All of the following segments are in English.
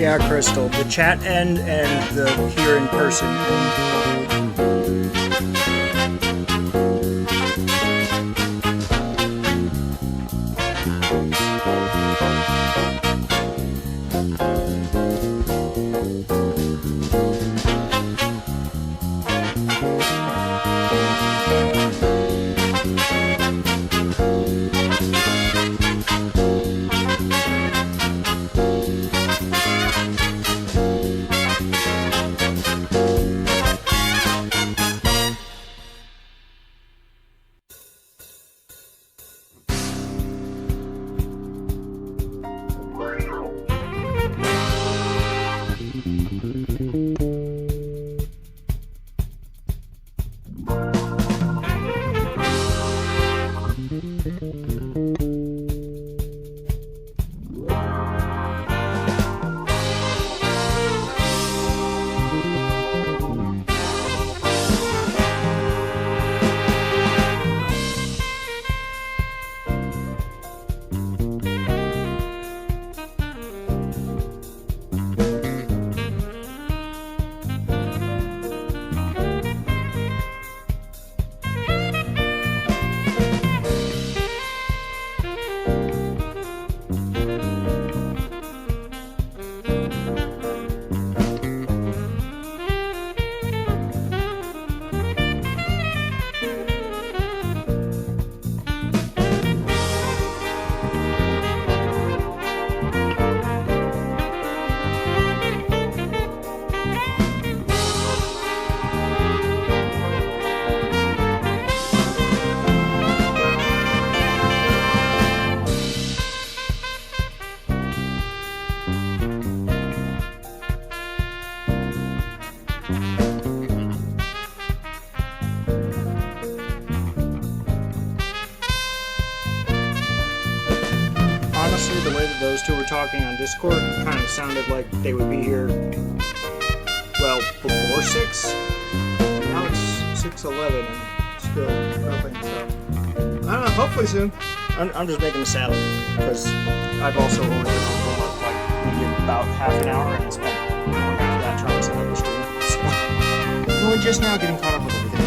Yeah, Crystal. The chat end and the here in person end. the way that those two were talking on Discord kind of sounded like they would be here, well, before 6. Now it's 6:11 and still nothing, so I don't know, hopefully soon. I'm just making a salad, because I've also only been on for like maybe about half an hour, and I spent more half of that trying to set up the stream, so I'm only just now getting caught up with everything.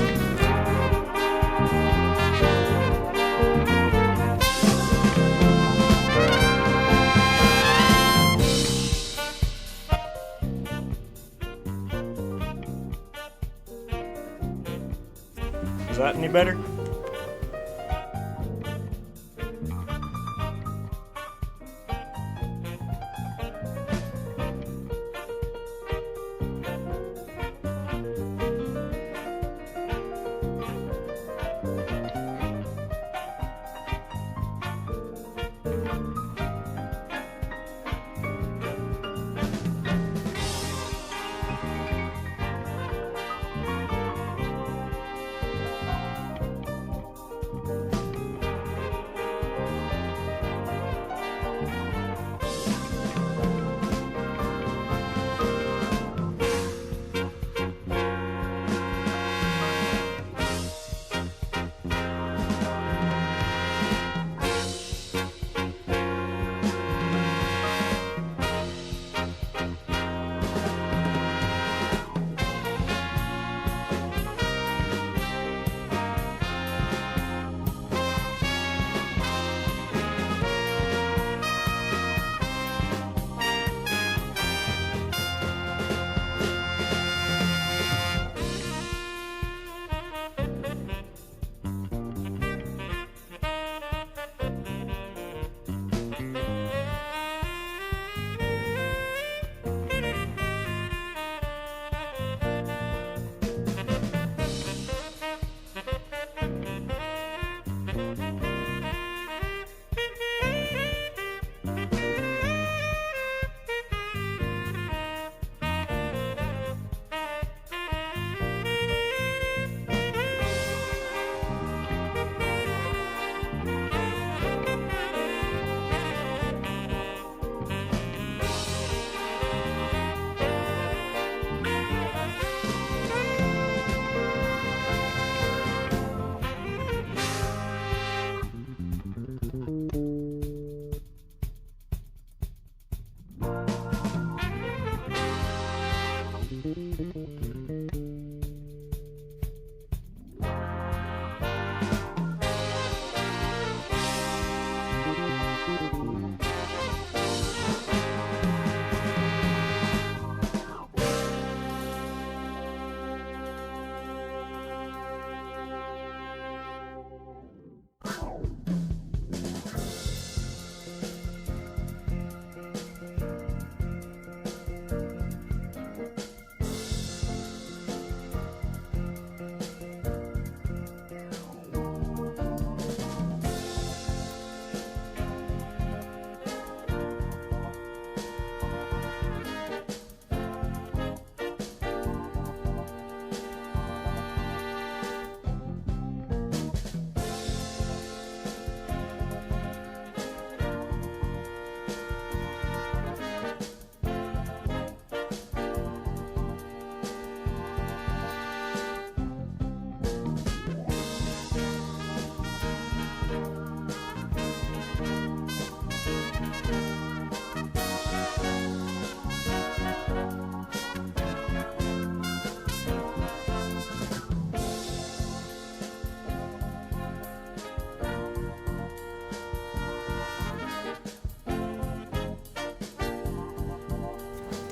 Is that any better?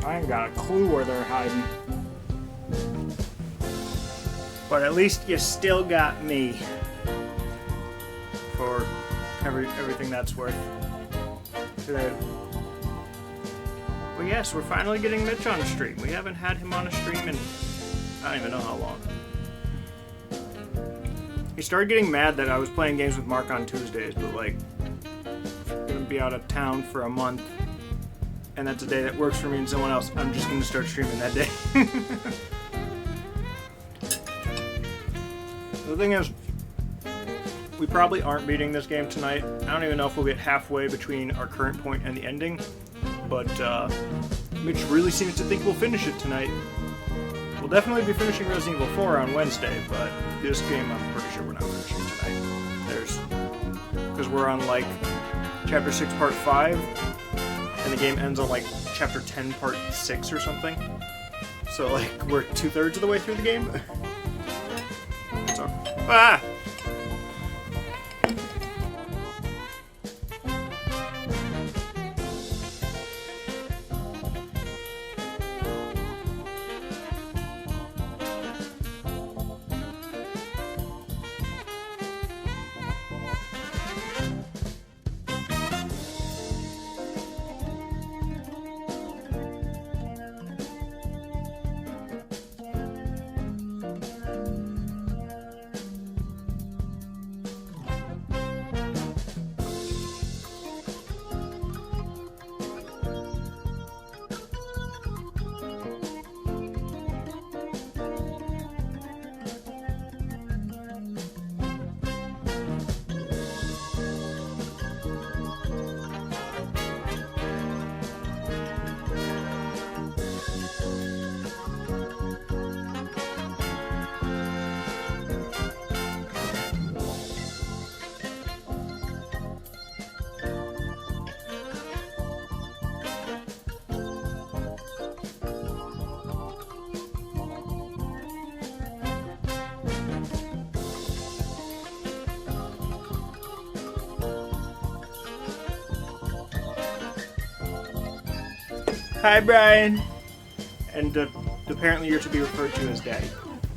I ain't got a clue where they're hiding. But at least you still got me. For everything that's worth. Today. Well, yes, we're finally getting Mitch on a stream. We haven't had him on a stream in I don't even know how long. He started getting mad that I was playing games with Mark on Tuesdays, but like, I'm gonna be out of town for a month, and that's a day that works for me and someone else. I'm just gonna start streaming that day. The thing is, we probably aren't beating this game tonight. I don't even know if we'll get halfway between our current point and the ending. But Mitch really seems to think we'll finish it tonight. We'll definitely be finishing Resident Evil 4 on Wednesday, but this game I'm pretty sure we're not finishing tonight. Because we're on like Chapter 6 Part 5, and the game ends on like Chapter 10 Part 6 or something. So like we're 2/3 of the way through the game. So, ah! Hi, Brian. And apparently you're to be referred to as Daddy.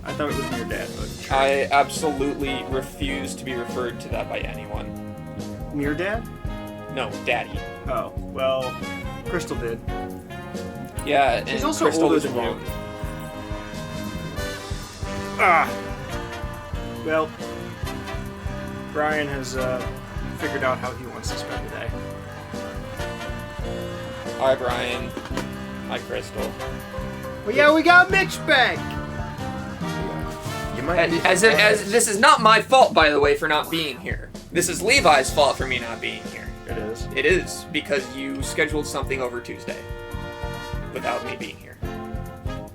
I thought it was your dad, but sure. I absolutely refuse to be referred to that by anyone. Your dad? No, Daddy. Oh, well, Crystal did. Yeah, She's and also Crystal older is than rude. you. Ah. Well, Brian has figured out how he wants to spend the day. Hi, Brian. Hi, Crystal. Well, yeah, we got Mitch back. You might be As this is not my fault, by the way, for not being here. This is Levi's fault for me not being here. It is. It is, because you scheduled something over Tuesday without me being here. Well,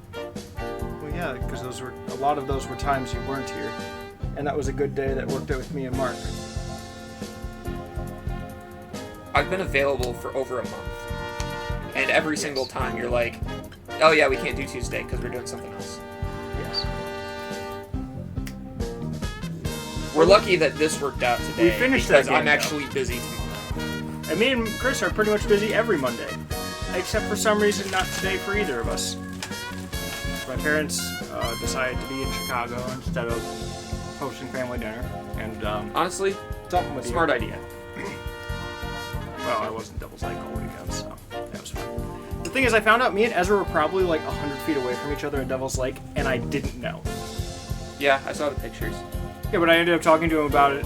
yeah, because a lot of those were times you weren't here, and that was a good day that worked out with me and Mark. I've been available for over a month. And every single time you're like, oh yeah, we can't do Tuesday because we're doing something else. Yes. We're lucky that this worked out today. We finished that because game, I'm though. actually busy tomorrow. And me and Chris are pretty much busy every Monday. Except for some reason not today for either of us. My parents decided to be in Chicago instead of hosting family dinner. And Honestly, something with smart you. idea. Well, I wasn't Devil's Lake all weekend, so that was fun. The thing is, I found out me and Ezra were probably like 100 feet away from each other at Devil's Lake, and I didn't know. Yeah, I saw the pictures. Yeah, but I ended up talking to him about it.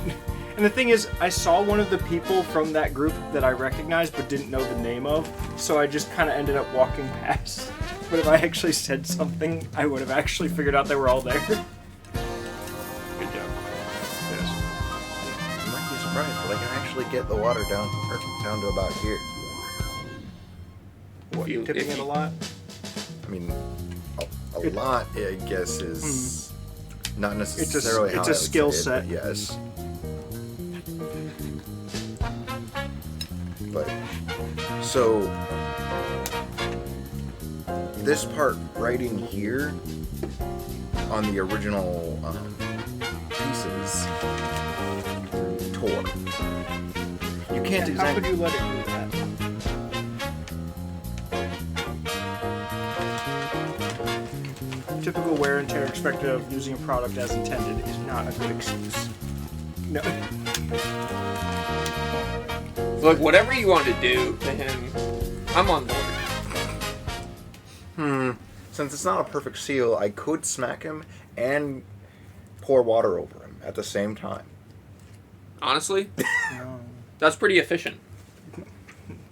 And the thing is, I saw one of the people from that group that I recognized but didn't know the name of, so I just kind of ended up walking past. But if I actually said something, I would have actually figured out they were all there. Good job. Yes. You might be surprised, but I can actually get the water down to about here. What, You- tipping if it a you- lot? I mean, a lot, I guess, is not It's necessarily how a I would skill say it, set. but yes. But so this part right in here on the original pieces tore. You can't How exactly. could you let it do that? Typical wear and tear expected of using a product as intended is not a good excuse. No. Look, whatever you want to do to him, I'm on board. Since it's not a perfect seal, I could smack him and pour water over him at the same time. Honestly, No. that's pretty efficient.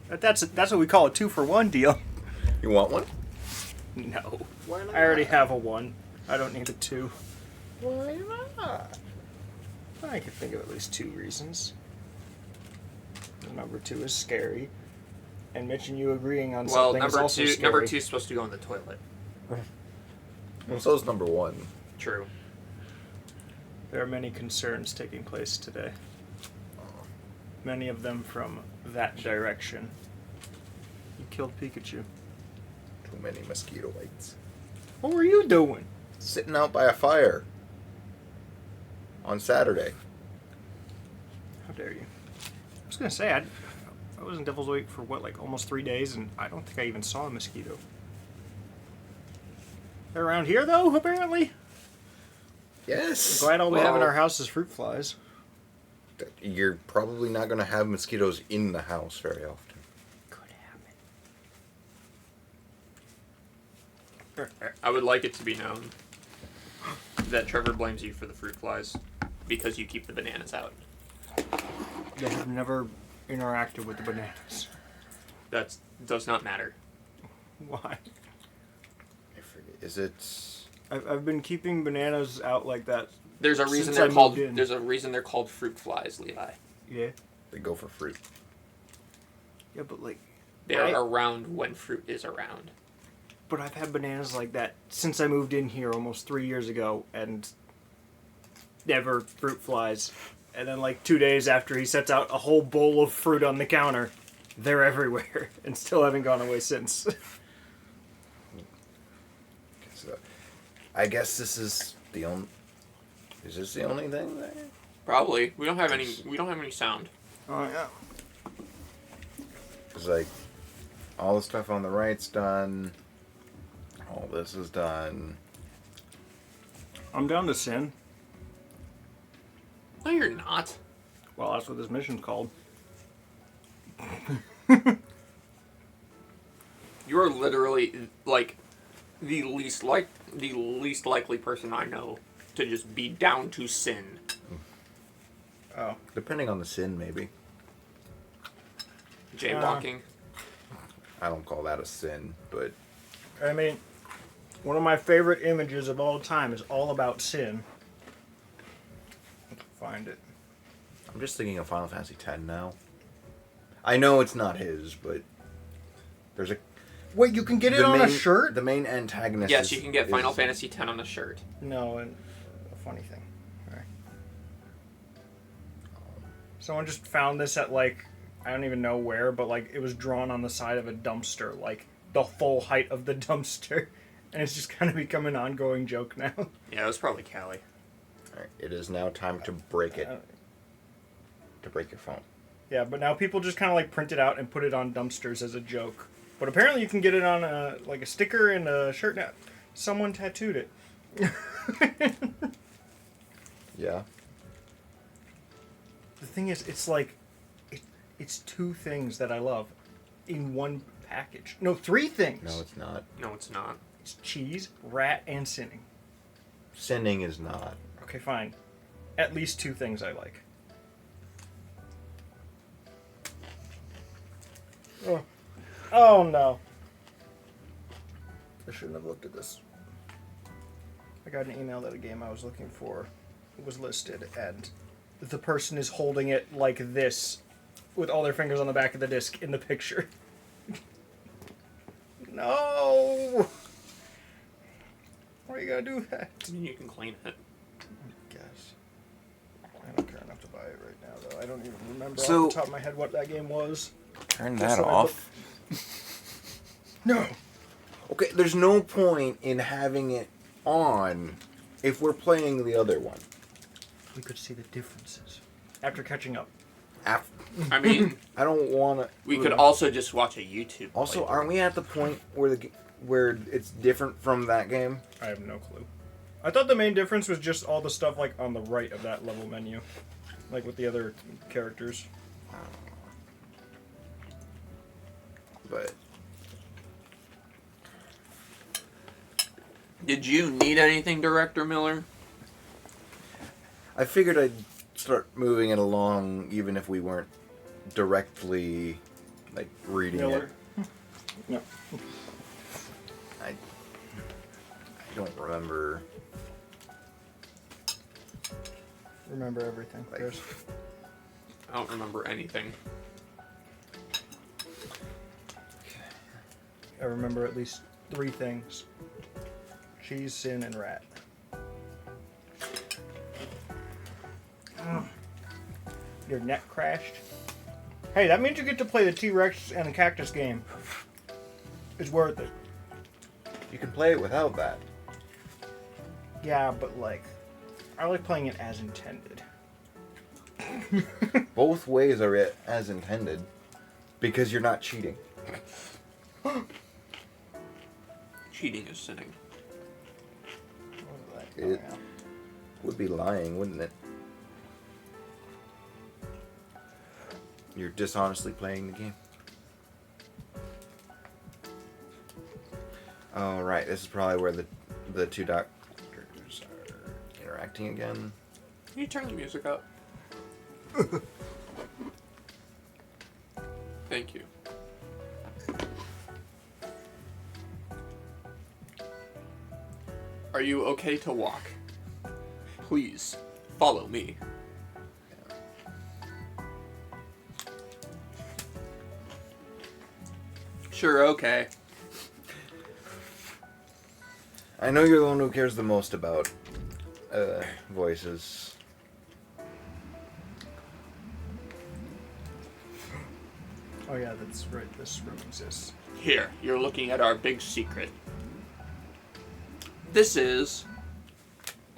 That's what we call a 2-for-1 deal. You want one? No. Why not? I already have a 1. I don't need a 2. Why not? I can think of at least 2 reasons. Number 2 is scary. And Mitch and you agreeing on Well, something is also scary. number 2 is supposed to go in the toilet. Well, so is number 1. True. There are many concerns taking place today. Many of them from that direction. You killed Pikachu. Too many mosquito bites. What were you doing? Sitting out by a fire. On Saturday. How dare you? I was gonna say, I was in Devil's Weight for what, like almost 3 days, and I don't think I even saw a mosquito. They're around here though, apparently. Yes. I'm glad all we have in Well- our house is fruit flies. You're probably not going to have mosquitoes in the house very often. Could happen. I would like it to be known that Trevor blames you for the fruit flies because you keep the bananas out. They have never interacted with the bananas. That does not matter. Why? I forget. Is it... I've been keeping bananas out like that. There's a reason Since they're I called. moved in. There's a reason they're called fruit flies, Levi. Yeah. They go for fruit. Yeah, but like... They're around when fruit is around. But I've had bananas like that since I moved in here almost 3 years ago, and never fruit flies. And then like 2 days after he sets out a whole bowl of fruit on the counter, they're everywhere, and still haven't gone away since. So, I guess this is the only... Is this the only thing there? Probably. We don't have any. We don't have any sound. Oh yeah. It's like, all the stuff on the right's done. All this is done. I'm down to sin. No, you're not. Well, that's what this mission's called. You are literally like the least likely person I know to just be down to sin. Oh. Depending on the sin, maybe. Jaywalking. I don't call that a sin, but... I mean, one of my favorite images of all time is all about sin. Let's find it. I'm just thinking of Final Fantasy X now. I know it's not his, but... There's a... Wait, you can get it on a shirt? The main antagonist Yes, is, you can get Final is- Fantasy X on a shirt. No, and a funny thing. All right. Someone just found this at like, I don't even know where, but like it was drawn on the side of a dumpster, like the full height of the dumpster, and it's just kind of become an ongoing joke now. Yeah, it was probably Callie. Alright, it is now time to break it. To break your phone. Yeah, but now people just kind of like print it out and put it on dumpsters as a joke. But apparently you can get it on a like a sticker and a shirt now. Someone tattooed it. Yeah. The thing is, it's like, it's 2 things that I love in one package. No, 3 things. No, it's not. No, it's not. It's cheese, rat, and sinning. Sinning is not. Okay, fine. At least 2 things I like. Oh no. I shouldn't have looked at this. I got an email that a game I was looking for was listed, and the person is holding it like this, with all their fingers on the back of the disc in the picture. No! Why are you gonna do that? You can clean it. Guess. I don't care enough to buy it right now, though. I don't even remember So- off the top of my head what that game was. Turn Guess that what I off. No! Okay, there's no point in having it on if we're playing the other one. We could see the differences. After catching up. I mean, I don't want to... we could also just watch a YouTube. Also, playthrough. aren't we at the point where where it's different from that game? I have no clue. I thought the main difference was just all the stuff like on the right of that level menu. Like with the other characters. But Did you need anything, Director Miller? I figured I'd start moving it along even if we weren't directly like reading Miller? it. No. I don't remember. remember everything, Like- Chris. I don't remember anything. I remember at least 3 things. Cheese, sin, and rat. Your neck crashed. Hey, that means you get to play the T-Rex and the cactus game. It's worth it. You can play it without that. Yeah, but like, I like playing it as intended. Both ways are it as intended, because you're not cheating. Cheating is sinning. What was that? It would be lying, wouldn't it? You're dishonestly playing the game. Alright, this is probably where the 2 doctors are interacting again. Can you turn the music up? Thank you. Are you okay to walk? Please, follow me. Sure, okay. I know you're the one who cares the most about voices. Oh yeah, that's right. This room exists. Here, you're looking at our big secret. This is...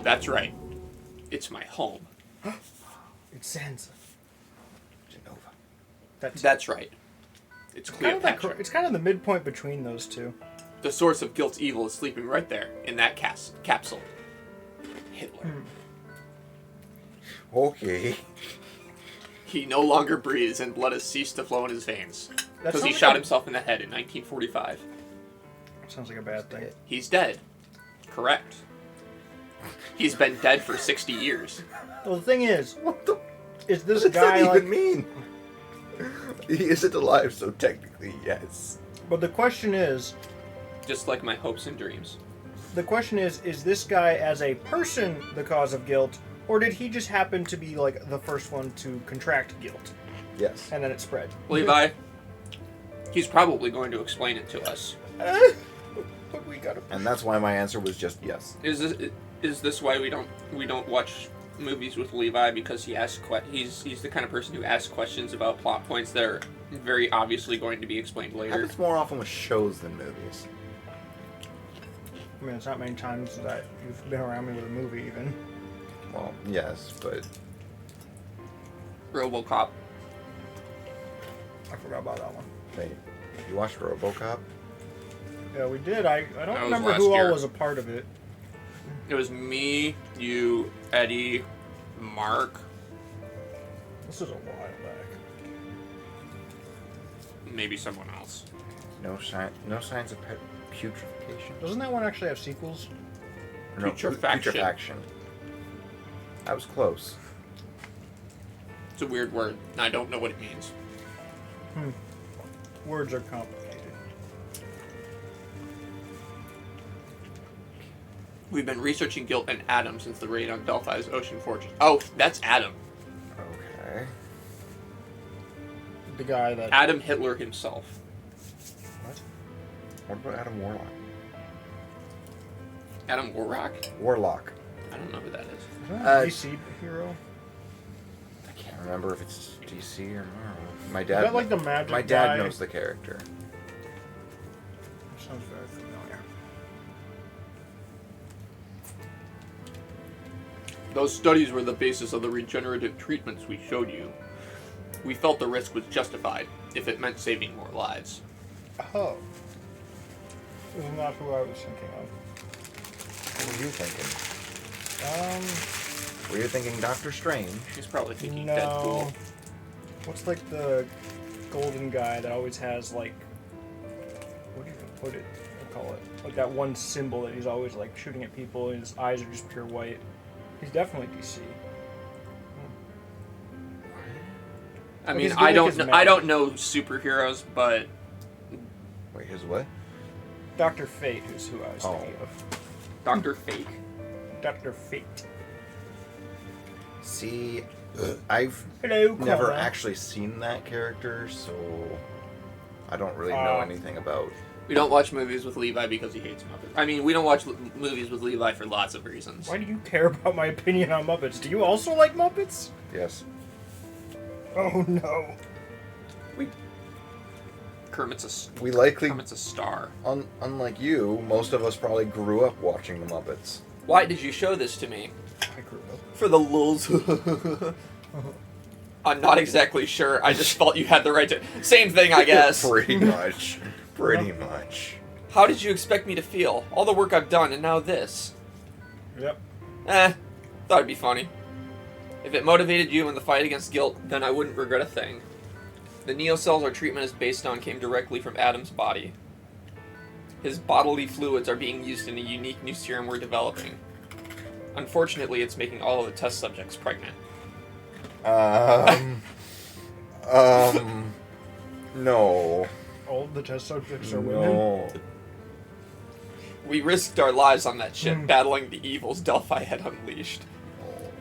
That's right. It's my home. It's Sansa. Genova. That's right. It's kind of like, Cleopatra. it's kind of the midpoint between those two. The source of guilt's evil is sleeping right there, in that capsule. Hitler. Okay. He no longer breathes, and blood has ceased to flow in his veins. That Because he sounds shot like himself in the head in 1945. Sounds like a bad thing. He's dead. Correct. He's been dead for 60 years. Well, the thing is, What the? is this What does guy that like? even mean? He isn't alive, so technically, yes. But the question is, Just like my hopes and dreams. is this guy as a person the cause of guilt, or did he just happen to be like the first one to contract guilt Yes. and then it spread? Levi, he's probably going to explain it to us. But we gotta. And that's why my answer was just yes. Is this why we don't watch movies with Levi? Because he's the kind of person who asks questions about plot points that are very obviously going to be explained later. Happens more often with shows than movies. I mean, it's not many times that you've been around me with a movie, even. Well, yes, but RoboCop. I forgot about that one. wait, you watched RoboCop? Yeah, we did. I don't That was remember last who year. all was a part of it. It was me, you, Eddie, Mark, This was a while back. maybe someone else. No signs of putrefaction. Doesn't that one actually have sequels? No, Putrefaction. putrefaction. I was close. It's a weird word. And I don't know what it means. Words are complicated. We've been researching guilt and Adam since the raid on Delphi's Ocean Fortress. Oh, that's Adam. Okay. The guy that. Adam Hitler himself. What? What about Adam Warlock? Adam Warrock? Warlock. I don't know who that is. Isn't that a DC hero? I can't remember if it's DC or Marvel. My Is dad. that like the magic my dad guy? knows the character. Sounds very familiar. Those studies were the basis of the regenerative treatments we showed you. We felt the risk was justified if it meant saving more lives. Oh. Isn't that who I was thinking of? What were you thinking? Were you thinking Doctor Strange? He's probably thinking No. Deadpool. What's like the golden guy that always has like, what do you put it? I call it like that one symbol that he's always like shooting at people and his eyes are just pure white. He's definitely DC. I Well, mean, his I gimmick is don't magic. know superheroes, but Wait, his what? Dr. Fate is who I was thinking of. Dr. Fake. Dr. Fate. See, I've Hello, never Cora. actually seen that character, so I don't really know anything about. We don't watch movies with Levi because he hates Muppets. I mean, we don't watch movies with Levi for lots of reasons. Why do you care about my opinion on Muppets? Do you also like Muppets? Yes. Oh no. Kermit's We likely, a star. unlike you, most of us probably grew up watching the Muppets. Why did you show this to me? I grew up. For the lulz. I'm not exactly sure. I just felt you had the right to. Same thing, I guess. Pretty much. Pretty much. How did you expect me to feel? All the work I've done, and now this. Yep. Thought it'd be funny. If it motivated you in the fight against guilt, then I wouldn't regret a thing. The neocells our treatment is based on came directly from Adam's body. His bodily fluids are being used in a unique new serum we're developing. Unfortunately, it's making all of the test subjects pregnant. No. All the test subjects are women. No. We risked our lives on that ship, battling the evils Delphi had unleashed.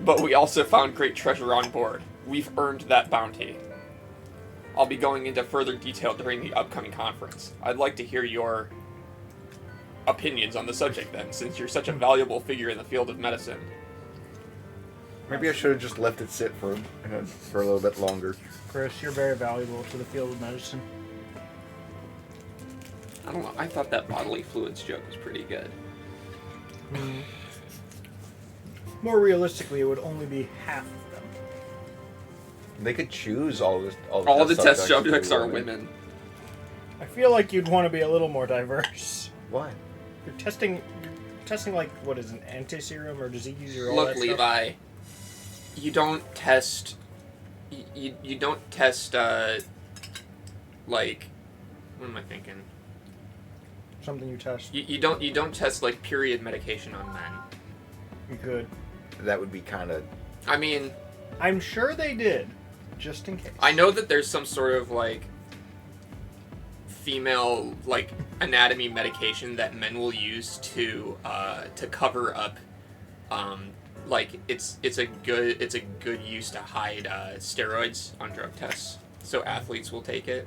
But we also found great treasure on board. We've earned that bounty. I'll be going into further detail during the upcoming conference. I'd like to hear your opinions on the subject then, since you're such a valuable figure in the field of medicine. Maybe I should have just left it sit for a little bit longer. Chris, you're very valuable to the field of medicine. I don't know, I thought that bodily fluids joke was pretty good. More realistically, it would only be half of them. They could choose all All the test subjects are women. I feel like you'd want to be a little more diverse. Why? You're testing like, what is an anti-serum or disease or all Look, that stuff? Levi, you don't test... You don't test, like... What am I thinking? Something you test. You don't test, like, period medication on men. You could. That would be kind of... I mean... I'm sure they did, just in case. I know that there's some sort of, like, female, like, anatomy medication that men will use to cover up, like, it's a good use to hide steroids on drug tests, so athletes will take it.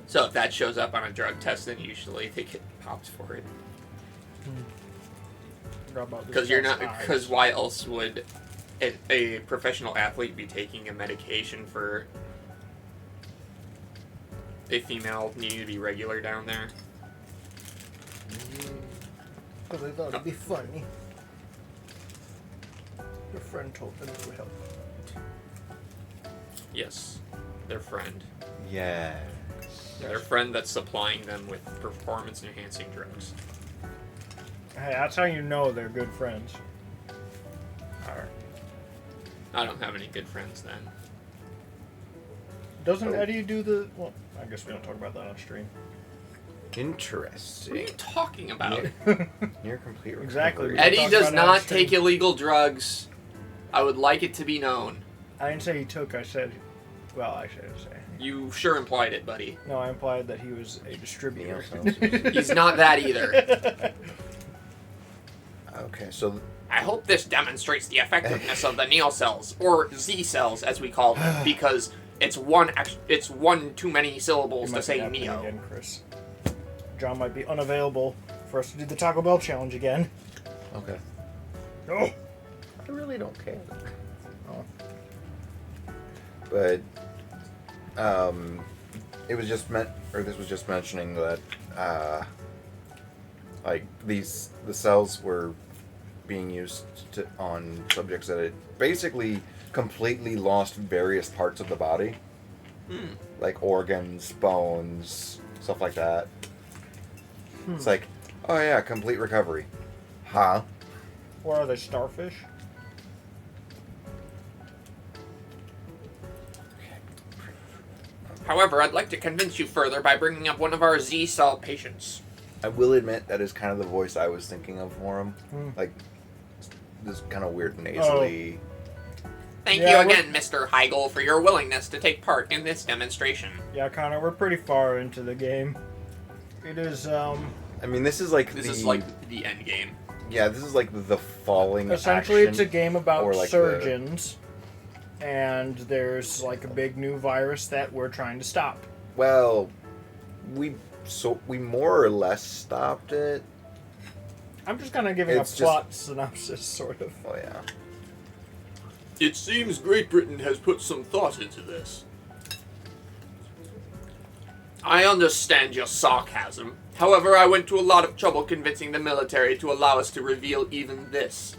So if that shows up on a drug test, then usually they get popped for it. Because why else would a professional athlete be taking a medication for a female needing to be regular down there? Because I thought it'd be funny. Your friend told them it would help. Yes, their friend. Yeah. Their friend that's supplying them with performance-enhancing drugs. Hey, that's how you know they're good friends. Alright. I don't have any good friends then. Doesn't Eddie do the... Well, I guess we don't talk about that on stream. Interesting. What are you talking about? Near complete recovery. Exactly. Eddie Talk does about it on not stream. take illegal drugs. I would like it to be known. I didn't say he took, I said... Well, I should say. You sure implied it, buddy. No, I implied that he was a distributor. He's not that either. Okay, so... I hope this demonstrates the effectiveness of the Neo cells, or Z cells as we call them, because it's one too many syllables You might to be say happening Neo. again, Chris. John might be unavailable for us to do the Taco Bell challenge again. Okay. No. I really don't care. Oh. But, it was just this was just mentioning that, like, the cells were being used on subjects that had basically completely lost various parts of the body. Like organs, bones, stuff like that. It's like, oh yeah, complete recovery. Huh? Or are they starfish? However, I'd like to convince you further by bringing up one of our Z cell patients. I will admit that is kind of the voice I was thinking of for him. Like, this kind of weird nasally... Thank Yeah, you again, Mr. Heigl, for your willingness to take part in this demonstration. Yeah, Connor, we're pretty far into the game. It is, I mean, this is like This is like the end game. Yeah, this is like the falling essentially action, it's a game about or like surgeons and there's like a big new virus that we're trying to stop. Well, we more or less stopped it. I'm just kind of giving It's a plot synopsis, sort of. Oh yeah. It seems Great Britain has put some thought into this. I understand your sarcasm. However, I went to a lot of trouble convincing the military to allow us to reveal even this.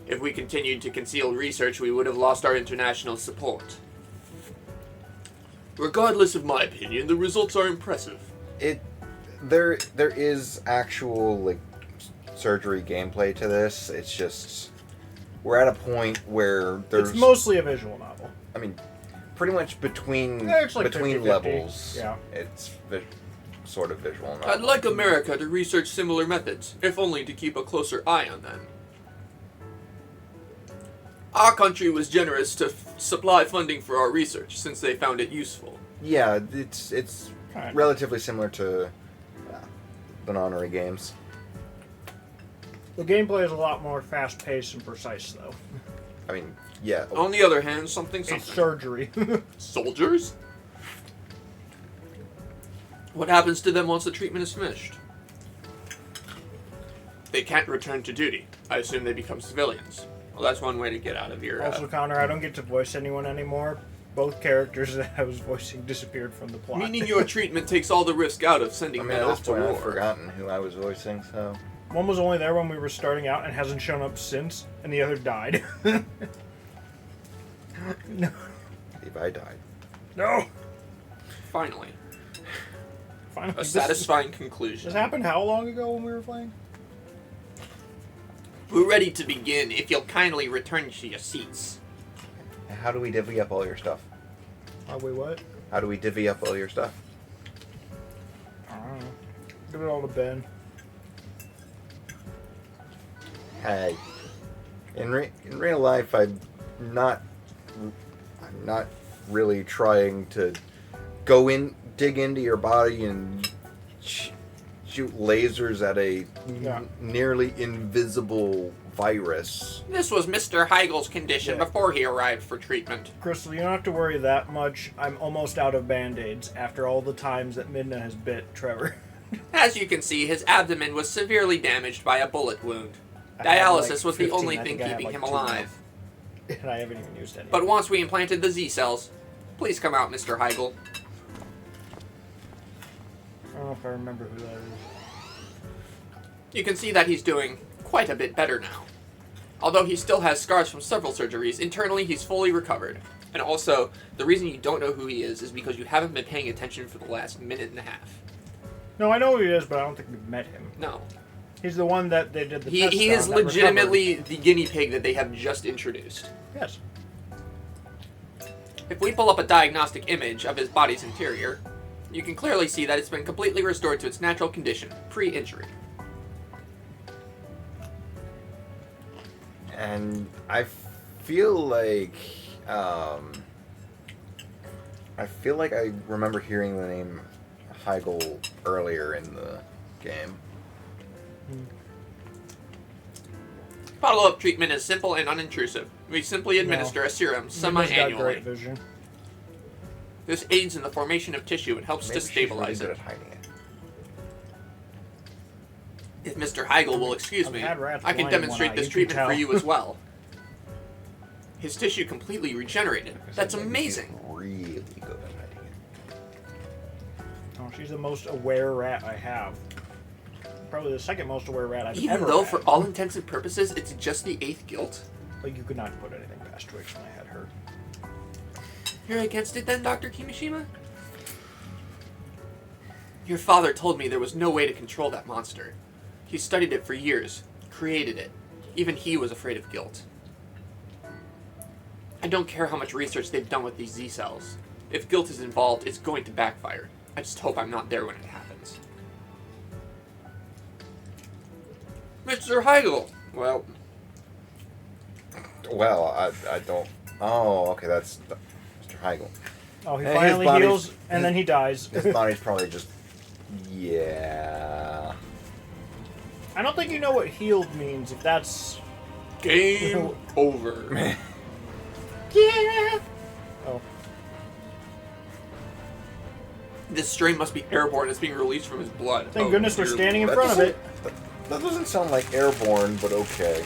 If we continued to conceal research, we would have lost our international support. Regardless of my opinion, the results are impressive. There is actual like surgery gameplay to this. It's just we're at a point where there's It's mostly a visual novel. I mean, pretty much between Yeah, it's like between 50-50. levels. Yeah. It's sort of visual novel. I'd like America to research similar methods, if only to keep a closer eye on them. Our country was generous to supply funding for our research, since they found it useful. Yeah, it's Kind of. relatively similar to the Nonary games. The gameplay is a lot more fast-paced and precise, though. I mean, yeah. On the other hand, something. It's surgery. Soldiers? What happens to them once the treatment is finished? They can't return to duty. I assume they become civilians. Well, that's one way to get out of your... Also, Connor, I don't get to voice anyone anymore. Both characters that I was voicing disappeared from the plot. Meaning your treatment takes all the risk out of I sending mean, men at off this to point, war. I've forgotten who I was voicing, so... One was only there when we were starting out and hasn't shown up since, and the other died. No. If I died. No! Finally, Finally, a satisfying conclusion. This happened how long ago when we were playing? We're ready to begin if you'll kindly return to your seats. How do we divvy up all your stuff? Wait, what? How do we divvy up all your stuff? I don't know. Give it all to Ben. Hey, in real life, I'm not really trying to dig into your body and shoot lasers at a Yeah. nearly invisible virus. This was Mr. Heigel's condition Yeah. before he arrived for treatment. Crystal, you don't have to worry that much. I'm almost out of Band-Aids after all the times that Midna has bit Trevor. As you can see, his abdomen was severely damaged by a bullet wound. I had, Dialysis like, was the 15. only I thing think I had, keeping like, him 2 now. alive. And I haven't even used any. But once we implanted the Z cells, please come out, Mr. Heigel. I don't know if I remember who that is. You can see that he's doing quite a bit better now. Although he still has scars from several surgeries, internally he's fully recovered. And also, the reason you don't know who he is because you haven't been paying attention for the last minute and a half. No, I know who he is, but I don't think we've met him. No. He's the one that they did the test He on is that legitimately the guinea pig that they have just introduced. recovered. Yes. If we pull up a diagnostic image of his body's interior, you can clearly see that it's been completely restored to its natural condition, pre-injury. And I feel like I remember hearing the name Heigl earlier in the game. Follow-up treatment is simple and unintrusive. We simply administer a serum Midna's got great semi-annually. vision. This aids in the formation of tissue and helps Maybe to she's really stabilize good it. at hiding it. If Mr. Heigl will excuse I've me, had rats I can blind in one demonstrate eye, this you can treatment for tell. you as well. His tissue completely regenerated. That's Maybe she's amazing. really good at hiding it. Oh, she's the most aware rat I have. Probably the second most aware rat I've Even ever though, had. for all intents and purposes, it's just the 8th guilt. Like, you could not put anything past Twitch when I had her. You're against it then, Dr. Kimishima? Your father told me there was no way to control that monster. He studied it for years, created it. Even he was afraid of guilt. I don't care how much research they've done with these Z cells. If guilt is involved, it's going to backfire. I just hope I'm not there when it happens. Mr. Heigl! Well, I don't. Oh, okay, that's Mr. Heigl. Oh, he And his finally body's- heals, and then he dies. His body's probably just. Yeah. I don't think you know what healed means, if that's... game over. yeah. Oh. This strain must be airborne. It's being released from his blood. Thank goodness we're dear standing in Lord. front of it. That doesn't sound like airborne, but okay.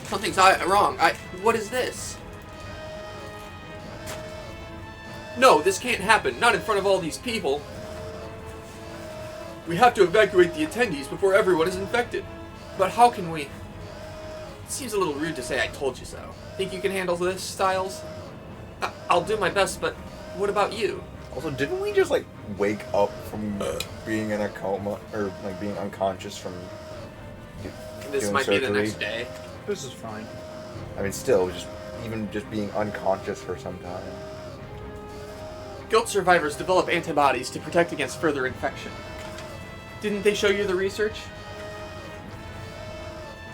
Something's wrong. What is this? No, this can't happen. Not in front of all these people. We have to evacuate the attendees before everyone is infected. But how can we? It seems a little rude to say I told you so. Think you can handle this, Styles? I'll do my best, but what about you? Also, didn't we just like wake up from being in a coma or like being unconscious from This doing might be the surgery? next day. This is fine. I mean, still, even just being unconscious for some time. Guilt survivors develop antibodies to protect against further infection. Didn't they show you the research?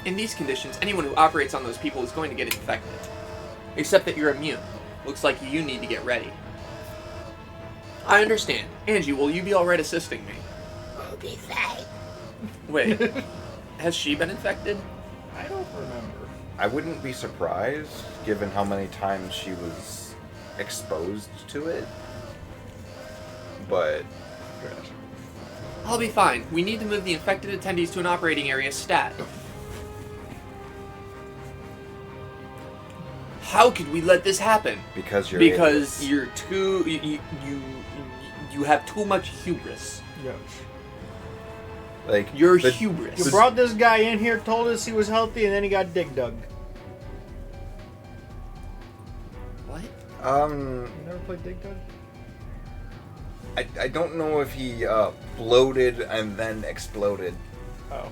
In these conditions, anyone who operates on those people is going to get infected. Except that you're immune. Looks like you need to get ready. I understand. Angie, will you be alright assisting me? We'll be fine. Wait, has she been infected? I don't remember. I wouldn't be surprised, given how many times she was exposed to it. But I'll be fine. We need to move the infected attendees to an operating area stat. How could we let this happen? because you're Because you're too... You have too much hubris. Yes. like You're the- hubris. You brought this guy in here, told us he was healthy, and then he got dig dug. What? You never played dig dug? I don't know if he bloated and then exploded. Oh.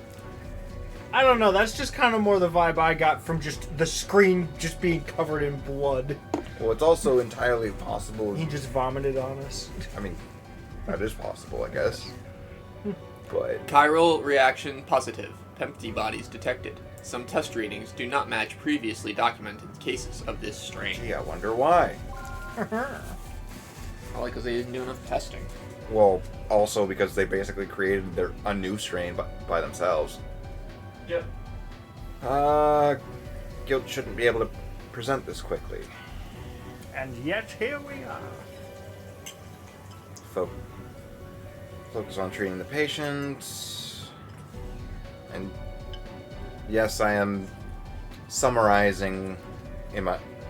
I don't know, that's just kind of more the vibe I got from just the screen just being covered in blood. Well, it's also entirely possible. He just vomited on us. I mean, that is possible, I guess. But Chiral reaction positive. Empty bodies detected. Some test readings do not match previously documented cases of this strain. gee, I wonder why. Probably because they didn't do enough testing. Well, also because they basically created a new strain by themselves. Yep. Guild shouldn't be able to present this quickly. And yet, here we are. Focus on treating the patient. And yes, I am summarizing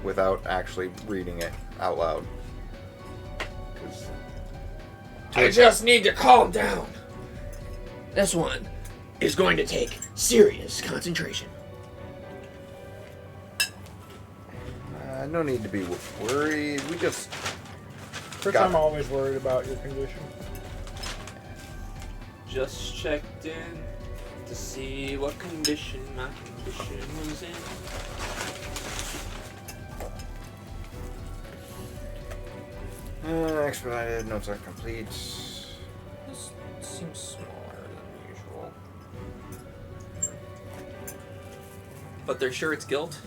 without actually reading it out loud. 'Cause I just need to calm down. This one is going to take serious concentration. no need to be worried. We just Chris, got I'm it. always worried about your condition. Just checked in to see what condition my condition was in. Expedited. Notes are complete. This seems smaller than usual. But they're sure it's guilt?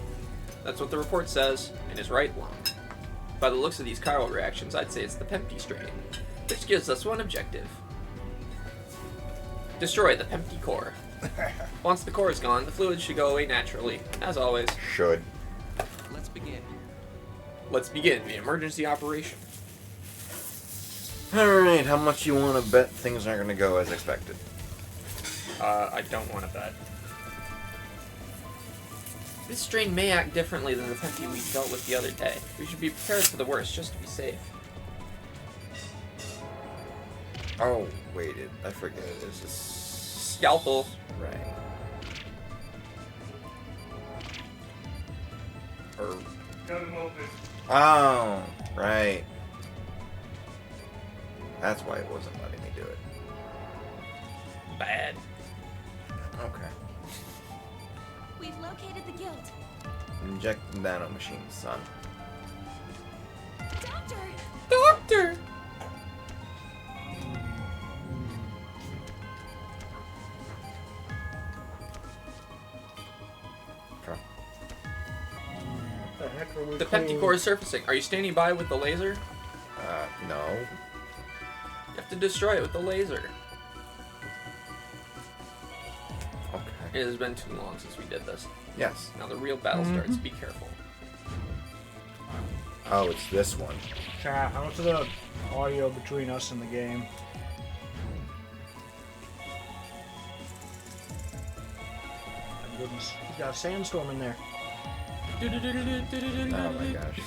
That's what the report says, and is right long. By the looks of these chiral reactions, I'd say it's the Pempty strain, which gives us one objective. Destroy the Pempty core. Once the core is gone, the fluid should go away naturally, as always. Should. Let's begin. Let's begin the emergency operation. Alright, how much you want to bet things aren't going to go as expected? I don't want to bet. This strain may act differently than the Pempty we dealt with the other day. We should be prepared for the worst, just to be safe. Oh, wait, I forget. This is... Scalpel. Right. Or... Oh, right. That's why it wasn't letting me do it. Bad. Okay. We've located the guild. Inject nano machines, son. Doctor! Doctor! Okay. What the heck are we The Pempty cleaning? core is surfacing. Are you standing by with the laser? No. You have to destroy it with the laser. Okay. It has been too long since we did this. Yes. Now the real battle starts. Be careful. Oh, it's this one. Chat, how much of the audio between us and the game? My goodness, you got a sandstorm in there. Oh my gosh.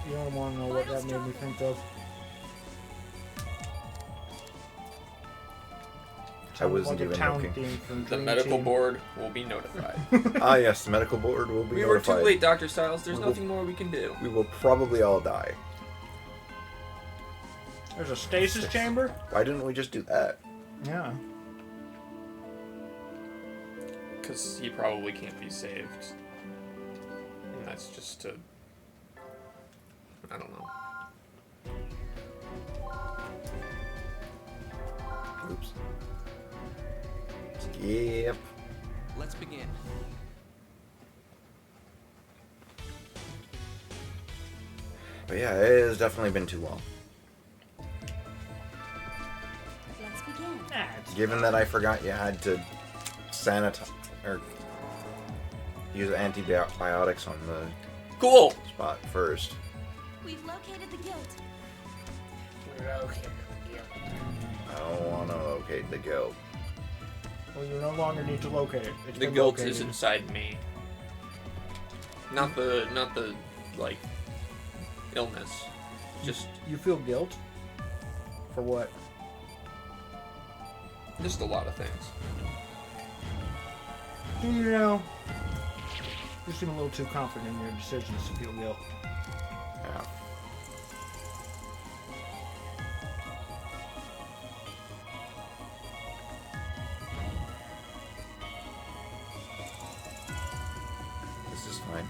You don't want to know what that made me think of. I wasn't Like a even town looking. theme from The Dream medical Team. board will be notified. Ah, yes, the medical board will be We were notified. too late, Dr. Styles. There's We will- nothing more we can do. We will probably all die. There's a stasis chamber? Why didn't we just do that? Yeah. Because he probably can't be saved. And that's just to... I don't know. Oops. Skip. Let's begin. But yeah, it has definitely been too long. Let's begin. Given that I forgot you had to sanitize or use antibiotics on the Cool! spot first. We've located the guild. I don't want to locate the guild. Well, you no longer need to locate it. It's The been guilt located. is inside me. Not the, like, illness. Just You feel guilt? For what? a lot of things. You know, you seem a little too confident in your decisions to feel guilt. Yeah. This is fine.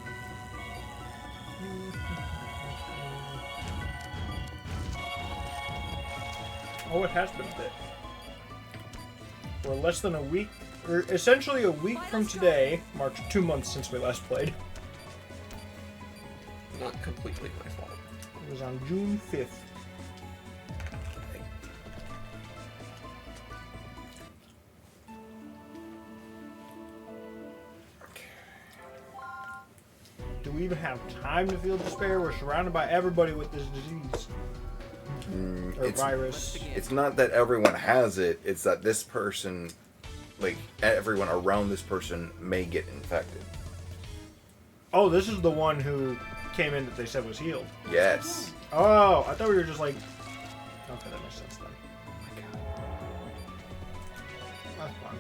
Oh, it has been a bit. We're less than a week, or essentially a week from today, marks 2 months since we last played. Not completely my fault. It was on June 5th. Do we even have time to feel despair? We're surrounded by everybody with this disease. Or It's virus. it's not that everyone has it, it's that this person, like everyone around this person may get infected. Oh, this is the one who came in that they said was healed. Yes. Oh, I thought we were just like... Okay, that makes sense then. That's fun.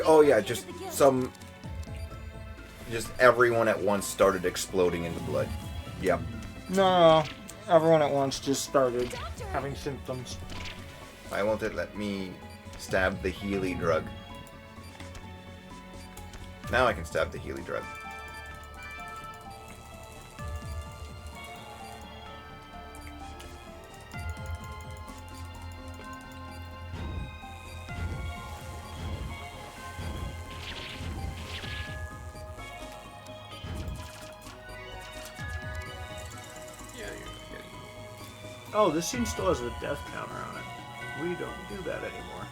Oh yeah, just everyone at once started exploding into blood. Yep. No, everyone at once just started having symptoms. Why won't it let me stab the Healy drug? Now I can stab the Healy drug. Yeah, you're getting... Oh, this scene still has a death counter on it. We don't do that anymore.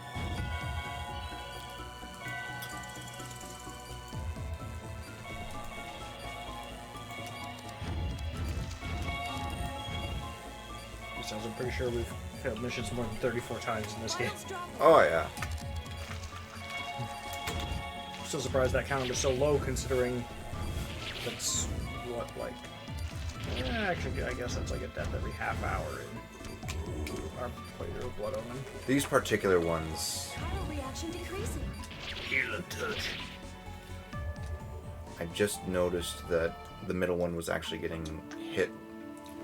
Besides, I'm pretty sure we've failed missions more than 34 times in this game. Oh yeah. I'm still surprised that counter was so low considering that's what, like... actually, I guess that's like a death every half hour in our playthrough of Blood Omen. These particular ones, Trial reaction decreasing. Heal and touch. I just noticed that the middle one was actually getting hit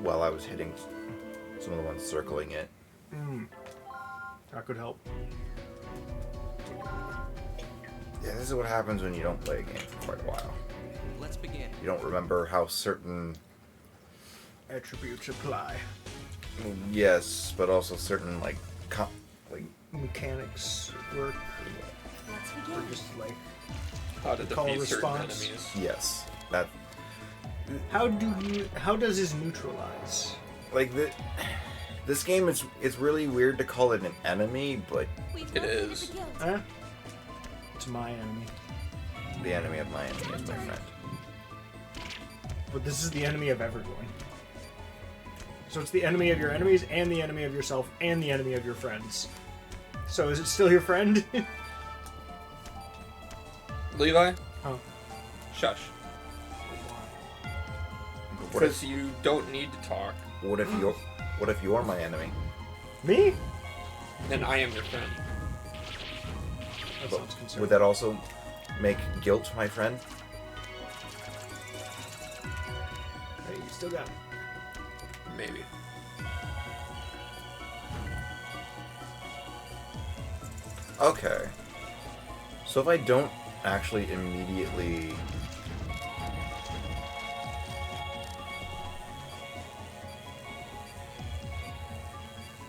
while I was hitting some of the ones circling it. That could help. Yeah, this is what happens when you don't play a game for quite a while. Let's begin. You don't remember how certain, Attributes apply. yes, but also certain like Mechanics work. Let's Or begin. just like... How to Call defeat certain response. enemies. yes, that How does this neutralize? like the This game is it's really weird to call it an enemy, but We've It located is. the guild. Huh? It's my enemy. the enemy of my enemy is my friend. But this is the enemy of everyone. So it's the enemy of your enemies, and the enemy of yourself, and the enemy of your friends. So is it still your friend? Levi? Huh. Shush. What Because if, you don't need to talk. what if you're my enemy? Me? And I am your friend. That But sounds concerning. would that also make guilt my friend? Hey, you still got it. Maybe. Okay. So if I don't actually immediately...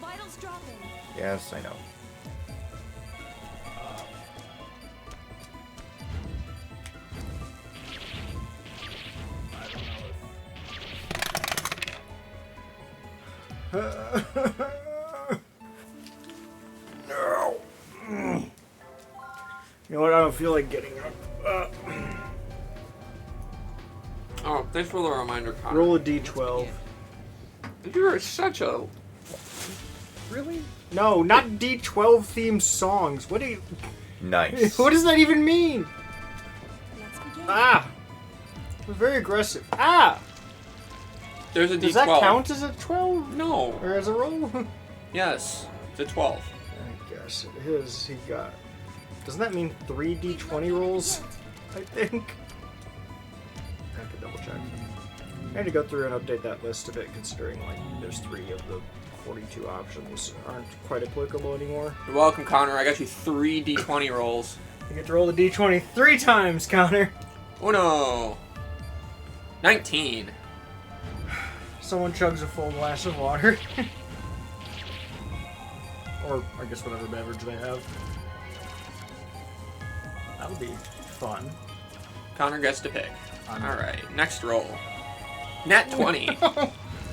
Vitals dropping. Yes, I know. No. You know what? I don't feel like getting up. Oh, thanks for the reminder, Connor. Roll a d12. You're such a... Really? No, not d12 themed songs. What do you? Nice. What does that even mean? Let's begin. Ah! It was very aggressive. Ah! There's a Does D12. that count as a 12? No. Or as a roll? Yes. It's a 12. I guess it is. He got. Doesn't that mean 3 d20 rolls? I think. I could double check. I had to go through and update that list a bit, considering like there's 3 of the 42 options aren't quite applicable anymore. You're welcome, Connor. I got you 3 D20 rolls. You get to roll the d20 3 times, Connor. Uno. 19. Someone chugs a full glass of water. Or, I guess, whatever beverage they have. That'll be fun. Connor gets to pick. I'm- Alright, next roll. Nat 20.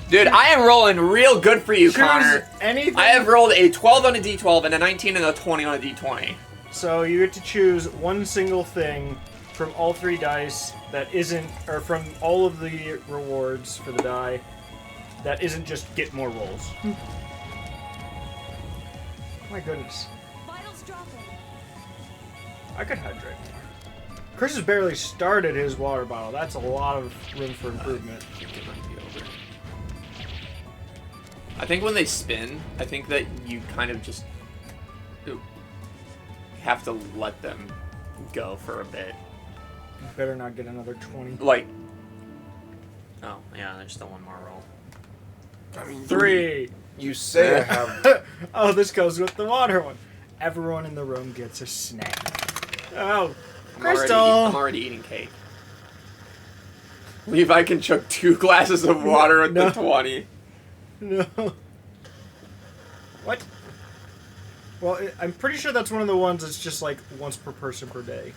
Dude, I am rolling real good for you, Choose Connor. anything. I have rolled a 12 on a D12 and a 19 and a 20 on a D20. So you get to choose one single thing from all 3 dice that isn't, or from all of the rewards for the die, that isn't just get more rolls. My goodness. Vitals dropping. I could hydrate more. Chris has barely started his water bottle. That's a lot of room for improvement. I think it might be over. I think when they spin, I think that you kind of just have to let them go for a bit. You better not get another 20. Like, oh yeah, there's still one more roll. I mean, 3. You say I have... Oh, this goes with the water one. Everyone in the room gets a snack. Oh, Crystal! I'm already eating cake. Levi can chug 2 glasses of water with No. the 20. No. What? Well, I'm pretty sure that's one of the ones that's just like once per person per day.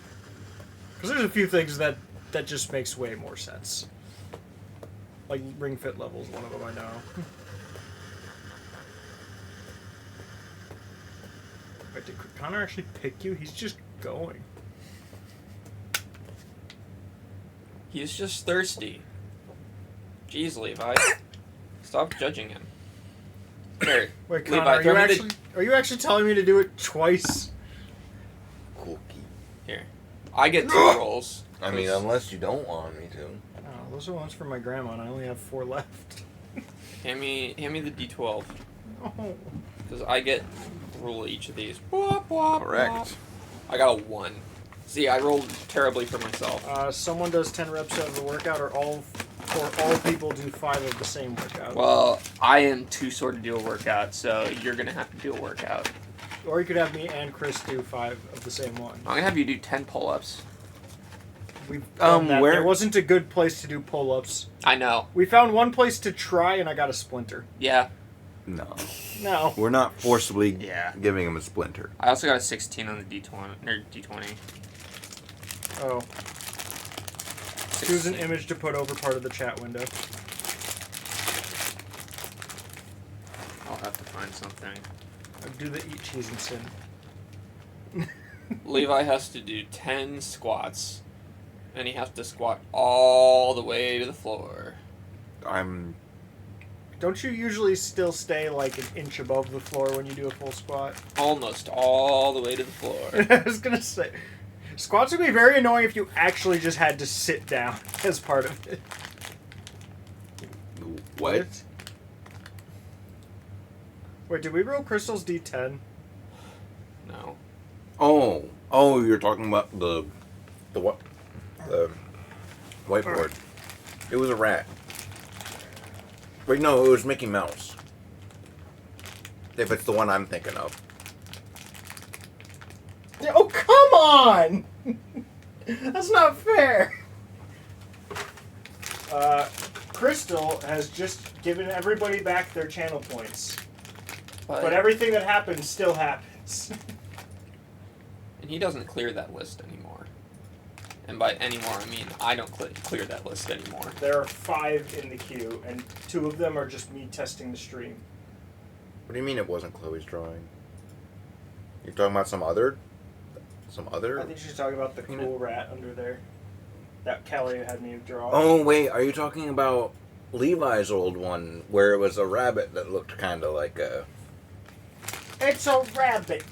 Because there's a few things that just makes way more sense. Like Ring Fit levels, one of them I know. Wait, did Connor actually pick you? He's just going. He's just thirsty. Jeez, Levi. Stop judging him. Here, Wait, Levi, Connor, throw me the- are you actually telling me to do it twice? Cookie. Here. I get 2 rolls. I mean, unless you don't want me to. Oh, those are ones for my grandma, and I only have 4 left. Hand me the D12. Oh. Because I get roll each of these. Bwop, bwop, Correct. bwop. I got a 1. See, I rolled terribly for myself. Someone does 10 reps of a workout, or all people do 5 of the same workout. Well, I am too sore to do a workout, so you're going to have to do a workout. Or you could have me and Chris do 5 of the same one. I'm going to have you do 10 pull-ups. We've done that. where- There wasn't a good place to do pull-ups. I know. We found one place to try, and I got a splinter. Yeah. No. No. We're not forcibly Yeah. giving him a splinter. I also got a 16 on the D20. Or D20. Oh. Choose an 16. image to put over part of the chat window. something. I'd do the eat cheese and sin. Levi has to do 10 squats, and he has to squat all the way to the floor. Don't you usually still stay like an inch above the floor when you do a full squat? Almost all the way to the floor. I was gonna say, squats would be very annoying if you actually just had to sit down as part of it. What? Wait, did we roll Crystal's D10? No. Oh, you're talking about the what? The whiteboard. It was a rat. Wait, no, it was Mickey Mouse. If it's the one I'm thinking of. Oh, come on! That's not fair. Crystal has just given everybody back their channel points. But everything that happens still happens. And he doesn't clear that list anymore. And by anymore, I mean I don't clear that list anymore. There are 5 in the queue, and 2 of them are just me testing the stream. What do you mean it wasn't Chloe's drawing? You're talking about some other? I think she's talking about the cool rat under there. That Kelly had me draw. Oh, wait, are you talking about Levi's old one, where it was a rabbit that looked kind of like a... It's a rabbit!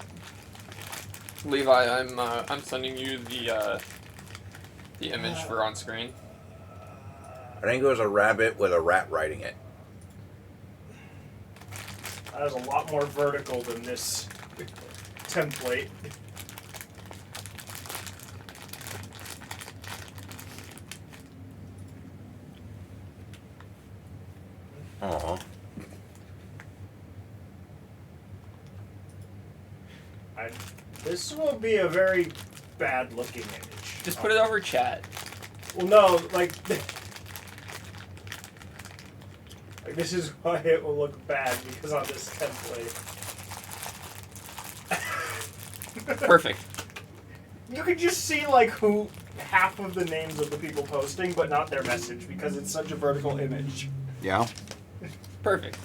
Levi, I'm sending you the image for on screen. I think it was a rabbit with a rat riding it. That is a lot more vertical than this template. Aw. This will be a very bad looking image. Just put it over chat. Well, no, like this is why it will look bad, because on this template. Perfect. You could just see like half of the names of the people posting, but not their message, because it's such a vertical image. Yeah? Perfect.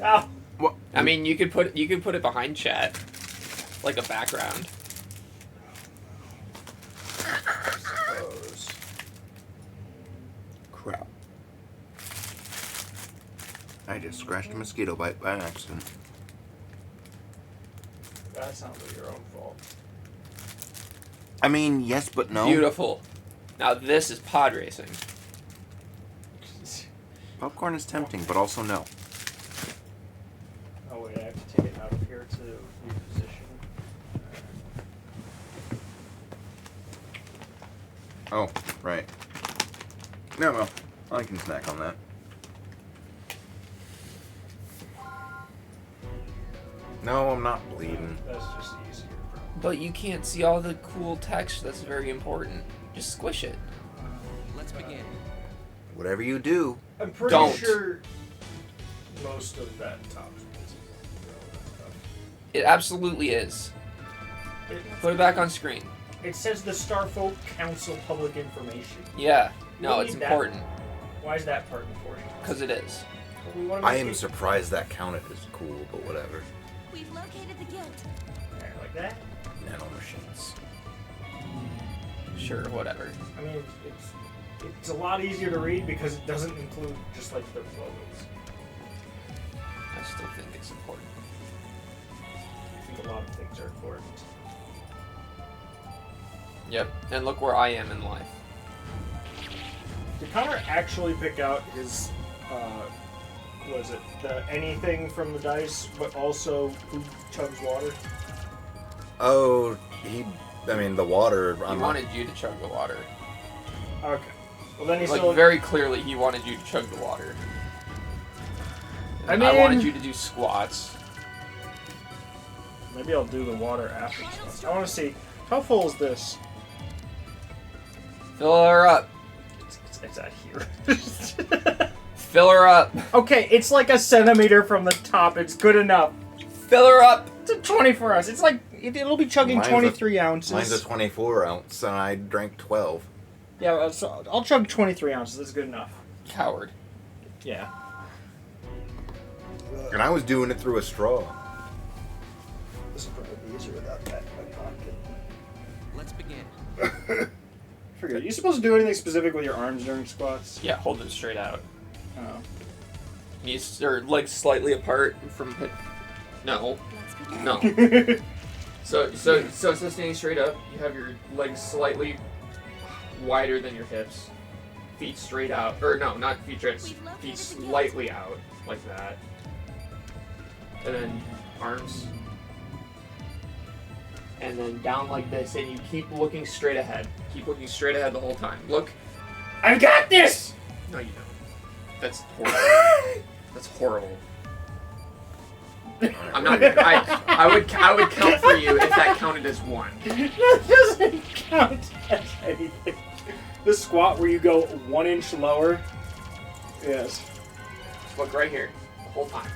Oh. What? I mean, you could put it behind chat, like a background. Suppose. Crap. I just scratched a mosquito bite by accident. That's not really your own fault. I mean, yes, but no. Beautiful. Now this is pod racing. Popcorn is tempting, but also no. Oh wait, I have to take it out of here to reposition. Oh, right. No, I can snack on that. No, I'm not bleeding. That's just easier, bro. But you can't see all the cool text that's very important. Just squish it. Let's begin. Whatever you do. I'm pretty Don't. sure most of that top is It absolutely is. Put it back on screen. It says the Starfolk Council Public Information. Yeah. We No, don't it's need that. important. Why is that part important? Because it is. We wanna I make am it- surprised that counted as cool, but whatever. We've located the guild. Yeah, like that. Nanomachines. Sure, whatever. I mean, it's a lot easier to read because it doesn't include just like the logos. I still think it's important. I think a lot of things are important. Yep. And look where I am in life. Did Connor actually pick out his, was it the anything from the dice, but also who chugs water? Oh, the water. He wanted you to chug the water. Okay. Well, then he's Like, still. very clearly, he wanted you to chug the water. I And I wanted mean- you to do squats. Maybe I'll do the water after. I want to see how full is this. Fill her up. It's out here. Fill her up. Okay, it's like a centimeter from the top. It's good enough. Fill her up. It's a 24 ounce. It's like it'll be chugging Mine's 23 ounces. Mine's a 24 ounce, and I drank 12. Yeah, so I'll chug 23 ounces. That's good enough. Coward. Yeah. And I was doing it through a straw. This would probably be easier without that in my pocket. Let's begin. Forget. Are you supposed to do anything specific with your arms during squats? Yeah, hold them straight out. Oh. Knees or legs slightly apart from hip. No. No. So standing straight up, you have your legs slightly wider than your hips. Feet straight out. Or no, not feet straight. Feet slightly out. Like that. And then arms. And then down like this, and you keep looking straight ahead. Keep looking straight ahead the whole time. Look. I've got this! No, you don't. That's horrible. That's horrible. I'm not. I would count for you if that counted as one. That doesn't count as anything. The squat where you go 1 inch lower. Yes. Look right here, the whole time.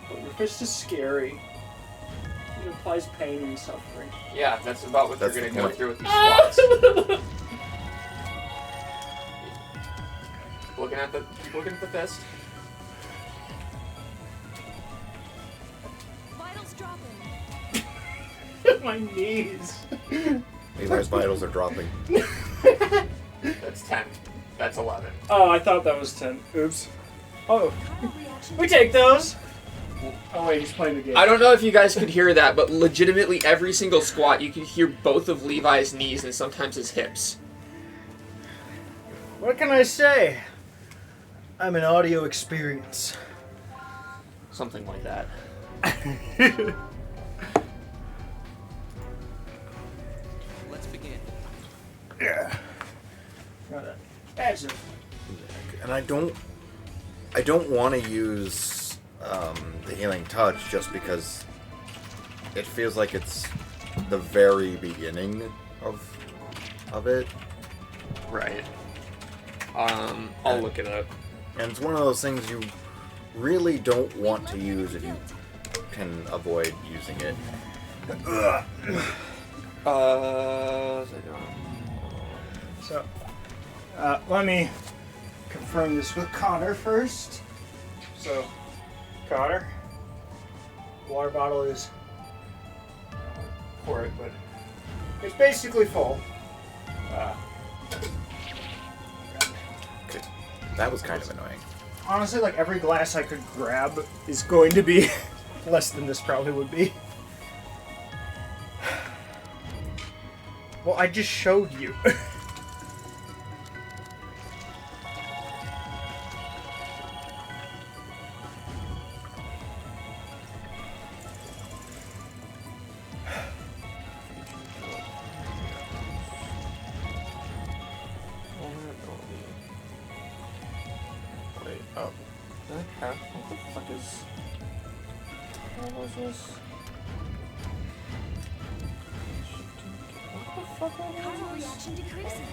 But your fist is scary. It implies pain and suffering. Yeah, that's about what That's you're the gonna go point. through with these squats. Keep looking at the fist. Vitals dropping. My knees. Eli's vitals are dropping. That's 10. That's 11. Oh, I thought that was 10. Oops. Oh, Carnal reaction. we take those. Oh wait, he's playing the game. I don't know if you guys could hear that, but legitimately every single squat, you could hear both of Levi's knees and sometimes his hips. What can I say? I'm an audio experience. Something like that. Let's begin. Yeah. That's it. And I don't want to use the healing touch just because it feels like it's the very beginning of it. Right. I'll look it up. And it's one of those things you really don't want to use if you can avoid using it. So, let me confirm this with Connor first. So, Connor, water bottle is pour it, but it's basically full. Okay. That was kind of annoying. Honestly, like every glass I could grab is going to be less than this probably would be. Well, I just showed you. Wait, oh. What the fuck is... What was this? What the fuck was Carnal this? reaction decreasing.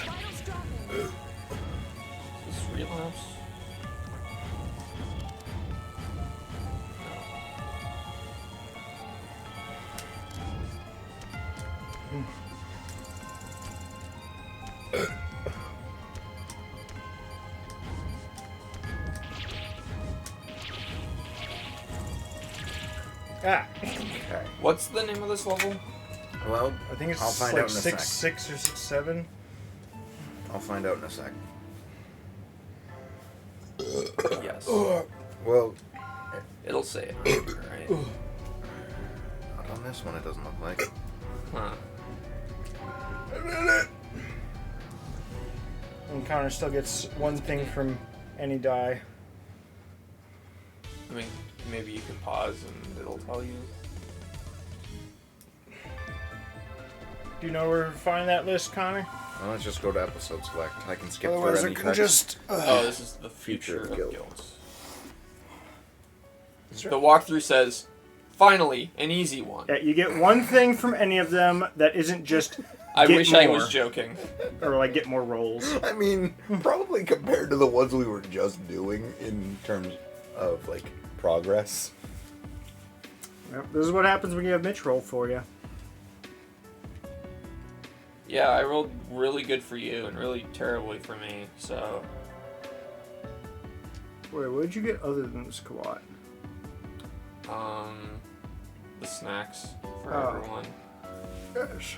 Vitals dropping. Is this relapse? Ah, Okay. What's the name of this level? Well, I think it's I'll find like out in a 6'6" sec. or 6'7". I'll find out in a sec. Yes. Well, It'll say it, right? not on this one. It doesn't look like. Huh. And Connor still gets one thing from any die. I mean, maybe you can pause and it'll tell you. Do you know where to find that list, Connor? Well, let's just go to episode select. I can skip Otherwise, through I any can text. just. Oh, this is the future Future of guilt. guilt. That's right. The walkthrough says, finally, an easy one. Yeah, you get one thing from any of them that isn't just. I get wish I more, was joking. Or like get more rolls. I mean, probably compared to the ones we were just doing in terms of like progress. Yep, this is what happens when you have Mitch roll for you. Yeah, I rolled really good for you and really terribly for me, so... Wait, what did you get other than the squat? The snacks for Oh. everyone. Yes.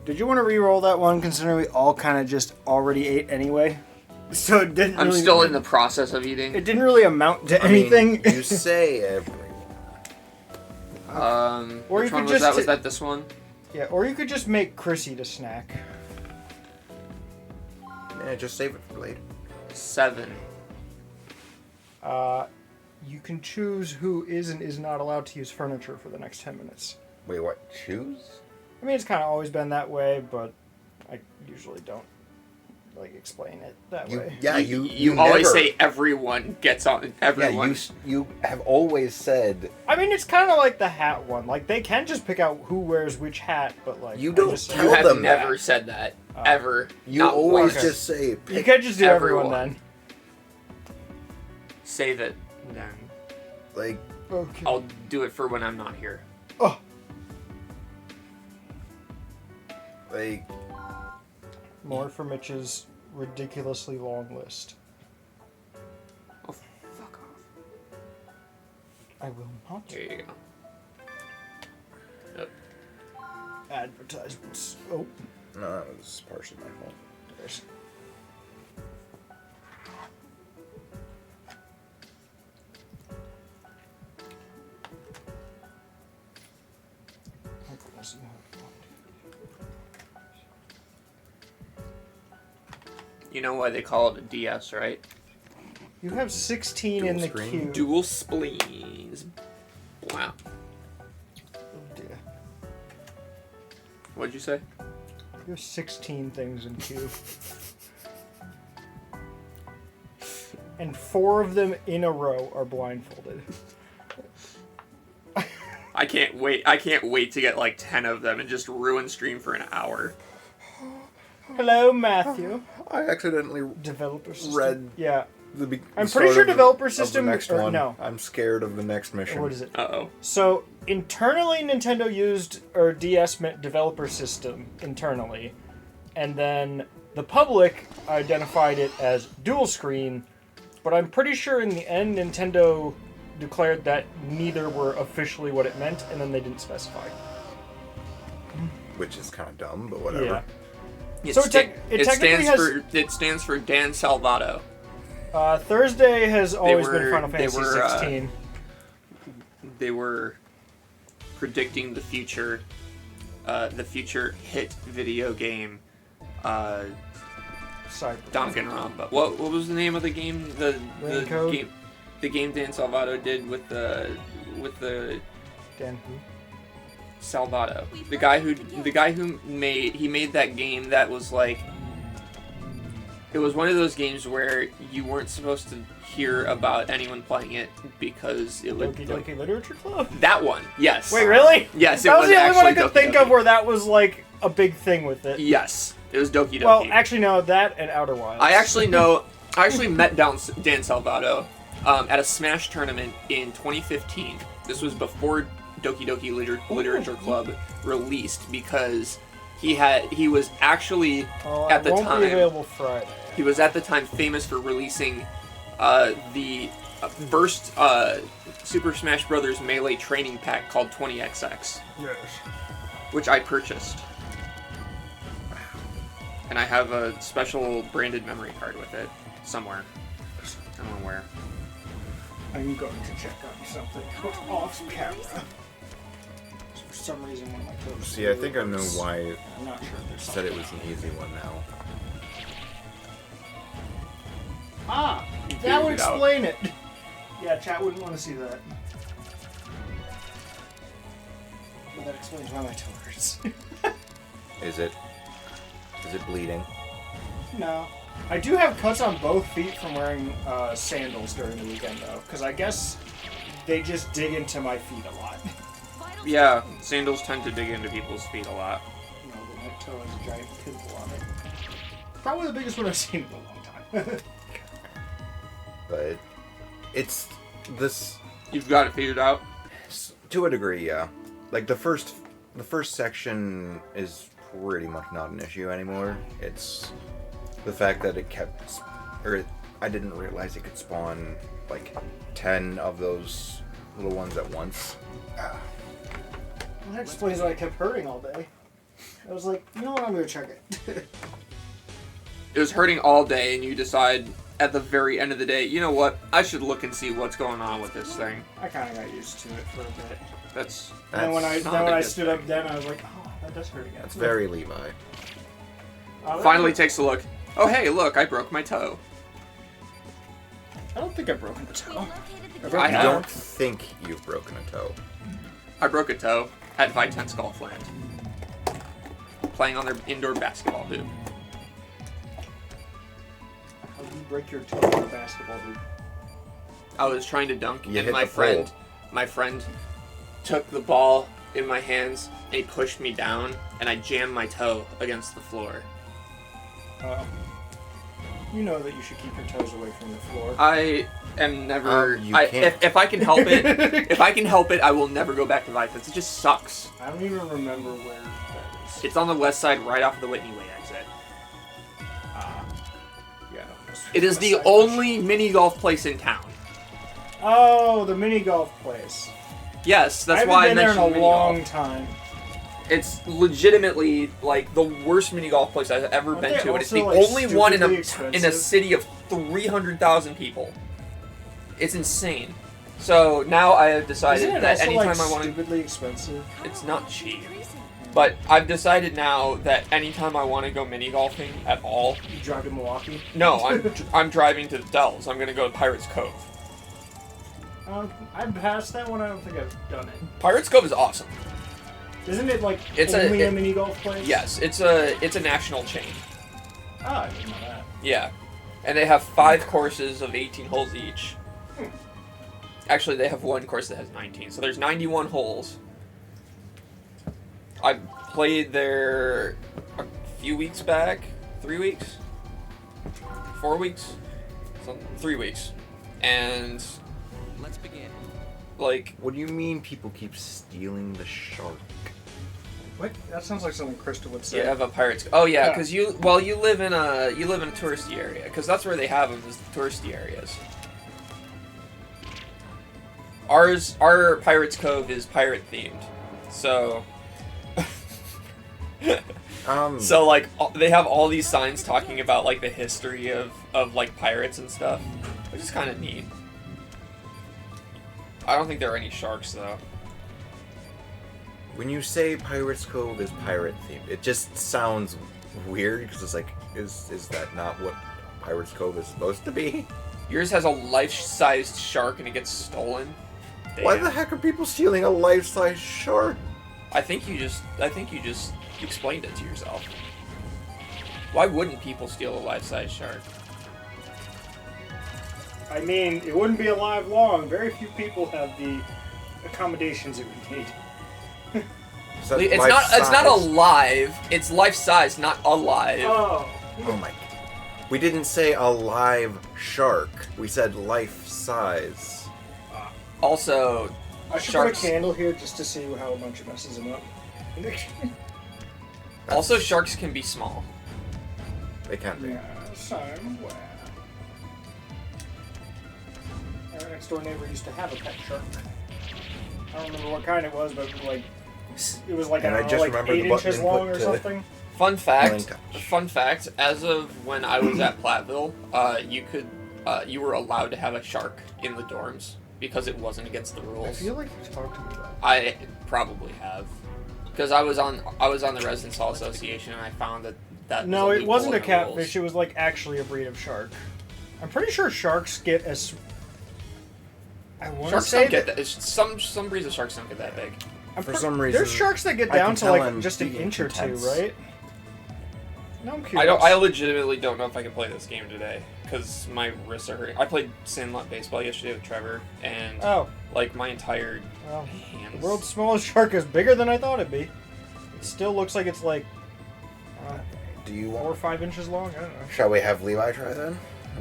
Did you want to re-roll that one, considering we all kind of just already ate anyway? So it didn't. I'm really, still in the process of eating. It didn't really amount to anything. You say everyone. Or Which you one could was just that? Was that this one? Yeah, or you could just make Chrissy to snack. Yeah, just save it for later. 7. You can choose who is and is not allowed to use furniture for the next 10 minutes. Wait, what? Choose? I mean, it's kind of always been that way, but I usually don't explain it that way. You always never- say everyone gets on. Everyone. Yeah, you have always said I mean, it's kind of like the hat one. Like, they can just pick out who wears which hat, but You I don't just- tell You have them never that. said that. Ever. You Not always once. just say You pick. could just do everyone Everyone. then. Save it. Then Like, Okay. I'll do it for when I'm not here. Oh, like, more for Mitch's ridiculously long list. Oh, fuck off. I will not Here you go. Yep. advertisements. Oh, no, that was partially my fault. there's. Oh, goodness, you You know why they call it a DS, right? have 16 in Dual the screen? queue. Dual spleens. Wow. Oh dear. What'd you say? You have 16 things in queue. And 4 of them in a row are blindfolded. I can't wait. I can't wait to get like 10 of them and just ruin stream for an hour. Hello, Matthew. I accidentally Developer system. read Yeah. I'm the pretty start sure of the- developer of system- The next or one. no. I'm scared of the next mission. What is it? Uh-oh. So internally, Nintendo used or DS developer system internally, and then the public identified it as dual screen. But I'm pretty sure in the end, Nintendo declared that neither were officially what it meant, and then they didn't specify. Which is kind of dumb, but whatever. Yeah. It, So sta- it technically it stands for Dan Salvato. Thursday has always been were- Final they Fantasy were, 16. They were predicting the future hit video game, Cyber. Danganronpa. What was the name of the game? The Raincoat? game, the game Dan Salvato did with the Dan who? Salvato, the guy who made that game that was like, it was one of those games where you weren't supposed to hear about anyone playing it because it would. Doki Doki Literature Club? That one, yes. Wait, really? Yes, That it was the only one I actually could Doki think Doki. of where that was like a big thing with it. Yes, it was Doki Doki. Well, actually, no, that and Outer Wilds. I actually met Dan Salvato at a Smash tournament in 2015. This was before Doki Doki Literature Club released because he was actually at the won't time be available Friday. he was at the time famous for releasing the first Super Smash Bros. Melee training pack called 20XX, Yes. which I purchased. And I have a special branded memory card with it somewhere. I don't know where. I'm going to check on something off camera. For some reason, one of my toes. See, I think I know why I'm not sure if there's said it was an easy one now. Ah, figured that would it out. explain it. Yeah, chat wouldn't want to see that. But that explains why my toe hurts. Is it bleeding? No. I do have cuts on both feet from wearing sandals during the weekend, though, because I guess they just dig into my feet a lot. Yeah, sandals tend to dig into people's feet a lot. You know, but my toe has a giant pimple on it. Probably the biggest one I've seen in a long time. But it's this You've got it figured out? to a degree, yeah. Like the first section is pretty much not an issue anymore. It's the fact that I didn't realize it could spawn like 10 of those little ones at once. Well, that explains why I kept hurting all day. I was like, you know what, I'm gonna check it. It was hurting all day, and you decide at the very end of the day, you know what? I should look and see what's going on with this thing. I kind of got used to it for a bit. That's And then when I not a good stood thing. up, then I was like, oh, that does hurt again. That's very Levi. Finally takes a look. Oh hey, look! I broke my toe. I don't think I've broken a We toe. located the I I have. don't think you've broken a toe. I broke a toe at Vitense Golfland, playing on their indoor basketball hoop. How do you break your toe in a basketball hoop? I was trying to dunk, You and hit my the friend, pole. my friend, took the ball in my hands and he pushed me down, and I jammed my toe against the floor. You know that you should keep your toes away from the floor. I am never. You I, can't. if I can help it, if I can help it, I will never go back to Vitense. It just sucks. I don't even remember where that is. It's on the west side, right off of the Whitney Way exit. Yeah. It is the only mini golf place in town. Oh, the mini golf place. Yes, that's I haven't why I been there in mentioned a mini long golf. time. It's legitimately like the worst mini golf place I've ever Aren't been they to, and it's also, the like, only one in a stupidly city of 300,000 people. It's insane. So now I have decided Isn't it that also anytime like I want to, stupidly expensive? it's not cheap. But I've decided now that anytime I want to go mini golfing at all, You drive to Milwaukee? no, I'm driving to the Dells. I'm gonna go to Pirates Cove. I've passed that one. I don't think I've done it. Pirates Cove is awesome. Isn't it like It's only a- a mini golf place? Yes, it's a national chain. Ah, I didn't know that. Yeah, and they have 5 courses of 18 holes each. Actually, they have one course that has 19, so there's 91 holes. I played there a few weeks back, 3 weeks, 4 weeks, 3 weeks, and Let's begin. like What do you mean people keep stealing the shark? What? That sounds like something Krista would say. you have a Pirates. Oh yeah, Yeah. because you live in a touristy area, because that's where they have them, is the touristy areas. Our Pirates Cove is pirate themed, so. So like they have all these signs talking about like the history of like pirates and stuff, which is kind of neat. I don't think there are any sharks though. When you say Pirates Cove is pirate themed, it just sounds weird because it's like, is that not what Pirates Cove is supposed to be? Yours has a life-sized shark and it gets stolen. Why Damn. the heck are people stealing a life-size shark? I think you just explained it to yourself. Why wouldn't people steal a life-size shark? I mean, it wouldn't be alive long. Very few people have the accommodations it would need. Is that It's not life-size? alive. It's life-size, not alive. Oh. Oh my! We didn't say a live shark. We said life-size. Also, I should sharks. put a candle here just to see how much it messes them up. Also, sharks can be small. They can't be. somewhere. Our next door neighbor used to have a pet shark. I don't remember what kind it was, but like it was like, And I I don't just know, like remember 8 the button inches input long or to- something. Fun fact. touch. Fun fact. As of when I was at Platteville, you were allowed to have a shark in the dorms because it wasn't against the rules. I feel like you've talked to me about it. I probably have, because I was on the Residence Hall Association and I found that No, was a it wasn't a loophole in the catfish. rules. It was like actually a breed of shark. I'm pretty sure sharks get as. I want to Sharks say don't get that. Some breeds of sharks don't get that big. For some reason, there's sharks that get I down can to tell like I'm just an being inch or two, intense. right? No, I'm curious. I legitimately don't know if I can play this game today because my wrists are hurting. I played Sandlot baseball yesterday with Trevor, and Oh, like my entire well, hands. the world's smallest shark is bigger than I thought it'd be. It still looks like it's like Do you 4 or want? 5 inches long. I don't know. Shall we have Levi try then?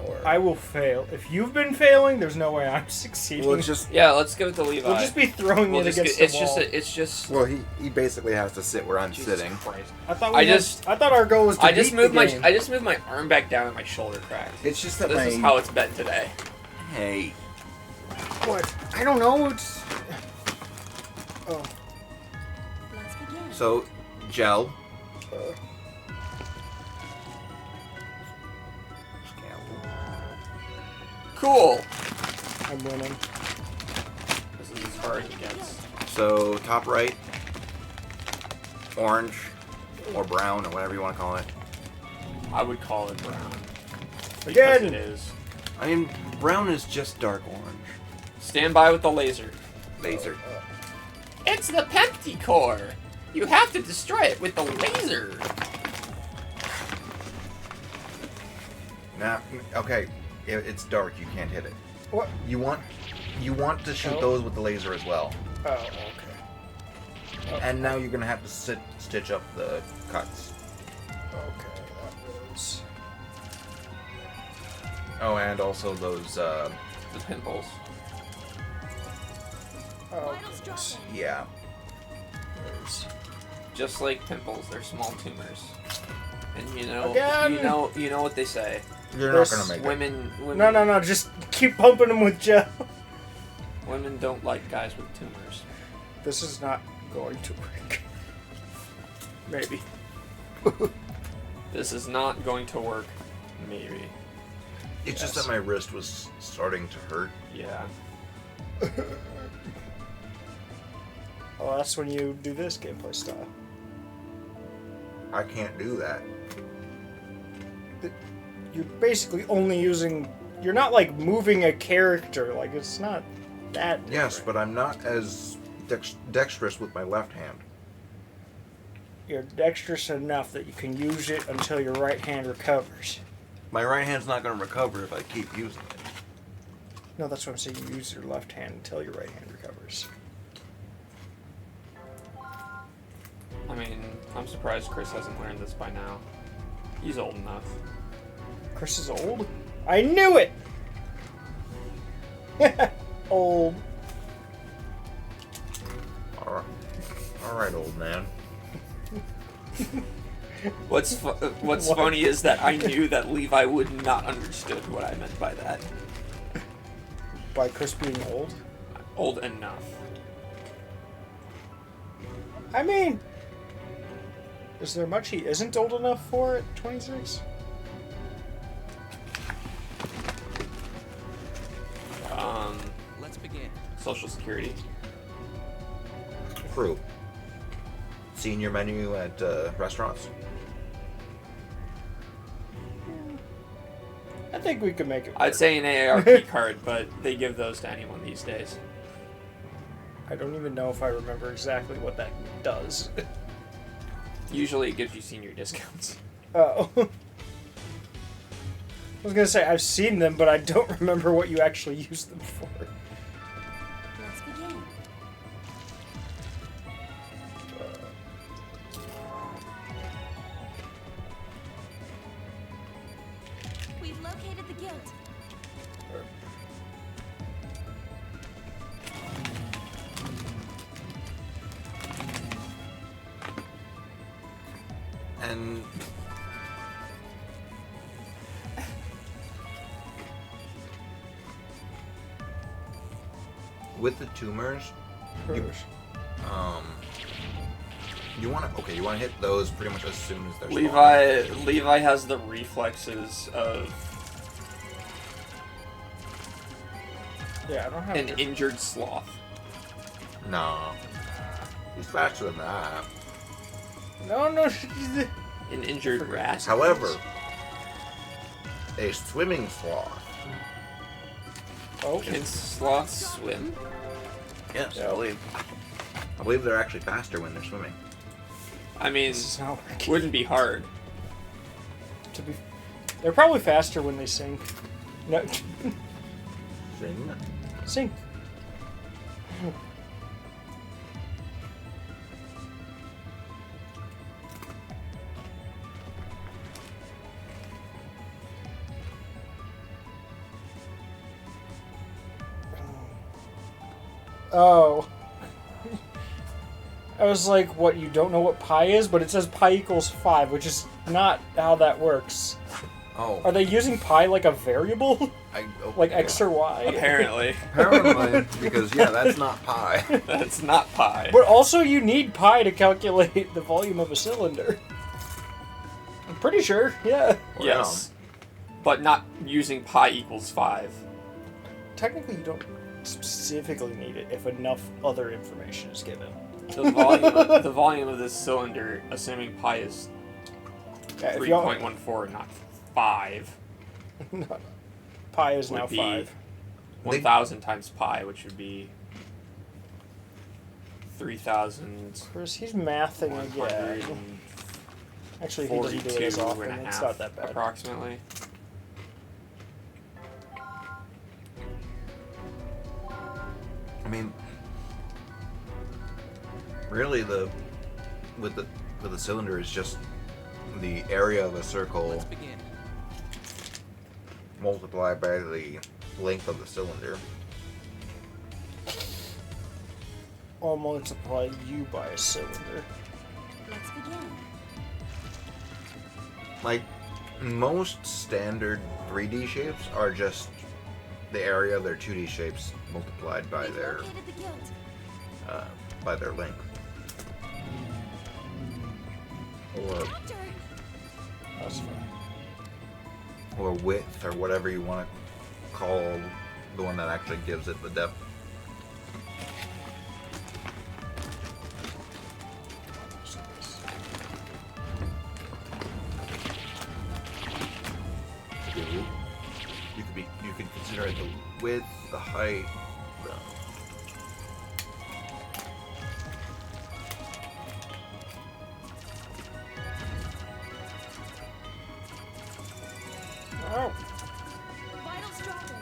Or I will fail. If you've been failing, there's no way I'm succeeding. well, it's just Yeah, let's give it to Levi. we'll just be throwing We'll it just against get- the wall. It's just. well, he basically has to sit where I'm Jesus sitting. Christ. I thought I we had- just- I thought our goal was to I just beat moved the my game. I just moved my arm back down and my shoulder cracked. It's just that This my is how it's been today. hey. What? I don't know. It's. Oh. Let's begin. So, gel. Cool. I'm winning. This is as far as it gets. So top right, orange or brown or whatever you want to call it. I would call it brown. Because Again. it is. I mean, brown is just dark orange. Stand by with the laser. Laser. It's the Pepti core. You have to destroy it with the laser. Now, okay, it's dark. You can't hit it. What? You want to shoot Oh. those with the laser as well. Oh, okay. And now you're gonna have to stitch up the cuts. Okay, that was. Oh, and also those. The pimples. Oh, Final goodness. dropping. Yeah. There's- Just like pimples, they're small tumors. And Again! you know what they say. You're There's not gonna make it. Women. No. Just keep pumping them with gel. Women don't like guys with tumors. This is not going to work. Maybe. This is not going to work. Maybe. It's just Yes. that my wrist was starting to hurt. Yeah. Oh, that's when you do this gameplay style. I can't do that. You're basically only using. You're not like moving a character. Like it's not that. Yes, different. but I'm not as dexterous with my left hand. You're dexterous enough that you can use it until your right hand recovers. My right hand's not gonna recover if I keep using it. No, that's what I'm saying. You use your left hand until your right hand recovers. I mean, I'm surprised Chris hasn't learned this by now. He's old enough. Chris is old? I knew it! Old. All right, old man. What's What? funny is that I knew that Levi would not understood what I meant by that. By Chris being old? Old enough. I mean, is there much he isn't old enough for at 26? Let's begin. Social Security. True. Senior menu at restaurants. I think we could make it work. I'd say an AARP card, but they give those to anyone these days. I don't even know if I remember exactly what that does. Usually it gives you senior discounts. Oh. I was gonna say, I've seen them, but I don't remember what you actually use them for. Let's begin. We've located the guild. And with the tumors, you want to you want to hit those pretty much as soon as they're spawning. Levi has the reflexes of Yeah, I don't have an to- injured sloth. No, he's faster than that. No. An injured rat. However, a swimming sloth. Oh, Can sloths swim? Yes, Yeah. I believe they're actually faster when they're swimming. I mean, this is not working. wouldn't be hard. They're probably faster when they sink. No, Sing. sink. Oh. I was like, what, you don't know what pi is? But it says pi equals 5, which is not how that works. Oh. Are they using pi like a variable? Like X or Y? Apparently. Apparently, because yeah, that's not pi. That's not pi. But also you need pi to calculate the volume of a cylinder. I'm pretty sure, yeah. Yes. But not using pi equals 5. Technically you don't specifically need it if enough other information is given. The volume of this cylinder, assuming pi is Yeah, if y'all- 3.14, not 5, Pi is now would be 5. 1,000 times pi, which would be 3,142 Chris, he's mathing again. Actually, he doesn't do it as often. and a It's half, not that bad. approximately. I mean, really, with the cylinder is just the area of a circle Let's begin. multiplied by the length of the cylinder. I'll multiply you by a cylinder. Let's begin. Like, most standard 3D shapes are just the area of their 2D shapes multiplied by We've their located the guild. length. Or Hector! That's fine. or width, or whatever you want to call the one that actually gives it the depth. You could consider it the width, the height, the... Oh, Vitals dropping.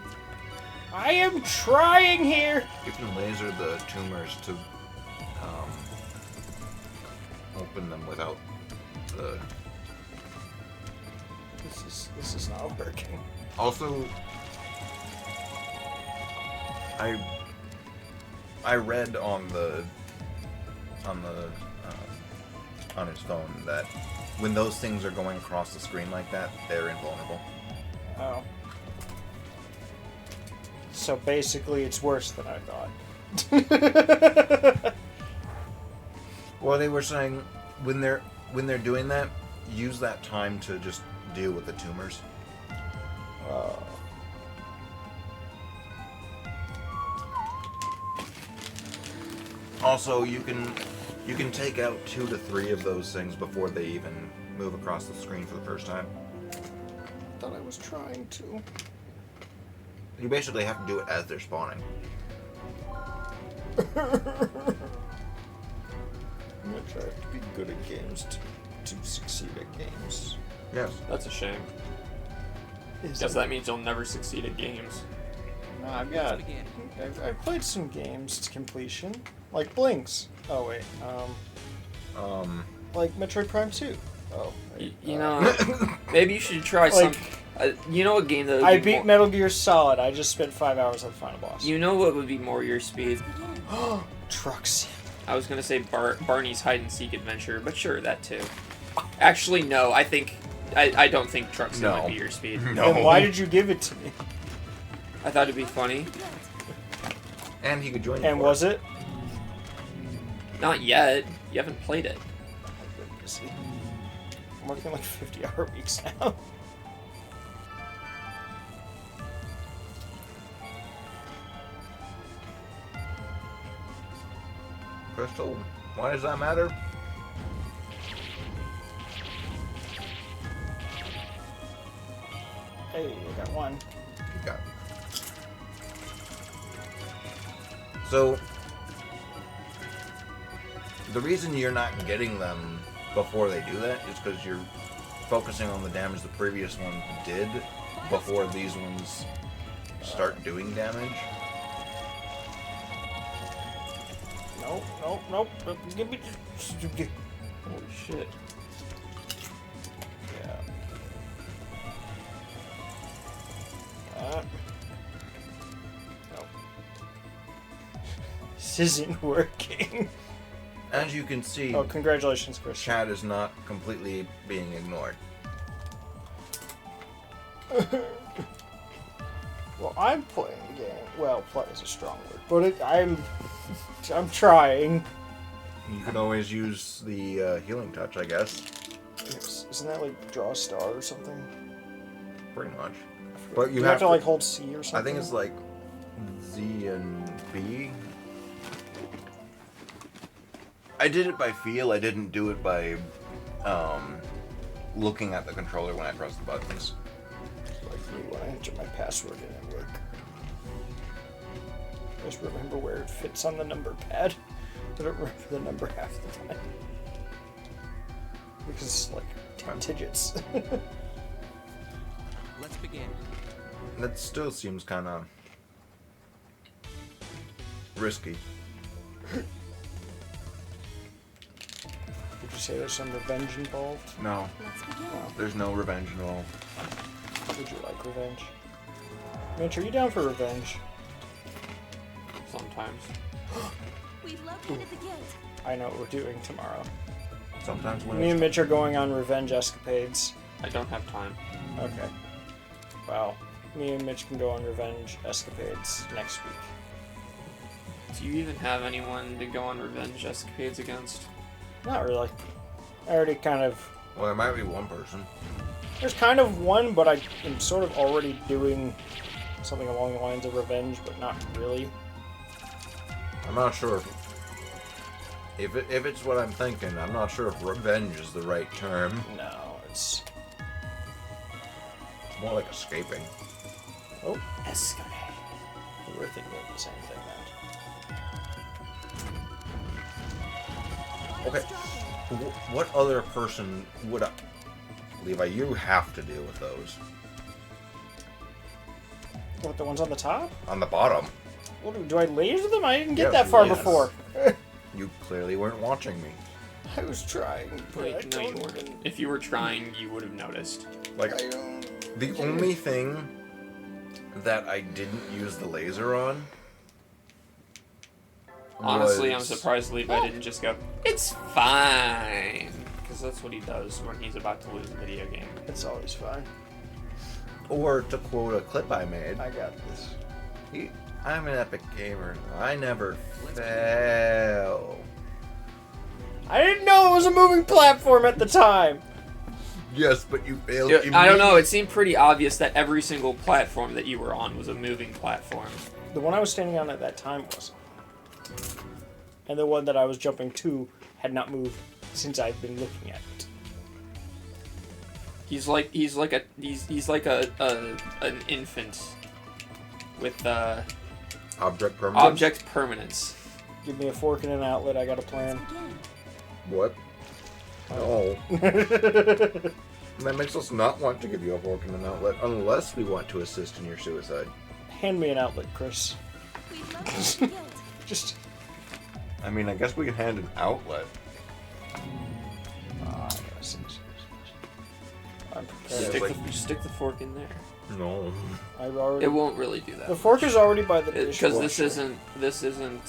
I am trying here. You can laser the tumors to open them without the... This is not working. Also, I read on his phone that when those things are going across the screen like that, they're invulnerable. Oh. So basically, it's worse than I thought. Well, they were saying when they're doing that, use that time to just deal with the tumors. Also, you can take out 2 to 3 of those things before they even move across the screen for the first time. Thought I was trying to. You basically have to do it as they're spawning. I'm gonna try to be good at games to succeed at games. Yes. That's a shame. Is Guess it? that means you'll never succeed at games. No, I've Let's got. begin. I've played some games to completion, like Blinks. Oh wait, like Metroid Prime 2. Oh, wait, You know, maybe you should try Like- some. You know what game that would I be beat more, Metal Gear Solid. I just spent 5 hours on the final boss. You know what would be more your speed? Begin. Trucks. I was gonna say Barney's hide and seek adventure, but sure, that too. Actually, no. I don't think Truck Sim No. would be your speed. No. Then why did you give it to me? I thought it'd be funny. And he could join you. And for was it? Not yet. You haven't played it. I've been busy. I'm working like 50-hour weeks now. Crystal, why does that matter? Hey, I got one. You got it. So, the reason you're not getting them before they do that is because you're focusing on the damage the previous one did before these ones start doing damage. Nope. Give me. Holy shit. Yeah. Nope. this isn't working. As you can see, Oh, congratulations, Chris. chat is not completely being ignored. Well, I'm playing a game. Well, play is a strong word, but I'm trying. You can always use the healing touch, I guess. Isn't that like draw a star or something? Pretty much. I forget. But you have to like hold C or something. I think it's like Z and B. I did it by feel. I didn't do it by looking at the controller when I pressed the buttons. Like me when I enter my password in at work. I just remember where it fits on the number pad. I don't remember the number half the time. Because it's like 10 digits. Let's begin. That still seems kind of risky. Would you say there's some revenge involved? No, Let's begin. there's no revenge at all. Would you like revenge? Mitch, are you down for revenge? Sometimes. We've located the gate. I know what we're doing tomorrow. Sometimes when Me and it's Mitch are going on revenge escapades. I don't have time. Okay. Well, me and Mitch can go on revenge escapades next week. Do you even have anyone to go on revenge escapades against? Not really. I already kind of... well, there might be one person. There's kind of one, but I am sort of already doing something along the lines of revenge, but not really. I'm not sure if it's what I'm thinking. I'm not sure if revenge is the right term. No, it's... It's more like escaping. Oh, Escapade. we were thinking of the same thing then. Okay. What other person would I... Levi, you have to deal with those. What, the ones on the top? On the bottom, What, do I laser them? I didn't get Yes, that far yes. before. you clearly weren't watching me. I was trying, but I Wait, no, you don't weren't. even... If you were trying, you would have noticed. Like, I don't... the only thing that I didn't use the laser on Honestly, I'm was- surprised Levi didn't just go, "It's fine," because that's what he does when he's about to lose a video game. It's always fine. Or to quote a clip I made, I got this. I'm an epic gamer. I never fail. I didn't know it was a moving platform at the time. Yes, but you failed. Dude, I don't know. It seemed pretty obvious that every single platform that you were on was a moving platform. The one I was standing on at that time wasn't. And the one that I was jumping to had not moved since I've been looking at it. He's like an infant with Object permanence. object permanence. Give me a fork and an outlet, I got a plan. Begin. What? No. That makes us not want to give you a fork and an outlet unless we want to assist in your suicide. Hand me an outlet, Chris. We've located the gate. Just... I mean, I guess we can hand an outlet. yes. I'm prepared. Yeah, Stick, like- stick the fork in there. No. I've already... It won't really do that. The fork is already by the dishwasher. Because this isn't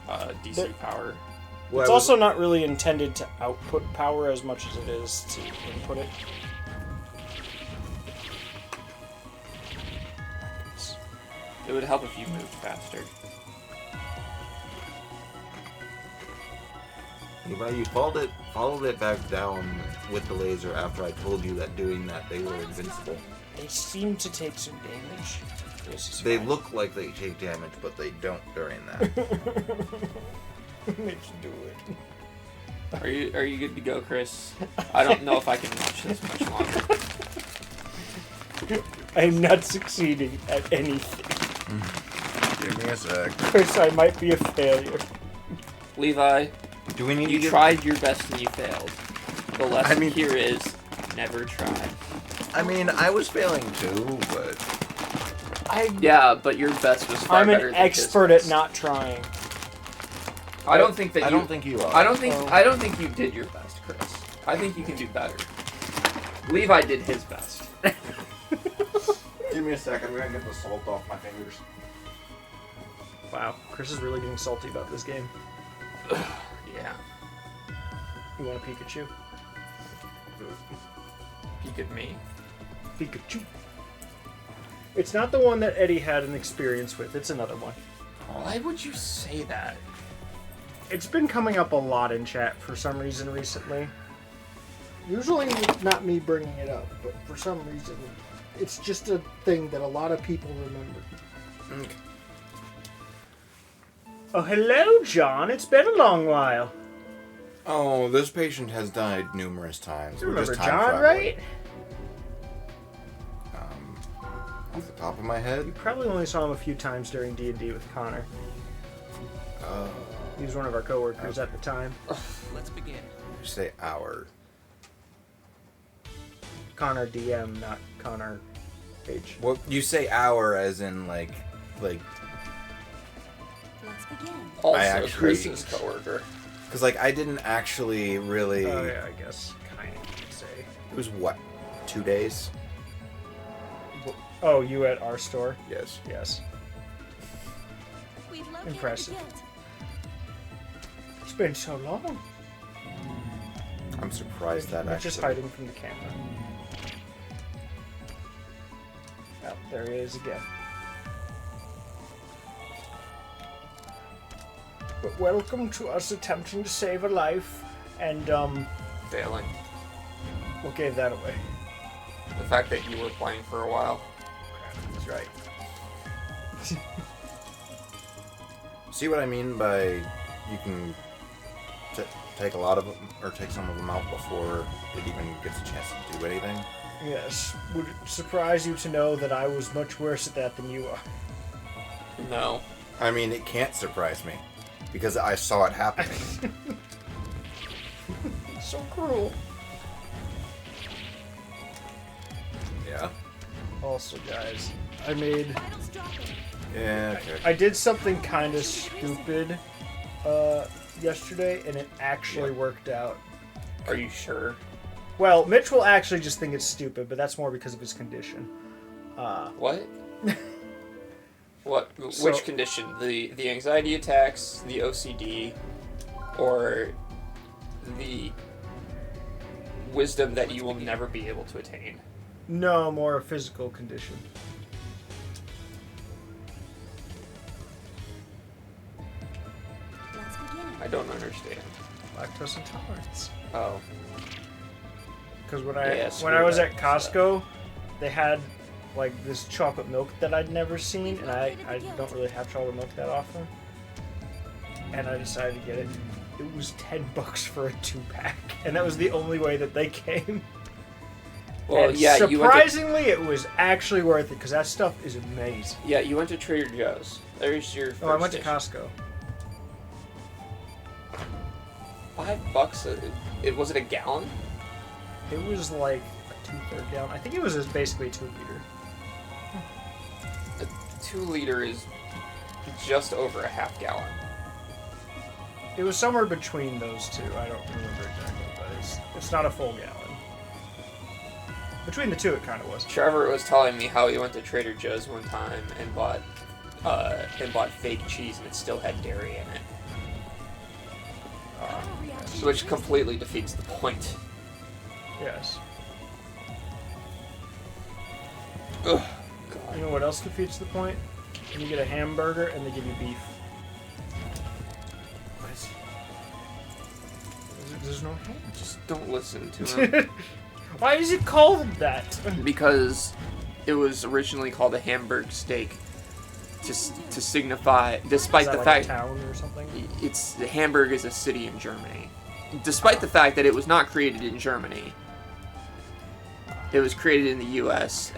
DC There- power. Well, It's I was- also not really intended to output power as much as it is to input it. It would help if you moved faster. Levi, you followed it back down with the laser after I told you that doing that they were invincible. They seem to take some damage. This is They fine. look like they take damage, but they don't during that. Mitch, do it. Are you good to go, Chris? I don't know if I can watch this much longer. I'm not succeeding at anything. Give me a sec. Chris, I might be a failure. Levi, Do we need you to get... tried your best and you failed. The lesson mean- here is never try. I mean, I was failing too, but... Yeah, but your best was far I'm better an than his expert at best. not trying. I don't think that I you. don't think you are. I don't think. Oh. I don't think you did your best, Chris. I think you can do better. Levi did his best. Give me a sec. I'm gonna get the salt off my fingers. Wow, Chris is really getting salty about this game. Yeah. You want a Pikachu? Peek at me. Pikachu. It's not the one that Eddie had an experience with. It's another one. Why would you say that? It's been coming up a lot in chat for some reason recently. Usually not me bringing it up, but for some reason it's just a thing that a lot of people remember. Okay. Oh, hello, John. It's been a long while. Oh, this patient has died numerous times. You We're remember just time John, traveling. right? Off the top of my head. You probably only saw him a few times during D&D with Connor. He was one of our coworkers at the time. Let's begin. You say hour. Connor DM, not Connor H. Well, you say hour as in like. Let's begin. Also, actually- Chris's coworker. Because like I didn't actually really. Oh yeah, I guess kind of you could say. It was what, 2 days? Oh, you at our store? Yes. Yes. We've located Impressive. the guild. It's been so long. I'm surprised that You're actually. just hiding from the camera. Oh, there he is again. But welcome to us attempting to save a life, and Failing. what gave that away? The fact that you were playing for a while. That's right. See what I mean by you can take a lot of them, or take some of them out before it even gets a chance to do anything? Yes. Would it surprise you to know that I was much worse at that than you are? No. I mean, it can't surprise me, because I saw it happening. So cruel. Yeah? Also, guys, I made... Vitals dropping. Yeah, okay. I did something kind of stupid yesterday, and it actually worked out. Are you sure? Well, Mitch will actually just think it's stupid, but that's more because of his condition. What? What? So- Which condition? The anxiety attacks, the OCD, or the wisdom that you will never be able to attain? No, more a physical condition. Let's begin. I don't understand. Lactose intolerance. Oh. Because when Yeah, I screw was that at Costco, they had like this chocolate milk that I'd never seen, and I don't really have chocolate milk that often. And I decided to get it. It was $10 for a 2-pack, and that was the only way that they came. Well, And yeah, you went to, surprisingly, it was actually worth it because that stuff is amazing. yeah, you went to Trader Joe's. There's your first Oh, I went to dish. Costco. $5. Was it a gallon? It was like a 2/3 gallon. I think it was basically 2 liter. A 2 liter is just over a half gallon. It was somewhere between those two. I don't remember exactly, but it's not a full gallon. Between the two, it kind of was. Trevor was telling me how he went to Trader Joe's one time and bought fake cheese and it still had dairy in it, which completely defeats the point. Yes. Ugh, You God. know what else defeats the point? When you get a hamburger and they give you beef. What? There's no ham. Just don't listen to him. Why is it called that? Because it was originally called a Hamburg steak to signify, despite Is that the like fact a town or something? Hamburg is a city in Germany. Despite the fact that it was not created in Germany, it was created in the U.S.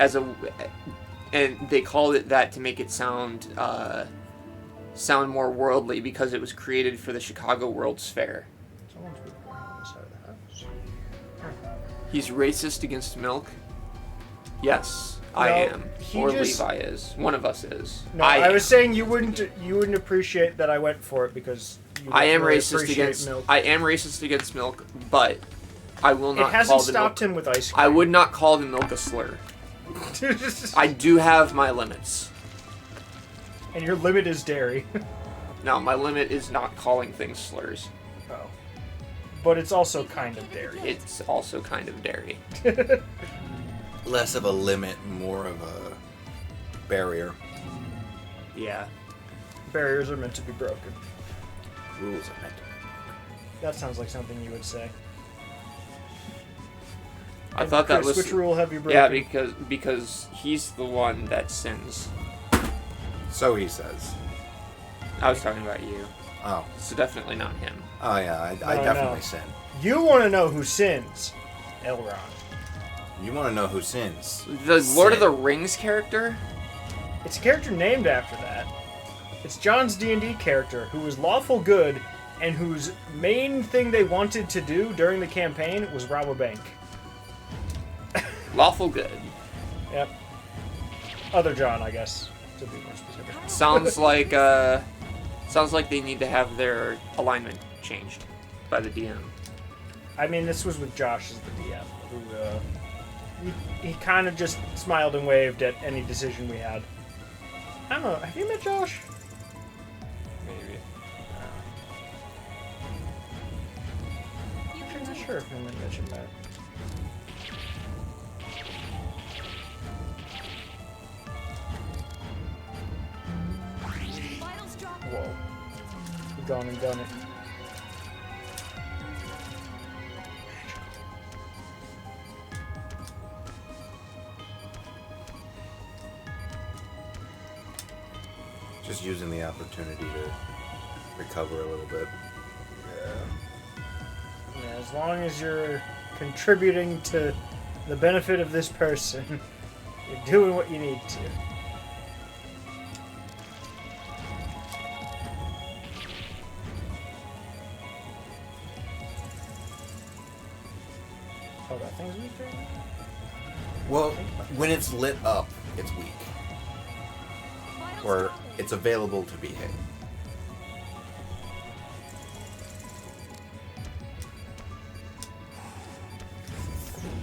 and they called it that to make it sound more worldly because it was created for the Chicago World's Fair. Someone's moving on this side of the house. He's racist against milk. Yes, I No, am. he Or just- Levi is. One of us is. No, I am. was saying you wouldn't appreciate that I went for it because you I don't am really racist appreciate against. milk. I am racist against milk, but I will It not hasn't call the stopped milk. him with ice cream. I would not call the milk a slur. I do have my limits. And your limit is dairy. No, my limit is not calling things slurs. Oh. But it's also kind of dairy. It's also kind of dairy. Less of a limit, more of a barrier. Yeah. Barriers are meant to be broken. Rules are meant to be. That sounds like something you would say. I thought that Chris, was... which rule have you broken? Yeah, because he's the one that sins. So he says. I was talking about you. Oh. So definitely not him. Oh yeah, I No, definitely no. sin. You want to know who sins? Elrond. You want to know who sins? The Lord of Sin. the Rings character? It's a character named after that. It's John's D&D character who was lawful good and whose main thing they wanted to do during the campaign was rob a bank. Lawful good. Yep. Other John, I guess, to be more specific. Sounds like they need to have their alignment changed by the DM. I mean, this was with Josh as the DM, who, he kind of just smiled and waved at any decision we had. I don't know, have you met Josh? Maybe. I'm not sure if him and Mitch have met. Vitals drop. Whoa. You've gone and done it. Just using the opportunity to recover a little bit. Yeah, as long as you're contributing to the benefit of this person, you're doing what you need to. Oh, that thing's weak right now? Well, when it's lit up, it's weak. Vitals Or dropping. it's available to be hit.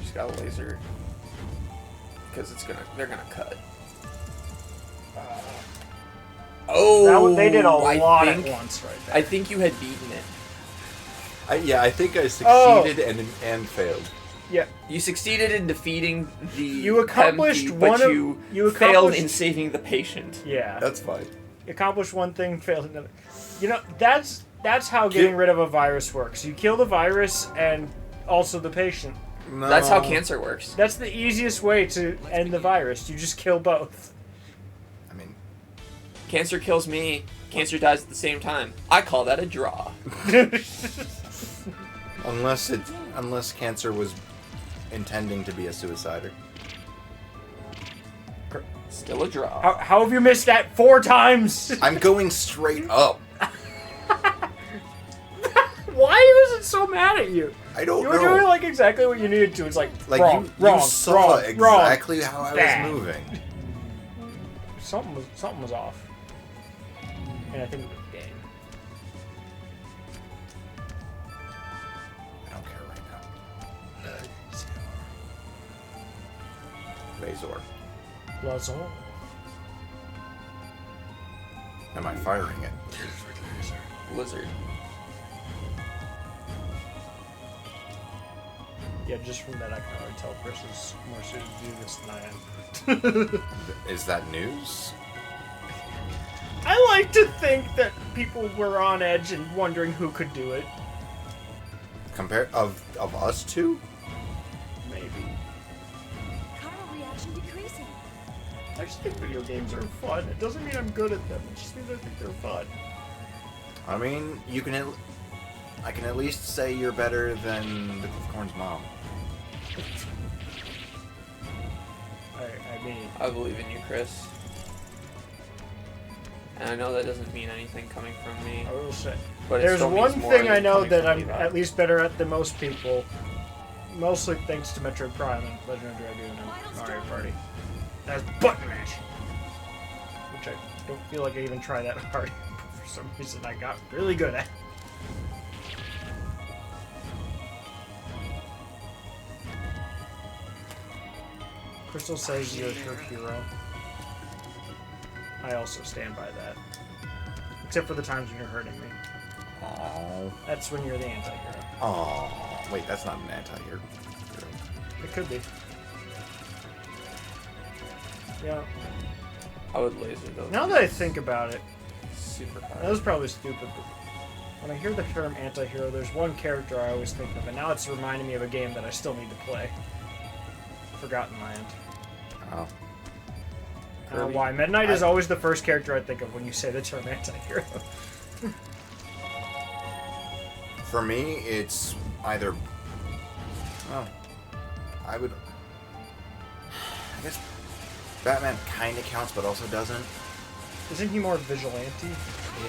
Just got a laser. Because they're gonna cut. They did a I lot think- at once right there. I think you had beaten it. I think I Oh. succeeded and failed. Yeah, You succeeded in defeating the You accomplished Pemke, one but of- you you failed accomplished- in saving the patient. yeah. That's fine. Accomplished one thing, failed another. You know, that's how getting rid of a virus works. You kill the virus and also the patient. No. That's how cancer works. That's the easiest way to end the virus. You just kill both. I mean, Cancer kills me. Cancer dies at the same time. I call that a draw. unless cancer was intending to be a suicider. Still a draw. How have you missed that 4 times? I'm going straight up. Why was it so mad at you? I don't You were know. doing like exactly what you needed to. It's like wrong, you wrong, saw wrong, exactly how I bad. was moving. Something was off. And I think it was the game. I don't care right now. Razor. Lazon. Am I firing it? Lizard. Yeah, just from that I can already tell Chris is more suited to do this than I am. Is that news? I like to think that people were on edge and wondering who could do it. Compare of us two? Maybe. Carnal reaction decreasing. I just think video games are fun. It doesn't mean I'm good at them. It just means I think they're fun. I mean, I can at least say you're better than the Corn's mom. I mean, I believe in you, Chris. And I know that doesn't mean anything coming from me. I will say. But it There's still one means more thing I than know coming that from I'm Levi. at least better at than most people. Mostly thanks to Metroid Prime and Legend of Dragoon and Mario Party. That's button mash. Which I don't feel like I even try that hard. But for some reason I got really good at. Crystal says you're her hero. I also stand by that. Except for the times when you're hurting me. Oh. That's when you're the anti-hero. Oh. Wait, that's not an anti-hero. It could be. Yeah. I would laser those. Now that I think about it, Super that hard. was probably stupid, but when I hear the term anti-hero, there's one character I always think of, and now it's reminding me of a game that I still need to play. Forgotten Land. Oh. I don't know why. Meta Knight is always the first character I think of when you say the term anti-hero. For me, it's either. Oh. I guess Batman kind of counts, but also doesn't. Isn't he more vigilante?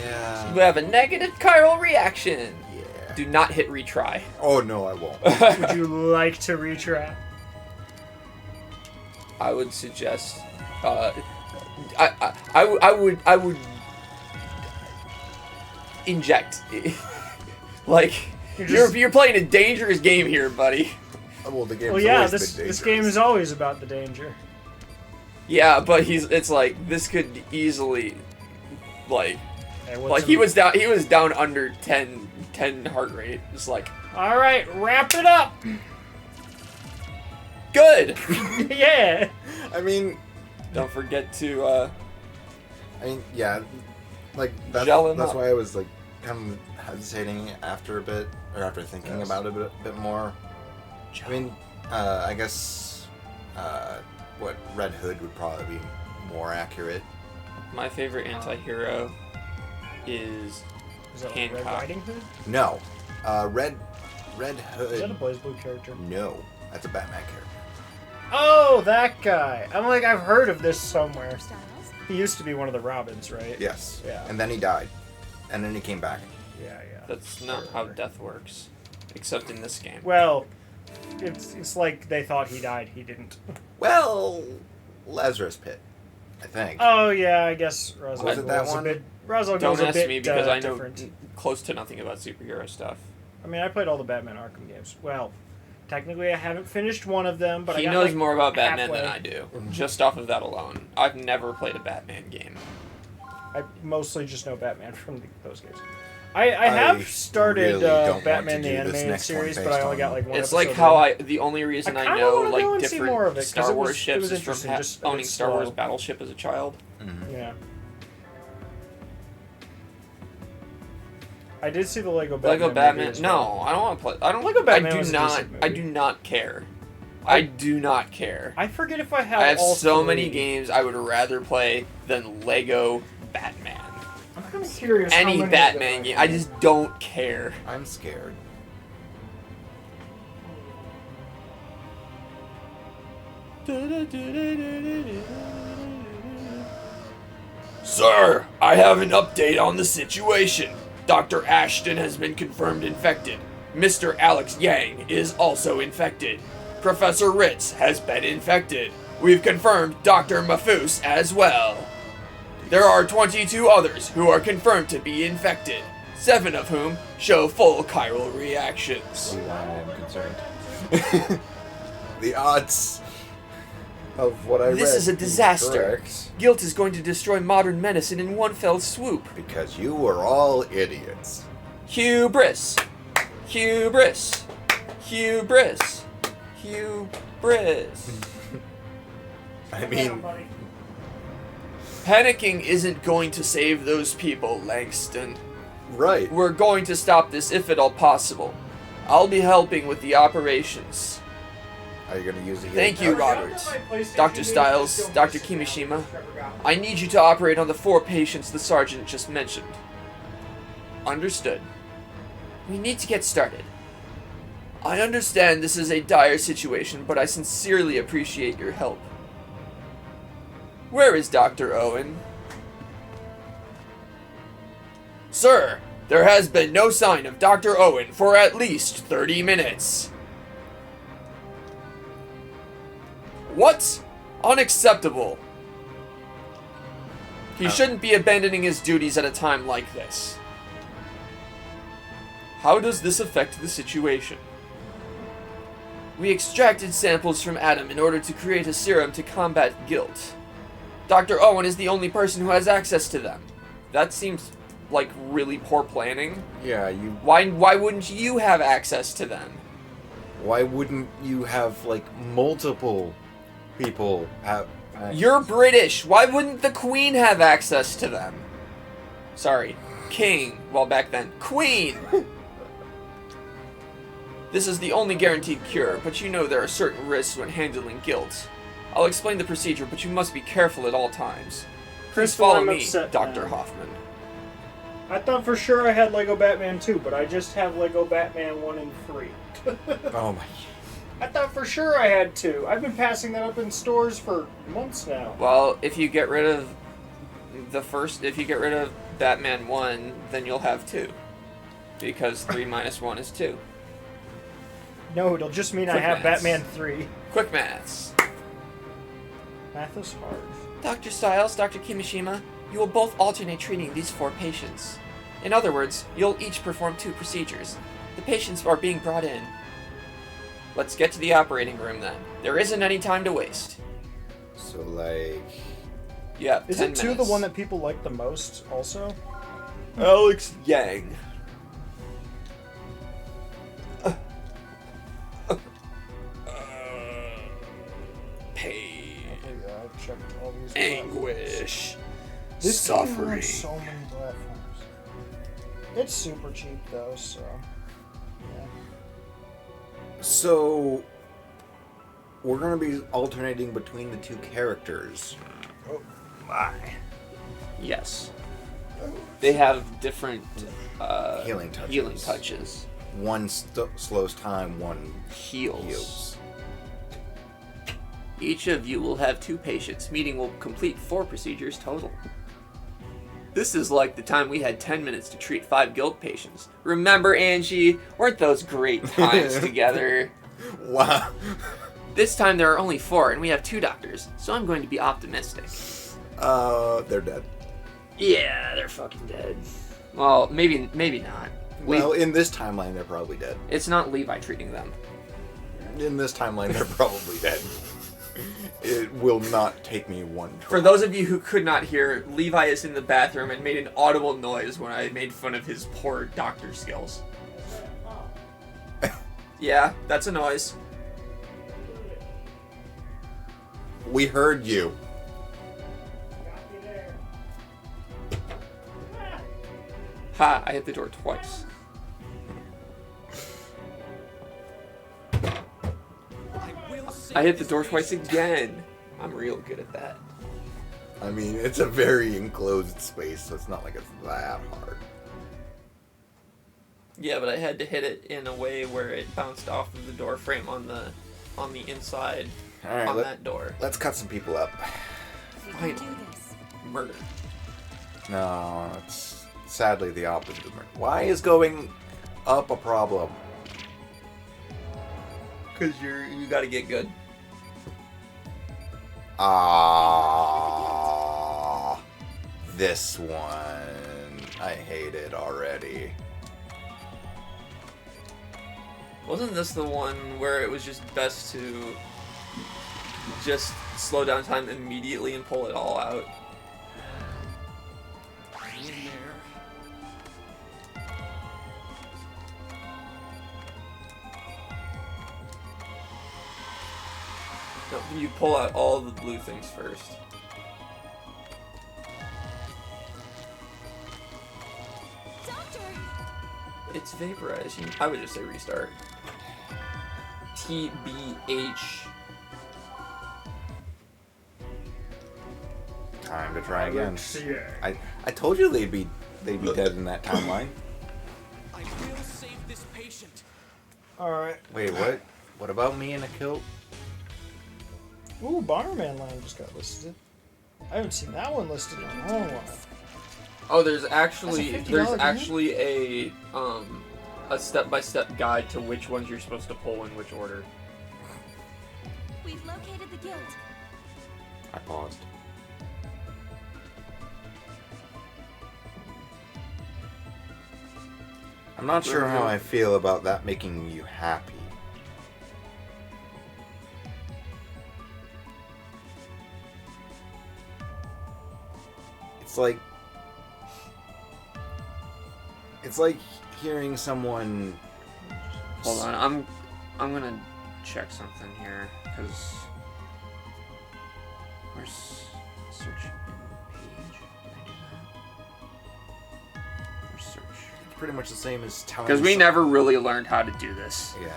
Yeah. We have a negative chiral reaction. Yeah. Do not hit retry. Oh no, I won't. Would you like to retry? I would suggest. I would inject. Like you're playing a dangerous game here, buddy. Well, the game's Well, yeah, always this been this game is always about the danger. Yeah, but it's like this could easily, like Hey, what's he was down under 10 heart rate. It's like All right, wrap it up. good. Yeah. I mean, Don't forget to yeah, like that's Gel him up. why I was like kind of hesitating after a bit, or after thinking Yes. about it a bit more. I mean, I guess what Red Hood would probably be more accurate. my favorite anti-hero is Is that like Red Hancock. Riding Hood? No, Red Is that a Hood. BlazBlue character? No, that's a Batman character. Oh, that guy. I'm like, I've heard of this somewhere. Styles. He used to be one of the Robins, right? Yes. Yeah. And then he died, and then he came back. Yeah. that's not how death works, except in this game. Well, it's like they thought he died. He didn't. Well, Lazarus Pit, I think. Oh yeah, I guess Ra's al Was it that Ghul's a one? bit. Ra's al Don't Ghul's a ask bit me because I know different. close to nothing about superhero stuff. I mean, I played all the Batman Arkham games. Well, technically, I haven't finished one of them, but He I got, knows like, more about Batman than halfway. I do, just off of that alone. I've never played a Batman game. I mostly just know Batman from those games. I have started really don't want Batman to the do this animated next one series, but based I only on- got like one. It's like episode how in. the only reason I I kinda know wanna go like and see more of it, 'cause Star it Wars was ships is from interesting, just a bit owning Star Wars slow. Battleship as a child. Yeah. I did see the Lego Batman. Lego Batman. movie as well. No, I don't want to play. I don't. Lego Batman I was do a not. decent I movie. do not care. I do not care. I forget if I have. I have all so three. many games I would rather play than Lego Batman. I'm kind of curious. how Any many Batman of game. them I just don't care. I'm scared. Sir, I have an update on the situation. Dr. Ashton has been confirmed infected. Mr. Alex Yang is also infected. Professor Ritz has been infected. We've confirmed Dr. Mafus as well. There are 22 others who are confirmed to be infected, 7 of whom show full chiral reactions. See why I am concerned. The odds of what I read. This is a being disaster. correct, Guilt is going to destroy modern medicine in one fell swoop. because you were all idiots. Hubris. Hubris. Hubris. Hubris. I mean, Panicking isn't going to save those people, Langston. right. We're going to stop this if at all possible. I'll be helping with the operations. Are you going to use the Thank healing you, touch? Robert. Dr. Styles, Dr. Kimishima, I need you to operate on the 4 patients the sergeant just mentioned. Understood. We need to get started. I understand this is a dire situation, but I sincerely appreciate your help. Where is Dr. Owen? Sir, there has been no sign of Dr. Owen for at least 30 minutes. What? Unacceptable. He shouldn't be abandoning his duties at a time like this. How does this affect the situation? We extracted samples from Adam in order to create a serum to combat guilt. Dr. Owen is the only person who has access to them. That seems like really poor planning. Yeah, you. Why wouldn't you have access to them? Why wouldn't you have like multiple people have? You're British. Why wouldn't the Queen have access to them? Sorry, King. Well, back then, Queen. This is the only guaranteed cure, but you know there are certain risks when handling guilt. I'll explain the procedure, but you must be careful at all times. Please Crystal, follow I'm me, upset Dr. now. Hoffman. I thought for sure I had Lego Batman 2, but I just have Lego Batman 1 and 3. Oh my. I thought for sure I had 2. I've been passing that up in stores for months now. Well, if you get rid of if you get rid of Batman 1, then you'll have 2. Because 3 minus 1 is 2. No, it'll just mean I Quick have maths. Batman 3. Quick maths. Math is hard. Dr. Stiles, Dr. Kimishima, you will both alternate treating these 4 patients. In other words, you'll each perform 2 procedures. The patients are being brought in. Let's get to the operating room then. There isn't any time to waste. So like. Yeah, Is 10 it 2 the minutes. one that people like the most also? Alex Yang. Pain. Okay, I've checked all these. Anguish. This game Suffering. has so many platforms. It's super cheap though, so yeah. So. We're gonna be alternating between the 2 characters. Oh my. Yes. They have different Healing touches. Healing touches. One slows time, one Heals. heals. Each of you will have 2 patients. Meeting will complete 4 procedures total. This is like the time we had 10 minutes to treat 5 guilt patients. Remember, Angie? Weren't those great times together? Wow. This time there are only 4, and we have 2 doctors, so I'm going to be optimistic. They're dead. Yeah, they're fucking dead. Well, maybe not. Well, in this timeline, they're probably dead. It's not Levi treating them. In this timeline, they're probably dead. It will not take me one try. For those of you who could not hear, Levi is in the bathroom and made an audible noise when I made fun of his poor doctor skills. Yeah, that's a noise. We heard you. Ha, I hit the door twice. I hit the door twice again. I'm real good at that. I mean, it's a very enclosed space, so it's not like it's that hard. Yeah, but I had to hit it in a way where it bounced off of the door frame on the inside All right, on that door. let's cut some people up. We Fine. can do this. Murder. No, it's sadly the opposite of murder. Why is going up a problem? Cause you gotta get good. Ah, this one. I hate it already. Wasn't this the one where it was just best to just slow down time immediately and pull it all out? In there. No, you pull out all the blue things first. Doctor! It's vaporized. I would just say restart. TBH. Time to try again. Yeah. I told you they'd be dead in that timeline. I will save this patient. Alright. Wait, what? What about me in a kilt? Ooh, Bomberman Land just got listed. I haven't seen that one listed in a long while. Oh, there's actually That's a $50 game? a step-by-step guide to which ones you're supposed to pull in which order. We've located the guild. I paused. I'm not sure how I feel about that making you happy. It's like hearing someone. Hold on, I'm gonna check something here because where's search page? Did I do that? Where's search? It's pretty much the same as telling. Because we never really learned how to do this. Yeah.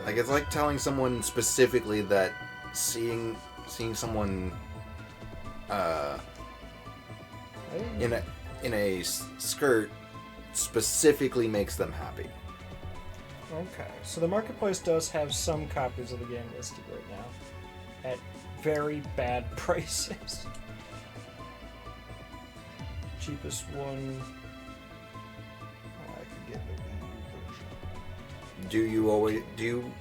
Like it's like telling someone specifically that seeing someone in a skirt specifically makes them happy. Okay, so the marketplace does have some copies of the game listed right now at very bad prices. Cheapest one I could get the Wii U version. Do you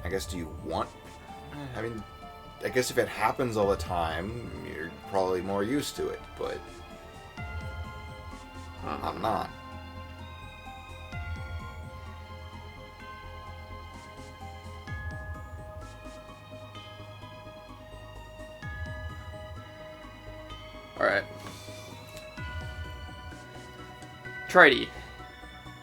I guess do you want? I mean, I guess if it happens all the time, you're probably more used to it, but I'm not. Alright. Tridey.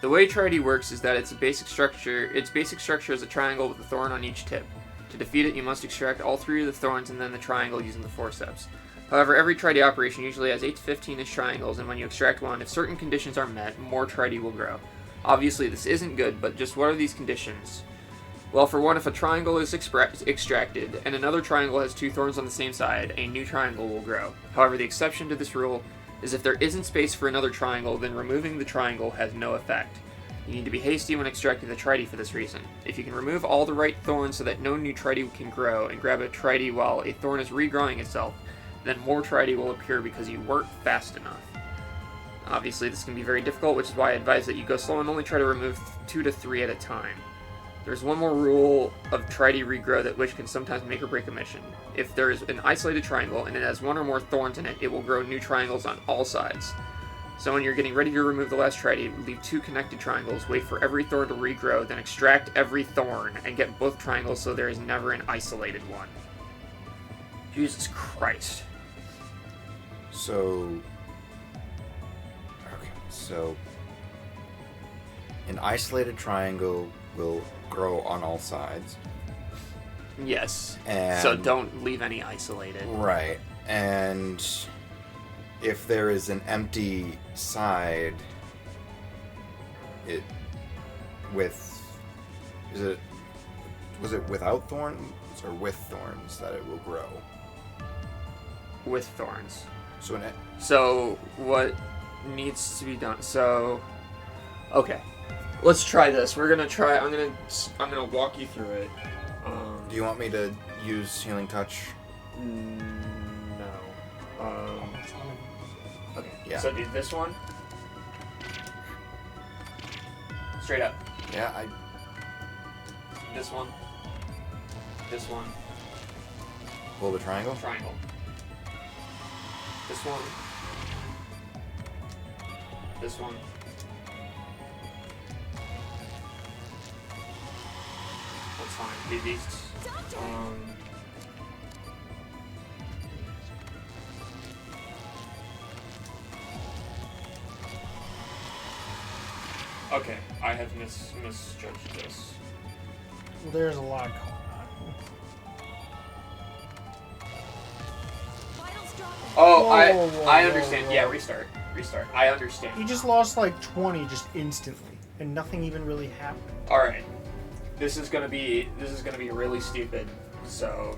The way Tridey works is that its basic structure is a triangle with a thorn on each tip. To defeat it, you must extract all 3 of the thorns and then the triangle using the forceps. However, every Tridey operation usually has 8 to 15-inch triangles, and when you extract one, if certain conditions are met, more Tridey will grow. Obviously, this isn't good, but just what are these conditions? Well, for one, if a triangle is extracted, and another triangle has 2 thorns on the same side, a new triangle will grow. However, the exception to this rule is if there isn't space for another triangle, then removing the triangle has no effect. You need to be hasty when extracting the Tridey for this reason. If you can remove all the right thorns so that no new Tridey can grow, and grab a Tridey while a thorn is regrowing itself, then more Tridey will appear because you weren't fast enough. Obviously, this can be very difficult, which is why I advise that you go slow and only try to remove 2 to 3 at a time. There's one more rule of Tridey regrow that which can sometimes make or break a mission. If there is an isolated triangle and it has 1 or more thorns in it, it will grow new triangles on all sides. So when you're getting ready to remove the last Tridey, leave 2 connected triangles, wait for every thorn to regrow, then extract every thorn, and get both triangles so there is never an isolated one. Jesus Christ. So an isolated triangle will grow on all sides. Yes. And so don't leave any isolated. Right. And if there is an empty side, was it without thorns or with thorns that it will grow? With thorns. So So what needs to be done? So, okay, let's try this. We're gonna try. I'm gonna walk you through it. Do you want me to use healing touch? No. Okay. Yeah. So do this one. Straight up. Yeah, This one. This one. pull the triangle. Triangle. This one. This one. That's fine. These. Okay, I have misjudged this. Well, there's a lot going on. Vitals dropping. Oh, Whoa, I whoa, understand. whoa. Yeah, restart. I understand. You just lost like 20 just instantly, and nothing even really happened. All right, this is gonna be really stupid. So,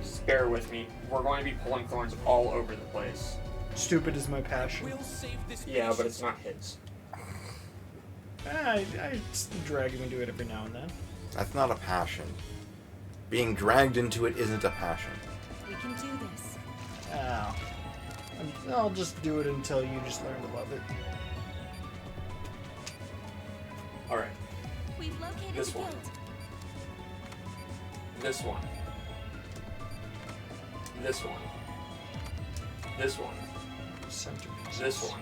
just bear with me. We're going to be pulling thorns all over the place. Stupid is my passion. We'll save this Yeah, but patient. it's not his. I drag him into it every now and then. That's not a passion. Being dragged into it isn't a passion. We can do this. Oh. I'll just do it until you just learn to love it. All right, We've located This the one. guild. this one. This one. This one. Centerpiece. This one.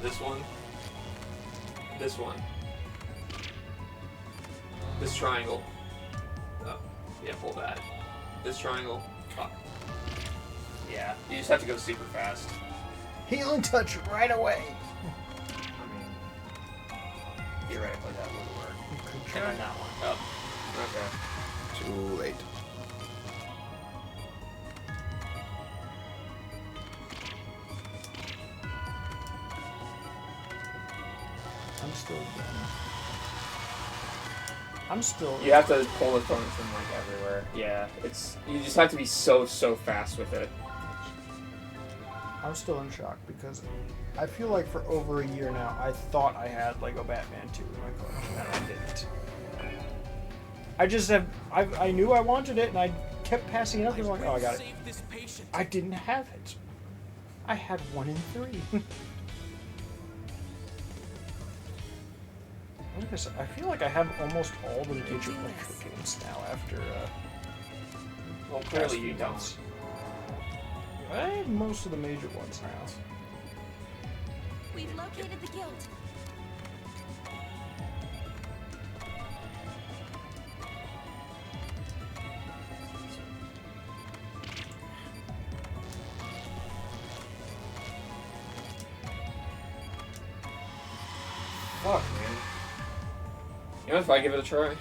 This one. This one. This triangle. Yeah, pull that. This triangle. Fuck. Yeah, you just have to go super fast. Healing touch right away. I mean, theoretically that would work. Okay. And then that one. Up. Okay. Too late. I'm still. You have to pull the phone from like everywhere. Yeah, you just have to be so fast with it. I'm still in shock because I feel like for over a year now, I thought I had Lego Batman 2 in my collection, and I didn't. I just have. I knew I wanted it, and I kept passing it up. And I'm like, oh, I got it. Save this patient. I didn't have it. I had 1 in 3. Like I said, I feel like I have almost all the major Lego games now after. Well, past clearly few you don't. months. I have most of the major ones now. We've located the guild. Fuck, man. You know, if I give it a try,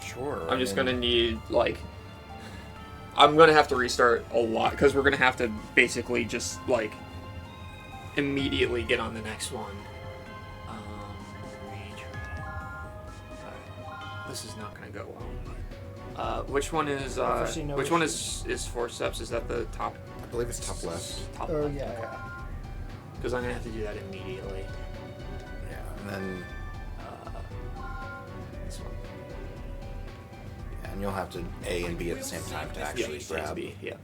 Sure. I'm just gonna need, like... I'm gonna have to restart a lot, because we're gonna have to basically just, like, immediately get on the next one. Retry. Alright. This is not gonna go well. Which one is, Foresee no which one issues. is 4 steps? Is that the top? I believe it's top left. Top Oh left? yeah. Because I'm gonna have to do that immediately. Yeah, and then This one. and you'll have to A and B at the same time to actually Yeah, grab. B, yeah.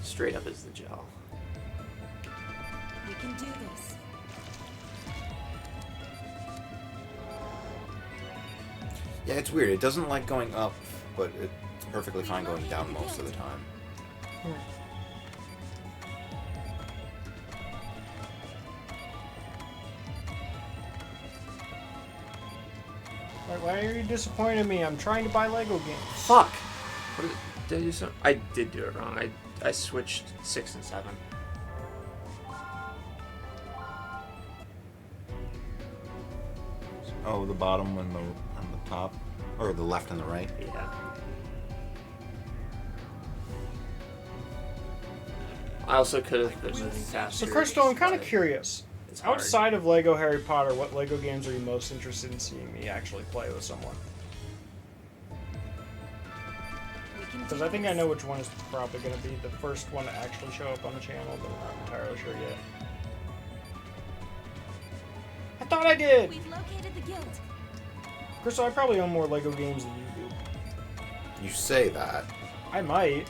Straight up is the gel. We can do this. Yeah, it's weird. It doesn't like going up, but it's perfectly fine going down most of the time. Why are you disappointing me? I'm trying to buy Lego games. Fuck! Did I do something? I did do it wrong. I switched 6 and 7. Oh, the bottom and the top, or the left and the right. Yeah. I also could have been moving faster. So Crystal, I'm kind of but curious. it's hard. Outside of Lego Harry Potter, what Lego games are you most interested in seeing me actually play with someone? We can Because do I think I this. know which one is probably going to be the first one to actually show up on the channel, but I'm not entirely sure yet. I thought I did! We've located the guild. Crystal, I probably own more Lego games than you do. You say that. I might.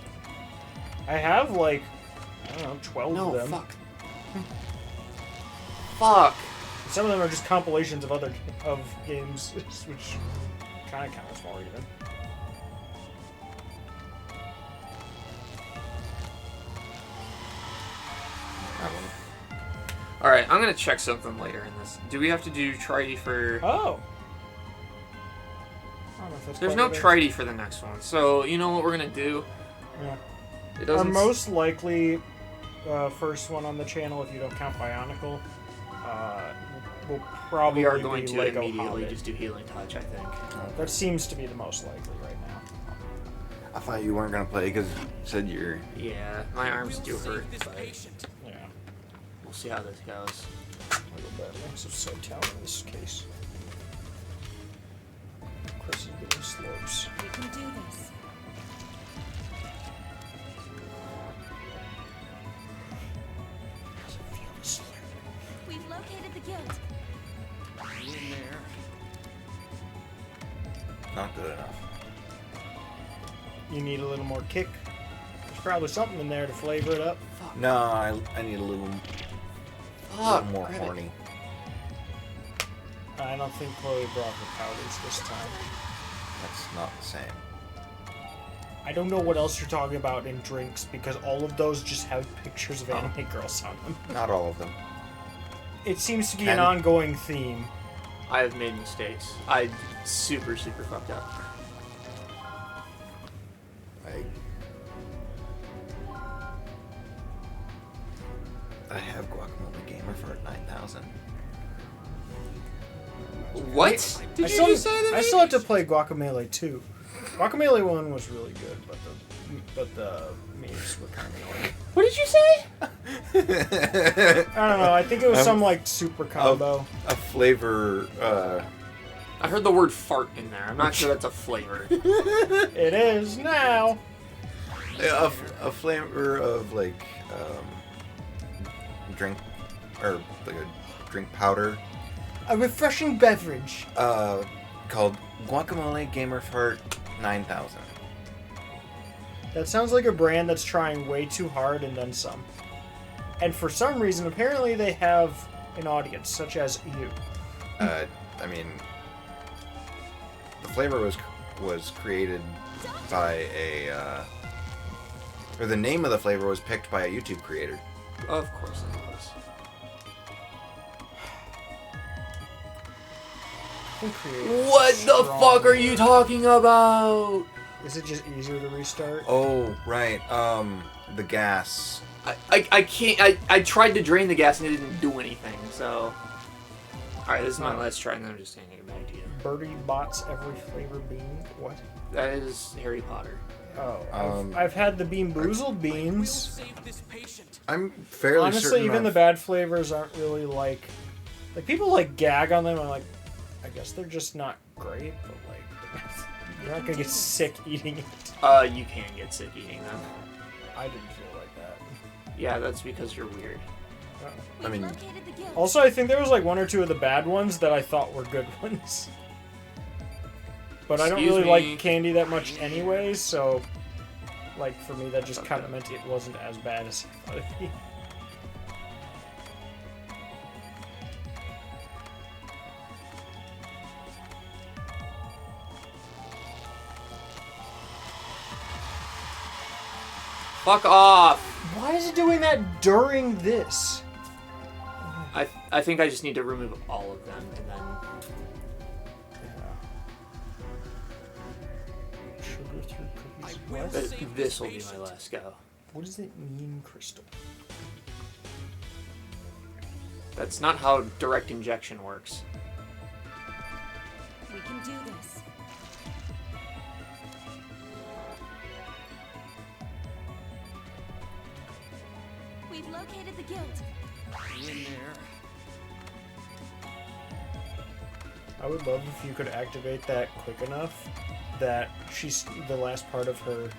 I have like, I don't know, 12 No, of them. fuck. Fuck! Some of them are just compilations of other games, which kind of counts more even. Alright, I'm gonna check something later in this. Do we have to do Tridey for... Oh! I don't know if that's There's quite no what it is. Tridey for the next one, so you know what we're gonna do? Yeah. It Our doesn't... most likely first one on the channel, if you don't count Bionicle, will probably we are going be to Lego immediately Hobbit. just do Healing Touch, I think. That seems to be the most likely right now. I thought you weren't gonna play because you said you're. Yeah, my arms do We'll hurt, save this but patient. Yeah. we'll see how this goes. Lego Batman, so side tower in this case. Chris is getting slopes. We can do this. We've located the guild. In there. Not good enough. You need a little more kick. There's probably something in there to flavor it up. No, I need a little more grab it. horny. I don't think Chloe brought her powders this time. That's not the same. I don't know what else you're talking about in drinks because all of those just have pictures of anime girls on them. Not all of them. It seems to be Can- an ongoing theme. I have made mistakes. I super fucked up. I have Guacamole Gamer for 9,000. What? Did I you still, just say that? I still have to play Guacamelee 2. Guacamelee 1 was really good, but the memes were kind of annoying. What did you say? I don't know. I think it was some like super combo. A flavor. I heard the word fart in there. I'm not sure that's a flavor. It is now. A flavor of like drink or like a drink powder. A refreshing beverage. Called Guacamole Gamer for 9,000. That sounds like a brand that's trying way too hard and then some. And for some reason, apparently they have an audience, such as you. I mean, the flavor was created by or the name of the flavor was picked by a YouTube creator. Of course it was. What the fuck are you talking about? Is it just easier to restart? Oh, right. The gas. I can't. I tried to drain the gas and it didn't do anything. So, all right, this is my last try, and then I'm just handing it back to you. Birdie bots every flavor bean. What? That is Harry Potter. Oh, I've had the Bean Boozled beans. Save this patient. I'm fairly Honestly, certain even the I've- bad flavors aren't really like people like gag on them. I'm like, I guess they're just not great, but like you're not gonna get sick eating it. You can get sick eating them. I didn't feel like that. Yeah, that's because you're weird. I mean, Located the guild. Also, I think there was like one or two of the bad ones that I thought were good ones. But I don't Excuse really me. like candy that much anyway, so like for me that just kind of meant it wasn't as bad as I thought it'd be. Fuck off! Why is it doing that during this? I think I just need to remove all of them and then. Sugar through cookies. I will What? save This will be my last go. What does it mean, Crystal? That's not how direct injection works. We can do this. We've located the guild. In there. I would love if you could activate that quick enough that she's the last part of her,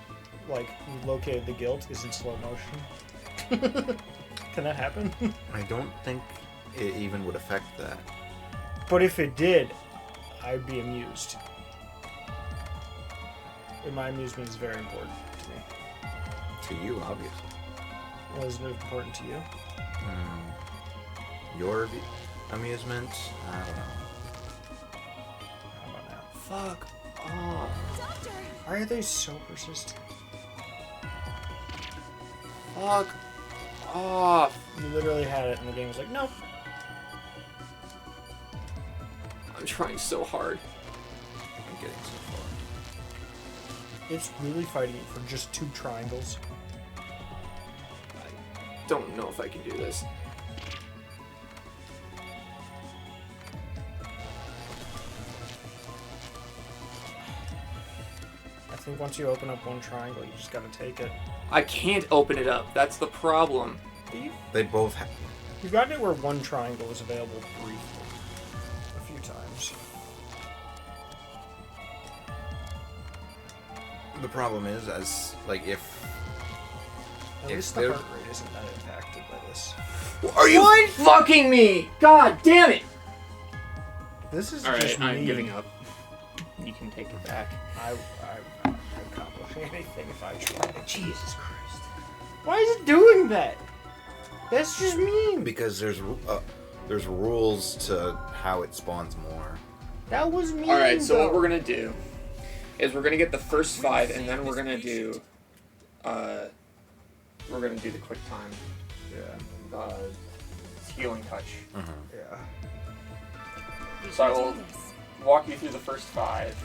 like, located the guilt is in slow motion. Can that happen? I don't think it even would affect that. But if it did, I'd be amused. And my amusement is very important to me. To you, obviously. Well, isn't it important to you? Your amusement? I don't know. How about now? Fuck off. Doctor! Why are they so persistent? Fuck off. You literally had it and the game was like, nope. I'm trying so hard. I'm getting so far. It's really fighting you for just 2 triangles. I don't know if I can do this. I think once you open up one triangle, you just gotta take it. I can't open it up. That's the problem. They both have. You've gotten it where one triangle is available briefly. A few times. The problem is, as like if At If least the they're- heart rate isn't that impacted by this. Are you fucking me? God damn it! This is Alright, just I'm me. giving up. You can take it back. I not accomplish anything if I try. Jesus Christ. Why is it doing that? That's just mean. because there's rules to how it spawns more. That was mean. Alright, so what though. we're gonna do is we're gonna get the first 5 and then we're gonna do the quick time. Yeah. Healing touch. Yeah. We So I can will do this. walk you through the first 5.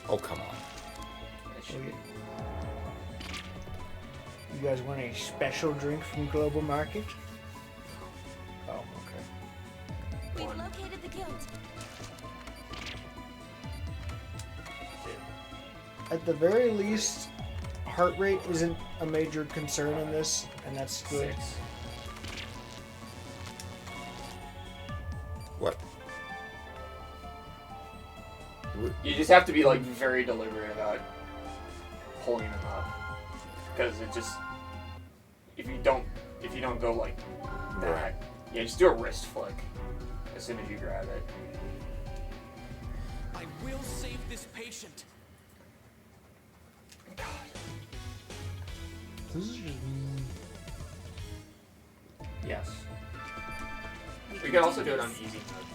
Oh, come on. It should be. You guys want a special drink from Global Market? Oh, okay. We've 1, located the guild. 2. At the very least, heart rate isn't a major concern in this, and that's good. 6. What? You just have to be like very deliberate about pulling them up, because it just if you don't go like that, Right. yeah, just do a wrist flick as soon as you grab it. I will save this patient. This is just... Yes. We can also do it on easy mode.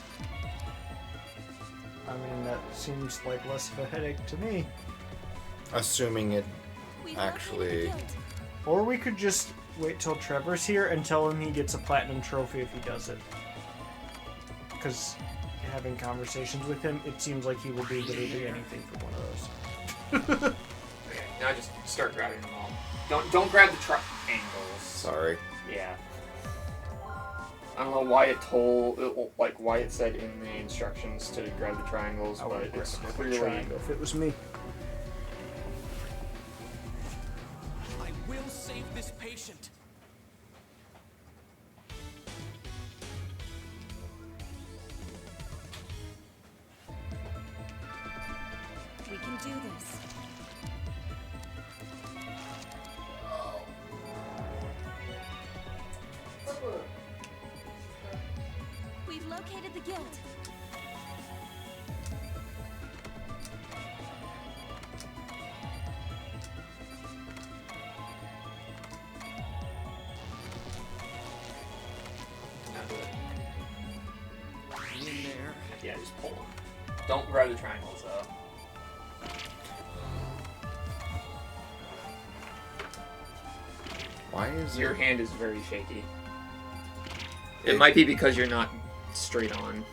I mean, that seems like less of a headache to me. Assuming it We've actually. located the guild. Or we could just wait till Trevor's here and tell him he gets a platinum trophy if he does it. Because having conversations with him, it seems like he will do literally anything for one of those. Okay, now just start grabbing them all. Don't grab the triangles. Sorry. Yeah. I don't know why why it said in the instructions to grab the triangles, I but would it's grab a clearly triangle if it was me. I will save this patient. We can do this. We've located the guild. Now do it. In there. Yeah, just pull them. Don't grab the triangles though. Why is Your it? hand is very shaky. It might be because you're not straight on.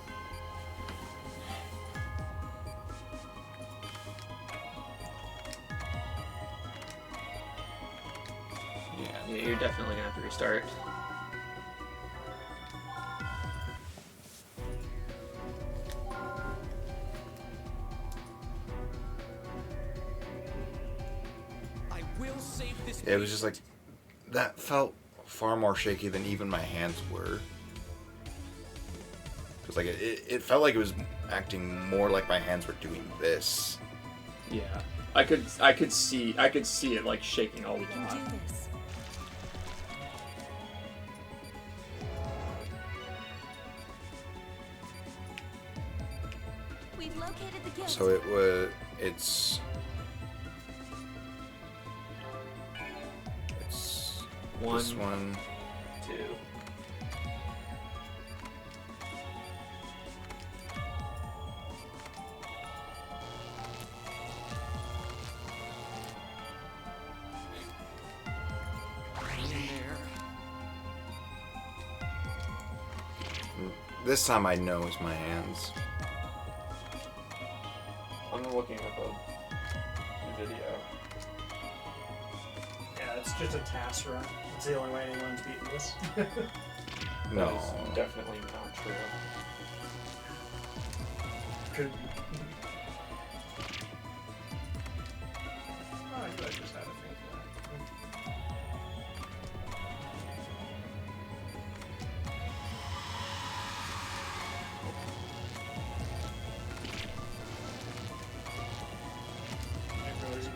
Yeah. Yeah, you're definitely gonna have to restart. I will save this It was just like that felt far more shaky than even my hands were. Because like it felt like it was acting more like my hands were doing this. Yeah, I could see it like shaking all We the can time. do this. We've located the guild. So it's this one. 2. in there. This time I know it's my hands. I'm looking up a video. Yeah, it's just a task run. It's the only way anyone's beaten this. No. That is definitely not true. Could. Oh, I just had to think of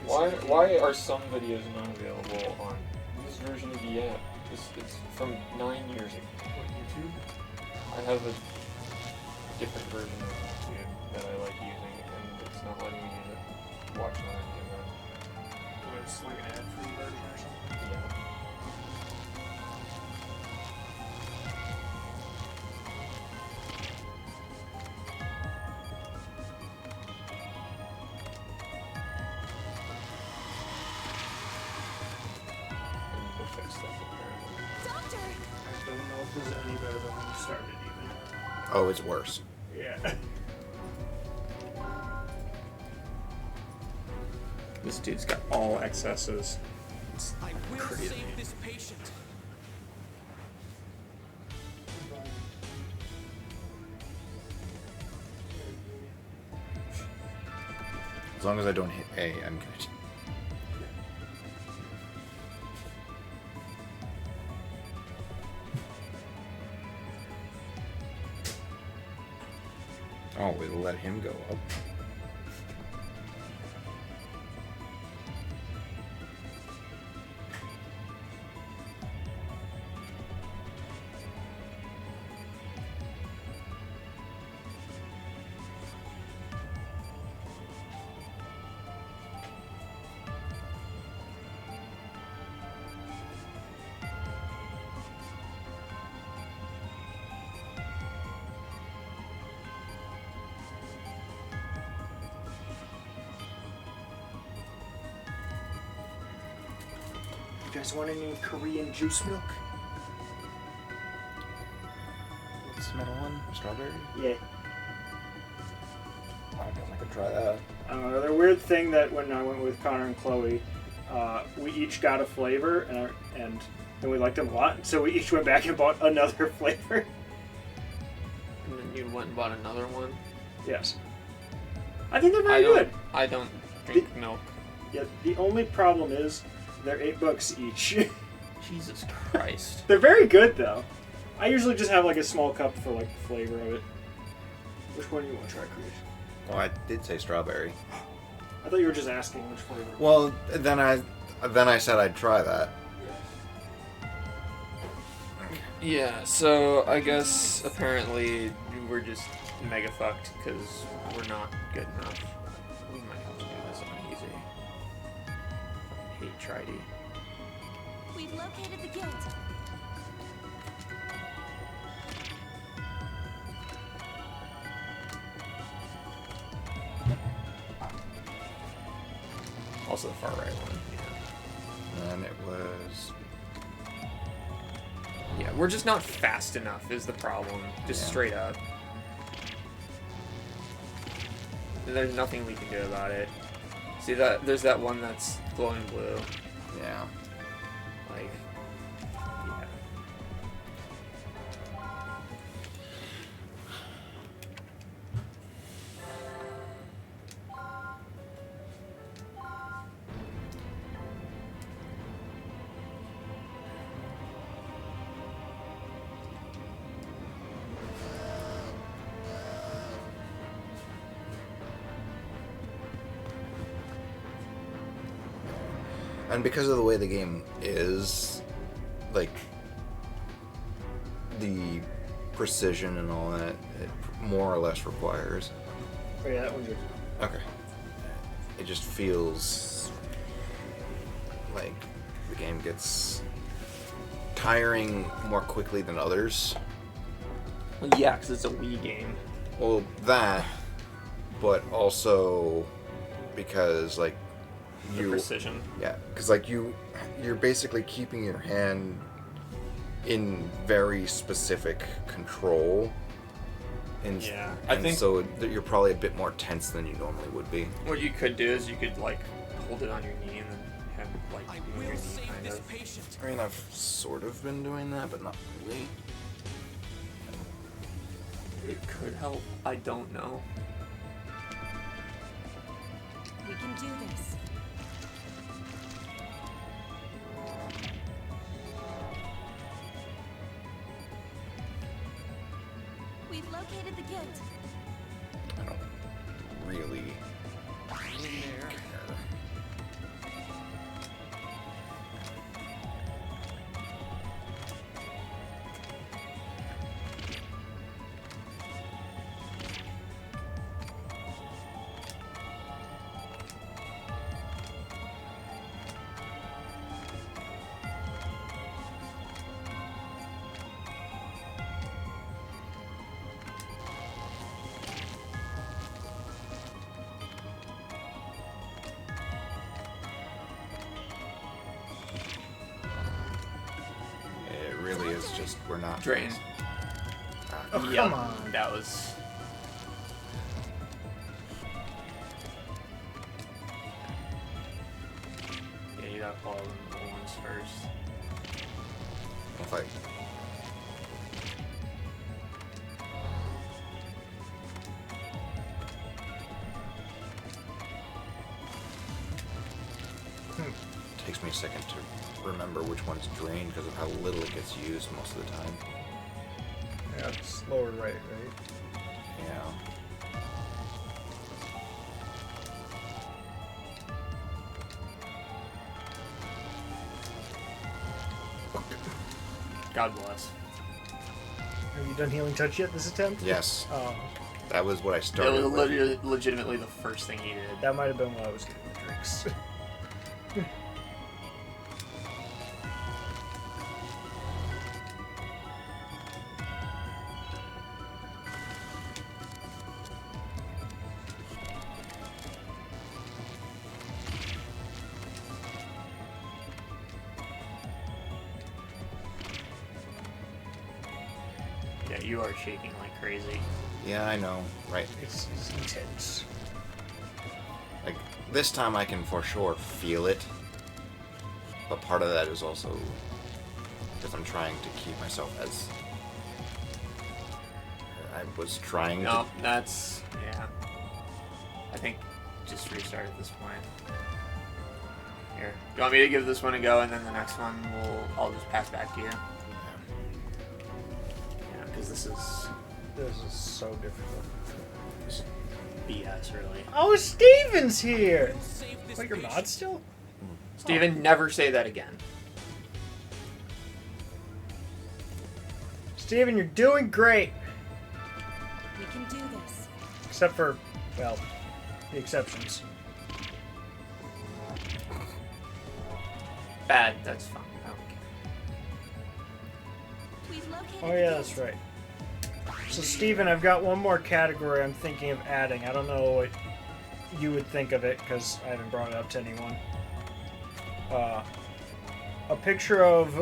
that. Why are some videos not available on this version of the app? It's from 9 years ago. What, YouTube? I have a different version of YouTube that I like using, and it's not letting me use it. Watch on any of them. Or it's like an ad-free version or something? Yeah. I need to fix that apparently. Doctor! I don't know if this is any better than when you started even. Oh, it's worse. Yeah. This dude's got all excesses. I will Crazy. save this patient. As long as I don't hit A, I'm good. Oh, it'll let him go up. You guys want any Korean juice milk? What's the middle one? Strawberry? Yeah. I guess I could try that. Another weird thing that when I went with Connor and Chloe, we each got a flavor and we liked them a lot, so we each went back and bought another flavor. And then you went and bought another one. Yes. I think they're very good. I don't drink milk. Yeah, the only problem is they're $8 each. Jesus Christ. They're very good though. I usually just have like a small cup for like the flavor of it. Which one do you want to try, Chris? Oh, I did say strawberry. I thought you were just asking which flavor. Well, then I said I'd try that. Yeah, so I guess apparently we're just mega fucked because we're not good enough. We might have to do this on easy. I hate Tridey. We've located the guild. Also the far right one, yeah. And it was. Yeah, we're just not fast enough is the problem. Just Yeah. straight up. There's nothing we can do about it. See that? There's that one that's glowing blue. Yeah. Like, yeah. And because of the way the game is, like, the precision and all that, it more or less requires. Oh yeah, that one's good. Okay. It just feels like the game gets tiring more quickly than others. Well, yeah, because it's a Wii game. Well, that, but also because, like, The precision. Yeah, because like you're basically keeping your hand in very specific control. And, Yeah, and I think- so you're probably a bit more tense than you normally would be. What you could do is you could like hold it on your knee and then have like I move your will knee save kind this of. patient. I mean, I've sort of been doing that, but not really. It could help. I don't know. We can do this. We've located the guild. I don't really care. It really is just we're not Drain. Oh, Yeah, come on. that was first. If I... Takes me a second to remember which one's drained because of how little it gets used most of the time. Yeah, it's lower right, right? Yeah. God bless. Have you done healing touch yet this attempt? Yes. Oh, That was what I It started was with. legitimately the first thing he did. that might have been while I was getting the drinks. Yeah, you are shaking like crazy. Yeah, I know. Right. It's intense. Like, this time I can for sure feel it. But part of that is also because I'm trying to keep myself as... I was trying No, to... that's yeah. I think just restart at this point. Here, you want me to give this one a go, and then the next one I'll just pass back to you. Yeah, because this is so difficult. BS, really. Oh, Steven's here! We'll save this Wait, your patient. mod still? Steven, never say that again. Steven, you're doing great! We can do this. Except for, well, the exceptions. Bad, that's fine. I don't care. We've located Oh the yeah, gate. that's right. So Steven, I've got one more category I'm thinking of adding. I don't know what you would think of it, because I haven't brought it up to anyone. A picture of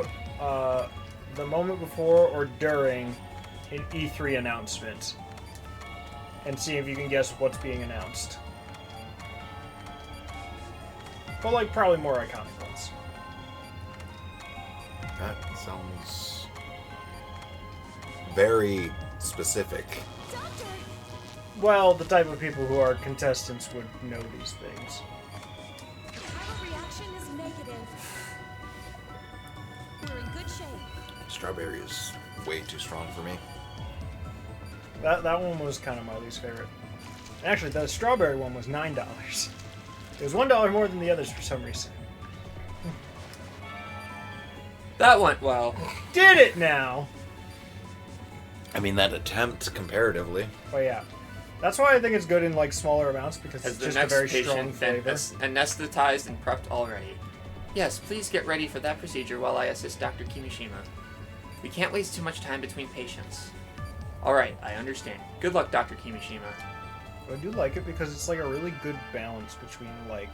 the moment before or during an E3 announcement. And see if you can guess what's being announced. But like probably more iconic ones. That sounds very specific. Doctor! Well, the type of people who are contestants would know these things. Our reaction is negative. We're in good shape. Strawberry is way too strong for me. That one was kind of my least favorite. Actually, the strawberry one was $9. It was $1 more than the others for some reason. That went well. Did it now! I mean, that attempt comparatively. But yeah. That's why I think it's good in like smaller amounts because Has it's the just a next very strong patient been flavor. anesthetized and prepped already? Yes, please get ready for that procedure while I assist Dr. Kimishima. We can't waste too much time between patients. Alright, I understand. Good luck, Dr. Kimishima. I do like it because it's like a really good balance between like.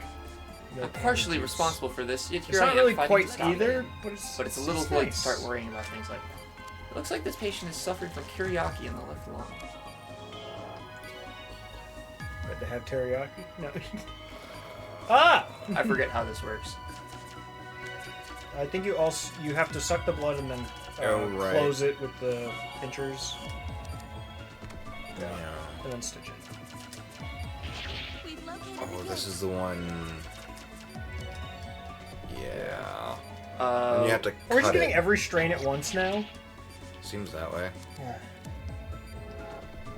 the I'm partially images. responsible for this, yet It's here I not am really fighting quite to stop either, it. but It's a little just late to nice. start worrying about things like that. It looks like this patient is suffering from curiaki in the left lung. But they have teriyaki? No. Ah! I forget how this works. I think you have to suck the blood and then Oh, right. close it with the pinchers Yeah. and then stitch it. We've located Oh, the this gate. is the one. Yeah. And Uh, you have to Are we just cut getting it. every strain at once now? Seems that way. Yeah.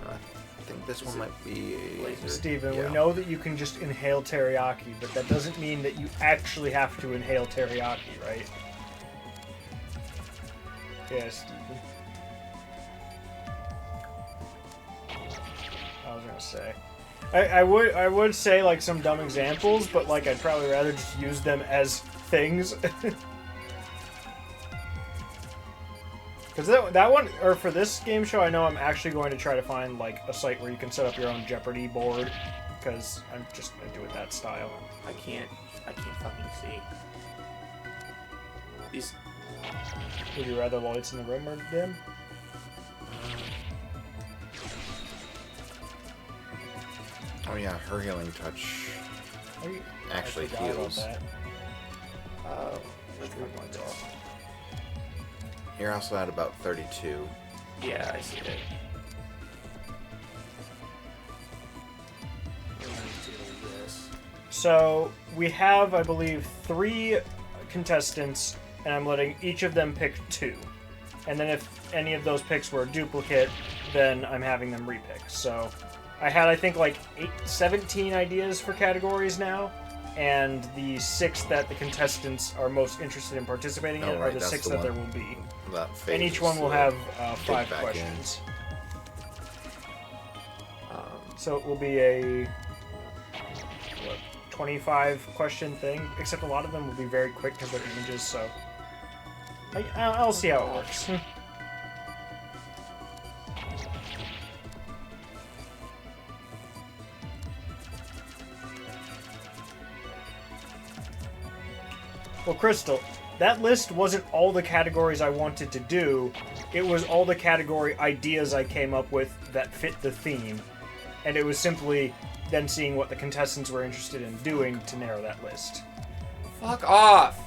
I think this one might be a laser. Steven, Yeah. we know that you can just inhale teriyaki, but that doesn't mean that you actually have to inhale teriyaki, right? Yeah, Steven. I was gonna say. I would say like some dumb examples, but like I'd probably rather just use them as things. Because that one, or for this game show, I know I'm actually going to try to find like a site where you can set up your own Jeopardy board. Because I'm just gonna do it that style. I can't fucking see. These. Would you rather lights in the room or dim? Oh yeah, her healing touch Are you- actually I forgot about heals. that. That's 3 points off. You're also at about 32. Yeah, I see it. And then do this. So we have, I believe, 3 contestants, and I'm letting each of them pick 2. And then if any of those picks were a duplicate, then I'm having them repick. So I had, I think, like 17 ideas for categories now, and the 6 that the contestants are most interested in participating in Oh, are right, the that's 6 the that one. there will be. That And each phases one will the have back 5 questions. Um, So it will be a 25 question thing, except a lot of them will be very quick because they're images, so I'll see how it works. Well, Crystal, that list wasn't all the categories I wanted to do. It was all the category ideas I came up with that fit the theme. And it was simply then seeing what the contestants were interested in doing to narrow that list. fuck off!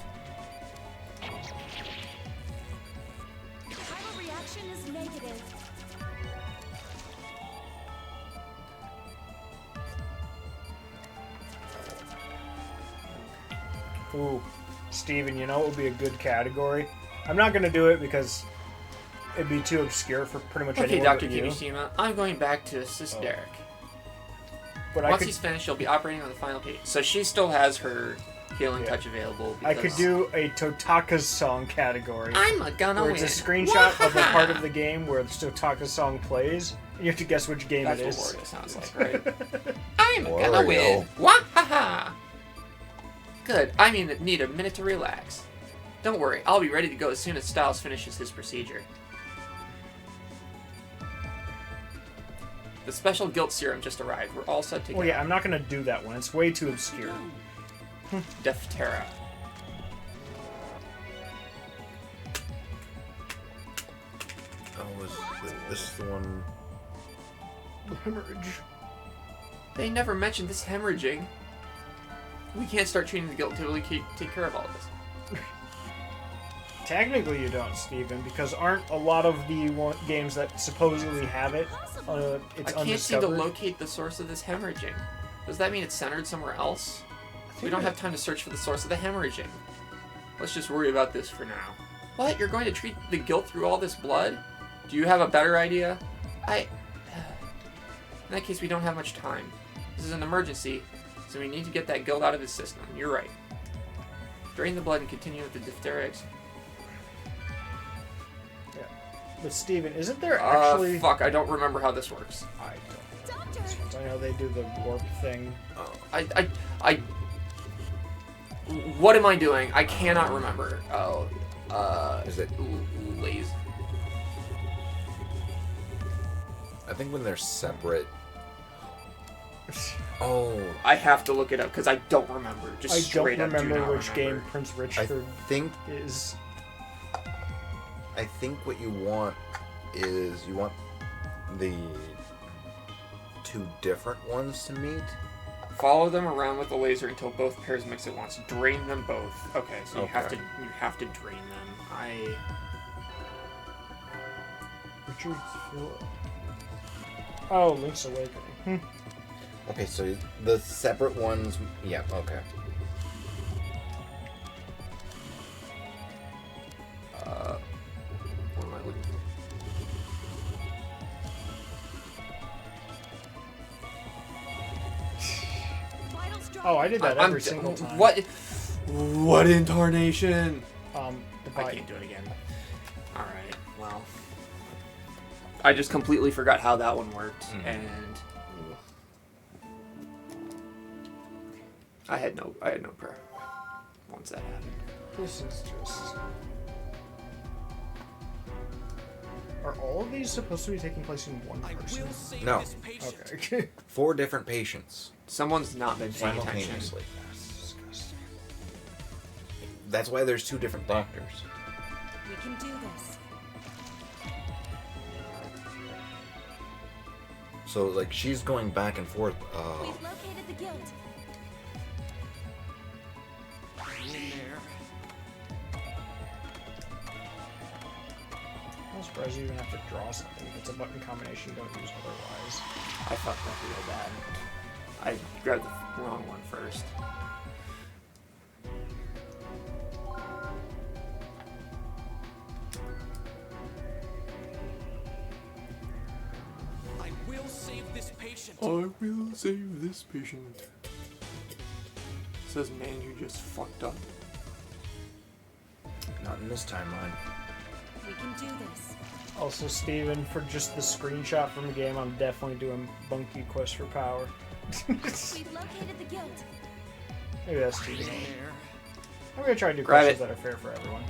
Viral reaction is negative. Ooh, Steven, you know what would be a good category? I'm not going to do it because it'd be too obscure for pretty much Okay, anyone Dr. but you. Kimishima, I'm going back to assist Oh. Derek. But Once he's finished, she'll be operating on the final page. So she still has her healing Yeah. touch available. I could because do a Totaka's song category. I'm gonna Where win. it's a screenshot of the part of Wahaha! the game where the Totaka song plays. You have to guess which game That's it what is. Wario sounds like, right? I'm gonna Wario. win. Wahaha! Good. I mean, need a minute to relax. Don't worry, I'll be ready to go as soon as Styles finishes his procedure. The special guilt serum just arrived. We're all set to go. Well, yeah, I'm not going to do that one. It's way too obscure. Defterra. Oh, is this the one? Hemorrhage. They never mentioned this hemorrhaging. We can't start treating the guilt until we take care of all this. Technically, you don't, Steven, because aren't a lot of the games that supposedly have it, it's I can't seem undiscovered? to locate the source of this hemorrhaging. Does that mean it's centered somewhere else? We don't have time to search for the source of the hemorrhaging. Let's just worry about this for now. What? You're going to treat the guilt through all this blood? Do you have a better idea? In that case, we don't have much time. This is an emergency, so we need to get that guilt out of his system. You're right. Drain the blood and continue with the diphtherics. But Steven, isn't there actually... Fuck, I don't remember how this works. I don't. Doctor! I know they do the warp thing. What am I doing? I cannot remember. Oh, Is it? lazy. I think when they're separate. Oh, I have to look it up because I don't remember. Just I don't straight up do remember not which remember. game Prince I Richard think is. what you want is you want the 2 different ones to meet. Follow them around with the laser until both pairs mix at once. Drain them both. Okay, so you have to drain them. Richard's Philip. Oh, Link's Awakening. Okay, so the separate ones. Yeah. Okay. What am I looking Vital strike. Oh, I did that I'm every single time. What incarnation? The I bite. can't do it again. Alright, well. I just completely forgot how that one worked, and I had no prayer once that happened. This is just. Are all of these supposed to be taking place in one I person? will save No. this patient. Okay. 4 different patients Someone's not been paying attention. simultaneously. That's why there's 2 different doctors. We can do this. So like she's going back and forth. We've located the guilt. In there. surprised you even have to draw something. It's a button combination you don't use otherwise. I fucked up real bad. I grabbed the wrong one first. I will save this patient. I will save this patient. Says man who just fucked up. Not in this timeline. We can do this. Also, Steven, for just the screenshot from the game, I'm definitely doing Bunky Quest for Power. We've located the guild. Maybe that's cheating. There. I'm gonna try to do Grab questions it. that are fair for everyone.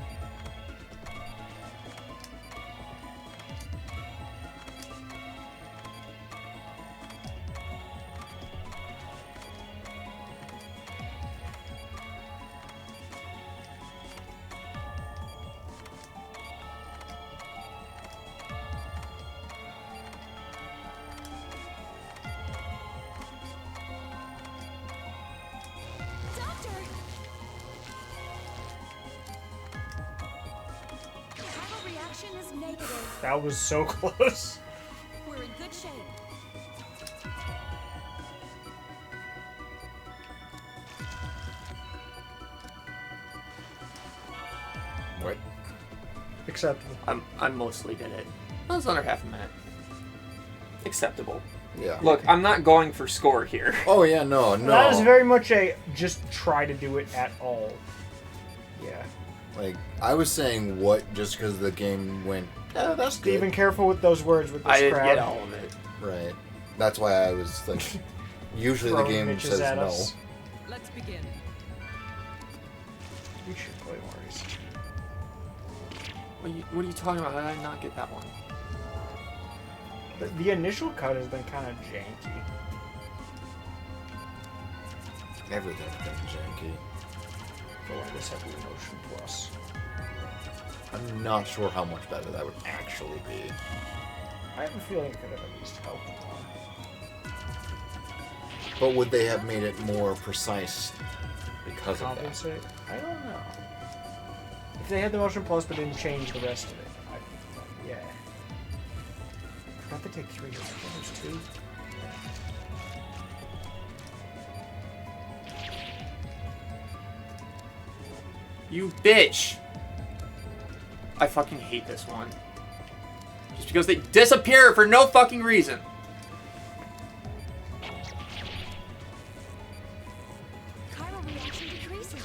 Doctor! Chiral reaction is negative. That was so close. We're in good shape. What? Acceptable. I mostly did it. That was under half a minute. Acceptable. Yeah. Look, I'm not going for score here. Oh yeah, no. That is very much a just try to do it at all. Yeah. Like, I was saying what just because the game went, that's good. Steven, careful with those words with this I didn't crowd. get all of it. Right. That's why I was like, usually the Throwing game Mitches says at no. us. Let's begin. We should play Maurice. What are you talking about? How did I not get that one? The initial cut has been kind of janky. Everything's been janky. For like this heavy emotion plus. I'm not sure how much better that would actually be. I have a feeling it could have at least helped more. But would they have made it more precise because of that? Compensate? I don't know. If they had the motion plus but didn't change the rest of it, yeah. I forgot to take 3 hits. I think there's 2. You bitch! I fucking hate this one. Just because they disappear for no fucking reason. Chiral reaction decreasing.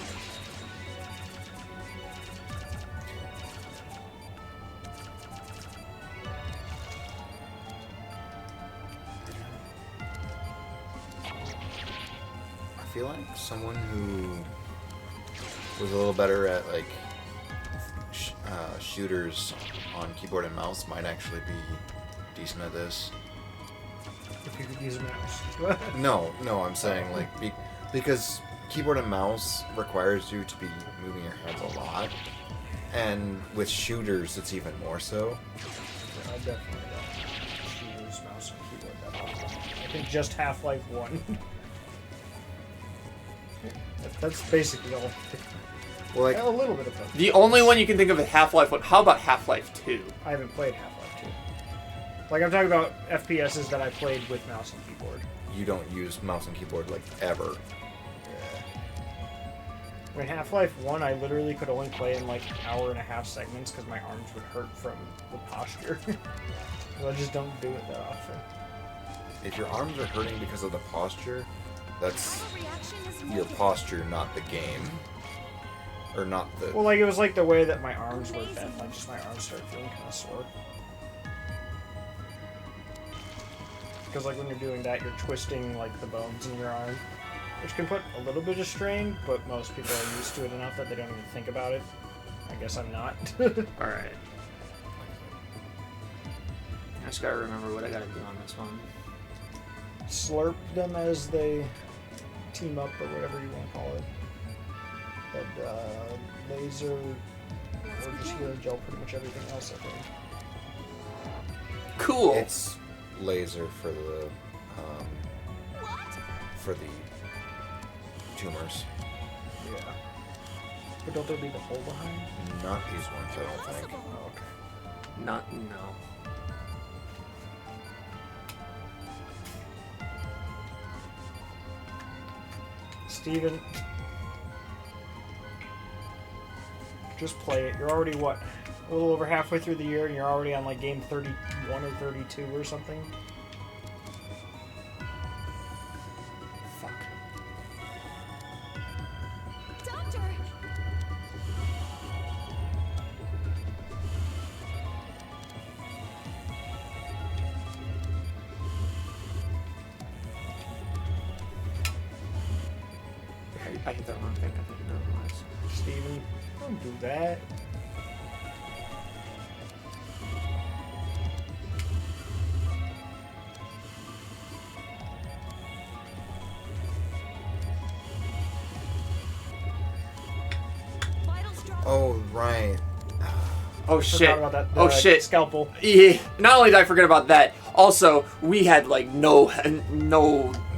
I feel like someone who was a little better at like shooters on keyboard and mouse might actually be decent at this. If you could use a mouse. No, I'm saying like because keyboard and mouse requires you to be moving your hands a lot, and with shooters it's even more so. I definitely don't use mouse and keyboard that often. I think just Half-Life 1. That's basically all. Well, like A little bit of both. The only one you can think of is Half-Life 1. How about Half-Life 2? I haven't played Half-Life 2. Like, I'm talking about FPSs that I played with mouse and keyboard. you don't use mouse and keyboard like ever. I mean, Half-Life 1, I literally could only play in like hour-and-a-half segments because my arms would hurt from the posture. So I just don't do it that often. If your arms are hurting because of the posture, that's Chiral reaction is your negative. posture, not the game. Or not the... Well, like, it was like the way that my arms were bent. Like, just my arms started feeling kind of sore. Because, like, when you're doing that, you're twisting, like, the bones in your arm. Which can put a little bit of strain, but most people are used to it enough that they don't even think about it. I guess I'm not. Alright. I just gotta remember what I gotta do on this one. Slurp them as they team up, or whatever you want to call it. But, laser, or just healing gel, pretty much everything else, I think. Cool! It's laser for the tumors. Yeah. But don't there be the hole behind? Not these ones, I don't think. Oh, okay. Not no. Steven. Just play it. You're already, what, a little over halfway through the year, and you're already on, like, game 31 or 32 or something? Fuck. Doctor! I hit the wrong thing. I think no, it was. Steven, don't do that. Vital strong. Oh, right. Oh Forgot shit. about that, Oh shit. Scalpel. Yeah. Not only did I forget about that, also we had like no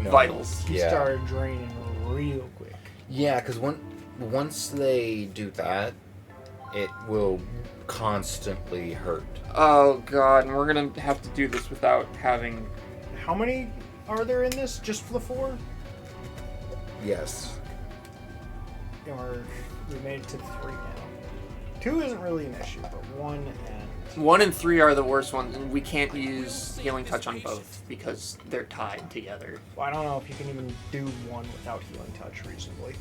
vitals. He Yeah. started draining real quick. Yeah, because once they do that, it will constantly hurt. Oh god, and we're gonna have to do this without having. How many are there in this? Just for the 4? Yes. Or we made it to 3 now. 2 isn't really an issue, but 1 and 1 and 3 are the worst ones, and we can't use healing touch on both because they're tied together. well, I don't know if you can even do 1 without healing touch reasonably.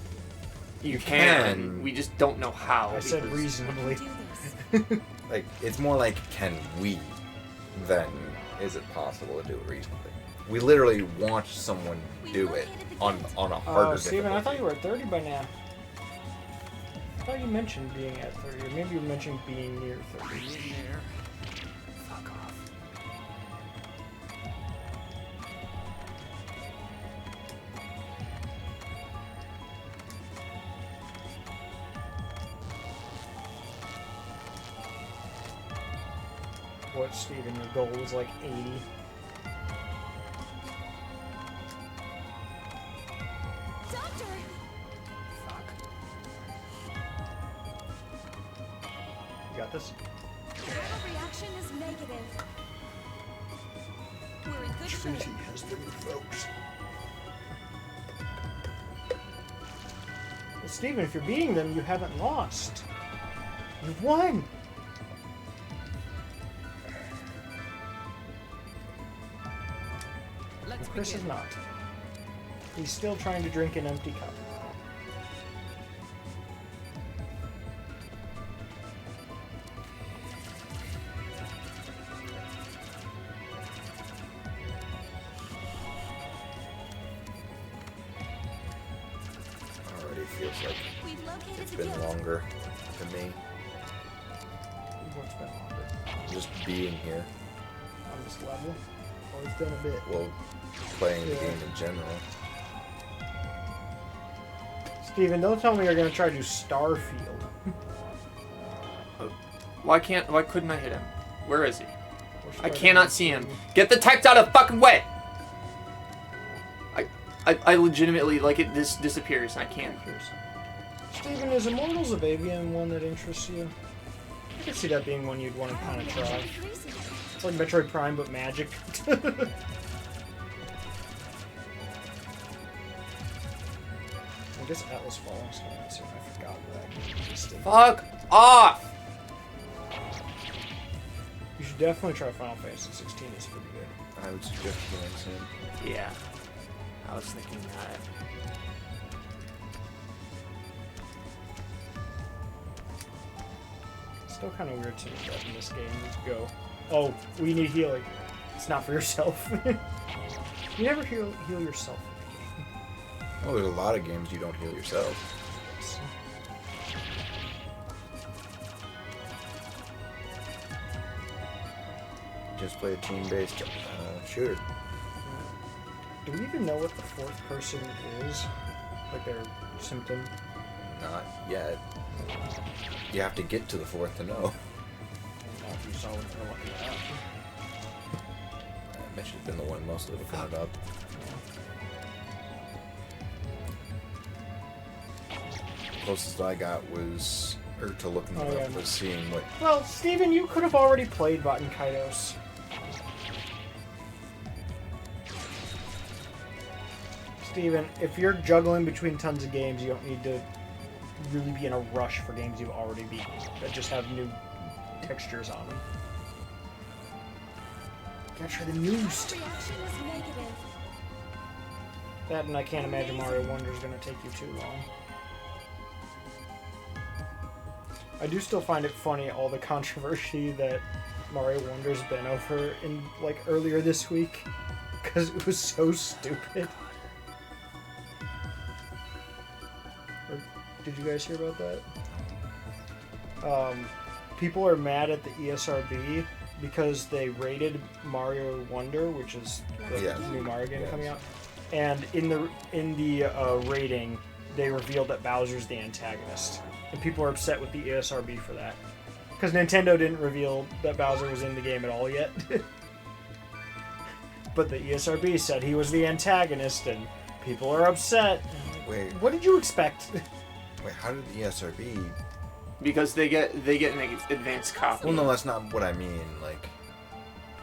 You can. can. We just don't know how. I said because- reasonably. Do this. Like, it's more like, can we, than is it possible to do it reasonably. We literally watched someone do it on a harder Steven, I thought difficulty. you were at 30 by now. I thought you mentioned being at 30, or maybe you mentioned being near 30. Fuck off. What, Steven, your goal was like 80? Doctor! Fuck. You got this? Viral reaction is negative. We're in good shape. has them, folks. Well, Steven, if you're beating them, you haven't lost. You've won! Let's Chris is begin. not. He's still trying to drink an empty cup. Already feels like We've located it's the been guild. longer to me. What's been longer? Just being here. On this level? Oh, it's been a bit. Well, playing the Yeah. game in general. Steven, don't tell me you're gonna try to do Starfield. Why couldn't I hit him? Where is he? Or I Spider-Man cannot see him. 2. Get the text out of the fucking way! I legitimately, like, it disappears and I can't. Steven, is Immortals of Avian one that interests you? I could see that being one you'd want to kind of try. Increasing. It's like Metroid Prime, but magic. I guess Atlas Falling Star. I forgot that existed. Fuck off! You should definitely try Final Fantasy 16. It's pretty good. I would suggest doing him. Yeah. I was thinking that. It's still kind of weird to me that in this game you go, oh, we need healing. It's not for yourself. You never heal yourself in the game. Oh, there's a lot of games you don't heal yourself. Just play a team-based shooter. Do we even know what the fourth person is? Like their symptom? Not yet. You have to get to the fourth to know. I don't know if you saw what they're looking at. Mitch has been the one mostly looking it up. Closest I got was or to looking Oh, them yeah. up was seeing what. Well, Steven, you could have already played Baten Kaitos. Steven, if you're juggling between tons of games, you don't need to really be in a rush for games you've already beaten that just have new textures on them. Gotta try the new stuff. Reaction is negative. That, and I can't imagine Mario Wonder's gonna take you too long. I do still find it funny, all the controversy that Mario Wonder's been over in, like, earlier this week. Because it was so stupid. Or, did you guys hear about that? People are mad at the ESRB because they rated Mario Wonder, which is the Yes. new Mario game Yes. coming out. And in the rating, they revealed that Bowser's the antagonist. And people are upset with the ESRB for that. Because Nintendo didn't reveal that Bowser was in the game at all yet. But the ESRB said he was the antagonist, and people are upset. Wait, What did you expect? wait, how did the ESRB? Because they get an advanced copy. Well, no, that's not what I mean. Like,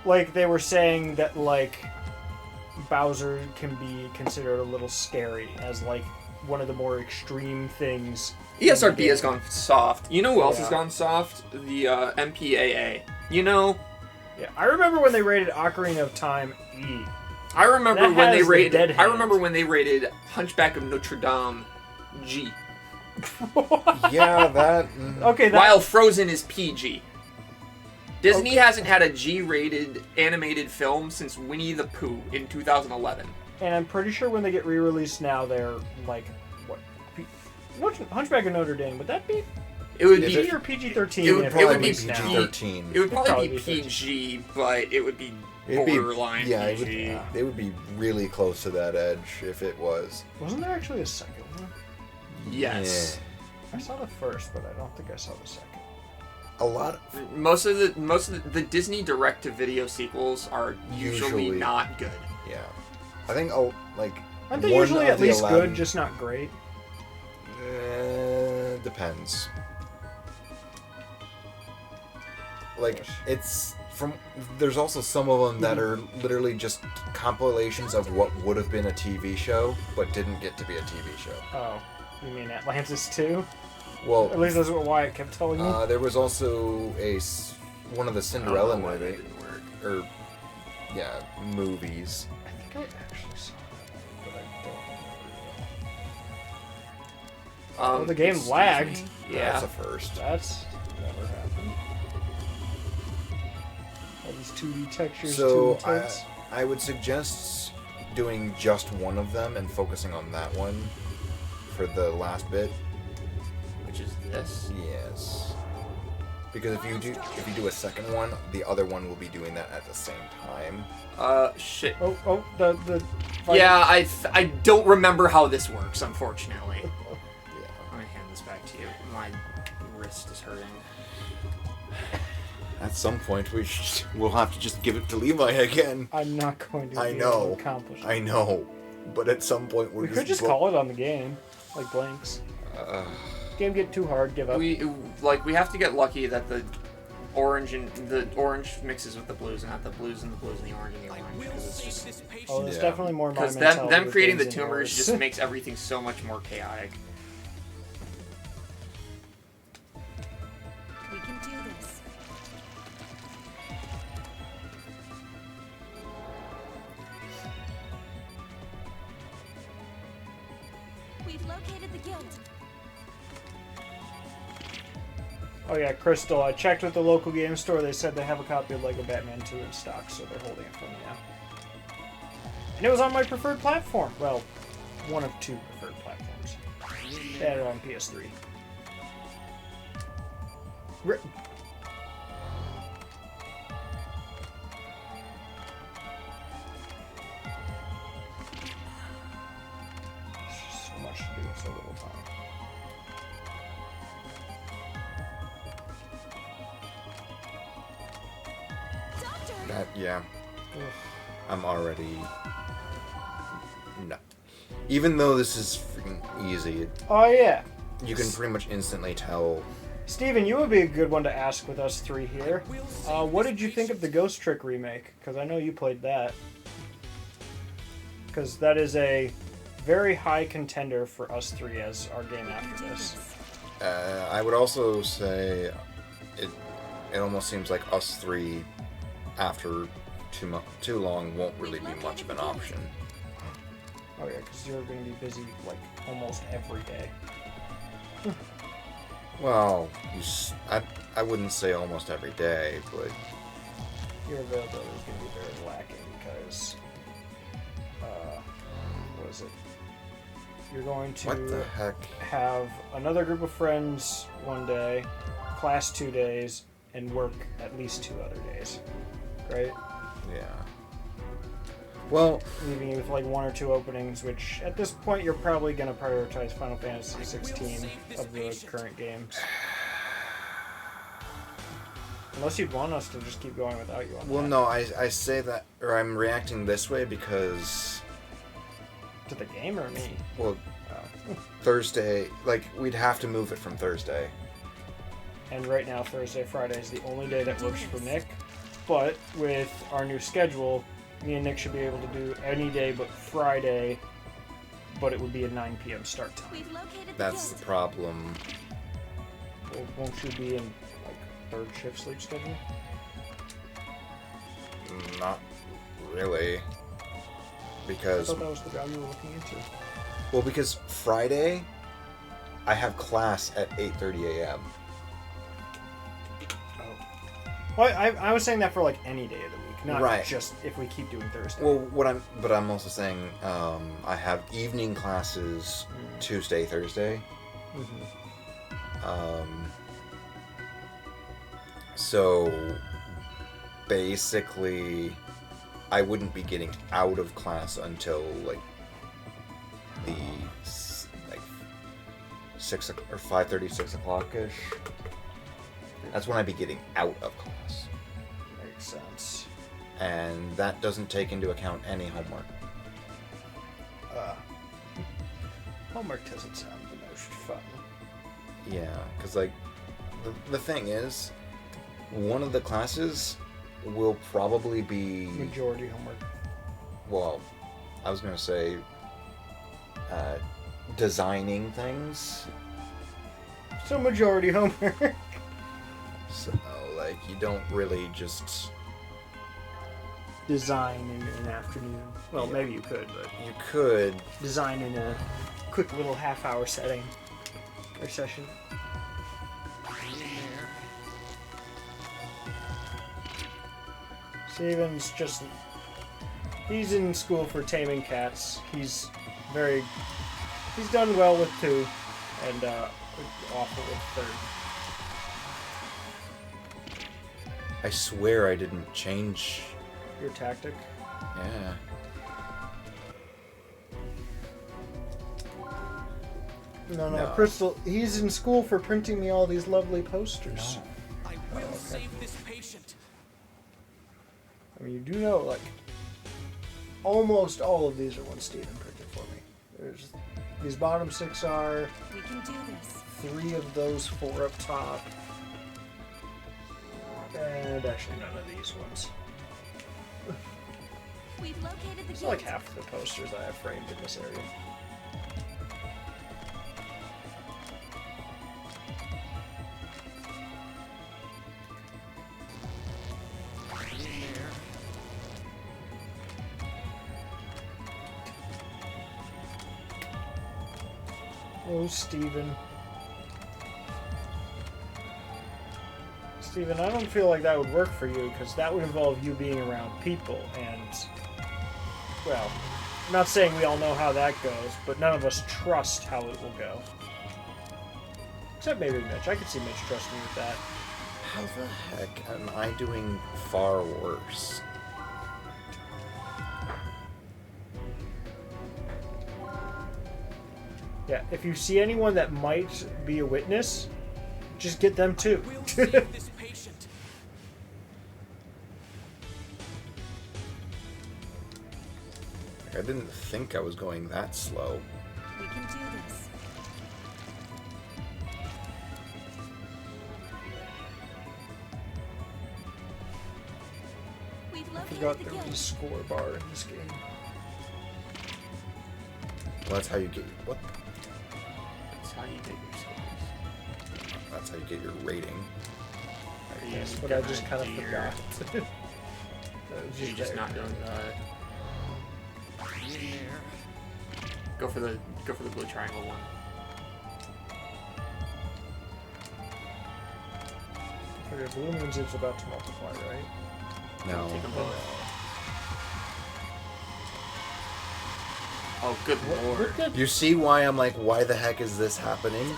Like, they were saying that, like, Bowser can be considered a little scary as, like, one of the more extreme things. ESRB has gone soft. You know who else has Yeah. gone soft? The MPAA. You know, Yeah, I remember when they rated Ocarina of Time E. I remember That when they has the rated. dead I remember hand. when they rated Hunchback of Notre Dame G, yeah, that. Okay, that, while Frozen is PG. Disney hasn't had a G-rated animated film since Winnie the Pooh in 2011. and I'm pretty sure when they get re-released now, they're, like, what Hunchback of Notre Dame, would that be It would Is be. PG or PG-13? It would if Probably would be be released now? PG-13. It would probably probably be be 13. PG, but it would be It'd be- borderline yeah, it PG. would, they would be really close to that edge if it was. Wasn't there actually a second one? Yes. I saw the first, but I don't think I saw the second. A lot. Most of the Disney direct-to-video sequels are usually Usually. not good. Yeah, I think like. Aren't they one usually of at the least 11 good, just not great? Depends. Like it's from. There's also some of them that are literally just compilations of what would have been a TV show, but didn't get to be a TV show. Oh, you mean Atlantis 2? Well, At least that's what Wyatt kept telling me. there was also one of the Cinderella Why that movies, didn't work. or yeah, movies. I think I actually saw that, but I don't remember. Well, the game excuse lagged. me? That's Yeah. a first. That's never happened. All these 2D textures, So 2D text. I would suggest doing just one of them and focusing on that one for the last bit. Which is this. Yes. Because if you do a second one, the other one will be doing that at the same time. Shit. Oh, the Yeah, I don't remember how this works, unfortunately. Yeah. Let me hand this back to you. My wrist is hurting. At some point, we'll have to just give it to Levi again. I'm not going to I be know. able to accomplish it. I know, but at some point We could just call it on the game, like blanks. Game get too hard, give up. We have to get lucky that the orange mixes with the blues, and not the blues and the blues and the orange and the orange, We'll because it's save just this patient. Oh, there's Yeah. definitely more my because mentality them with creating the games than tumors yours. just makes everything so much more chaotic. We can do this. We've located the guild. Oh yeah, Crystal. I checked with the local game store. They said they have a copy of Lego Batman 2 in stock, so they're holding it for me now. And it was on my preferred platform. Well, one of two preferred platforms. They had it on PS3. There's just so much to do in so little time. Doctor! Yeah. I'm already. No. Even though this is freaking easy, Oh yeah. you can pretty much instantly tell. Steven, you would be a good one to ask with us three here. What did you think of the Ghost Trick remake? Because I know you played that. Because that is a very high contender for us three as our game after this. I would also say it almost seems like us three, after too long, won't really be much of an option. Oh yeah, because you're going to be busy like almost every day. Well, I wouldn't say almost every day, but Your availability is going to be very lacking because, what is it? You're going what the to heck? have another group of friends one day, class 2 days, and work at least 2 other days, right? Yeah. Well, Leaving you with like 1 or 2 openings, which at this point you're probably going to prioritize Final Fantasy 16 of the current games. Unless you'd want us to just keep going without you on well, that. no, I say that, or I'm reacting this way because, To the game or me? well, Thursday, like, we'd have to move it from Thursday. And right now, Thursday, Friday is the only day that works for Nick. But with our new schedule, me and Nick should be able to do any day but Friday, but it would be a 9 p.m. start time. We've located the That's the guild. problem. Well, won't you be in like third shift sleep schedule? Not really. I Because, thought that was the job you were looking into. well, because Friday, I have class at 8:30 a.m. Oh. Well, I was saying that for like any day of the week, not Right. just if we keep doing Thursday. Well, but I'm also saying, I have evening classes Tuesday, Thursday. So basically, I wouldn't be getting out of class until like the like 6 or 5:30, 6 o'clock ish. That's when I'd be getting out of class, Makes sense. and that doesn't take into account any homework. Homework doesn't sound the most fun. Yeah, because like the thing is, one of the classes will probably be, Majority homework. well, I was gonna say designing things. So majority homework. So like you don't really just, Design in an afternoon. Well, Yeah. maybe you could, but you could, design in a quick little half-hour setting or session. Steven's just... He's in school for taming cats. He's done well with 2, and awful with 3rd. I swear I didn't change. Your tactic? Yeah. No, No. Crystal, he's in school for printing me all these lovely posters. I will save this patient. I mean, you do know, like, almost all of these are ones Steven printed for me. There's these bottom 6 are, We can do this. 3 of those 4 up top, and actually none of these ones. We've located the It's guild. like half of the posters I have framed in this area. Oh, Steven. Steven, I don't feel like that would work for you, because that would involve you being around people, and, well, I'm not saying we all know how that goes, but none of us trust how it will go. Except maybe Mitch. I could see Mitch trusting me with that. How the heck am I doing far worse? Yeah, if you see anyone that might be a witness, just get them too. We'll save this patient. I didn't think I was going that slow. We can do this. We've I located forgot the there was a guild. score bar in this game. Well, that's how you get what? That's how you get your scores. That's how you get your rating. Are you Yes, but I gonna just kind of do your- forgot. That was You're just there. not doing the. Go for the blue triangle one. Okay, blue means it's about to multiply, right? No. Take them both. Oh, good What- lord. look at- You see why I'm like, why the heck is this happening?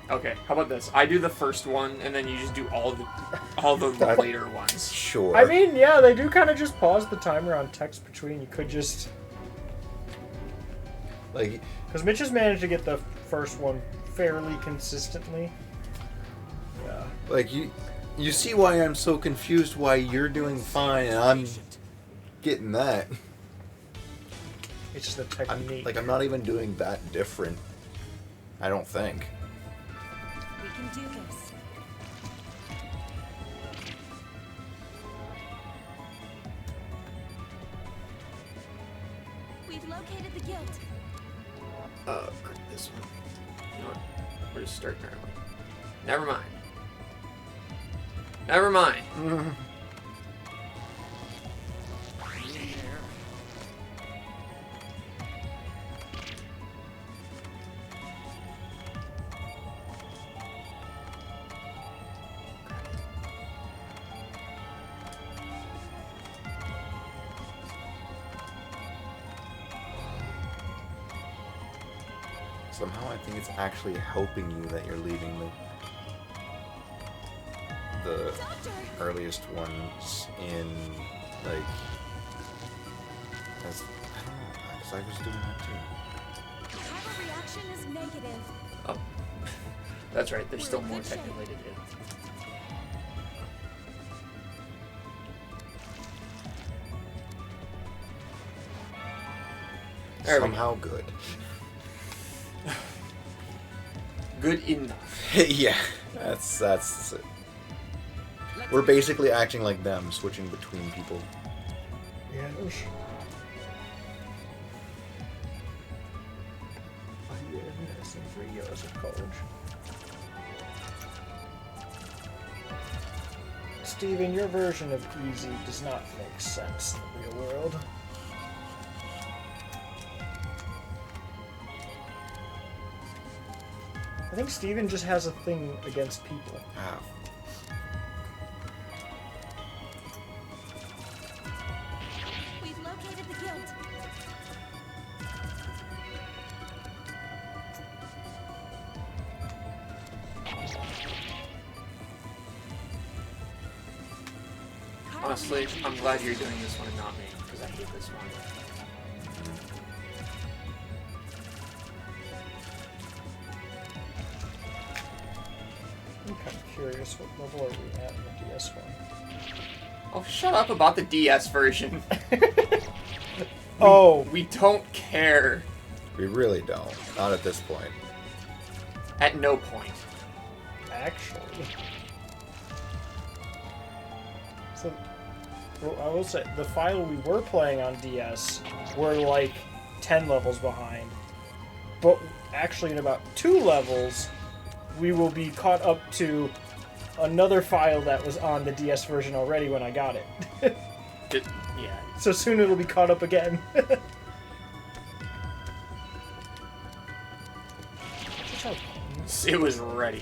Okay, how about this? I do the first one, and then you just do all the That- later ones. Sure. I mean, yeah, they do kind of just pause the timer on text between. You could just... like, Because Mitch has managed to get the first one fairly consistently. Yeah. like you see why I'm so confused. Why you're doing fine and I'm getting that. It's just the technique. I'm not even doing that different. I don't think. We can do this. We've located the guild. Crap, this one. You know what? We're just starting early. Never mind. Never mind. Somehow I think it's actually helping you that you're leaving the Doctor! earliest ones in, like, as, I don't know, because I was doing that too. Power reaction is negative. Oh, that's right. There's still more technically to do. There we go. Somehow good. Good enough. Yeah, that's it. We're basically acting like them, switching between people. Yeah. Some 3 years of college. Steven, your version of easy does not make sense in the real world. I think Steven just has a thing against people. Ah, We've located the guild. Honestly, I'm glad you're doing this one and not me, because I hate this one. I'm kind of curious what level are we at in the DS one. Oh, shut up about the DS version. Oh, We don't care. we really don't. Not at this point. At no point. actually. So, well, I will say, the file we were playing on DS were like 10 levels behind. But actually, in about 2 levels, we will be caught up to another file that was on the DS version already when I got it. Yeah. So soon it'll be caught up again. It was ready.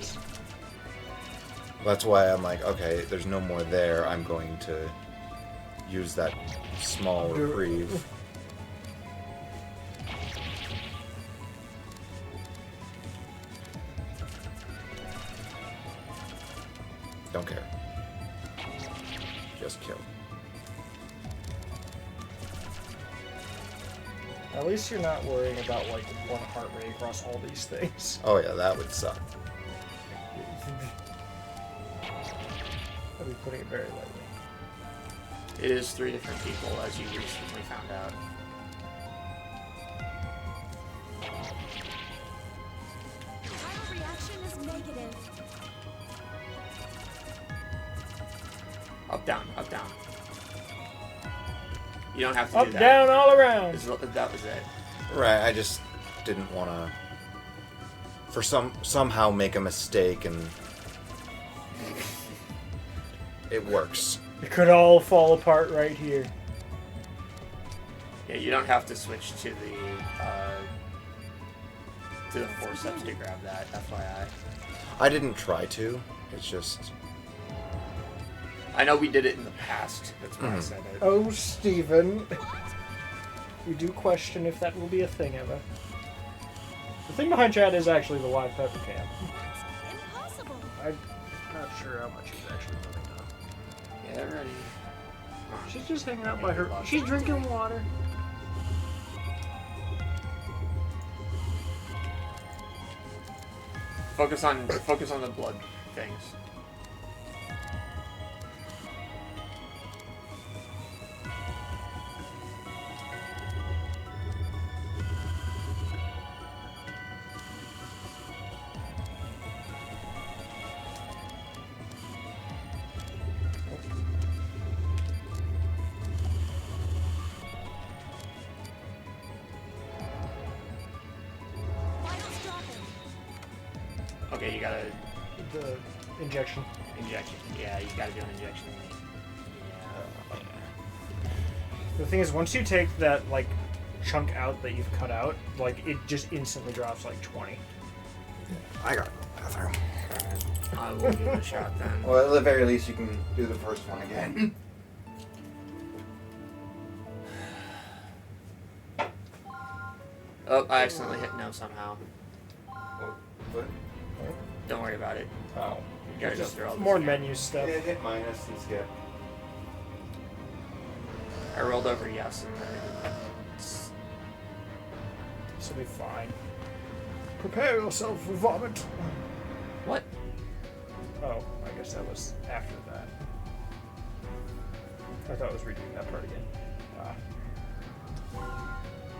That's why I'm like, okay, there's no more there. I'm going to use that small reprieve. Don't care. Just kill. At least you're not worrying about like 1 heart rate across all these things. Oh yeah, that would suck. I'll be putting it very lightly. It is 3 different people, as you recently found out. Power reaction is negative. Up, down, up, down. You don't have to Up, do that. down, all around. That was it. Right, I just didn't want to somehow make a mistake, and it works. It could all fall apart right here. Yeah, you don't have to switch to the forceps to grab that, FYI. I didn't try to. It's just I know we did it in the past. That's why I said it. Oh, Steven. We do question if that will be a thing ever. The thing behind Chad is actually the live pepper cam. Impossible. I'm not sure how much he's actually moving now. Yeah, ready. She's just hanging out by her. She's drinking water. Focus on the blood things. Vitals dropping. Okay, you gotta The injection. injection. Yeah, you gotta do an injection. The thing is, once you take that like chunk out that you've cut out, like it just instantly drops like 20. I got the bathroom. I will give it a shot then. Well, at the very least, you can do the first one again. Oh, I accidentally hit no somehow. What? Don't worry about it. Oh. You gotta go through all this. More again. menu stuff. Yeah, hit minus and skip. I rolled over yes and then This will be fine. Prepare yourself for vomit. what? Oh, I guess that was after that. I thought it was redoing that part again.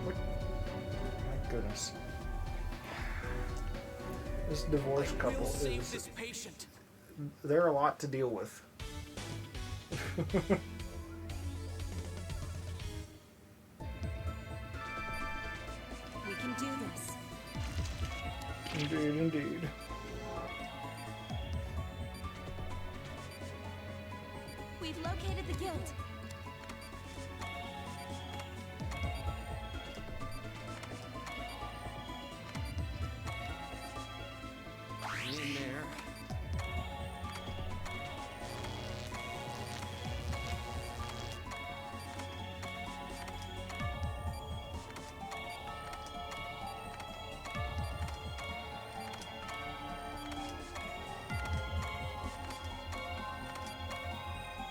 What? My goodness. This divorced I couple will save is. this patient. They're a lot to deal with. We can do this. Indeed, indeed. We've located the guild. In there.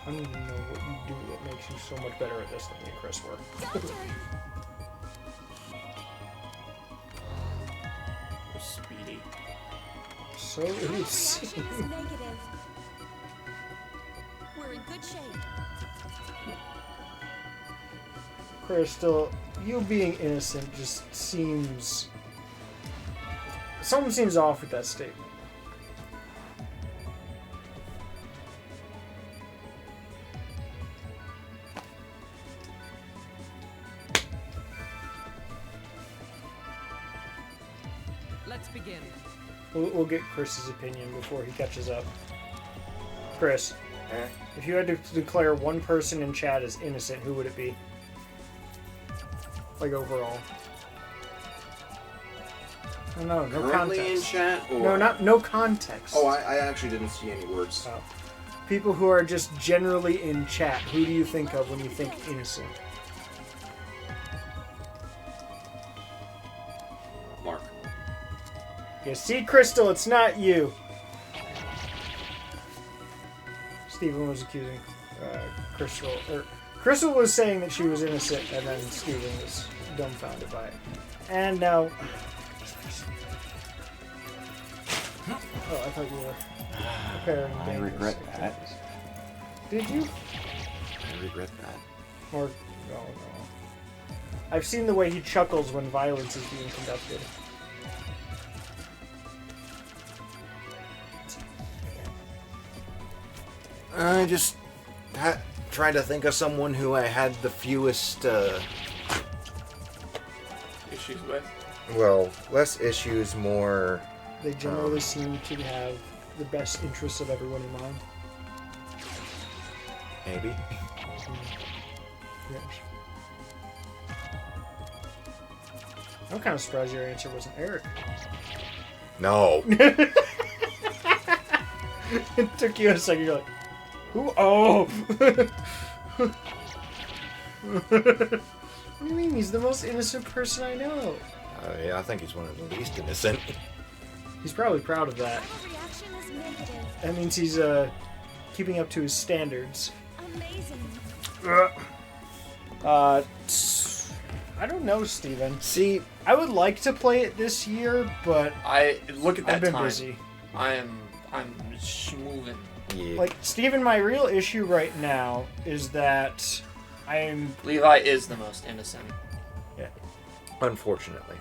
I don't even know what you do that makes you so much better at this than me and Chris were. Doctor! We're speedy. So Power reaction easy. is negative. We're in good shape. Crystal, you being innocent just seems. Something seems off with that statement. Let's begin. We'll get Chris's opinion before he catches up. Chris, if you had to declare one person in chat as innocent, who would it be? Like overall. No, no Currently in context. chat? Or... No context. Oh, I actually didn't see any words. Oh. People who are just generally in chat, who do you think of when you think innocent? Mark. You see, Crystal, it's not you. Steven was accusing Crystal. Crystal was saying that she was innocent, and then Steven was dumbfounded by it. And now. Oh, I thought you were preparing. I dangerous regret activities. that. Did you? I regret that. Or no. I've seen the way he chuckles when violence is being conducted. I just trying to think of someone who I had the fewest, Issues with. well, less issues, more. They generally seem to have the best interests of everyone in mind. Maybe. Yes. I'm kind of surprised your answer wasn't Eric. No. It took you a second. You're like, who? Oh. What do you mean? He's the most innocent person I know. Yeah, I think he's one of the least innocent. He's probably proud of that. Our reaction is negative. That means he's keeping up to his standards. Amazing. I don't know, Steven. See, I would like to play it this year, but I look at that I've been time. busy. I'm schmoovin'. yeah. Like, Steven, my real issue right now is that I'm Levi is the most innocent. Unfortunately.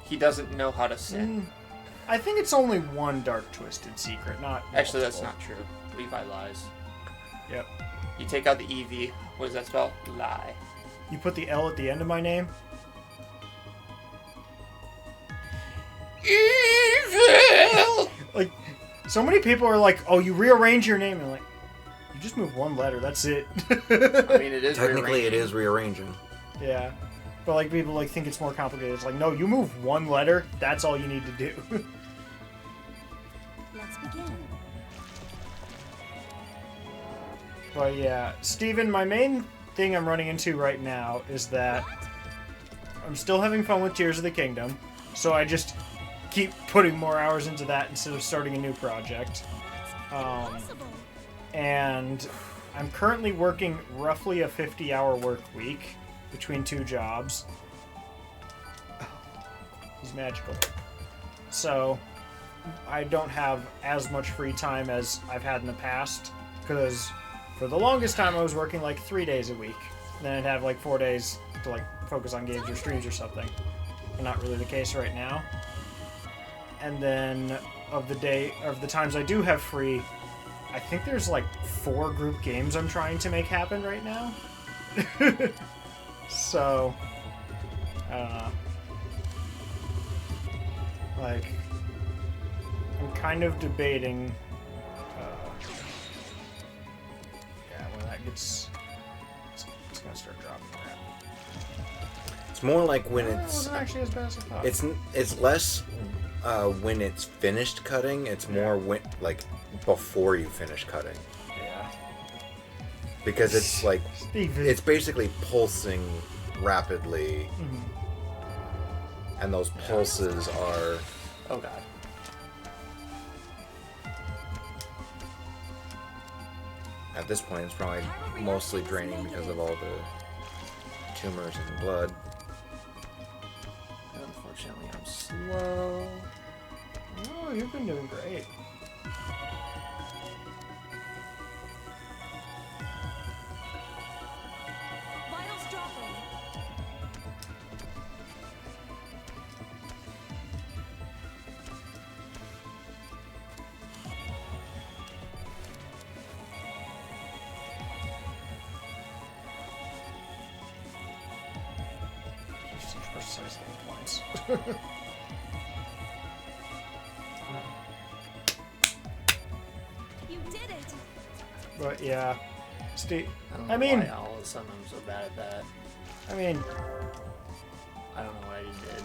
He doesn't know how to sin. I think it's only one dark twisted secret, not Actually, that's multiple. not true. Levi lies. Yep. You take out the EV. What does that spell? Lie. You put the L at the end of my name? Evil! Like, so many people are like, oh, you rearrange your name. And I'm like, you just move one letter, that's it. I mean, it is Technically, it rearranging. is rearranging. Yeah. But like people like think it's more complicated. It's like, no, you move one letter, that's all you need to do. Let's begin. But yeah, Steven, my main thing I'm running into right now is that I'm still having fun with Tears of the Kingdom, so I just keep putting more hours into that instead of starting a new project. Possible. And I'm currently working roughly a 50-hour work week between two jobs. He's magical. So I don't have as much free time as I've had in the past, because for the longest time I was working like 3 days a week. Then I'd have like 4 days to like focus on games or streams or something. But not really the case right now. And then of the times I do have free, I think there's like 4 group games I'm trying to make happen right now. So, I don't know. Like, I'm kind of debating. Yeah, when that gets, it's gonna start dropping. Crap. It's more like when It it's. wasn't actually as bad as I thought. It's less when it's finished cutting. It's more when before you finish cutting, yeah. because it's like Steven. it's basically pulsing rapidly, and those pulses are. Oh god. At this point, it's probably mostly draining because of all the tumors and blood. Unfortunately, I'm slow. Oh, you've been doing great. Vitals dropping. Such precise little points. You did it. But yeah, Steve. I don't I know mean- why all of a sudden I'm so bad at that. I mean, I don't know what I just did.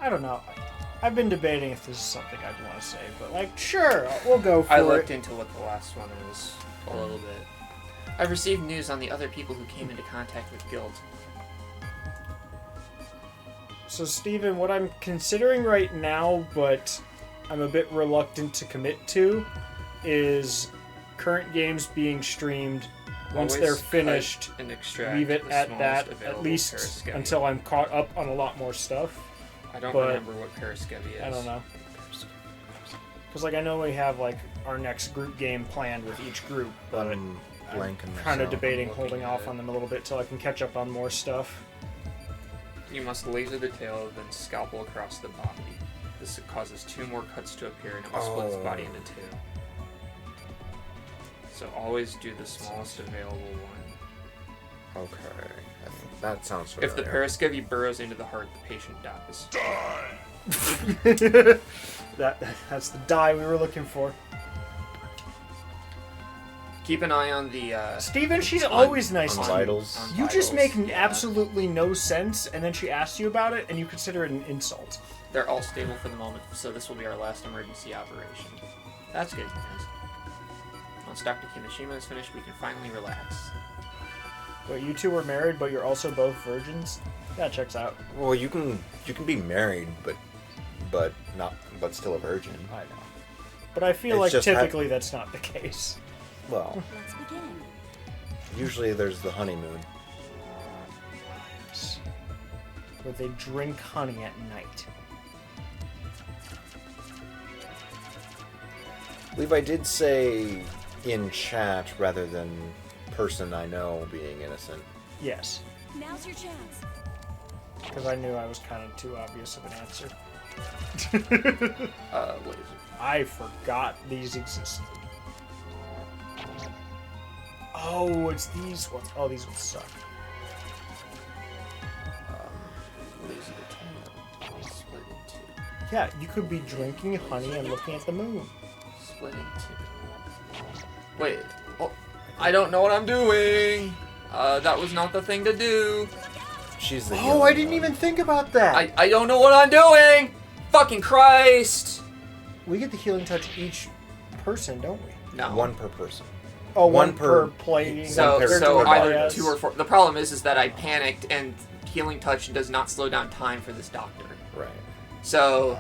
I don't know. I've been debating if this is something I'd want to say, but like, sure, we'll go for I it. looked into what the last one is a little bit. I've received news on the other people who came into contact with Guild. So, Steven, what I'm considering right now, but I'm a bit reluctant to commit to, is current games being streamed. Once Always they're cut finished, and extract leave it the at smallest that, available at least periscope. until I'm caught up on a lot more stuff. I don't but- remember what Periscovi is. I don't know. Because, like, I know we have, like, our next group game planned with each group, but I'm blanking kind of myself. debating looking holding at off it. on them a little bit till I can catch up on more stuff. You must laser the tail, then scalpel across the body. This causes 2 more cuts to appear, and it will split its body into 2. So always do the smallest available one. Okay. That sounds If the familiar. parascevy burrows into the heart, the patient dies. That's the die we were looking for. Keep an eye on the. Steven, she's always nice on to you. vitals. on You just vitals. make Yeah. absolutely no sense, and then she asks you about it, and you consider it an insult. They're all stable for the moment, so this will be our last emergency operation. That's good news. Once Dr. Kimishima is finished, we can finally relax. Wait, you two were married, but you're also both virgins? That checks out. Well, you can be married, but still a virgin. I know. But I feel It's like just typically that's not the case. Well, Let's begin. usually there's the honeymoon. Where they drink honey at night. Levi did say in chat rather than person I know being innocent. Yes. Now's your chance. Because I knew I was kind of too obvious of an answer. What is it? I forgot these existed. Oh, it's these ones. Oh, these ones suck. Laser tail. Split in two. Yeah, you could be drinking honey and looking at the moon. Split in two. Wait. Oh, I don't know what I'm doing. That was not the thing to do. She's the Oh, healing I didn't one. even think about that. I don't know what I'm doing. Fucking Christ. We get the healing touch each person, don't we? No. One per person. Oh, One one per per- playing. So, One pair so to a either yes. 2 or 4. The problem is that I panicked, and healing touch does not slow down time for this doctor. Right. So,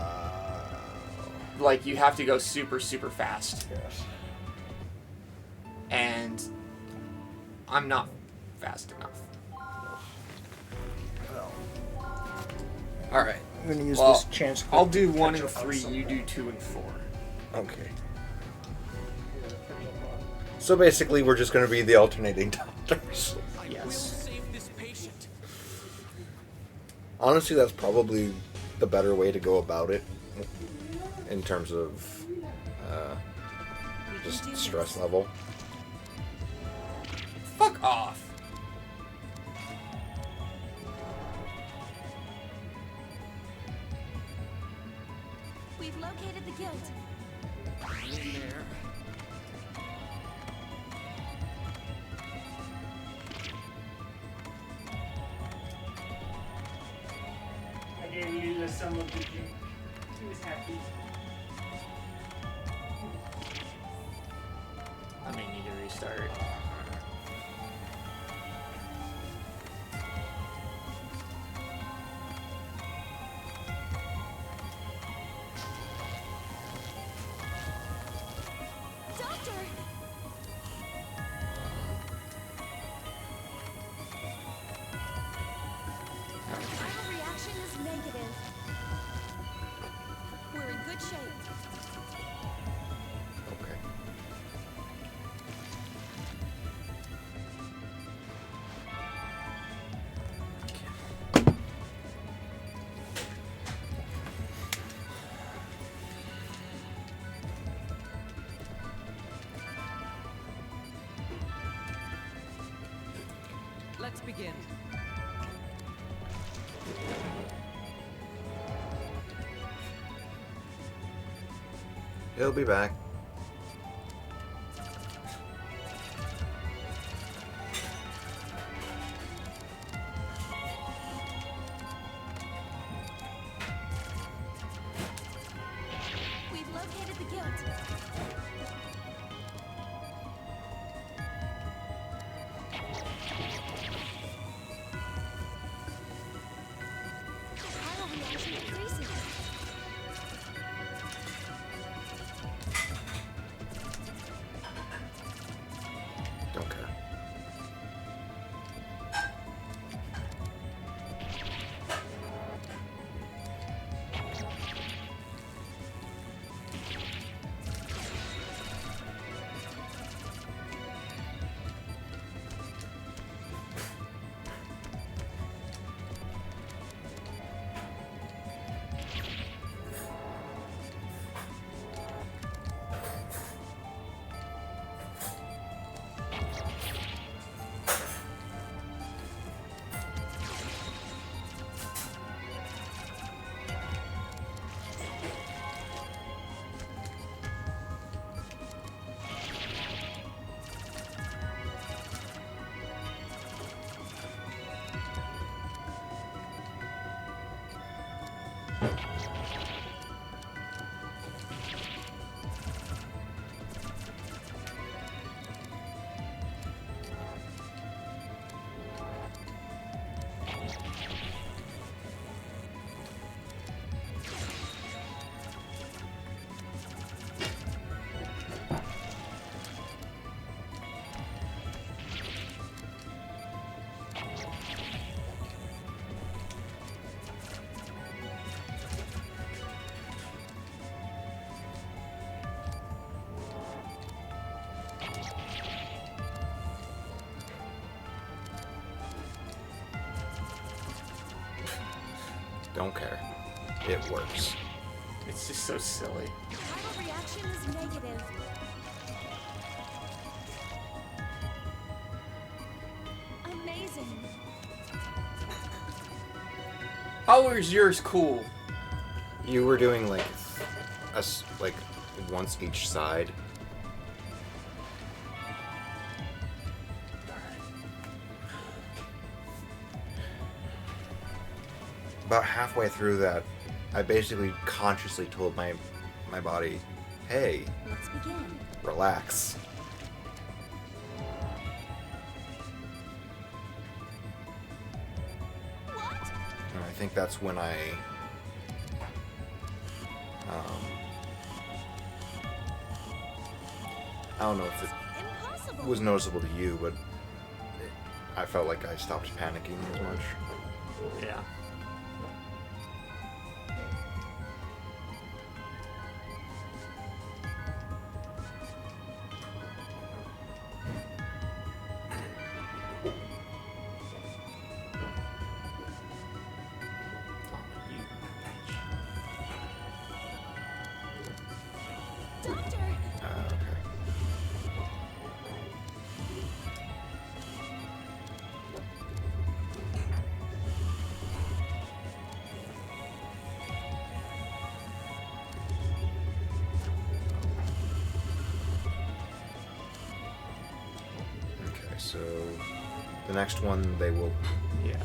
like, you have to go super, super fast, Yes. and I'm not fast enough. All right. I'm gonna use Well, this chance. I'll do 1 and catch up on 3. some You of do that. 2 and 4. Okay. So basically, we're just going to be the alternating doctors. I will Yes. save this patient. Honestly, that's probably the better way to go about it in terms of just stress level. Fuck off. We've located the guild. In there. I gave you some of the drink. He was happy. I may need to restart. Doctor! Viral reaction is negative. We're in good shape. Okay. Let's begin. He'll be back. We've located the guild. Viral reaction increasing. don't care. It works. It's just so silly. Vital reaction is negative. Amazing. How is yours cool? You were doing like like once each side. About halfway through that, I basically consciously told my body, "Hey, Let's begin. relax." What? And I think that's when I don't know if it Impossible. was noticeable to you, but I felt like I stopped panicking as much. Yeah. Doctor, Okay. Okay, so the next one they will. Yeah.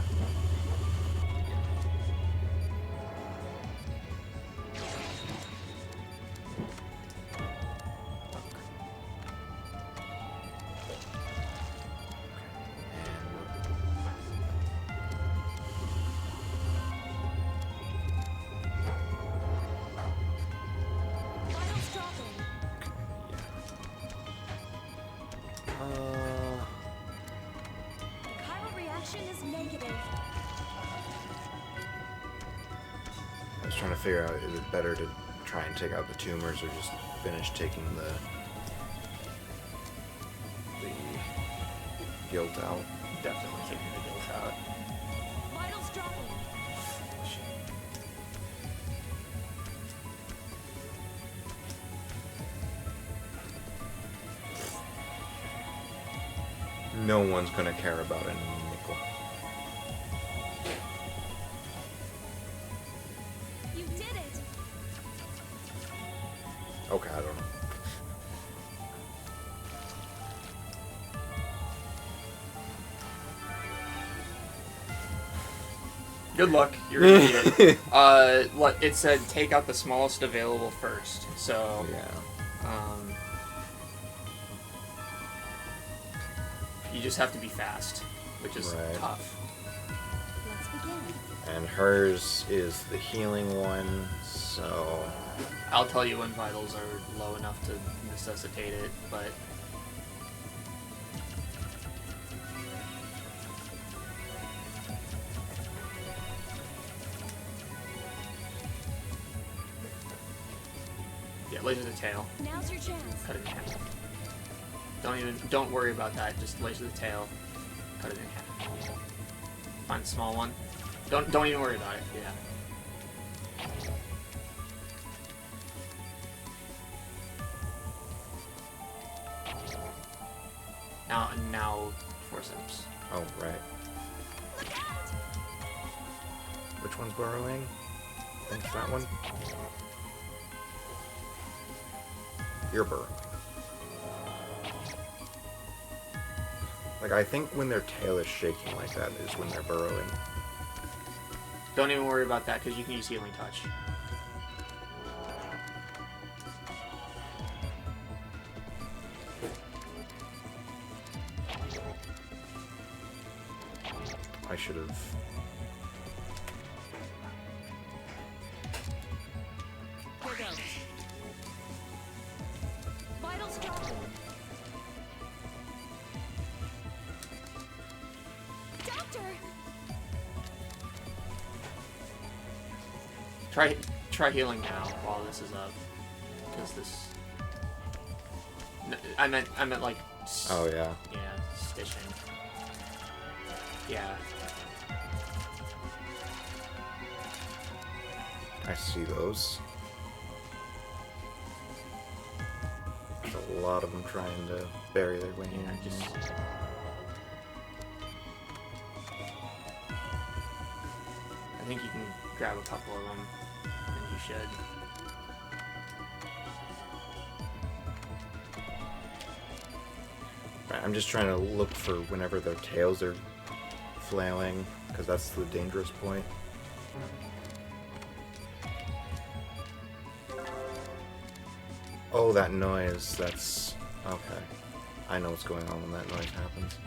vitals dropping. The chiral reaction is negative. I was trying to figure out, is it better to try and take out the tumors or just finish taking the guilt out? Definitely taking the guilt out. Vitals dropping. No one's gonna care about any nickel. You did it. Okay, I don't know. Good luck. You're an idiot. It said take out the smallest available first. So, Yeah. You just have to be fast, which is Right. tough. Let's begin. And hers is the healing one, so I'll tell you when vitals are low enough to necessitate it, but yeah, laser the tail. Now's your chance. Cut it in half. Don't worry about that. Just laser the tail. Cut it in half. Find the small one. Don't even worry about it. Yeah. Now forceps. oh right. Look out! Which one's burrowing? I think it's that one. You're burrowing. Like, I think when their tail is shaking like that is when they're burrowing. Don't even worry about that because you can use healing touch. I should have. Here goes. Vitals dropping. Doctor! Try healing now while this is up, because this. I meant like. Oh yeah. Yeah, stitching. Yeah. I see those. There's a lot of them trying to bury their way in. I think you can grab a couple of them, and you should. Right, I'm just trying to look for whenever their tails are flailing, because that's the dangerous point. Oh, that noise, that's... okay. I know what's going on when that noise happens.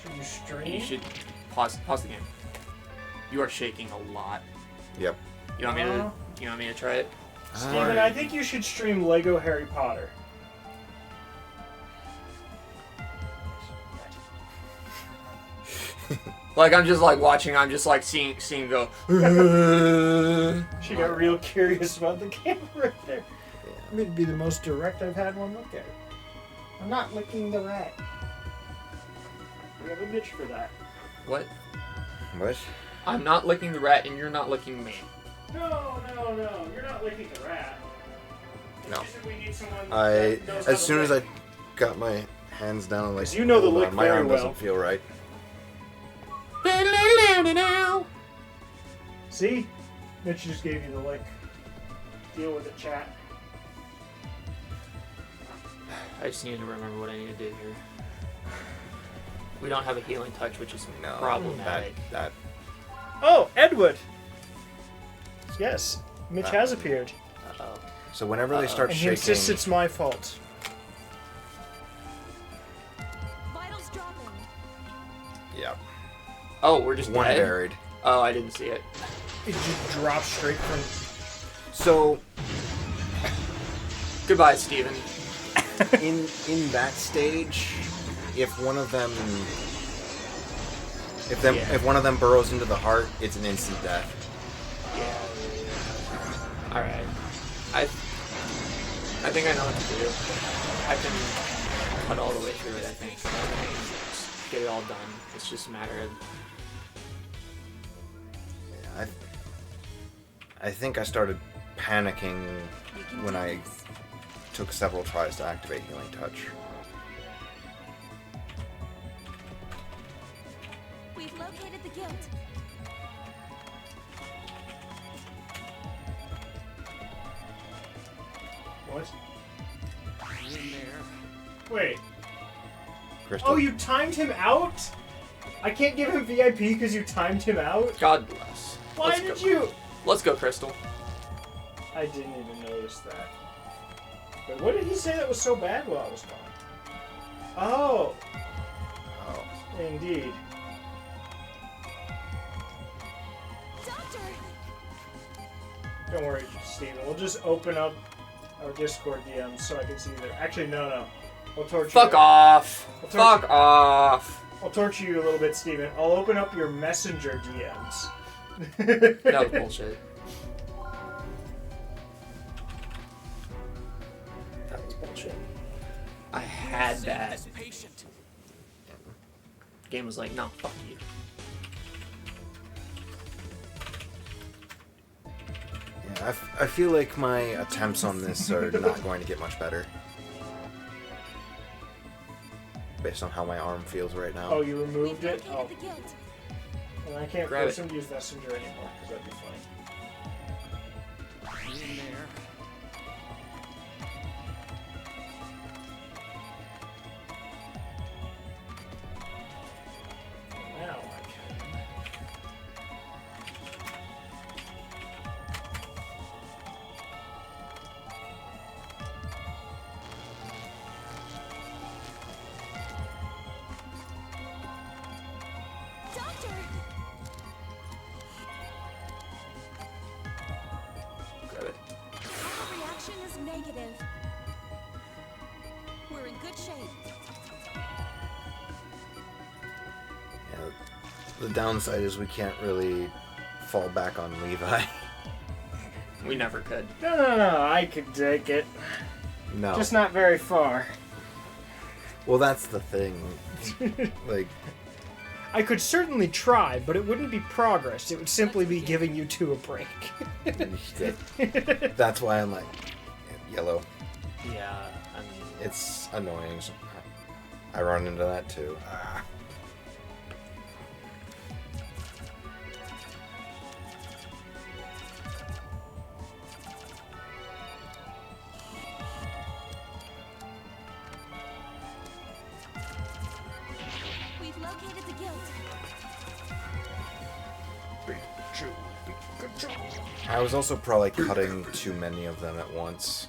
Should you stream? You should pause the game. You are shaking a lot. Yep. You want me to try it? Steven, I think you should stream Lego Harry Potter. Like I'm just like watching. I'm just like seeing go. She got real curious about the camera right there. It'd be the most direct I've had one look at it. I'm not licking the rat. We have a Mitch for that. What? What? I'm not licking the rat, and you're not licking me. No. You're not licking the rat. No. It's just that we need someone I... that knows how as to soon as I lick. got my hands down, I'm like, 'Cause you know the hold lick on, my very arm well. doesn't feel right. See? Mitch just gave you the lick. Deal with it, chat. I just need to remember what I need to do here. We don't have a healing touch, which is No, problematic. that Oh, Edward! Yes, Mitch That has one. appeared. Uh-oh. So whenever they start And he shaking, insists it's my fault. Vitals dropping. yeah, Oh, we're just one dead? buried. Oh, I didn't see it. It just dropped straight from... So Goodbye, Steven. in that stage, if one of them, Yeah. if one of them burrows into the heart, it's an instant death. Yeah. Alright. I think I know what to do. I can cut all the way through it, I think. Get it all done. It's just a matter of... Yeah, I think I started panicking when I took several tries to activate Healing Touch. We've located the guild. What? In there. Wait. Crystal? Oh, you timed him out? I can't give him VIP because you timed him out? God bless. Why Let's did go. you? Let's go, Crystal. I didn't even notice that. But what did he say that was so bad while I was gone? Oh, Oh. indeed. Doctor! Don't worry, Steven. We'll just open up our Discord DMs so I can see there. Actually, no. I'll torture Fuck you. off. I'll torture- Fuck off. I'll torture you a little bit, Steven. I'll open up your messenger DMs. That was bullshit. That was bullshit. I had that. This patient. Game was like, no, fuck you. Yeah, I feel like my attempts on this are not going to get much better. Based on how my arm feels right now. Oh, you removed We've it? located Oh, the guild. and I can't Grab force it. him to use messenger anymore because that'd be funny. In there. Now I can. Doctor! Grab it. Our reaction is negative. We're in good shape. Yeah, the downside is we can't really fall back on Levi. We never could. No, I could take it. No. Just not very far. Well, that's the thing. Like, I could certainly try, but it wouldn't be progress. It would simply be giving you two a break. That's why I'm like, yellow. Yeah, I mean, It's annoying. I run into that too. We've located the guild. I was also probably cutting too many of them at once.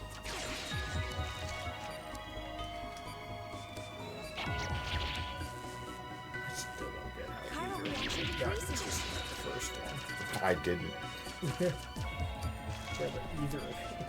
I still don't get how Chiral either of reaction you got decreases. just the first one. I didn't. Yeah, but either of you.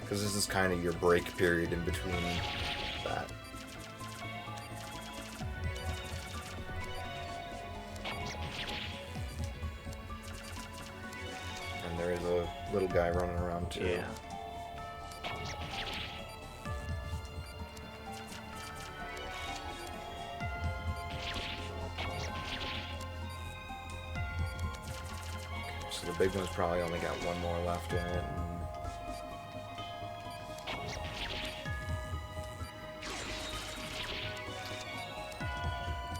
Because this is kind of your break period in between that. And there is a little guy running around too. yeah. So the big one's probably only got one more left in it. And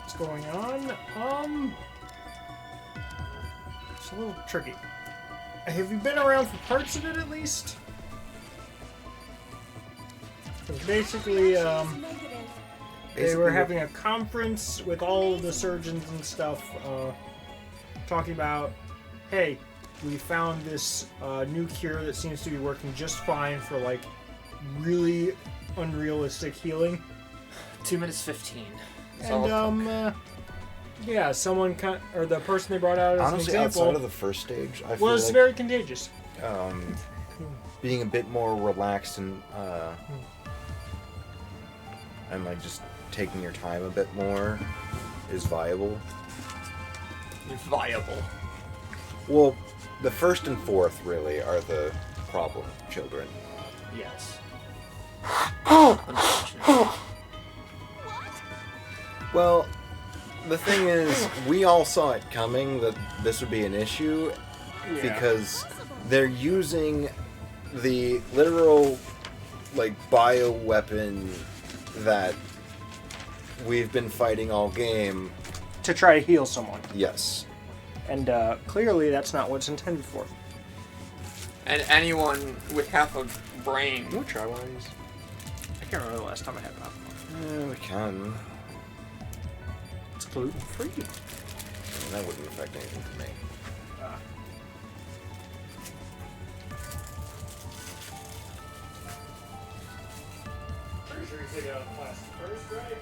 What's going on? It's a little tricky. Have you been around for parts of it at least? 'Cause basically, Reaction is negative. they were basically having a conference with all of the surgeons and stuff, talking about, hey, we found this new cure that seems to be working just fine for like really unrealistic healing. 2 minutes 15. That's all And it took. yeah, someone or the person they brought out as honestly, an example outside of the first stage, I feel was like very contagious. being a bit more relaxed and like just taking your time a bit more is viable. Viable. Well, the first and fourth really are the problem children. Yes. Unfortunately. Well, the thing is, we all saw it coming that this would be an issue because they're using the literal like bioweapon that we've been fighting all game. To try to heal someone. Yes. And clearly that's not what's intended for. And anyone with half a brain. No try ones. I can't remember the last time I had that. We can. It's gluten free. That wouldn't affect anything to me. Pretty sure you take it out of the plastic first, right?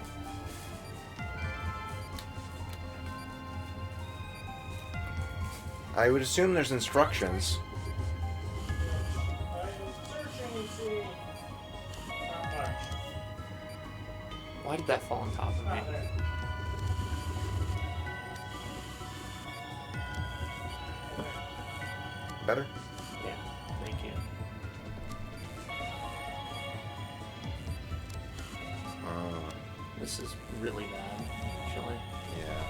I would assume there's instructions. I'm searching and seeing. Not much. Why did that fall on top of me? Not there. Better? Yeah, thank you. This is really bad, actually. Yeah.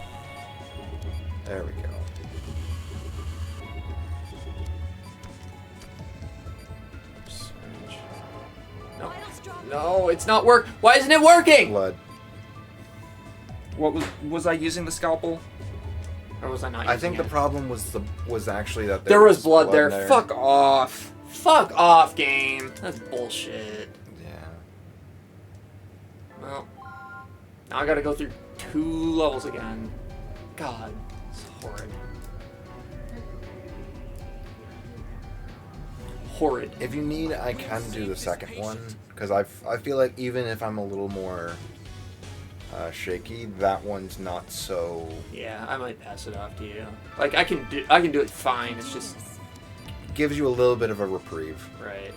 There we go. Syringe. No. Vital strong. No, it's not work. Why isn't it working? Blood. What was I using the scalpel? Or was I not? I using think the it? problem was actually that There was blood there. in Fuck off. Fuck off, game. That's bullshit. Yeah. Well, now I gotta go through 2 levels again. God, it's horrid. Horrid. If you need, I can do the second one because I feel like even if I'm a little more shaky, that one's not so. Yeah, I might pass it off to you. Like I can do it fine. It's just Gives you a little bit of a reprieve. right.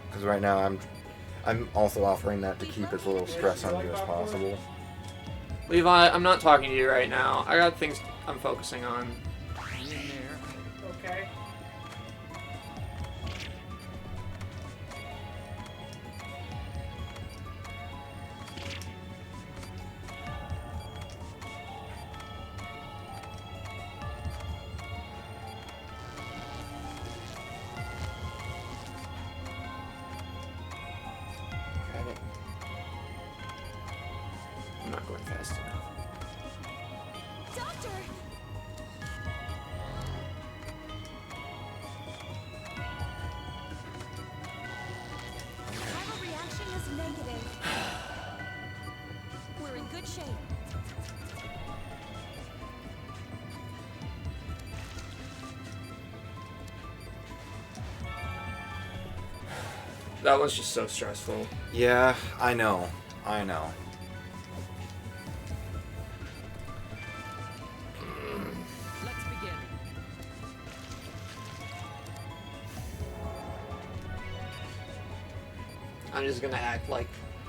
Because right now I'm also offering that to keep as little stress on you as possible. Levi, I'm not talking to you right now. I got things I'm focusing on. Okay. Got it. I'm not going fast enough. Doctor! Viral reaction is negative. We're in good shape. That was just so stressful. Yeah, I know. I know. Let's begin. I'm just gonna act like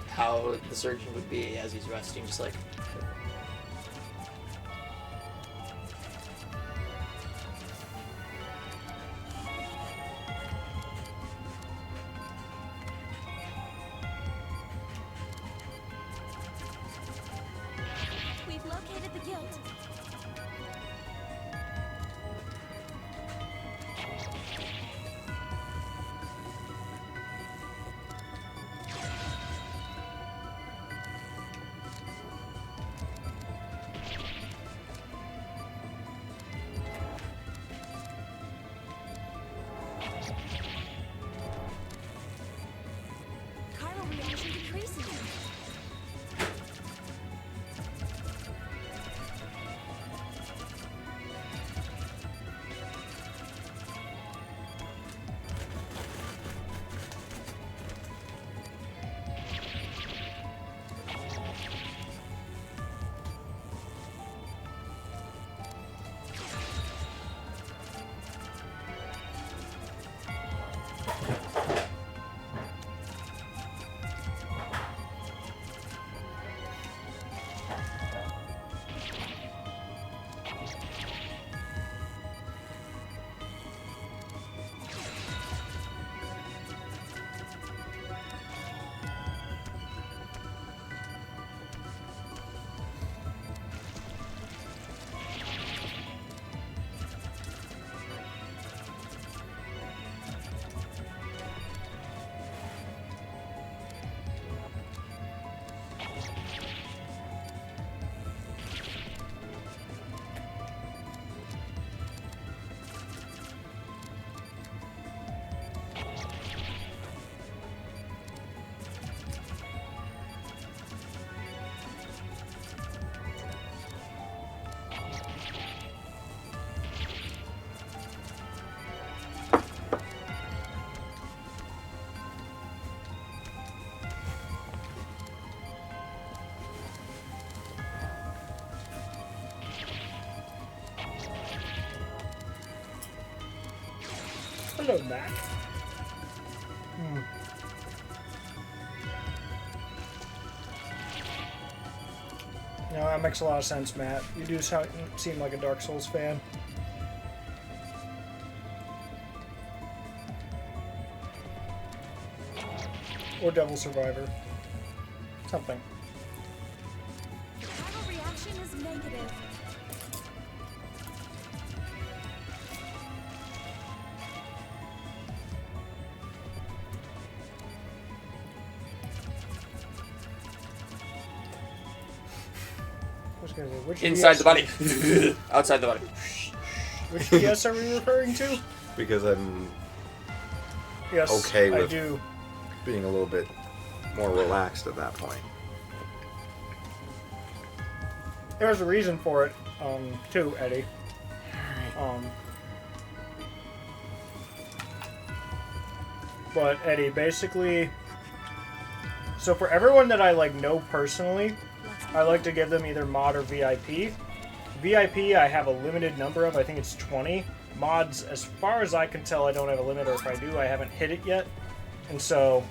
how the surgeon would be as he's resting, just like. We've located the guild. Chiral reaction decreasing. Hello, Matt. No, that makes a lot of sense, Matt. You do seem like a Dark Souls fan. Or Devil Survivor. Something. Viral reaction is negative. I was gonna say, which Inside DS the body. Outside the body. Which DS are we referring to? Because I'm Yes, Okay I with- do. being a little bit more relaxed at that point. There was a reason for it, too, Eddie. But Eddie, basically, so for everyone that I know personally, I like to give them either mod or VIP. VIP, I have a limited number of. I think it's 20. Mods, as far as I can tell, I don't have a limit, or if I do, I haven't hit it yet. And so,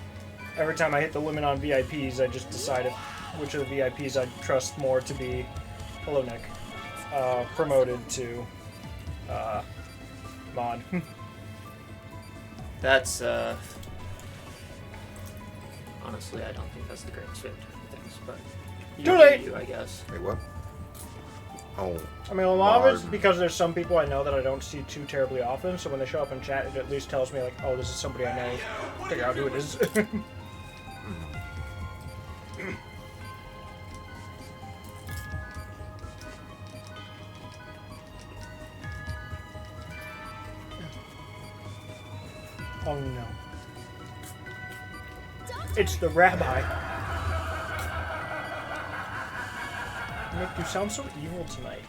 every time I hit the limit on VIPs, I just decide if which of the VIPs I'd trust more to be, hello Nick, promoted to mod. That's, honestly, I don't think that's the greatest way of doing things, but... Too late! You, I guess. Wait, what? Oh. I mean, a lot of it's mod. because there's some people I know that I don't see too terribly often, so when they show up in chat, it at least tells me, like, oh, this is somebody I know. Figure out who it is. Oh no. It's the rabbi. Nick, you sound so evil tonight.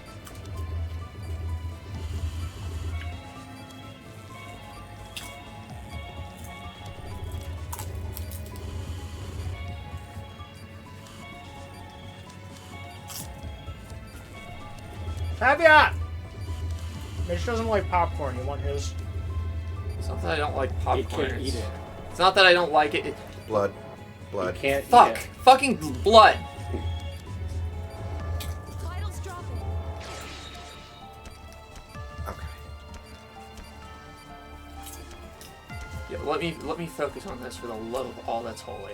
Caveat! Mitch doesn't like popcorn. You want his? It's not that I don't like popcorn. You can't eat it. It's not that I don't like it. Blood. Blood. You can't Fuck! eat it. Fucking blood! Vitals dropping. Okay. Yeah, let me focus on this for the love of all that's holy.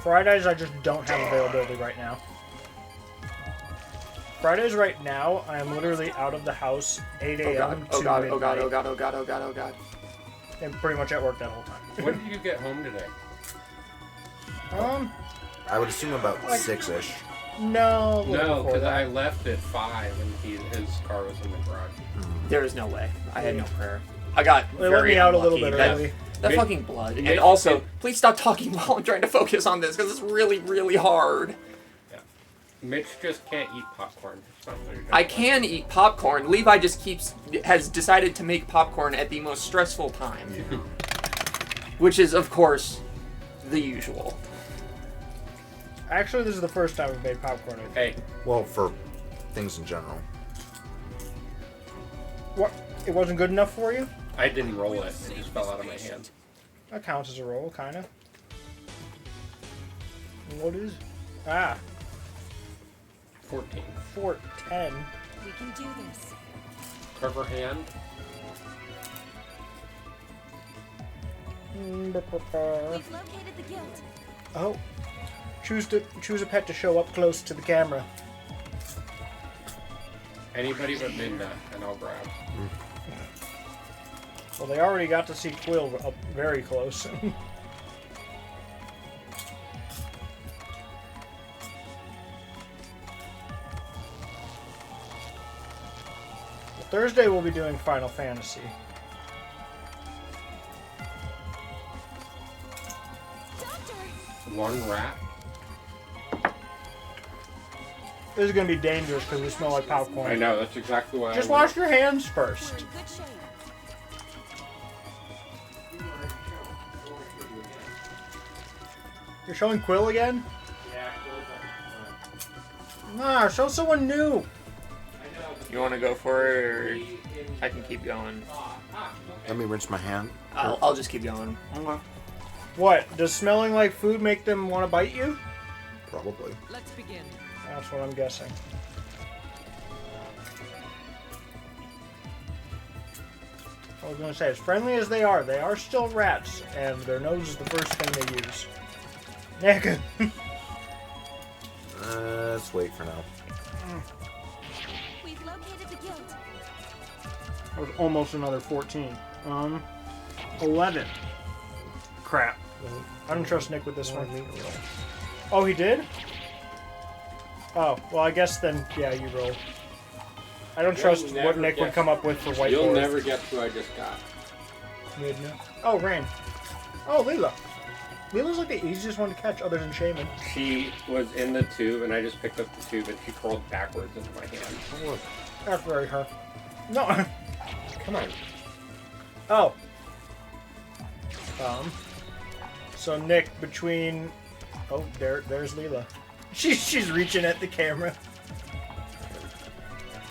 Fridays I just don't have availability right now. Fridays right now, I am literally out of the house 8 Oh a.m. god, to oh god, midnight. oh god, oh god, oh god, oh god, oh god. And pretty much at work that whole time. When did you get home today? I would assume about 6-ish. No. a little No, before because that. I left at 5 and his car was in the garage. There is no way. I had no prayer. I got They let very me out a little unlucky. bit That- early. That Mitch- fucking blood. And Mitch- also, please stop talking while I'm trying to focus on this, because it's really, really hard. Yeah. Mitch just can't eat popcorn. It's not what you're I doing. can eat popcorn. Levi just has decided to make popcorn at the most stressful time. Which is, of course, the usual. Actually, this is the first time we've made popcorn. I think. Hey, Well, for things in general. What? It wasn't good enough for you? I didn't roll it. It just fell out of my hand. That counts as a roll, kind of. What is? Ah, 14. 410. We can do this. Trevor hand. We've located the guild. Oh, choose a pet to show up close to the camera. Anybody but Midna, and I'll grab. Well, they already got to see Quill up very close. Thursday we'll be doing Final Fantasy. Doctor! One rat. This is gonna be dangerous because we smell like popcorn. I know, that's exactly why Just I wash your hands We're first. in good shape. You're showing Quill again? Nah, show someone new. You want to go for it, or I can keep going? Let me rinse my hand. I'll just keep going. What? Does smelling like food make them want to bite you? Probably. Let's begin. That's what I'm guessing. I was gonna say, as friendly as they are still rats, and their nose is the first thing they use. Nick! Let's wait for now. We've located the guild. That was almost another 14. 11. Crap. I don't trust Nick with this one. Oh, he did? Oh, well, I guess then, yeah, you roll. I don't trust what never Nick would guess. come up with for whiteboard. You'll never guess who I just got. Midna. Oh, Rain. Oh, Leela. Leela's like the easiest one to catch other than Shaman. She was in the tube, and I just picked up the tube, and she crawled backwards into my hand. Oh, look. That's very her. No. Come on. Oh. So Nick, between... Oh, there's Leela. She's reaching at the camera.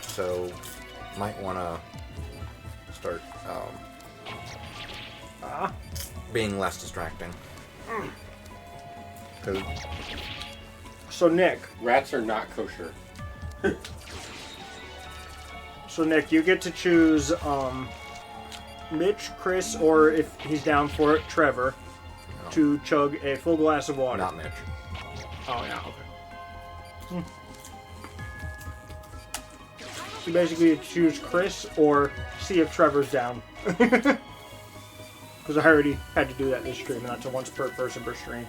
So, might want to start being less distracting. 'Cause So Nick. Rats are not kosher. So Nick, you get to choose Mitch, Chris, or if he's down for it, Trevor, to chug a full glass of water. Not Mitch. Oh yeah, okay. So basically, you choose Chris or see if Trevor's down. Because I already had to do that this stream, and that's a once per person per stream.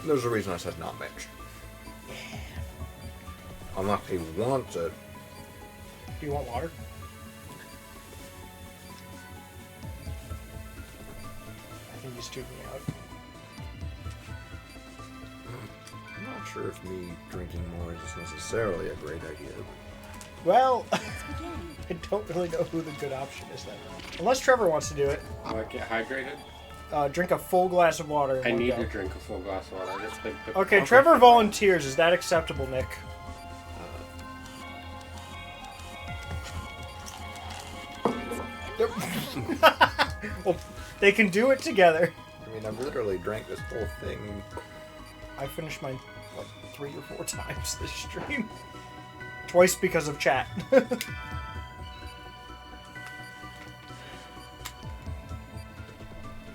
There's a reason I said not Mitch. I'm not. He wants it. Do you want water? I think he's tubing me out. I'm not sure if me drinking more is necessarily a great idea. Well, Let's begin. I don't really know who the good option is then. Unless Trevor wants to do it. Like, get hydrated? Drink a full glass of water. in I one need go. to drink a full glass of water. I just picked up. Okay, Trevor volunteers. Is that acceptable, Nick? Well, they can do it together. I mean, I've literally drank this whole thing. I finished mine like 3 or 4 times this stream. Twice because of chat.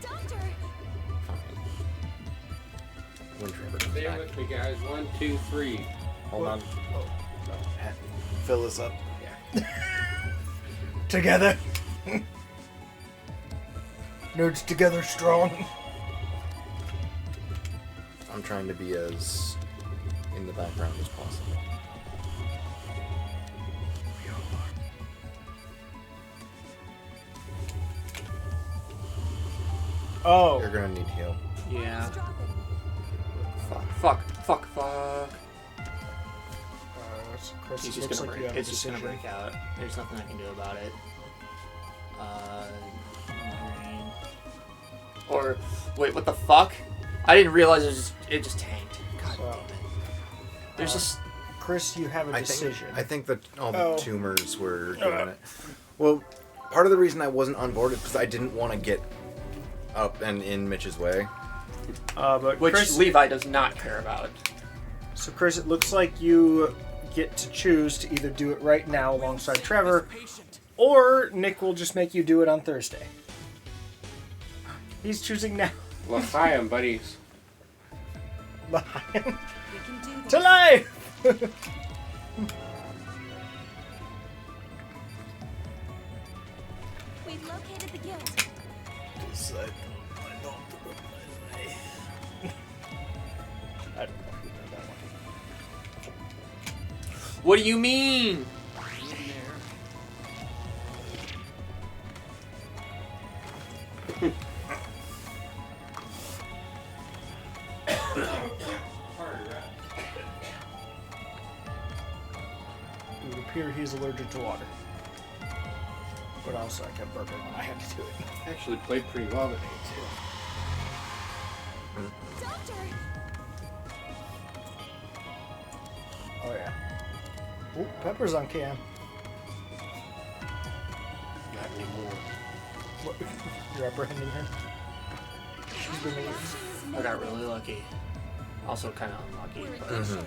Doctor! When Trevor comes Stay back. with me, guys. 1, 2, 3. Hold on. Fill this up. Together. Nerds together strong. I'm trying to be as in the background as possible. Oh. You're gonna need heal. Yeah. Drop it. Fuck. Chris, He's it just looks gonna like break. you have a It's just gonna decision. break out. There's nothing I can do about it. Green. Or wait, what the fuck? I didn't realize it just tanked. God So, damn it. There's just Chris, you have a decision. I think that all the Oh. tumors were doing it. Well, part of the reason I wasn't on board is because I didn't want to get up and in Mitch's way. But which Chris, Levi does not care about. so Chris, it looks like you get to choose to either do it right now alongside Trevor, Patient. or Nick will just make you do it on Thursday. He's choosing now. L'chaim, buddies. We can do this. To life! We've located the guild. I don't know who did that one. What do you mean? It would appear he's allergic to water. But also I kept burping when I had to do it. Actually played pretty well today, Doctor! Oh yeah. Ooh, Pepper's on cam. too. Not anymore. What? You're apprehending her? She's been released. I got really lucky. Also kind of unlucky. We're in But good shape.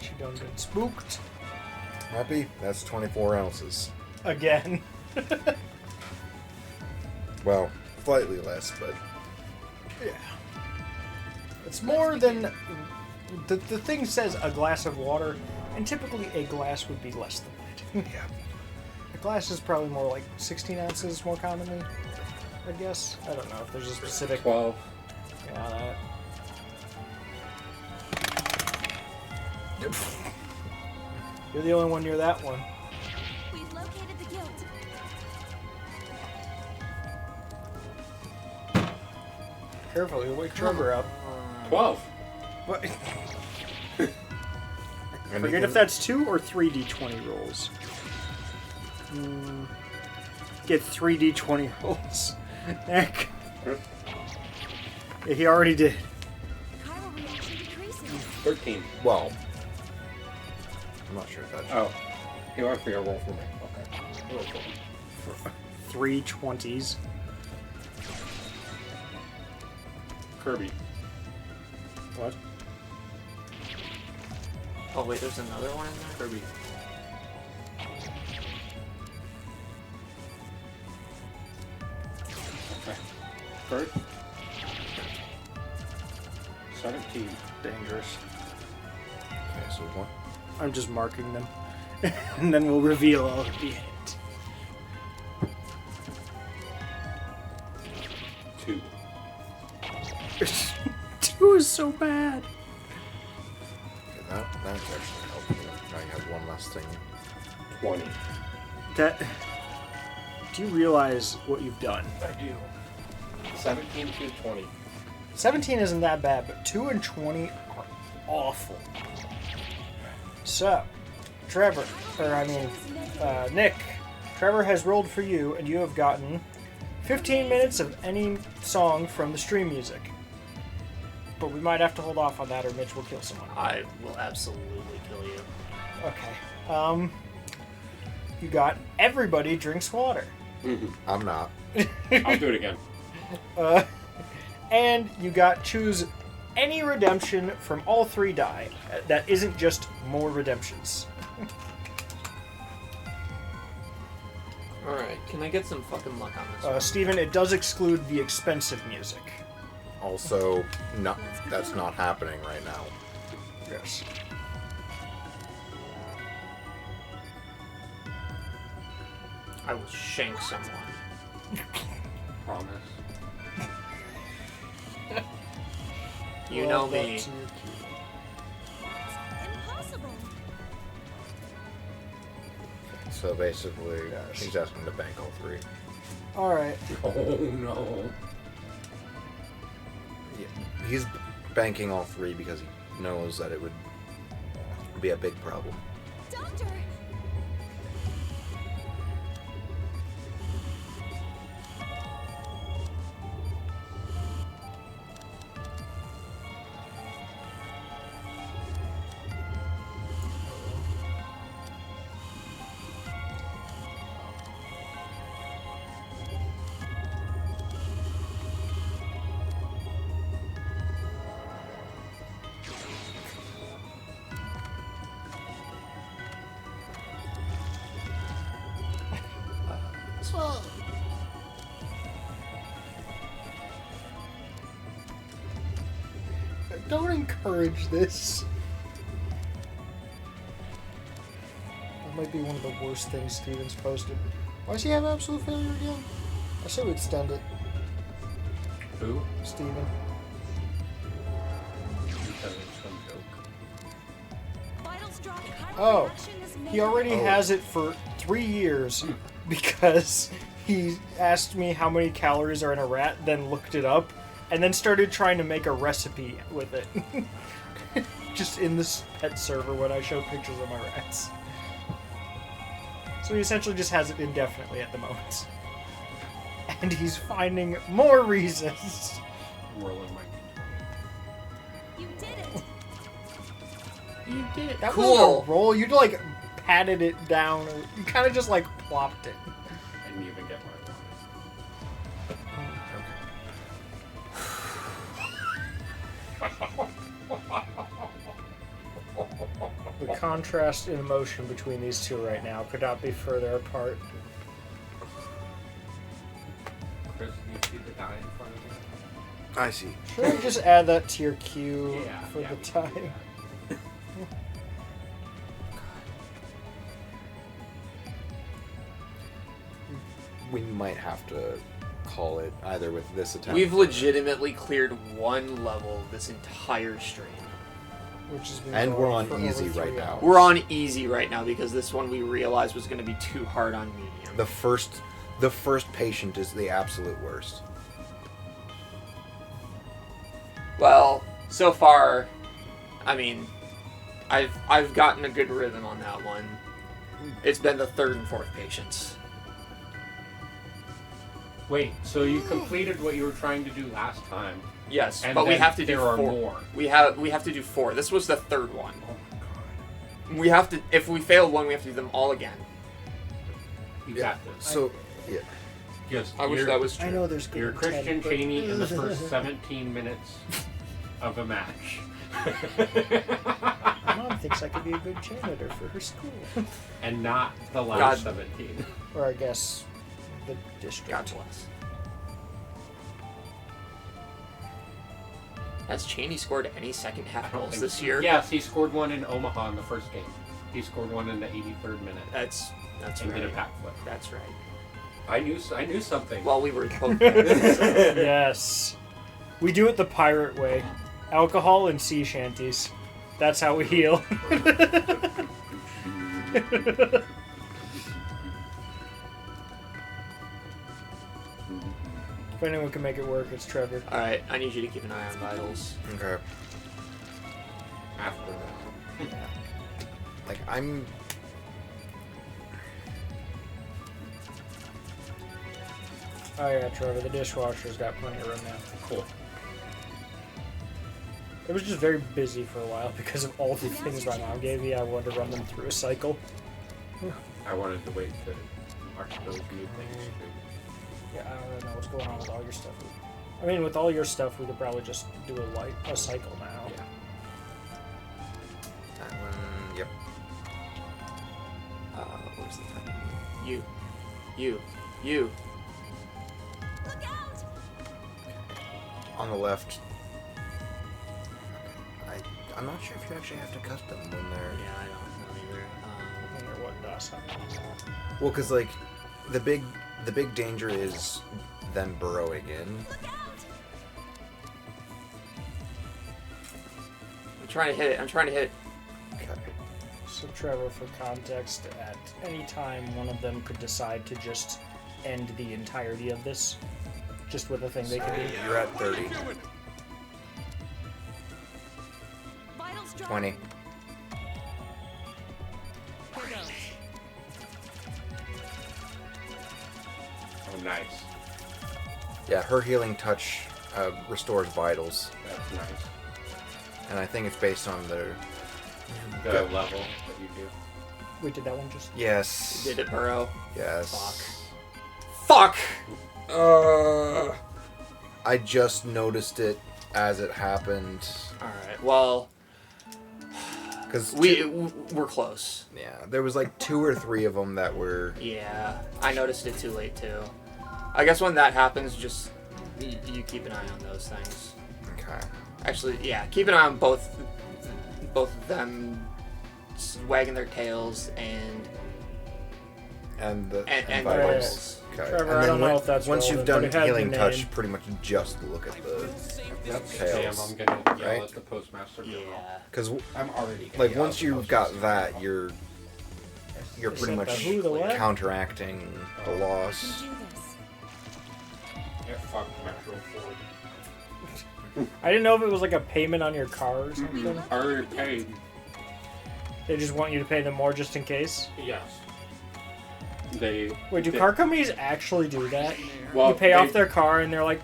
She done been spooked. Happy? That's 24 ounces. Again. Well, slightly less, but Yeah. It's more than... The thing says a glass of water, and typically a glass would be less than that. yeah. A glass is probably more like 16 ounces more commonly, I guess. I don't know if there's a specific... 12. Yeah, that... You're the only one near that one. We've located the guild. Careful, you'll wake Trevor up. 12. What? And Forget you if that's 2 or 3d20 rolls. Get 3d20 rolls. Heck. Yeah, he already did. Chiral reaction decreasing. 13. well, I'm not sure if that's. Oh. He wants me to roll for me. Okay. Roll for me. 3 20s. Kirby. What? Oh wait, there's another one in there. Kirby. Okay. First. 17. Dangerous. Okay, so what? I'm just marking them. And then we'll reveal all at the end. 2. 2 is so bad. Okay, that's actually helpful. Now you have one last thing. 20. That. Do you realize what you've done? I do. 17 to 20. 17 isn't that bad, but 2 and 20 are awful. So, Trevor, Nick, Trevor has rolled for you, and you have gotten 15 minutes of any song from the stream music. But we might have to hold off on that, or Mitch will kill someone. I will absolutely kill you. Okay. You got Everybody Drinks Water. I'm not. I'll do it again. And you got Choose Any Redemption from all 3 die. That isn't just more redemptions. Alright, can I get some fucking luck on this one? Steven, it does exclude the expensive music. Also, no, that's not happening right now. Yes. I will shank someone. Promise. You know me. Impossible. So basically, he's asking to bank all 3. Alright. Oh no. Yeah, he's banking all 3 because he knows that it would be a big problem. Doctor! Don't encourage this. That might be one of the worst things Steven's posted. Why does he have absolute failure again? I should extend it. Who? Steven. Because it's some joke. Vital strong Oh, reaction is he made. already has it for 3 years because he asked me how many calories are in a rat, then looked it up, and then started trying to make a recipe with it. Just in this pet server when I show pictures of my rats. So he essentially just has it indefinitely at the moment. And he's finding more reasons. Whirling my You did it. You did it. That Cool. wasn't a roll. You like patted it down, or you kind of just like plopped it. I didn't even get my The contrast in emotion between these two right now could not be further apart. Chris, you see the die in front of you? I see. Should I just add that to your queue for yeah, the we can do time? We might have to call it either with this attempt. We've legitimately cleared one level this entire stream. Which has been And going we're on for easy over right 3 now. hours. We're on easy right now because this one we realized was going to be too hard on medium. The first patient is the absolute worst. Well, so far, I mean, I've gotten a good rhythm on that one. It's been the 3rd and 4th patients. Wait, so you completed what you were trying to do last time? Yes, And but we then have to do there are 4. more. We have to do 4. This was the 3rd one. Oh my god. We have to. If we fail one, we have to do them all again. You got this. So, yeah. Just I wish you're- that was true. I know there's good You're intent, Christian but- Cheney in the first 17 minutes of a match. My mom thinks I could be a good janitor for her school. And not the last God. 17. Or I guess the district. God bless. Has Cheney scored any second half I don't goals think this so. year? Yes, he scored one in Omaha in the first game. He scored one in the 83rd minute. That's and right. did a backflip. That's right. I knew something. Well, we were both there, so. Yes. We do it the pirate way. Alcohol and sea shanties. That's how we heal. If anyone can make it work, it's Trevor. All right, I need you to keep an eye on vitals. Okay. After that. Like, I'm... Oh yeah, Trevor, the dishwasher's got plenty of room now. Cool. It was just very busy for a while because of all the things my mom gave me. I wanted to run them through a cycle. I wanted to wait to mark those new things too. Yeah, I don't really know what's going on with all your stuff. I mean, with all your stuff, we could probably just do a cycle now. Yeah. That one, yep. Where's the time? You. Look out! On the left. I'm not sure if you actually have to cut them when they're... Yeah, I don't know either. I wonder what does happen. Well, because, like, the big danger is them burrowing in. Look out! I'm trying to hit it. Okay. So, Trevor, for context, at any time, one of them could decide to just end the entirety of this, just with a thing they can do. You're at 30. Vitals drop. 20. Here goes. Oh, nice. Yeah, her healing touch restores vitals. That's nice. And I think it's based on the... The Good. level that you do. Wait, did that one just... Yes. Did it burrow? Yes. Fuck! I just noticed it as it happened. Alright, well, Because we're close. yeah, there was like 2 or 3 of them that were... Yeah, I noticed it too late too. I guess when that happens, just you keep an eye on those things. Okay. Actually, yeah, keep an eye on both of them wagging their tails and And vitals. vitals. Okay. Trevor, and I then don't know if that's once you've relevant, done but it had healing the touch, name. pretty much just look at the Damn, tails. I'm gonna yell right? at the postmaster general. Yeah. Because I'm already gonna like yell once at the you've got postmaster that, you're pretty Except much the who, the what? counteracting the You loss. do this. Yeah, fuck Metro Ford. I didn't know if it was like a payment on your car or something. I already paid. They just want you to pay them more just in case. Yes. They. Wait, do they- car companies actually do that? Well, You pay they- off their car and they're like,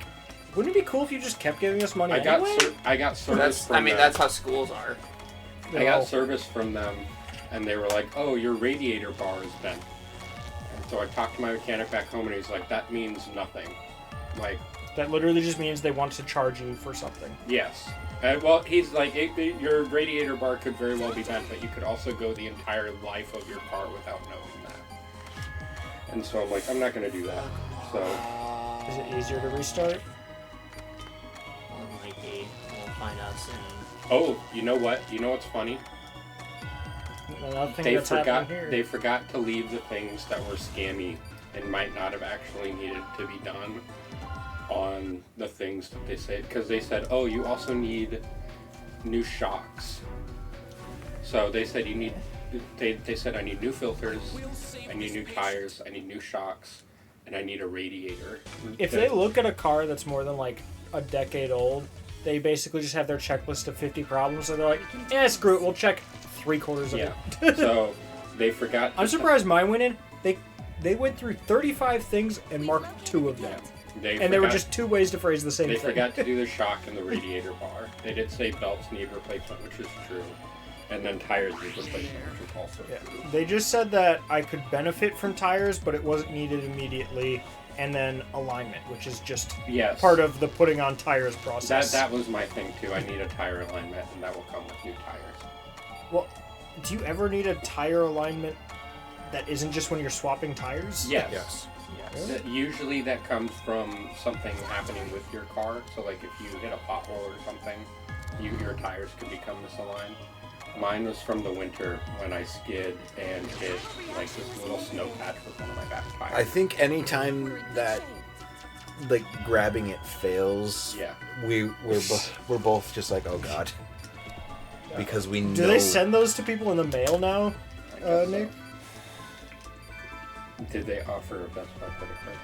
wouldn't it be cool if you just kept giving us money I got anyway? I got service That's from I mean them. that's how schools are. I got service from them, and they were like, "Oh, your radiator bar is bent." And so I talked to my mechanic back home, and he's like, "That means nothing." I'm like, That literally just means they want to charge you for something. yes. Well, he's like, your radiator bar could very well be bent, but you could also go the entire life of your car without knowing that. And so I'm like, I'm not going to do that. So Is it easier to restart? Well, it might be. We'll find out soon. oh, you know what? You know what's funny? Another thing They that's forgot. happening here. They forgot to leave the things that were scammy and might not have actually needed to be done on the things that they said, because they said, "Oh, you also need new shocks." So they said you need. They said I need new filters, I need new tires, I need new shocks, and I need a radiator. If they look at a car that's more than like a decade old, they basically just have their checklist of 50 problems, so they're like, yeah, screw it, we'll check 3/4 of yeah. it. So they forgot. I'm surprised mine went in. They went through 35 things and marked 2 of them. And there were just 2 ways to phrase the same They thing. forgot to do the shock and the radiator bar. They did say belts need replacement, which is true. And then tires is replacement, which is also Yeah. true. They just said that I could benefit from tires, but it wasn't needed immediately. And then alignment, which is just Yes. part of the putting on tires process. That was my thing too. I need a tire alignment, and that will come with new tires. Well, do you ever need a tire alignment that isn't just when you're swapping tires? Yes. Yes. Yes. Usually that comes from something happening with your car. So like if you hit a pothole or something, your tires could become misaligned. Mine was from the winter when I skid and hit like this little snow patch with one of my back tires. I think anytime that like grabbing it fails, Yeah. we're both just like, oh god, because we know. Do they send those to people in the mail now, I guess Nick? so. Did they offer a Best Buy credit card?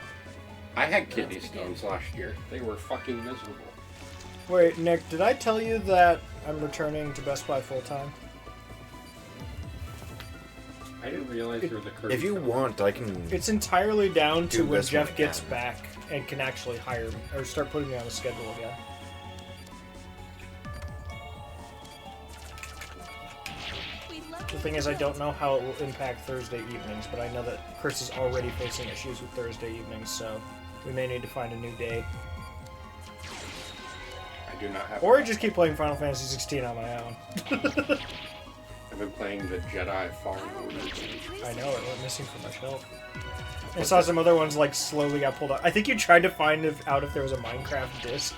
I had kidney stones last year. They were fucking miserable. Wait, Nick, did I tell you that I'm returning to Best Buy full time? I didn't realize you were the curvy If you fella. want, I can. It's entirely down to Do when this Jeff one gets again. back and can actually hire me or start putting me on the schedule again. The thing is, I don't know how it will impact Thursday evenings, but I know that Chris is already facing issues with Thursday evenings, so we may need to find a new day. I do not have. Or just keep playing Final Fantasy 16 on my own. I've been playing the Jedi Fallen Order. I know, it went missing from my shelf. I saw some other ones like slowly got pulled out. I think you tried to find out if there was a Minecraft disc.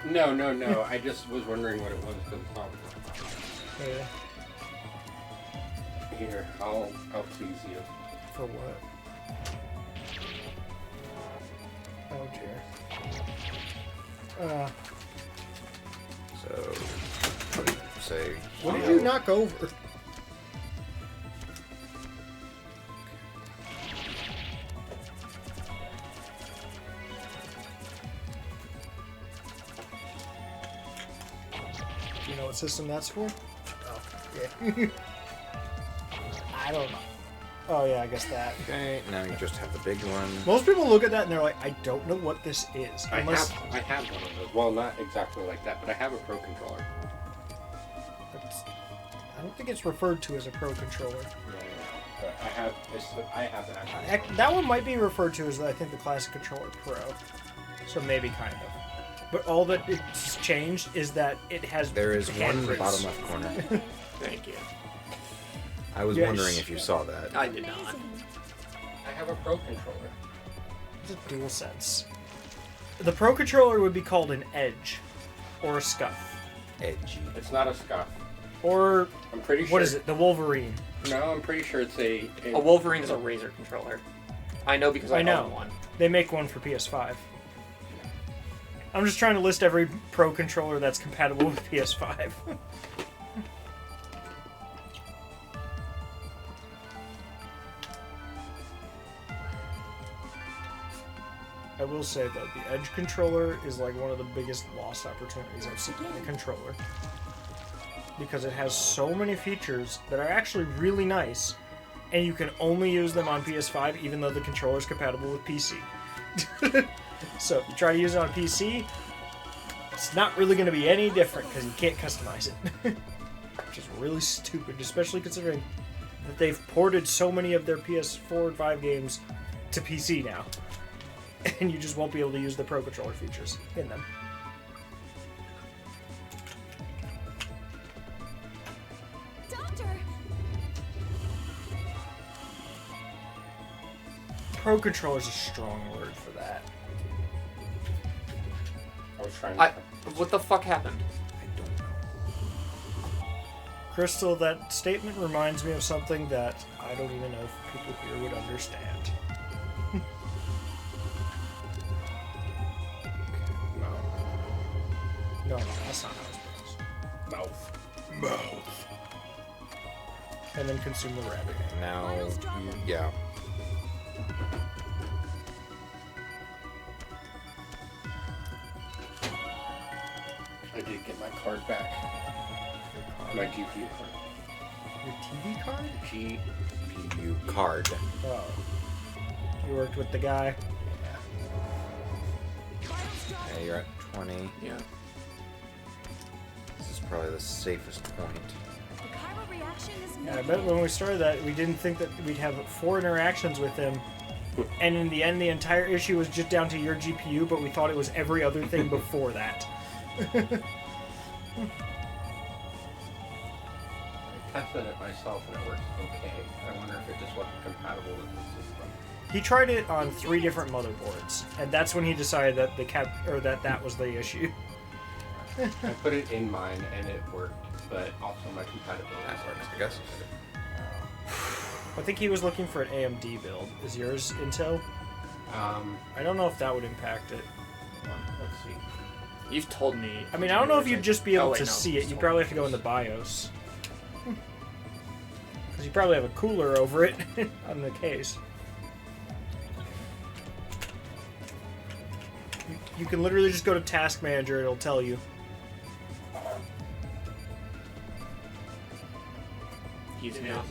No. I just was wondering what it was because it's not. Yeah. Here, I'll please you. For what? Oh dear. So, say. What did you knock over? Do you know what system that's for? Oh, yeah. I don't know. Oh yeah, I guess that. Okay, now you just have the big one. Most people look at that and they're like, I don't know what this is. I have one of those. Well, not exactly like that, but I have a Pro controller. I don't think it's referred to as a Pro controller. But I have it actually. That one might be referred to as, I think, the Classic Controller Pro. So maybe kind of. But all that it's changed is that it has There is hand one grips. bottom left corner. Thank you. I was Yes. wondering if you saw that. I did not. I have a Pro controller. It's a dual sense. The Pro controller would be called an Edge. Or a Scuff. Edgy. It's not a scuff. Or, I'm pretty sure. what is it? The Wolverine. No, I'm pretty sure it's a A Wolverine is a Razer controller. I know because I know. own one. They make one for PS5. I'm just trying to list every Pro controller that's compatible with PS5. I will say though, the Edge controller is like one of the biggest lost opportunities I've seen in a controller. Because it has so many features that are actually really nice, and you can only use them on PS5 even though the controller is compatible with PC. So if you try to use it on PC, it's not really going to be any different because you can't customize it. Which is really stupid, especially considering that they've ported so many of their PS4 and 5 games to PC now. And you just won't be able to use the Pro Controller features in them. Doctor! Pro Controller is a strong word for that. I was trying. What the fuck happened? I don't know. Crystal, that statement reminds me of something that I don't even know if people here would understand. No, that's not how it's pronounced. Mouth. And then consume the rabbit. Now, yeah. I did get my card back. My GPU card. Your TV card? GPU card. Oh. You worked with the guy? Okay, you're at 20. Yeah. This is probably the safest point. The Chiral reaction is Yeah, I bet when we started that, we didn't think that we'd have 4 interactions with him. And in the end, the entire issue was just down to your GPU, but we thought it was every other thing before that. I tested it myself and it works okay. I wonder if it just wasn't compatible with the system. He tried it on 3 different motherboards, and that's when he decided that that was the issue. I put it in mine and it worked, but also my compatibility That works, I guess. I think he was looking for an AMD build. Is yours Intel? I don't know if that would impact it. Let's see. You've told me. I mean, I don't know if you'd just be able Oh, wait, to no, see it. You it's probably have to go in the BIOS. Because you probably have a cooler over it on the case. You can literally just go to Task Manager, it'll tell you. He's not.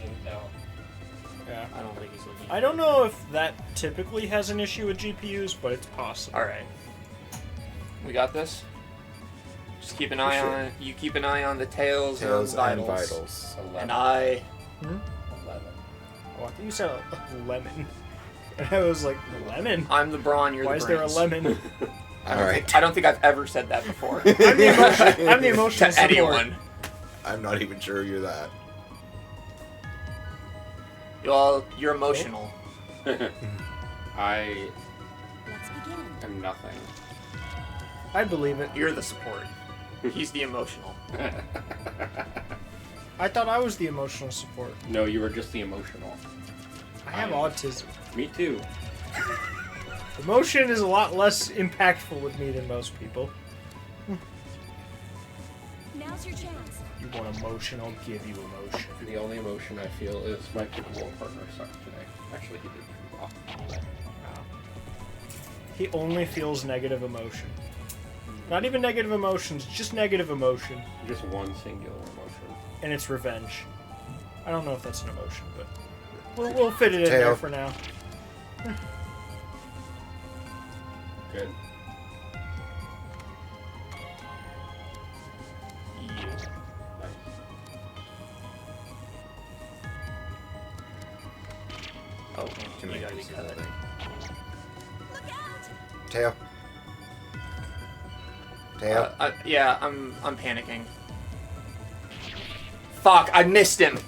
Yeah. I don't think he's looking. I don't know if that typically has an issue with GPUs, but it's possible. All right. We got this. Just keep an eye Sure. on. You keep an eye on the tails, Tails and and vitals. vitals. 11. And I. 11. Oh, I think you said a lemon. And I was like, lemon? I'm the brawn. You're Why the is there a brains. lemon? Alright. I don't think I've ever said that before I'm the emotional to support. anyone. I'm not even sure you're that. Well, you're emotional. I Let's begin. am nothing. I believe it. You're the support. He's the emotional. I thought I was the emotional support. No, you were just the emotional. I have I am. autism. Me too. Emotion is a lot less impactful with me than most people. Now's your chance. You want emotion, I'll give you emotion. The only emotion I feel is my pickleball partner sucked today. Actually, he did pretty well. But, He only feels negative emotion. Not even negative emotions, just negative emotion. just one singular emotion. And it's revenge. I don't know if that's an emotion, but we'll fit it in there Tail. for now. Good. Yeah. Nice. Oh, Too you many gotta be pieces, cut. I think. Look out! Tail. Tail. Yeah, I'm panicking. Fuck! I missed him.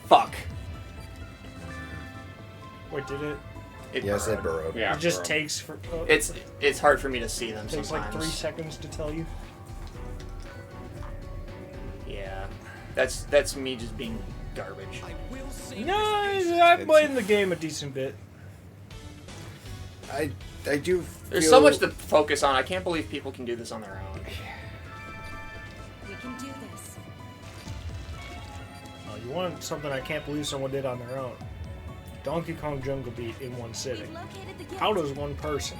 Fuck. Wait, did it? It Yes, burrowed. it burrowed. Yeah. It just bro. takes for. It's hard for me to see them takes like sometimes. 3 seconds to tell you. Yeah, that's me just being garbage. I will save No, this patient. I played the game a decent bit. I do. There's feel- so much to focus on. I can't believe people can do this on their own. We can do this. Oh, you want something I can't believe someone did on their own. Donkey Kong Jungle Beat in one We've sitting. located the guild. How does one person?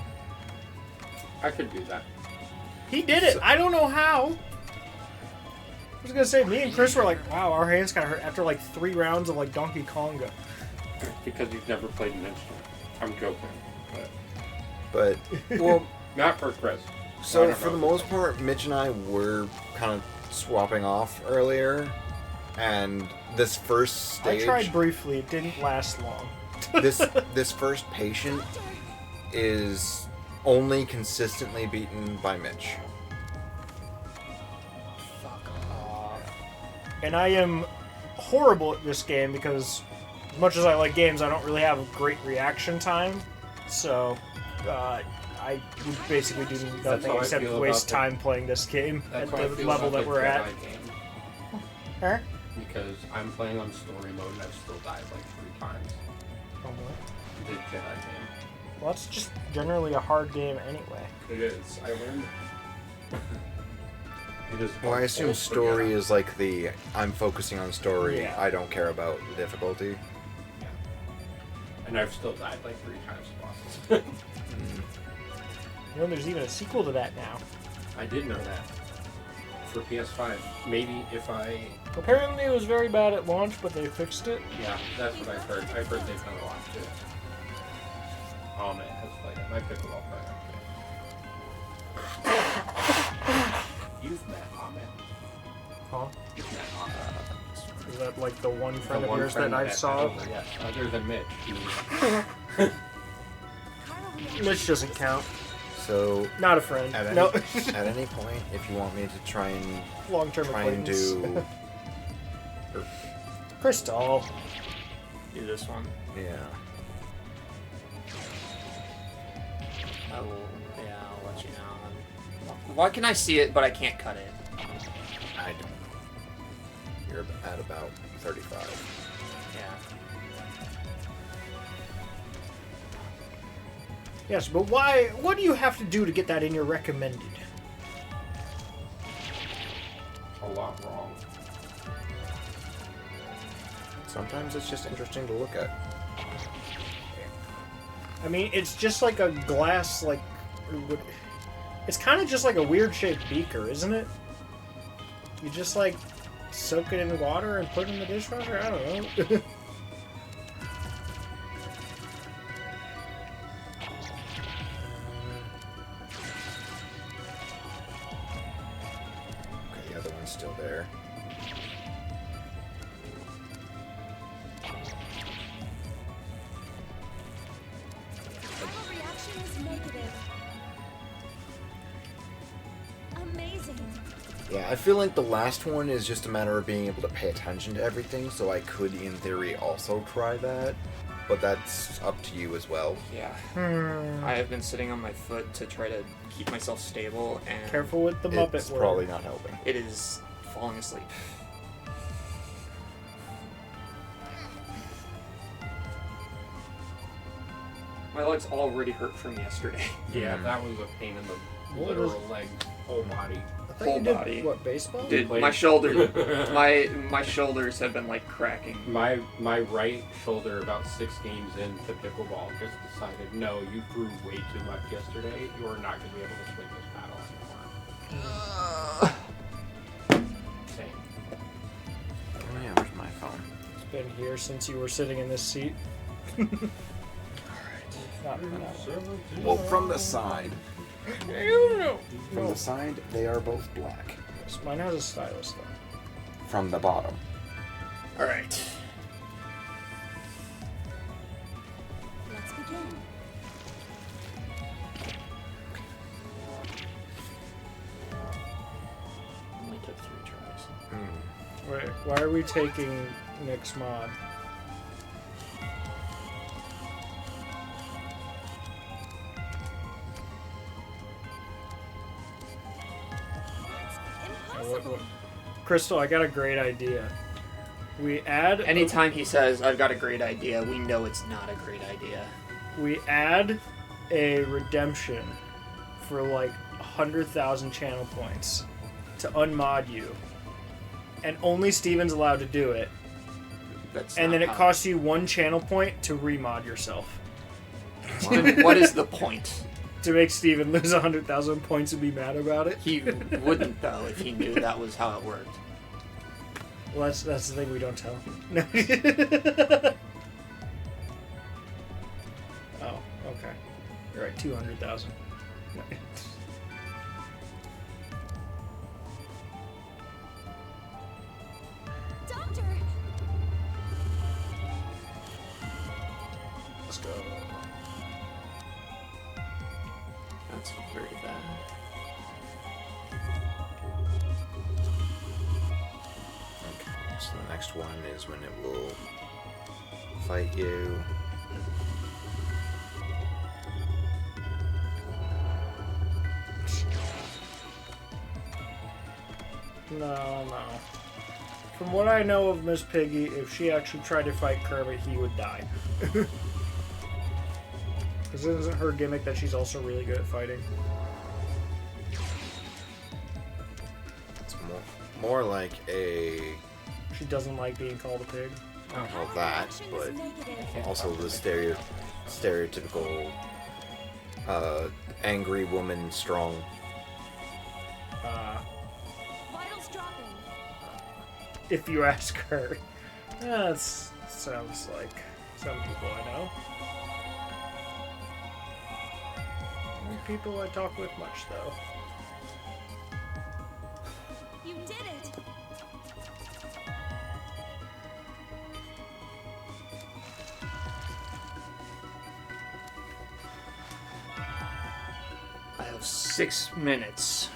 I could do that. He did it! I don't know how! I was gonna say, me and Chris were like, wow, our hands kinda hurt after like 3 rounds of like Donkey Konga. Because you've never played an instrument. I'm joking. But well, Not for Chris. I so don't for the know. most part, Mitch and I were kind of swapping off earlier, and this first stage, I tried briefly, it didn't last long. this first patient is only consistently beaten by Mitch. And I am horrible at this game because, as much as I like games, I don't really have a great reaction time. So, I would basically do nothing how I except feel waste about time playing this game That's at how I the feel level about that the we're at. Jedi game. Huh? Because I'm playing on story mode and I've still died like 3 times. Oh, what? The Jedi game. Well, that's just generally a hard game anyway. It is. I learned. It is. Well, I assume old story Jedi. is like the I'm focusing on story. Yeah. I don't care about the difficulty. And I've still died like 3 times to bosses. You know, there's even a sequel to that now. I did know that. For PS5. Maybe if I. Apparently, it was very bad at launch, but they fixed it. Yeah, that's what I've heard. I've heard they've done a lot to it. Ahmed has played it. My pickleball player. You've met Ahmed. Huh? You've met Ahmed. Is that like the one The friend of one yours friend that I had saw? over, yes, other than Mitch. Carnal reaction Mitch doesn't count. So Not a friend. at any, No. at any point, if you want me to try and Long-term acquaintance. do, Crystal. Do this one. yeah. I'll let you know. Why can I see it, but I can't cut it? I don't know. You're at about 35. Yeah. Yes, but why? What do you have to do to get that in your recommended? A lot wrong. Sometimes it's just interesting to look at. I mean, it's just like a glass, like... It's kind of just like a weird-shaped beaker, isn't it? You just, like, soak it in water and put it in the dishwasher? I don't know. Okay, the other one's still there. Carnal reaction is negative. Amazing. Yeah, I feel like the last one is just a matter of being able to pay attention to everything, so I could, in theory, also try that. But that's up to you as well. Yeah. Hmm. I have been sitting on my foot to try to keep myself stable, and Careful with the Muppet It's word. probably not helping. it is falling asleep. My legs already hurt from yesterday. Yeah, that was a pain in the What literal was- leg, whole body. I thought Whole you did, body. what, baseball? Dude, Played- my shoulder, my shoulders have been like cracking. My right shoulder, about 6 games into pickleball, just decided, no, you grew way too much yesterday. You are not going to be able to swing this paddle anymore. Same. Oh yeah, where's my phone? It's been here since you were sitting in this seat. Not from that one. Well, from the side. No. From the side, they are both black. Yes, mine has a stylus though. From the bottom. All right. Let's begin. Only took 3 tries. Wait, why are we taking Nick's mod? Impossible. Crystal, I got a great idea. We add Anytime he says, "I've got a great idea," we know it's not a great idea. we add a redemption for like 100,000 channel points to unmod you, and only Steven's allowed to do it. That's And not then it how- costs you 1 channel point to remod yourself. Then what is the point? To make Steven lose 100,000 points and be mad about it. He wouldn't though if he knew that was how it worked. Well, that's the thing we don't tell him. No. Oh, okay. You're right, 200,000. Doctor! Let's go. That's very bad. Okay, so the next one is when it will fight you. No. From what I know of Miss Piggy, if she actually tried to fight Kermit, he would die. Because isn't her gimmick that she's also really good at fighting? It's more like a She doesn't like being called a pig. well that, Reaction but is negative. also the stereotypical angry woman, strong. Vitals dropping. If you ask her. That sounds like some people I know. Not people I talk with much, though. You did it! have 6 minutes.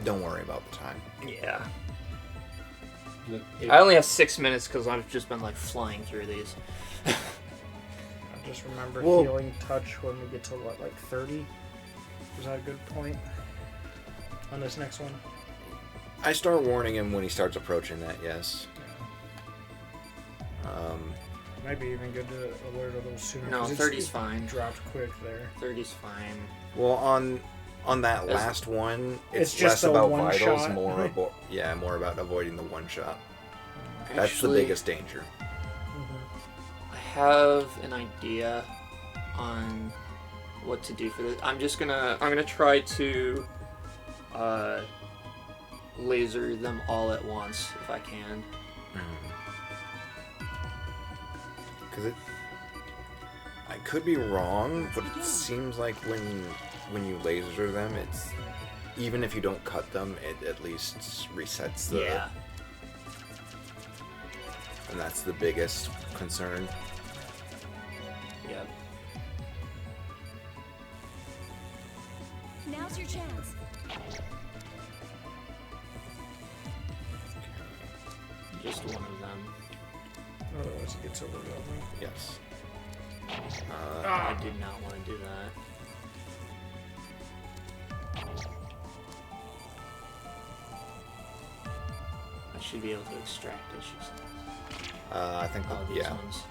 Don't worry about the time. Yeah. It- I only have 6 minutes because I've just been like flying through these. I just remember Well- healing touch when we get to what, like 30? Was that a good point on this next one? I start warning him when he starts approaching that, yes. Might be even good to alert a little sooner. No, 'cause 30's fine. Dropped quick there. 30's fine. Well, on that As- last one, It's it's just less a about one vitals, shot. more about avoiding the one shot. That's the Actually, biggest danger. I have an idea on what to do for this. I'm gonna try to laser them all at once if I can. Because I could be wrong, but it seems like when you laser them, it's even if you don't cut them, it at least resets the. Yeah. And that's the biggest concern. Yep. Now's your chance. Just one of them. Otherwise it gets overwhelming. Yes. I did not want to do that. I should be able to extract it, she says. I think Oh, these yeah. ones.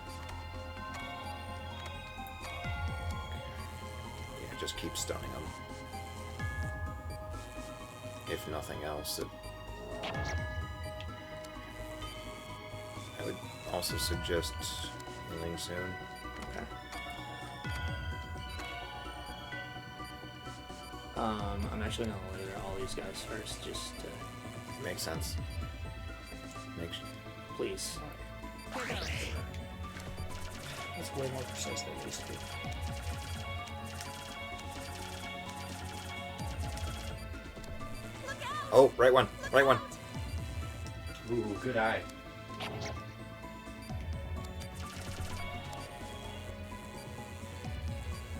Yeah, just keep stunning them. If nothing else, I would also suggest healing soon. Okay. I'm actually gonna laser all these guys first, just to Makes sense. please. That's way more precise than it used to be. Oh, right one. Right one. Ooh, good eye.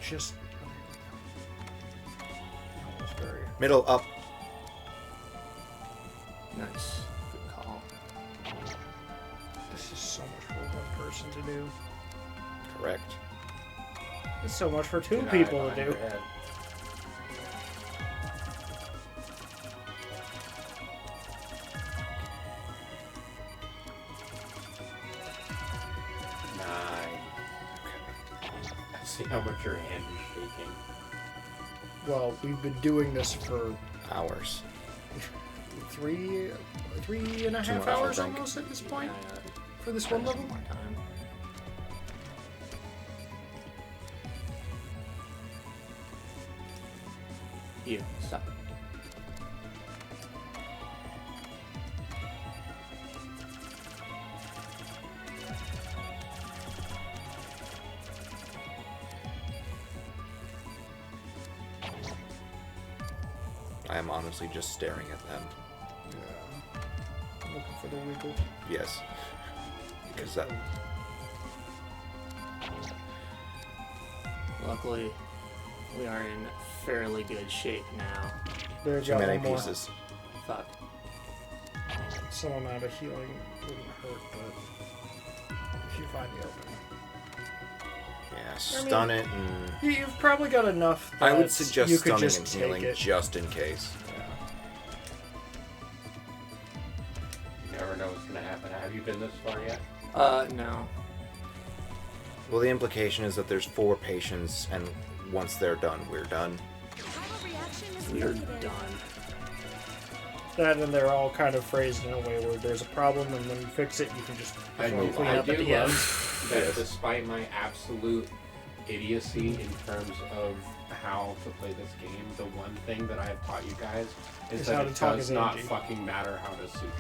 Just. That was very. Middle up. Nice. Good call. This is so much for one person to do. Correct. It's so much for 2 Good eye people to behind do. your head. Nine. I see how much your hand is shaking. Well, we've been doing this for Hours. three and a 2 half hours, I hours think. almost at this point Yeah, for this try one this level. more time. You stop. I am honestly just staring at them. Yeah. I'm looking for the wiggle. Yes. Because that. Luckily, we are in fairly good shape now. There's Too got many one more. pieces. Fuck. Some amount of healing wouldn't hurt, but if you find the opening. Yeah, stun it and. You've probably got enough. I would that suggest you could stunning just and take healing it. just in case. You never know what's gonna happen. Have you been this far yet? No. Well, the implication is that there's 4 patients, and once they're done, we're done. Primal reaction is We're negative. done. That and they're all kind of phrased in a way where there's a problem, and when you fix it, you can just I clean do up at the end. love that despite my absolute idiocy in terms of how to play this game, the one thing that I have taught you guys is Is that how to it talk does as not Angie. fucking matter how to suture.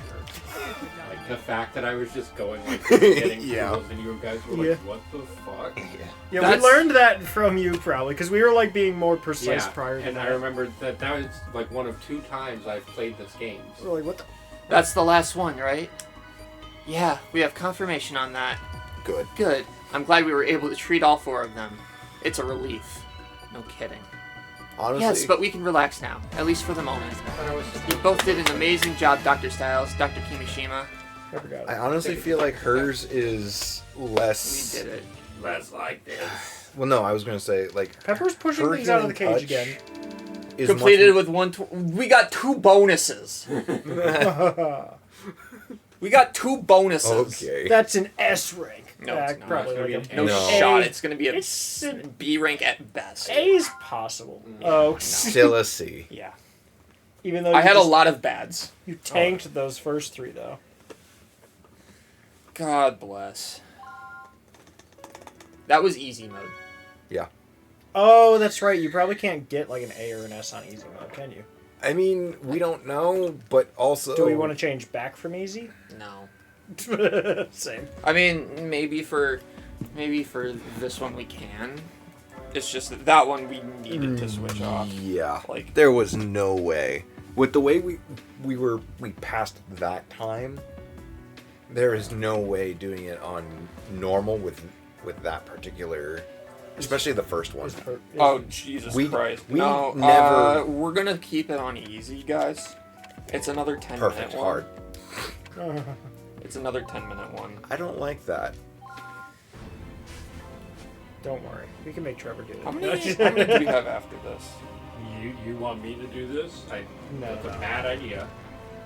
Like the fact that I was just going like getting Yeah. tools and you guys were like, Yeah. what the fuck? Yeah, That's- we learned that from you probably because we were like being more precise prior to and that. I remember that was like one of 2 times I've played this game. We were like, what the? That's the last one, right? Yeah, we have confirmation on that. Good. Good. I'm glad we were able to treat all 4 of them. It's a relief. No kidding. Honestly, Yes, but we can relax now, at least for the moment. You both did an amazing job, Dr. Styles, Dr. Kimishima. I forgot. I honestly feel like hers is less. We did it. Less like this. Well, no, I was gonna say like Pepper's pushing her things out of the healing cage touch again. is Completed much- with one. We got 2 bonuses. We got 2 bonuses. Okay. That's an S rank. No, it's not. Probably It's gonna like be a No, No. shot. A. It's gonna be a It's an B rank at best. A is possible. Oh, Still a C. yeah. Even though I you had a just- lot of bads. You tanked those first 3 though. God bless. That was easy mode. Yeah. Oh, that's right. You probably can't get like an A or an S on easy mode, can you? I mean, we don't know, but also. Do we want to change back from easy? No. Same. I mean, maybe for this one we can. It's just that one we needed to switch off. Yeah. Like- there was no way. With the way we passed that time, there is no way doing it on normal with that particular, especially the first one. Oh Jesus We- Christ! we No, never- we're gonna keep it on easy, guys. It's another 10 Perfect. minute Hard. one. It's another 10-minute one. I don't like that. Don't worry. We can make Trevor do it. How many do we have after this? You want me to do this? No, That's no. a bad idea.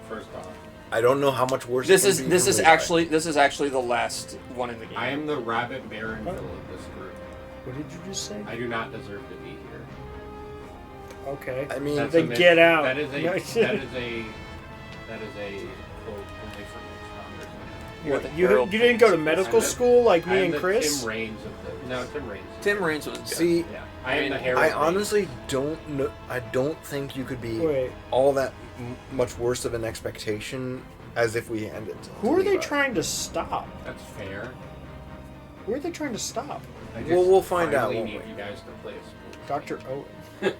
First off, I don't know how much worse. This it is can be this from is Levi. actually the last one in the game. I am the rabbit baron of this group. What did you just say? I do not deserve to be here. Okay. I mean, That's Then a myth. get out. That is a No. that is a quote only for Mitch You're the You herald didn't go to things. medical I'm the- school like I me am and the Chris? Tim Raines of the Tim Raines. Tim Raines was good. see, Yeah, I am the Harold. I Raines. honestly don't know. I don't think you could be Wait. all that much worse of an expectation as if we handed. to Who are they Levi. trying to stop? That's fair. Who are they trying to stop? I just Well, we'll find out, finally won't need we? you guys to play a sport. Dr. Owen.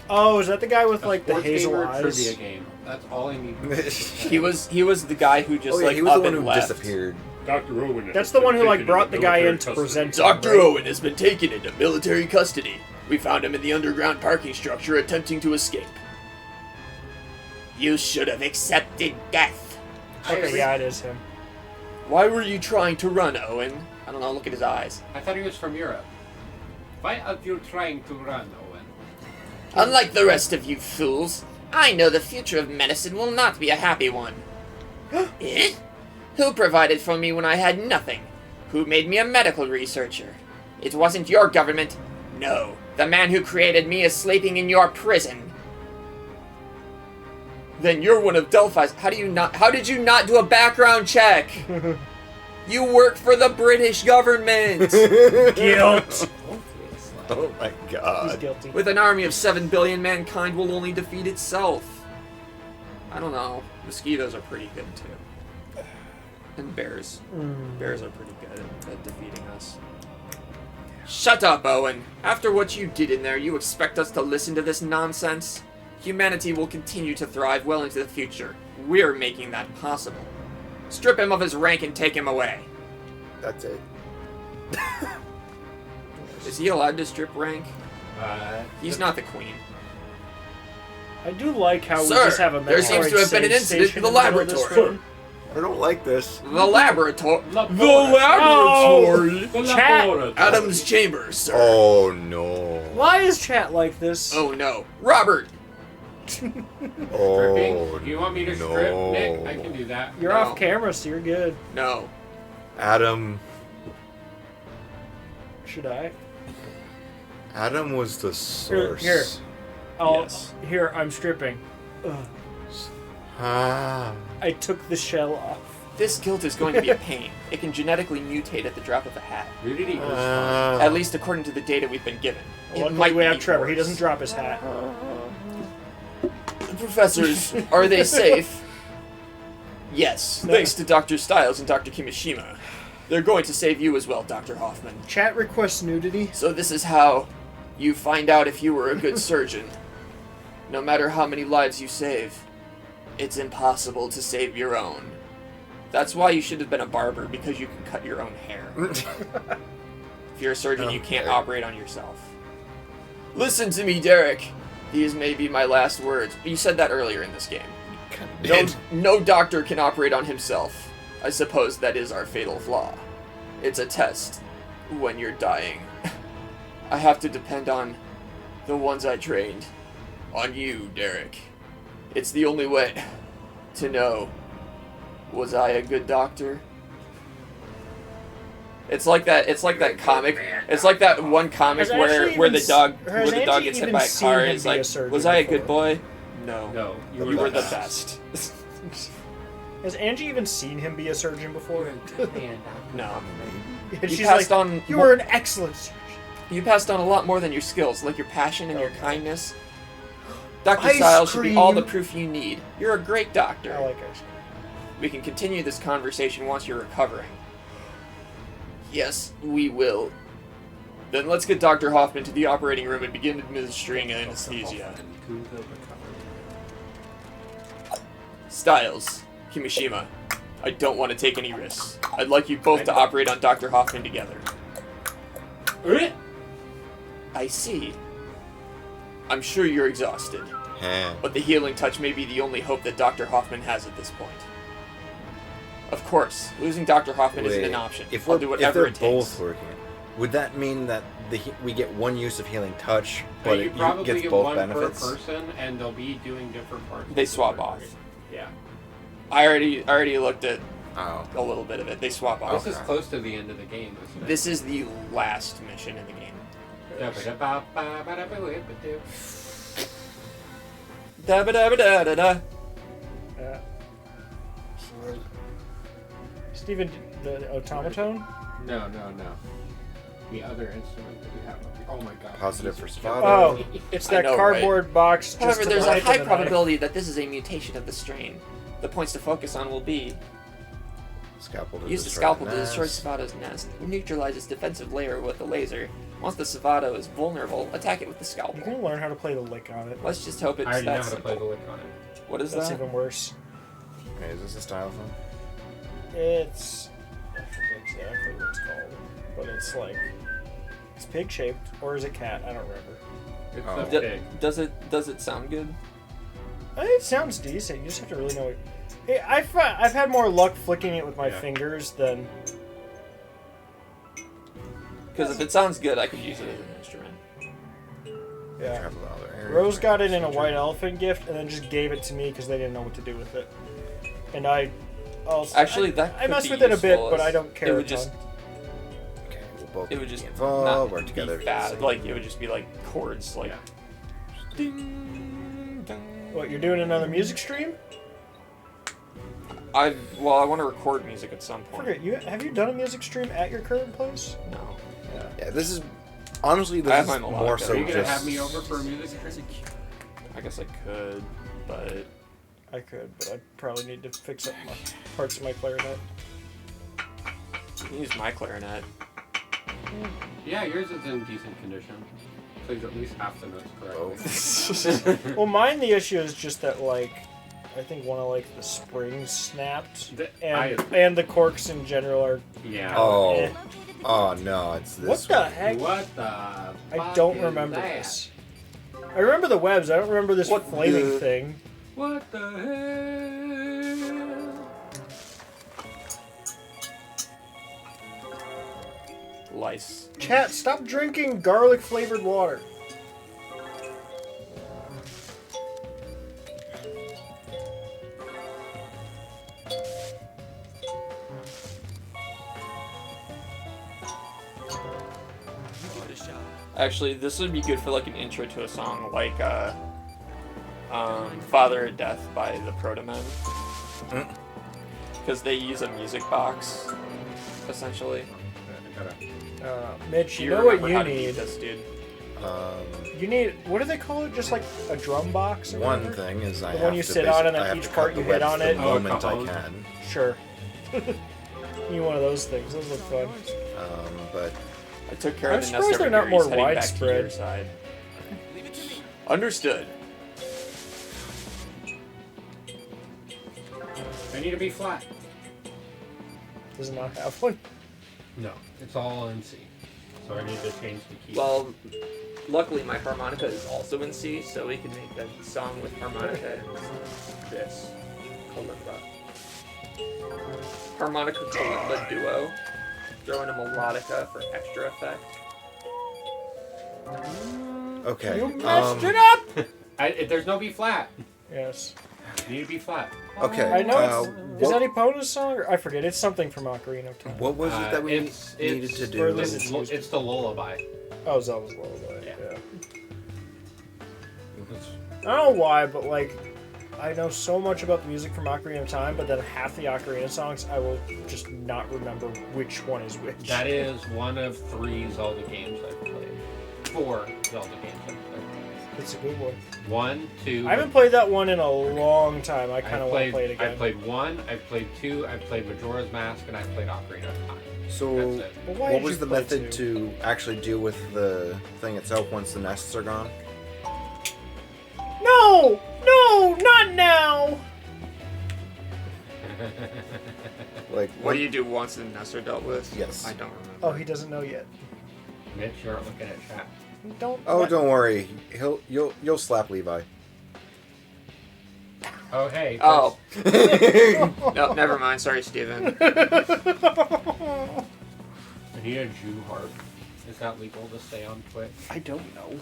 Oh, is that the guy with A like the sports hazel game or a eyes? trivia game. That's all I need. He was the guy who just Oh yeah, like he was up the one and who left. disappeared. Dr. Owen. That's the one who like brought the guy in to present. him, Dr. right? Owen has been taken into military custody. We found him in the underground parking structure attempting to escape. You should have accepted death. Okay, yeah, it is him. Why were you trying to run, Owen? I don't know, look at his eyes. I thought he was from Europe. Why are you trying to run, Owen? Unlike the rest of you fools, I know the future of medicine will not be a happy one. Eh? Who provided for me when I had nothing? Who made me a medical researcher? It wasn't your government. No, the man who created me is sleeping in your prison. Then you're one of Delphi's. How did you not do a background check? You work for the British government. Guilt. Oh my He's god. guilty. With an army of 7 billion, mankind will only defeat itself. I don't know. Mosquitoes are pretty good too. And bears. Bears are pretty good at defeating us. Shut up, Owen. After what you did in there, you expect us to listen to this nonsense? Humanity will continue to thrive well into the future. We're making that possible. Strip him of his rank and take him away. That's it. Is he allowed to strip rank? He's the- not the queen. I do like how Sir, we just have a there seems to have been an save incident in the station middle of this laboratory. room. I don't like this. The laboratory. The Laboratory. laboratory. Chat. Adam's chamber, sir. Oh no. Why is chat like this? Oh no. Robert! Oh Stripping? You want me to strip, Nick? I can do that. You're No. off camera, so you're good. No. Adam. Should I? Adam was the source. Here. I'll, Yes. Here, I'm stripping. Ugh. Ah. I took the shell off. This guilt is going to be a pain. It can genetically mutate at the drop of a hat. Nudity was At least according to the data we've been given. It Luckily, might we be have Trevor. He worse. doesn't drop his hat. The professors, are they safe? Yes, thanks to Dr. Styles and Dr. Kimishima. They're going to save you as well, Dr. Hoffman. Chat requests nudity. So this is how you find out if you were a good surgeon. No matter how many lives you save, it's impossible to save your own. That's why you should have been a barber, because you can cut your own hair. If you're a surgeon, you can't Okay. operate on yourself. Listen to me, Derek. These may be my last words. You said that earlier in this game. No doctor can operate on himself. I suppose that is our fatal flaw. It's a test when you're dying. I have to depend on the ones I trained. On you, Derek. It's the only way to know, was I a good doctor? It's like that comic. It's like that one comic where the dog gets hit by a car and it's like, was I a good boy? No. No, You were the best. Has Angie even seen him be a surgeon before? No. And she's passed like, on you were an excellent surgeon. You passed on a lot more than your skills, like your passion and your kindness. Dr. Ice Styles should be all the cream. proof you need. You're a great doctor. I like ice cream. We can continue this conversation once you're recovering. Yes, we will. Then let's get Dr. Hoffman to the operating room and begin administering anesthesia. Styles, Kimishima, I don't want to take any risks. I'd like you both to operate on Dr. Hoffman together. I see. I'm sure you're exhausted, but the healing touch may be the only hope that Dr. Hoffman has at this point. Of course, losing Dr. Hoffman isn't an option. I'll do whatever it if they're takes. both working, would that mean that we get one use of healing touch, but you it probably gets get both one benefits? per person, and they'll be doing different parts. They swap off. Yeah. I already looked at Oh. a little bit of it. They swap off. This is close to the end of the game, isn't it? This is the last mission in the game. Da-ba-da-ba-da-da-da. Steven, the automaton? No. The other instrument that we have up here. Oh my god. Positive for Savado. Oh, it's I that know, cardboard box. Just However, to there's the a right high of the probability that this is a mutation of the strain. The points to focus on will be Scalpel to use the destroy scalpel the to destroy nest. Savado's nest. Neutralize its defensive layer with a laser. Once the Savado is vulnerable, attack it with the knife. You scalpel. can learn how to play the lick on it. Let's just hope it's I already know that how to play the simple. lick on it. What is That's that? even worse. Okay, is this a style phone? It's I forget exactly what it's called, but it's like it's pig shaped, or is it cat? I don't remember. It's Oh. a D- pig. does it sound good? It sounds decent. You just have to really know it. Hey, I've had more luck flicking it with my Yeah. fingers than. Because if it sounds good, I could use it as an instrument. Yeah. Travel to other areas. Rose got it in a white elephant gift, and then just gave it to me because they didn't know what to do with it. And I also Actually, that I could messed be with it a bit, useful but as- I don't care. It would a just ton. Okay, we'll both it would just be not involved, work together. be bad. Like it would just be like chords, like. Yeah. Ding, dong. What, you're doing another music stream? I want to record music at some point. Forget, have you done a music stream at your current place? No. Yeah, this is honestly I this have is my melodic. more Are so Are you gonna just have me over for a music stream? I guess I could, but I could, but I probably need to fix up my parts of my clarinet. you can use my clarinet. Yeah, yours is in decent condition. Plays at least half the notes both. correctly. Well, mine, the issue is just that, like, I think one of, like, the springs snapped, and the corks in general are... Yeah. Oh, Eh. oh no, it's this. What the one. heck? What the? I don't fuck remember is that? this. I remember the webs, I don't remember this What flaming the- thing. What the hell? Lice. Chat, stop drinking garlic-flavored water. Actually, this would be good for like an intro to a song, like "Father of Death" by the Protomen, because they use a music box, essentially. Mitch, you Do know what remember you how to beat need? this, dude? You need, what do they call it? Just like a drum box? Or One whatever? thing is I The have one you to sit on and I then have each to cut part the you hit webs on the it. moment I Oh, can. Sure. Need one of those things. Those look fun. But I took care I'm of the surprised nest they're over not here. He's more heading back to your widespread. side. Understood. I need to be flat. Does it not have one? No, it's all in C. So I need to change the key. Well, Luckily, my harmonica is also in C, so we can make a song with harmonica and this kalimba. Harmonica kalimba duo. Throw in a melodica for extra effect. Okay. You messed it up! There's no B flat. Yes. You need B flat. Okay. I know it's... Is what, that Epona's song? Or, I forget. It's something from Ocarina of Time. what was it that we It's- needed it's- to or do? at least It's the lullaby. Oh, Zelda's Lullaby. Yeah. Yeah. I don't know why, but like, I know so much about the music from Ocarina of Time, but then half the Ocarina songs, I will just not remember which one is which. That is one of 3 Zelda games I've played. 4 Zelda games I've played. It's a good one. 1, 2. I haven't played that one in a long time. I kind I've of want to played, play it again. I played 1, I've played 2, I've played Majora's Mask, and I've played Ocarina of Time. So, That's it. But why what did was you the play method to actually deal with the thing itself once the nests are gone? No! No! Not now! Like, What do you do once the nests are dealt with? Yes. I don't remember. Oh, he doesn't know yet. Mitch, you're looking at chat. Don't. Oh, don't worry. You'll slap Levi. Oh, hey. Oh. No, never mind. Sorry, Steven. I need a Jew harp. Is that legal to say on Twitch? I don't know.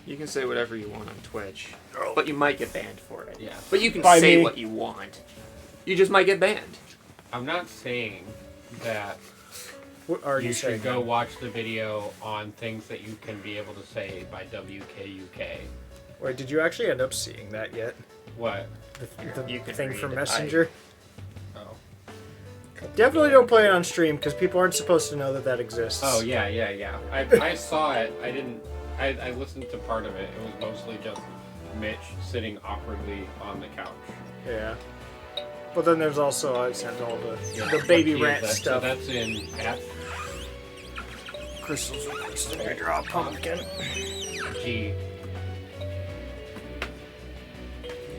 You can say whatever you want on Twitch, but you might get banned for it. Yeah. But you can By say me. what you want. You just might get banned. I'm not saying that What are you you saying? should go watch the video on things that you can be able to say by WKUK. Wait, did you actually end up seeing that yet? What? The You can thing read from it. Messenger? Oh. Definitely don't play it on stream because people aren't supposed to know that that exists. Oh, yeah. I saw it. I listened to part of it. It was mostly just Mitch sitting awkwardly on the couch. Yeah. But then there's also, I sent all the Yeah, baby what key is rant that? stuff. So that's in F, Crystal's requesting I draw a pumpkin. G.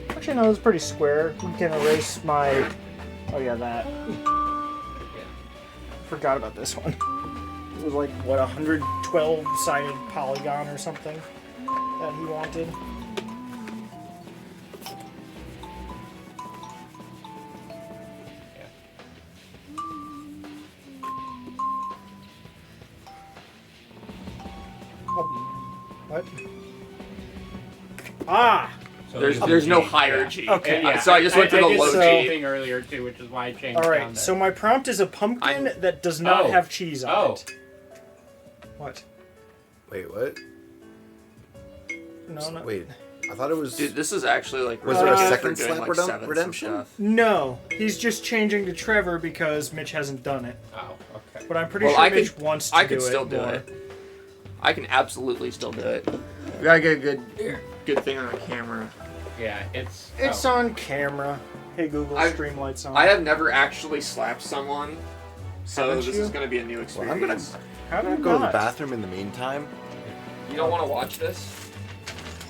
Actually, no, it's pretty square. We can erase my... Oh yeah, that. Forgot about this one. It was like, what, 112-sided polygon or something that he wanted. What? Ah! So There's no G, higher yeah. G. Okay. Yeah, So I just went to the I did low so- G. Thing earlier too, which is why I changed. All down right, there. so my prompt is a pumpkin that does not Oh. have cheese on Oh. it. What? Wait, what? No, no. Wait, I thought it was. Dude, this is actually like Was there a really good second for doing, slap like, sevenths redemption? and stuff. No, he's just changing to Trevor because Mitch hasn't done it. Oh, okay. But I'm pretty Well, sure I Mitch could- wants to I do could it. still do more. it. I can absolutely still do it. We gotta get a good thing on camera. Yeah, it's. It's on camera. Hey Google, I've- Streamlight's on. I have never actually slapped someone, so Haven't this you? is gonna be a new Well, experience. I'm gonna How did I go to the not? bathroom in the meantime. You don't want to watch this?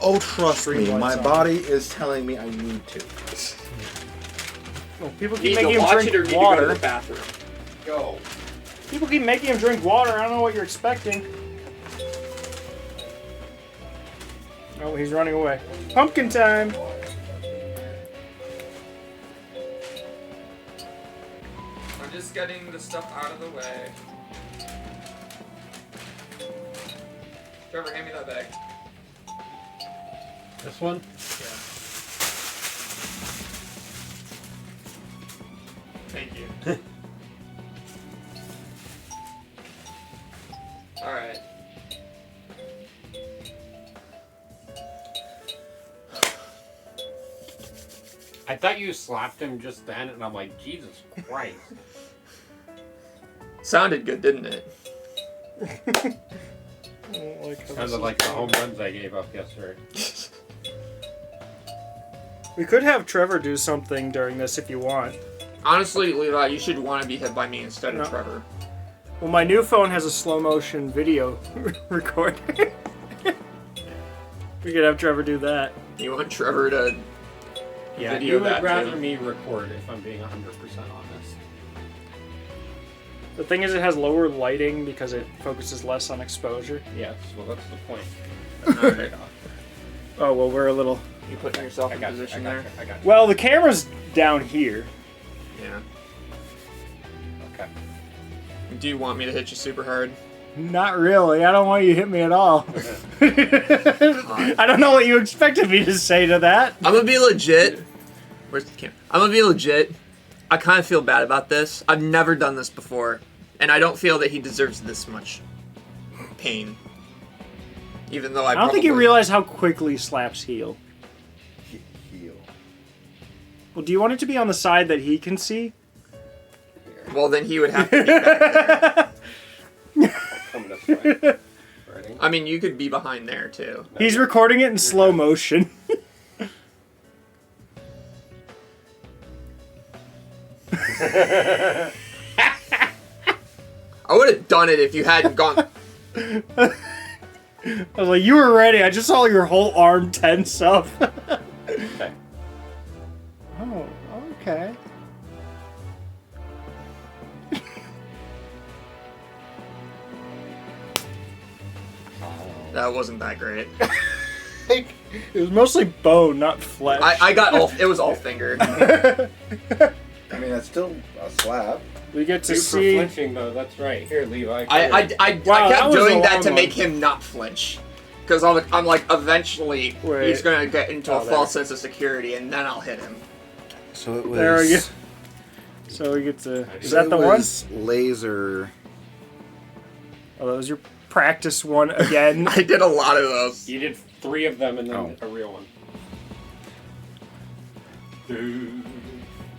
Oh, trust me, Streamlight's my on. body is telling me I need to. Well, people You keep need to making him watch drink it or need to go water. to the bathroom? Go. People keep making him drink water. I don't know what you're expecting. Oh, he's running away. Pumpkin time. I'm just getting the stuff out of the way. Trevor, hand me that bag. This one? Thank you. Alright. I thought you slapped him just then, and I'm like, Jesus Christ. Sounded good, didn't it? Sounded like the home runs I gave up yesterday. We could have Trevor do something during this if you want. Honestly, Levi, you should want to be hit by me instead No. of Trevor. Well, my new phone has a slow motion video recorder. We could have Trevor do that. You want Trevor to Yeah, video you would that rather too? me record if I'm being 100% honest. The thing is, it has lower lighting because it focuses less on exposure. Yes, well, that's the point. Alright. Oh, well, we're a little... You putting yourself I in got you. I position got there? you. I got you. Well, the camera's down here. Yeah. Okay. Do you want me to hit you super hard? Not really. I don't want you to hit me at all. I don't know what you expected me to say to that. I'm gonna be legit. Where's the camera? I'm gonna be legit. I kind of feel bad about this. I've never done this before, and I don't feel that he deserves this much pain. Even though I don't think you probably- realize how quickly slaps heal. Heal. Well, do you want it to be on the side that he can see? Well, then he would have to be back there. Come this way. Ready? I mean, you could be behind there too. He's recording it in slow motion. I would have done it if you hadn't gone. I was like, you were ready. I just saw your whole arm tense up. Okay. Oh, okay. That wasn't that great. It was mostly bone, not flesh. I got all. It was all finger. I mean, that's still a slap. We get to Dude, for see. flinching though, that's right. Here, Levi. I Wow, kept that was a doing that long to one. make him not flinch. Because I'm like, eventually Wait. he's gonna get into Oh, a there. false sense of security, and then I'll hit him. So it was. There we go. So we get to. Is that it the one? was laser. Oh, that was your practice one again. I did a lot of those. You did 3 of them and then Oh. a real one.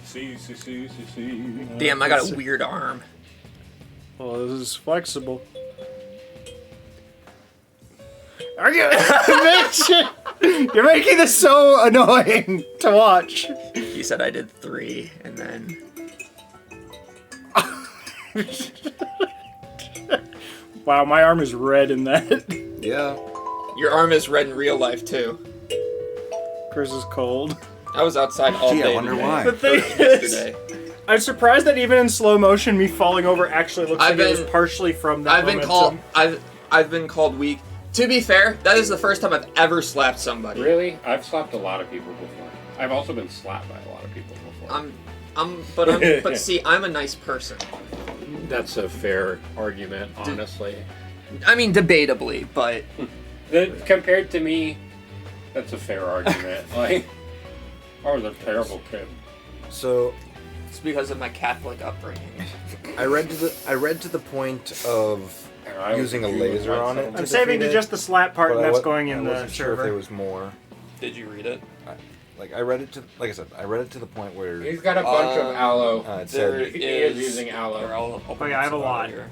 See. Damn, I got a weird arm. Oh, this is flexible. Are you, Mitch? You're making this so annoying to watch. He said I did 3, and then Wow, my arm is red in that. Yeah. your arm is red in real life too. Chris is cold. I was outside all Gee, I day. wonder today. why. The thing is, Yesterday. I'm surprised that even in slow motion, me falling over actually looks I've like it been- was partially from that I've been momentum. called. I've been called weak. To be fair, that is the first time I've ever slapped somebody. Really? I've slapped a lot of people before. I've also been slapped by a lot of people before. But see, I'm a nice person. That's a fair argument, honestly. I mean, debatably, but Compared to me, that's a fair argument. Like, I was a terrible kid. So it's because of my Catholic upbringing. I read to the point of I was using a Jew laser with on it. myself. I'm saving to defeat it, just the slap part, but and I that's wa- going in I the wasn't sure if there server. was more. Did you read it? Like I read it to, like I said, I read it to the point where He's got a bunch of aloe. it There said He is is using aloe. There, I'll Oh yeah, I have a some lot. here.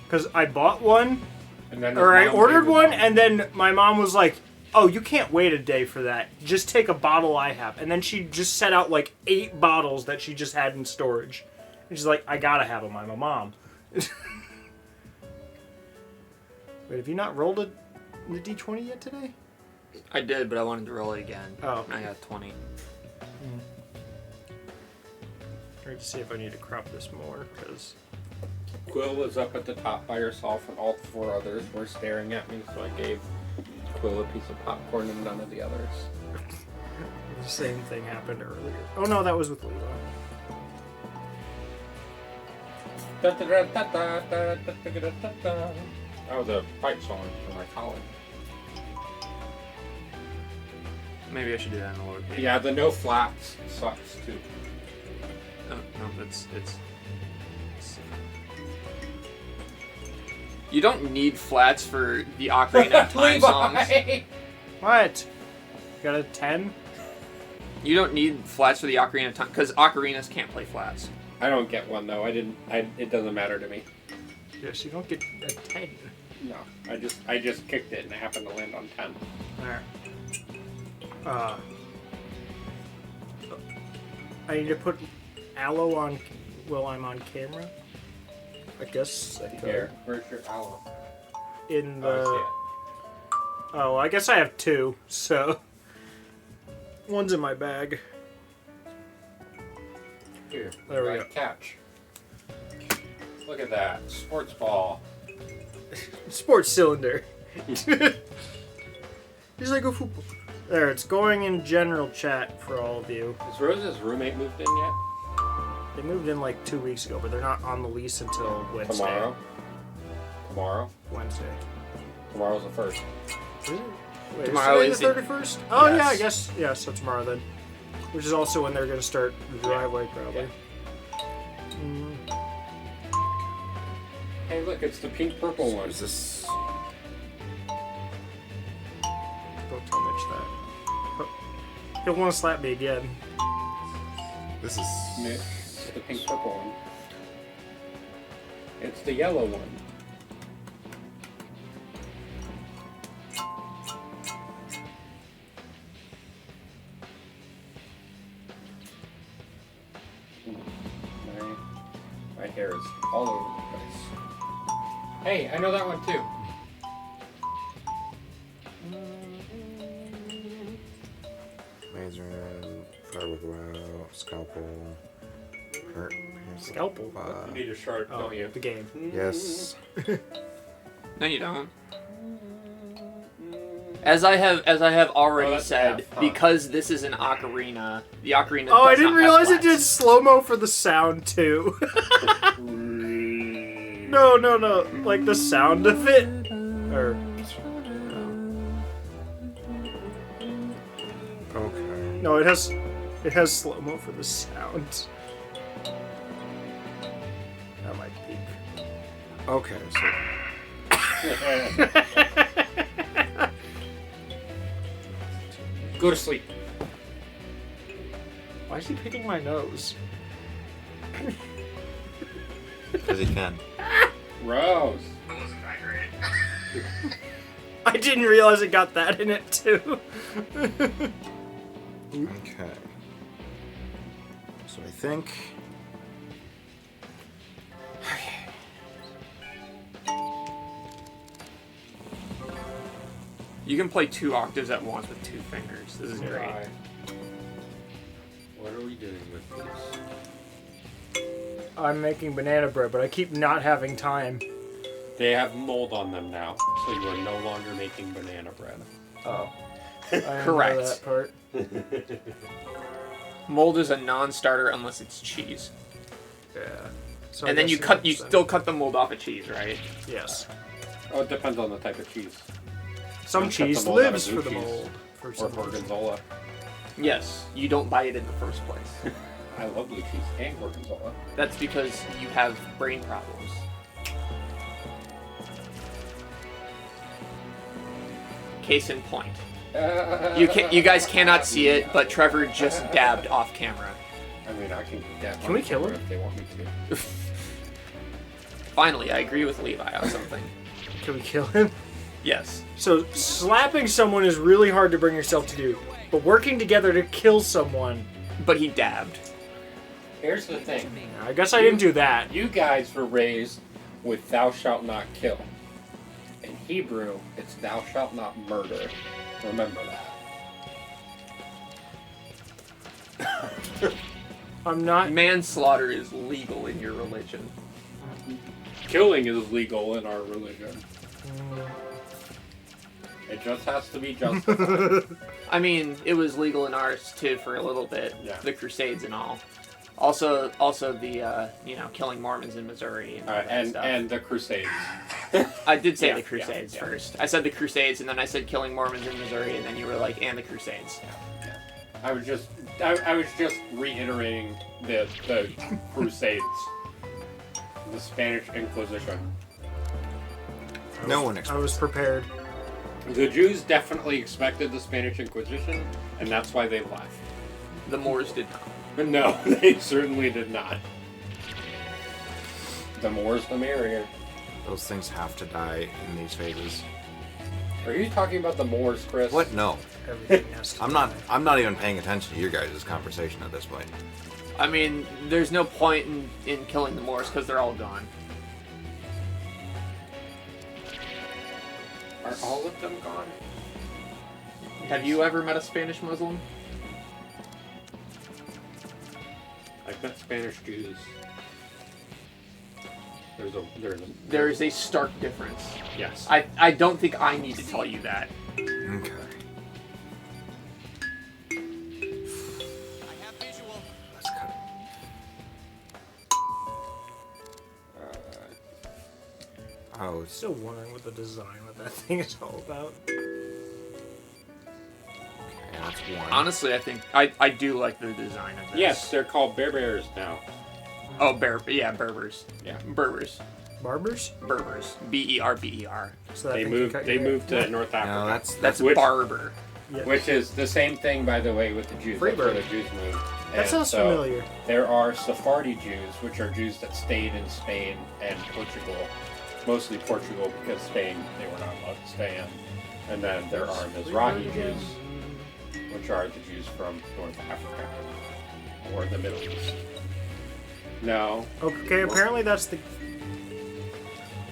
Because I bought one, And then or his I mom ordered gave him one, and then my mom was like, "Oh, you can't wait a day for that. Just take a bottle I have." And then she just set out like 8 bottles that she just had in storage. And she's like, "I gotta have them. I'm a mom." Wait, have you not rolled the D20 yet today? I did, but I wanted to roll it again. Oh. I got 20. Trying to see if I need to crop this more, because Quill was up at the top by herself, and all 4 others were staring at me, so I gave Quill a piece of popcorn and none of the others. the same thing happened earlier. Oh no, that was with Leela. That was a fight song for my college. Maybe I should do that in the lower case. Yeah, the no flaps sucks too. No, it's. You don't need flats for the Ocarina of Time songs. What? You got a 10? You don't need flats for the Ocarina of Time because ocarinas can't play flats. I don't get one though. It doesn't matter to me. Yes, you don't get a 10. No, I just kicked it and it happened to land on 10. Alright. I need to put aloe on while I'm on camera. I guess I could. Here, where's your aloe? In the. Oh, Oh, I guess I have 2, so. One's in my bag. Here, There we right go. Catch. Look at that. Sports ball. Sports cylinder. He's like a football. There, it's going in general chat for all of you. Has Rose's roommate moved in yet? They moved in like 2 weeks ago, but they're not on the lease until Wednesday. Tomorrow? Wednesday. Tomorrow's the 1st. Is it? Wait, Tomorrow is is today the- the 31st? Oh yeah, I Yes. guess yeah. So tomorrow then, which is also when they're gonna start the driveway probably. Mm. Hey, look, it's the pink purple one. Is this? Don't tell Mitch that. He'll want to slap me again. This is. Mitch, it's the pink purple one. It's the yellow one. My hair is all over the place. Hey, I know that one too. Laser, firework wow, scalpel, hurt, Scalpel? You need a sharp, Oh, don't you? the game. Yes. No, you don't. As I have already Oh, that's said, F, huh? because this is an ocarina, the ocarina. Oh, I does didn't not have realize it did flaps. slow mo for the sound too. No, like the sound of it. Or Okay. no, it has slow mo for the sound. That might peak. Okay. So Go to sleep. Why is he picking my nose? because he can. Rose. I didn't realize it got that in it too. Okay. So I think. You can play 2 octaves at once with 2 fingers. This is great. Right. What are we doing with these? I'm making banana bread, but I keep not having time. They have mold on them now, so you are no longer making banana bread. Oh. I didn't know Correct. that part. Mold is a non-starter unless it's cheese. Yeah. So And I then you guess cut. You 100%. still cut the mold off of cheese, right? Yes. Oh, it depends on the type of cheese. Some You cut cheese the mold out of lives blue for the cheese. mold. For Or some gorgonzola. Yes. You don't buy it in the first place. I love blue cheese and gorgonzola. That's because you have brain problems. Case in point. You guys cannot see it, but Trevor just dabbed off camera. I mean, I can dab Can we on kill camera him? if they want me to. Finally, I agree with Levi on something. Can we kill him? Yes. So slapping someone is really hard to bring yourself to do, but working together to kill someone. But he dabbed. Here's the thing. I guess I didn't do that. You guys were raised with "Thou shalt not kill." In Hebrew, it's "Thou shalt not murder." Remember that. I'm not. Manslaughter is legal in your religion. Killing is legal in our religion. It just has to be justified. I mean, it was legal in ours too for a little bit. Yeah. The Crusades and all. Also the killing Mormons in Missouri and all that stuff. and the Crusades. I did say Yeah, the Crusades yeah. first. I said the Crusades, and then I said killing Mormons in Missouri, and then you were like, and the Crusades. I was just reiterating the Crusades, the Spanish Inquisition. No one I expects. was prepared. The Jews definitely expected the Spanish Inquisition, and that's why they left. The Moors did not. But no, they certainly did not. The more the merrier. Those things have to die in these phases. Are you talking about the Moors, Chris? What? No. Everything has to I'm not. I'm not even paying attention to your guys' conversation at this point. I mean, there's no point in killing the Moors because they're all gone. Are all of them gone? Have you ever met a Spanish Muslim? I've met Spanish Jews. There is a stark difference. Yes. I don't think I need to tell you that. Okay. I have visual. Let's cut it. Oh, it's Still wondering what the design of that thing is all about. okay. That's one. Honestly, I think I do like the design of this. Yes, they're called Bears now. Oh, Berbers. Yeah. Berbers. Barbers? Berbers. B-E-R-B-E-R. So that They thing can moved. cut They your moved hair? to North Africa. No, That's Which- barber. Yeah. Which is the same thing, by the way, with the Jews. That's where Freebird. the Jews moved. That And sounds so familiar. There are Sephardi Jews, which are Jews that stayed in Spain and Portugal, mostly Portugal because Spain they were not allowed to stay in. And then there are Mizrahi Jews, which are the Jews from North Africa or the Middle East. No, Okay, apparently that's the...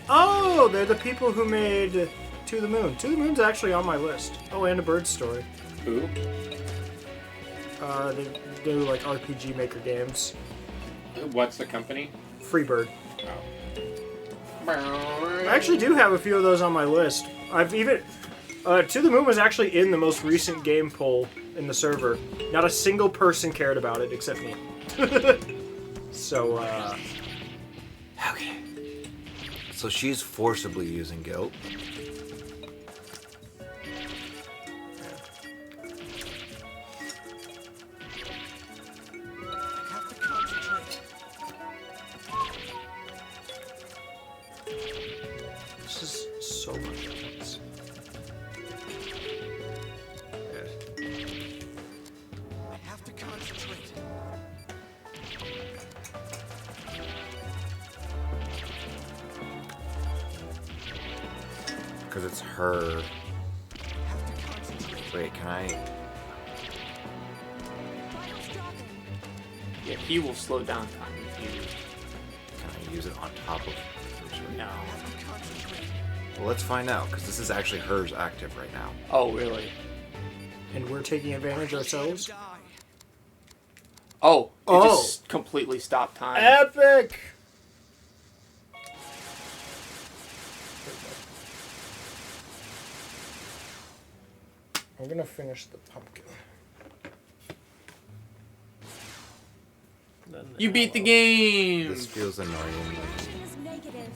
Oh, they're the people who made To the Moon. To the Moon's actually on my list. Oh, and A Bird's Story. who? They do like RPG Maker games. What's the company? Freebird. Oh. I actually do have a few of those on my list. I've even... To the Moon was actually in the most recent game poll in the server. Not a single person cared about it except me. So, Okay. So she's forcibly using guilt. Have to concentrate. this is so much difference. I have to concentrate. Because it's her. Have to concentrate. Wait, can I? Vitals dropping. Yeah, he will slow down time if you... Can I use it on top of? No. Have to concentrate. Well, let's find out. Because this is actually hers active right now. Oh, really? And we're taking advantage ourselves. Die. Oh, it Oh. just completely stopped time. Epic! I'm gonna finish the pumpkin. Then You beat the game! This feels annoying. Reaction is negative.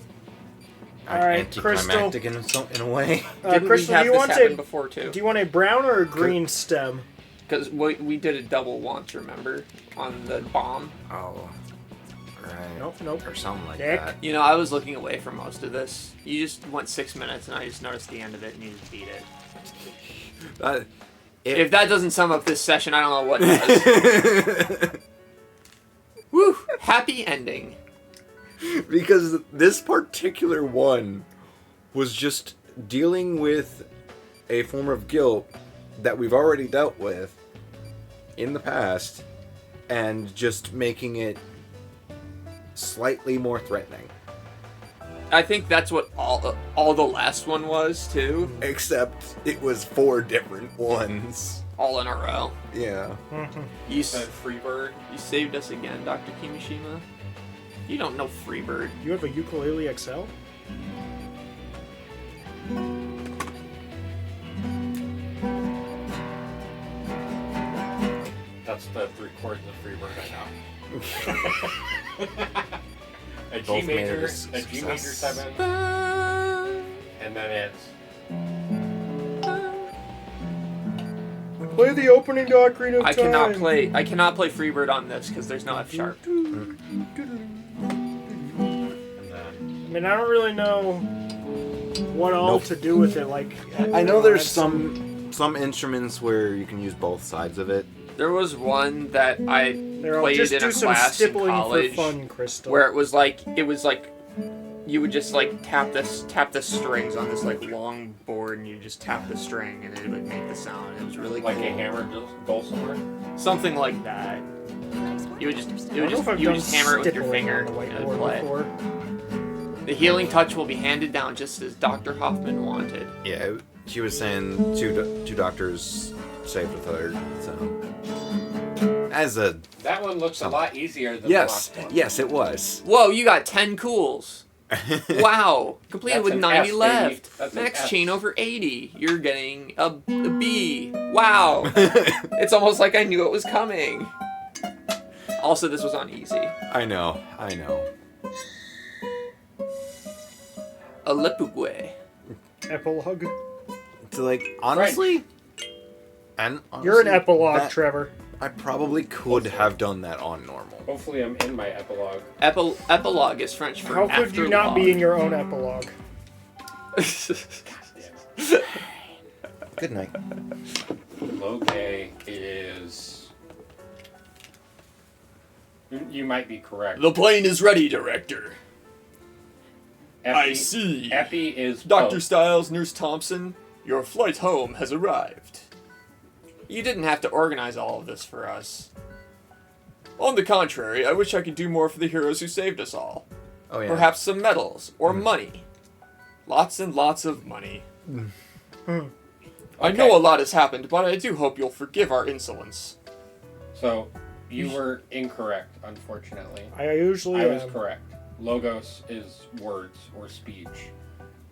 Alright, Anticlimactic in a way. Didn't Crystal, we have do you this want happen a before, too? do you want a brown or a green stem? Because we did a double once, remember? On the bomb. Oh. Right. Nope. Or something like Dick. that. You know, I was looking away for most of this. You just went 6 minutes, and I just noticed the end of it, and you just beat it. If that doesn't sum up this session, I don't know what does. Woo! Happy ending. Because this particular one was just dealing with a form of guilt that we've already dealt with in the past and just making it slightly more threatening. I think that's what all the last one was, too. Except it was 4 different ones. All in a row. Yeah. You said Freebird. You saved us again, Dr. Kimishima. You don't know Freebird. You have a ukulele XL? That's the 3 chords of Freebird I know. A G Both made major, it a a G major success. 7, and then it's Play the opening Ocarina of I Time. cannot play Freebird on this because there's no F sharp. and then I mean, I don't really know what all Nope. to do with it. Like, I know there's some instruments where you can use both sides of it. There was one that I They're all played just in do a some class in stippling college for fun, Crystal. where it was like you would just like tap the strings on this like long board and you just tap the string and it would make the sound. It was really like cool. a hammer dulcimer. Something like that. You would just I don't know if I've you would done just hammer it with your stippling finger on the and it would whiteboard play. before. The healing touch will be handed down just as Dr. Hoffman wanted. Yeah, she was saying two doctors saved a third. So, as a That one looks a lot easier than yes, the last one. yes, it was. Whoa, you got 10 cools. Wow, completed That's with an 90 F, baby. left. That's an Max F. chain over 80. You're getting a B. Wow. It's almost like I knew it was coming. Also, this was on easy. I know. A Lepugwe. Epilogue. So, like, honestly, and honestly, You're an epilogue, that- Trevor. I probably could have done that on normal. Hopefully, I'm in my epilogue. Epilogue is French for How could you not be in your own epilogue? Good night. Loge is. You might be correct. The plane is ready, Director. Epi, I see. Epi is Dr. post. Stiles, Nurse Thompson, your flight home has arrived. You didn't have to organize all of this for us. On the contrary, I wish I could do more for the heroes who saved us all. Oh yeah. Perhaps some medals or money. Lots and lots of money. I know a lot has happened, but I do hope you'll forgive our insolence. So, you were incorrect, unfortunately. I usually I was am. correct. Logos is words or speech.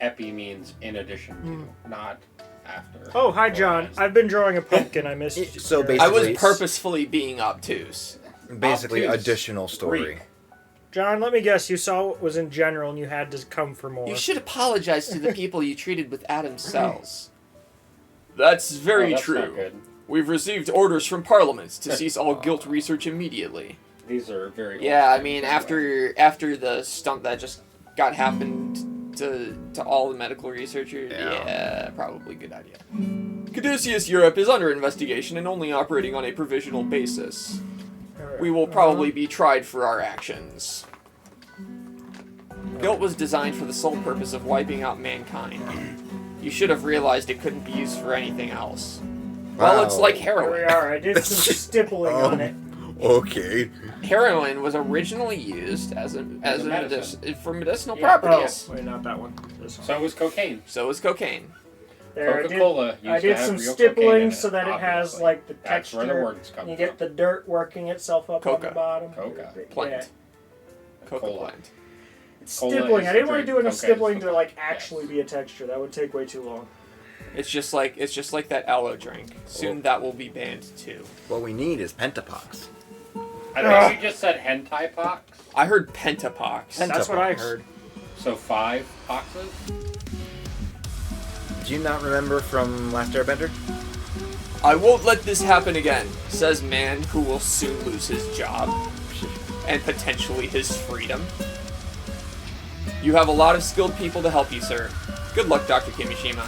Epi means in addition to, not after. Oh, hi, or John. as. I've been drawing a pumpkin. I missed. So your- basically- I was Please. purposefully being obtuse. Basically, Obtuse. additional story. Greek. John, let me guess. You saw what was in general, and you had to come for more. You should apologize to the people you treated with Adam's cells. That's Oh, very that's true. not good. We've received orders from Parliament to cease all guilt research immediately. These are very. Yeah, old I mean, things, after the stunt that just happened to all the medical researchers, Yeah. yeah, probably good idea. Caduceus Europe is under investigation and only operating on a provisional basis. Alright. We will probably be tried for our actions. Guilt was designed for the sole purpose of wiping out mankind. You should have realized it couldn't be used for anything else. Well, it's Wow. like Here we heroin. are. I did some stippling on it. Okay. Heroin was originally used as a medicine. for medicinal Yeah. properties. Oh, wait, not that one. This one. So was cocaine. So is cocaine. There, I Coca-Cola did, used I to did have some real cocaine in stippling it, so that it has obviously. like the That's texture. where the words come You from. get the dirt working itself up on Coca. the bottom. Coca. Plant. Yeah. Coca Cola. plant. It's Cola stippling. is I didn't the want to do drink, enough Coca is stippling the to like yes. actually be a texture. That would take way too long. It's just like that aloe drink. Soon that will be banned too. What we need is pentapox. I think you just said hentai pox. I heard pentapox. That's what I heard. So 5 poxes. Do you not remember from Last Airbender? I won't let this happen again, says man who will soon lose his job and potentially his freedom. You have a lot of skilled people to help you, sir. Good luck, Dr. Kimishima.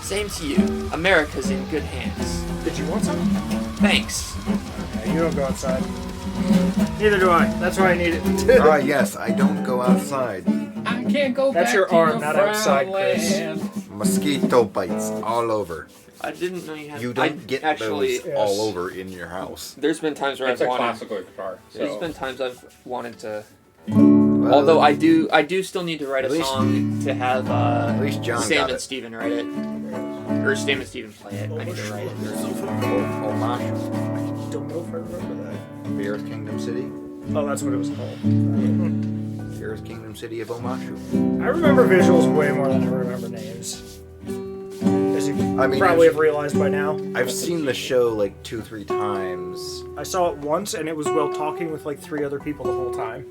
Same to you. America's in good hands. Did you want some? Thanks. Okay, you don't go outside. Neither do I. That's why I need it. Ah, yes, I don't go outside. I can't go That's back your to arm, your not outside, frown Chris. land. Mosquito bites all over. I didn't know you had. You don't get actually. those all over in your house. There's been times where It's I've a wanted. classical guitar. There's So been times I've wanted to. Well, Although I do still need to write a At least- song to have least John Sam got and it. Steven write it. Or Sam and Steven play it. I need to write it. Homage. Don't know if I remember that. The Earth Kingdom City. Oh, that's what it was called. The Earth Kingdom City of Omashu. I remember visuals way more than I remember names. As you I mean, probably have realized by now. I've seen the show like 2-3 times. I saw it once, and it was Will talking with like 3 other people the whole time.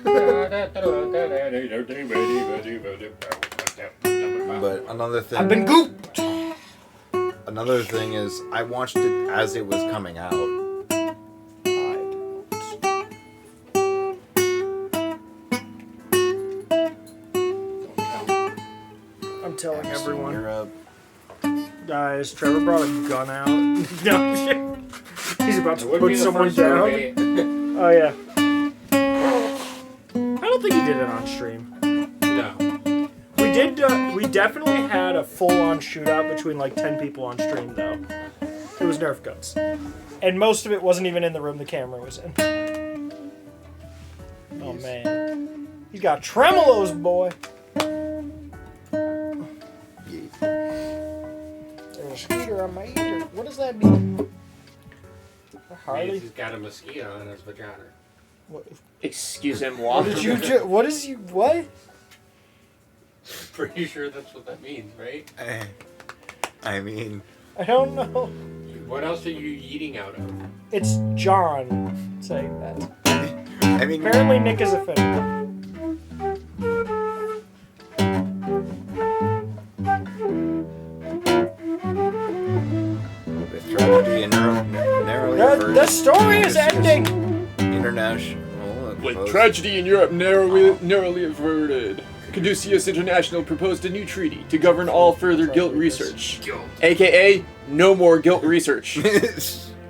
But another thing. I've been gooped! Another thing is, I watched it as it was coming out. I'm telling everyone. Europe. Guys, Trevor brought a gun out. No, shit. He's about to Would be put the someone first down. survey. Oh, yeah. I don't think he did it on stream. No. We definitely had a full-on shootout between like 10 people on stream, though. It was Nerf guns. And most of it wasn't even in the room the camera was in. Oh, man. He's got tremolos, boy. There's a skeeter on my ear. What does that mean? Harley? He's got a mosquito in his vagina. What, Excuse him, what did you what? Pretty sure that's what that means, right? I mean, I don't know. What else are you eating out of? It's John saying that. I mean, Apparently Nick is offended. with tragedy and narrowly The story is ending! International. With tragedy in Europe narrowly averted, Caduceus International proposed a new treaty to govern all further guilt research, aka no more guilt research.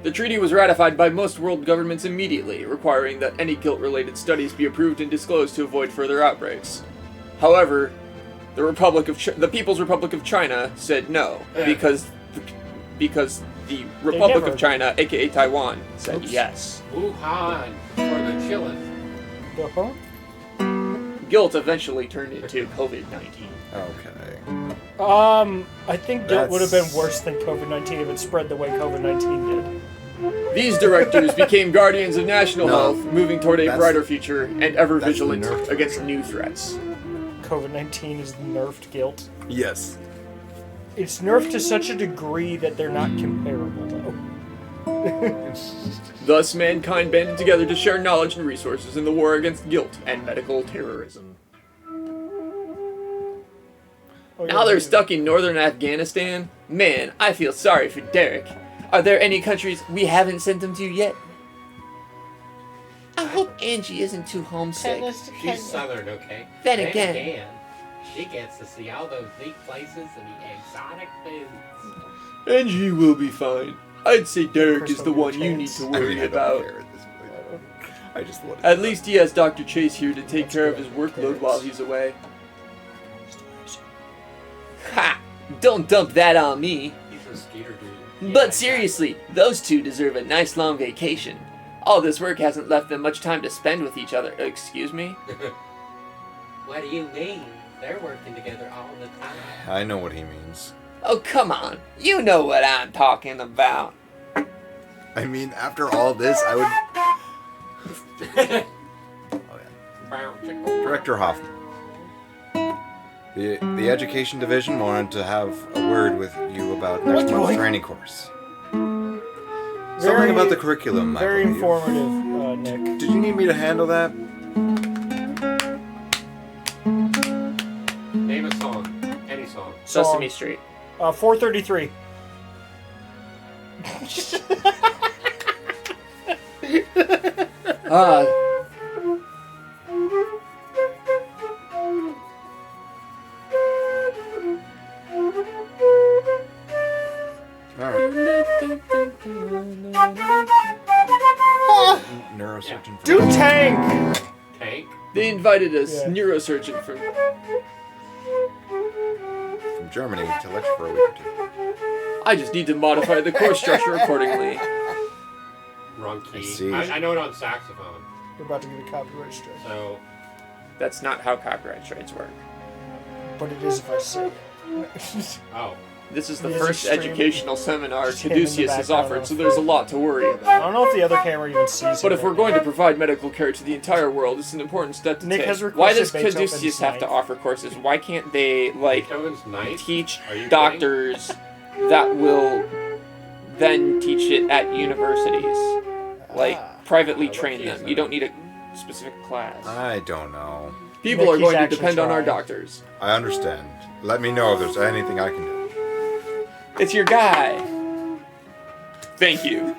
The treaty was ratified by most world governments immediately, requiring that any guilt-related studies be approved and disclosed to avoid further outbreaks. However, the People's Republic of China said no, because the Republic never- of China, aka Taiwan, said Oops. yes. Wuhan for the chillin'. Uh-huh. Guilt eventually turned into COVID-19. Okay. I think guilt would have been worse than COVID-19 if it spread the way COVID-19 did. These directors became guardians of national No. health, moving toward a That's- brighter future and ever that's vigilant nerfed against right new threats. COVID-19 is nerfed guilt. Yes. It's nerfed to such a degree that they're not comparable, though. Thus, mankind banded together to share knowledge and resources in the war against guilt and medical terrorism. Oh, yeah, Now they're dude. stuck in northern Afghanistan? Man, I feel sorry for Derek. Are there any countries we haven't sent him to yet? I hope Angie isn't too homesick. She's southern, okay? Then again. She gets to see all those neat places and the exotic foods. Angie will be fine. I'd say Derek is the Personal one you need chance. to I worry mean, I don't about. care at this point. I just want. At least he has Dr. Chase here to take That's care of good. his workload Parents. while he's away. Ha! Don't dump that on me. He's a skater dude. But seriously, those two deserve a nice long vacation. All this work hasn't left them much time to spend with each other. Excuse me? What do you mean? They're working together all the time. I know what he means. Oh, come on. You know what I'm talking about. I mean, after all this, I would. Oh, yeah. Director Hoffman. The Education Division wanted to have a word with you about next month's training course. Something about the curriculum, I Very believe. informative, Nick. Did you need me to handle that? Name a song. Any song. Sesame Street. 433. Ah, Alright. Neurosurgeon. Do tank! Tank? they invited a Yeah. neurosurgeon from... From Germany to lecture for a week or two. I just need to modify the course structure accordingly. Wrong I key. see. I know it on saxophone. We're about to get a copyright strike. So, That's not how copyright strikes work. But it is if I say it. oh. This is the He has first extreme- educational seminar just him in the Caduceus has background offered, of- so there's a lot to worry I about. don't know if the other camera even sees But it if we're right going to now. provide medical care to the entire world, it's an important step to Nick take. has Why does requested Caduceus Beethoven's have to ninth. offer courses? Why can't they, like, Beethoven's ninth? teach Are you doctors that will then teach it at universities? Like, privately Ah, train what them. is You that? don't need a specific class. I don't know. People Nick, are he's going to actually depend on our trying. doctors. I understand. Let me know if there's anything I can do. It's your guy. Thank you.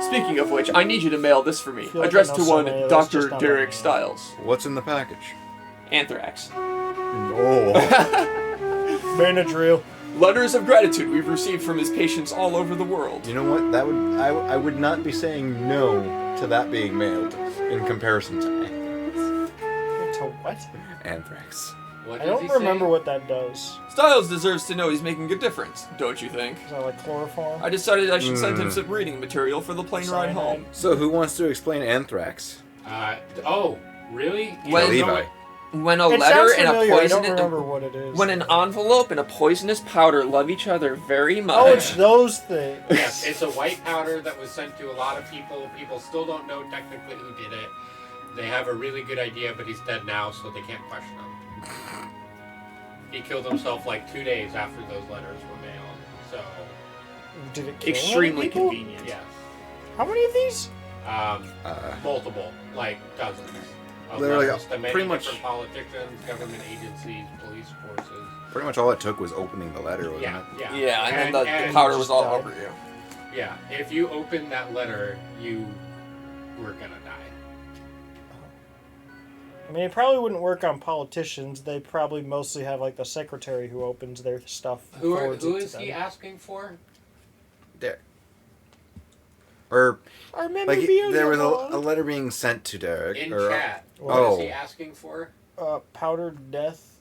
Speaking of which, I need you to mail this for me. feel like I Addressed know to so one many of those, Dr. just not Derek my name. Stiles. What's in the package? Anthrax. No. Benadryl. Letters of gratitude we've received from his patients all over the world. You know what? That would I would not be saying no to that being mailed in comparison to To what? anthrax. What I does don't he remember say? what that does. Stiles deserves to know he's making a difference, don't you think? Is that like chloroform? I decided I should send him some reading material for the plane ride home. So who wants to explain anthrax? Oh, really? You When- don't know Levi. what- When a It letter sounds and a familiar. I don't poison remember what it is. when an envelope and a poisonous powder love each other very much. Oh, it's those things. Yes, it's a white powder that was sent to a lot of people. People still don't know technically who did it. They have a really good idea, but he's dead now, so they can't question him. He killed himself like 2 days after those letters were mailed. So, Did it kill Extremely any people? convenient. yes. How many of these? Multiple, like dozens. Of Literally, letters to many pretty much- different politicians, government agencies, police forces. Pretty much all it took was opening the letter, wasn't Yeah, it? yeah. Yeah, and then the and powder was all died. over you. Yeah, if you opened that letter, you were gonna die. I mean, it probably wouldn't work on politicians. They probably mostly have like the secretary who opens their stuff. and forwards Who it to is he them. asking for? Derek. Or Our like memorabilia there was bond. a letter being sent to Derek. In or, chat. What What is Oh. he asking for? Powdered Death,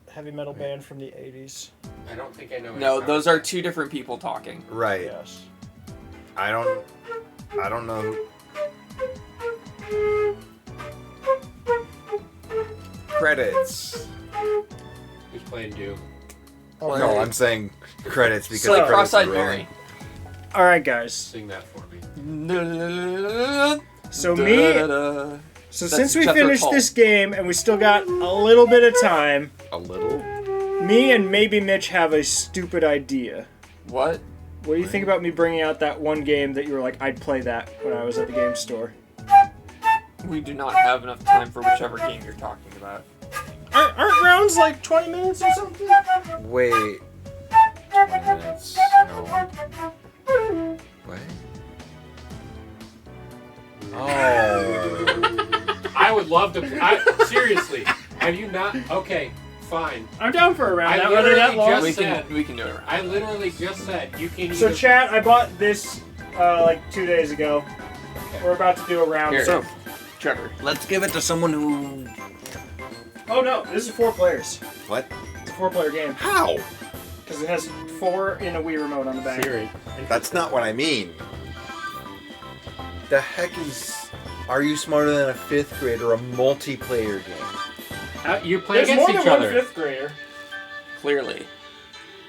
heavy metal band from the 80s. I don't think I know. No, any those are two different people talking. Right. Yes. I don't know. Credits. Who's playing Duke? Okay. No, I'm saying credits because It's like credits Cross-Eyed are Mary. All right, guys. Sing that for me. So So That's since we Jethro finished Tull. this game and we still got a little bit of time, a little. me and maybe Mitch have a stupid idea. What? What do you think about me bringing out that one game that you were like, I'd play that when I was at the game store? We do not have enough time for whichever game you're talking about. Aren't rounds like 20 minutes or something? Wait. 20 minutes. No. What? Oh. I would love to. Seriously, have you not? Okay, fine. I'm down for a round. I Are they that literally long? just- We said- can do it. I literally just said you can. So either- chat, I bought this like 2 days ago. We're about to do a round. Here. So, Trevor. Let's give it to someone who. oh no, this is 4 players. What? It's a 4-player game How? because it has 4 in a Wii remote on the back. Siri. That's not what I mean. The heck is. Are You Smarter Than a Fifth Grader a multiplayer game? You play There's against more each than other. one 5th grader. Clearly.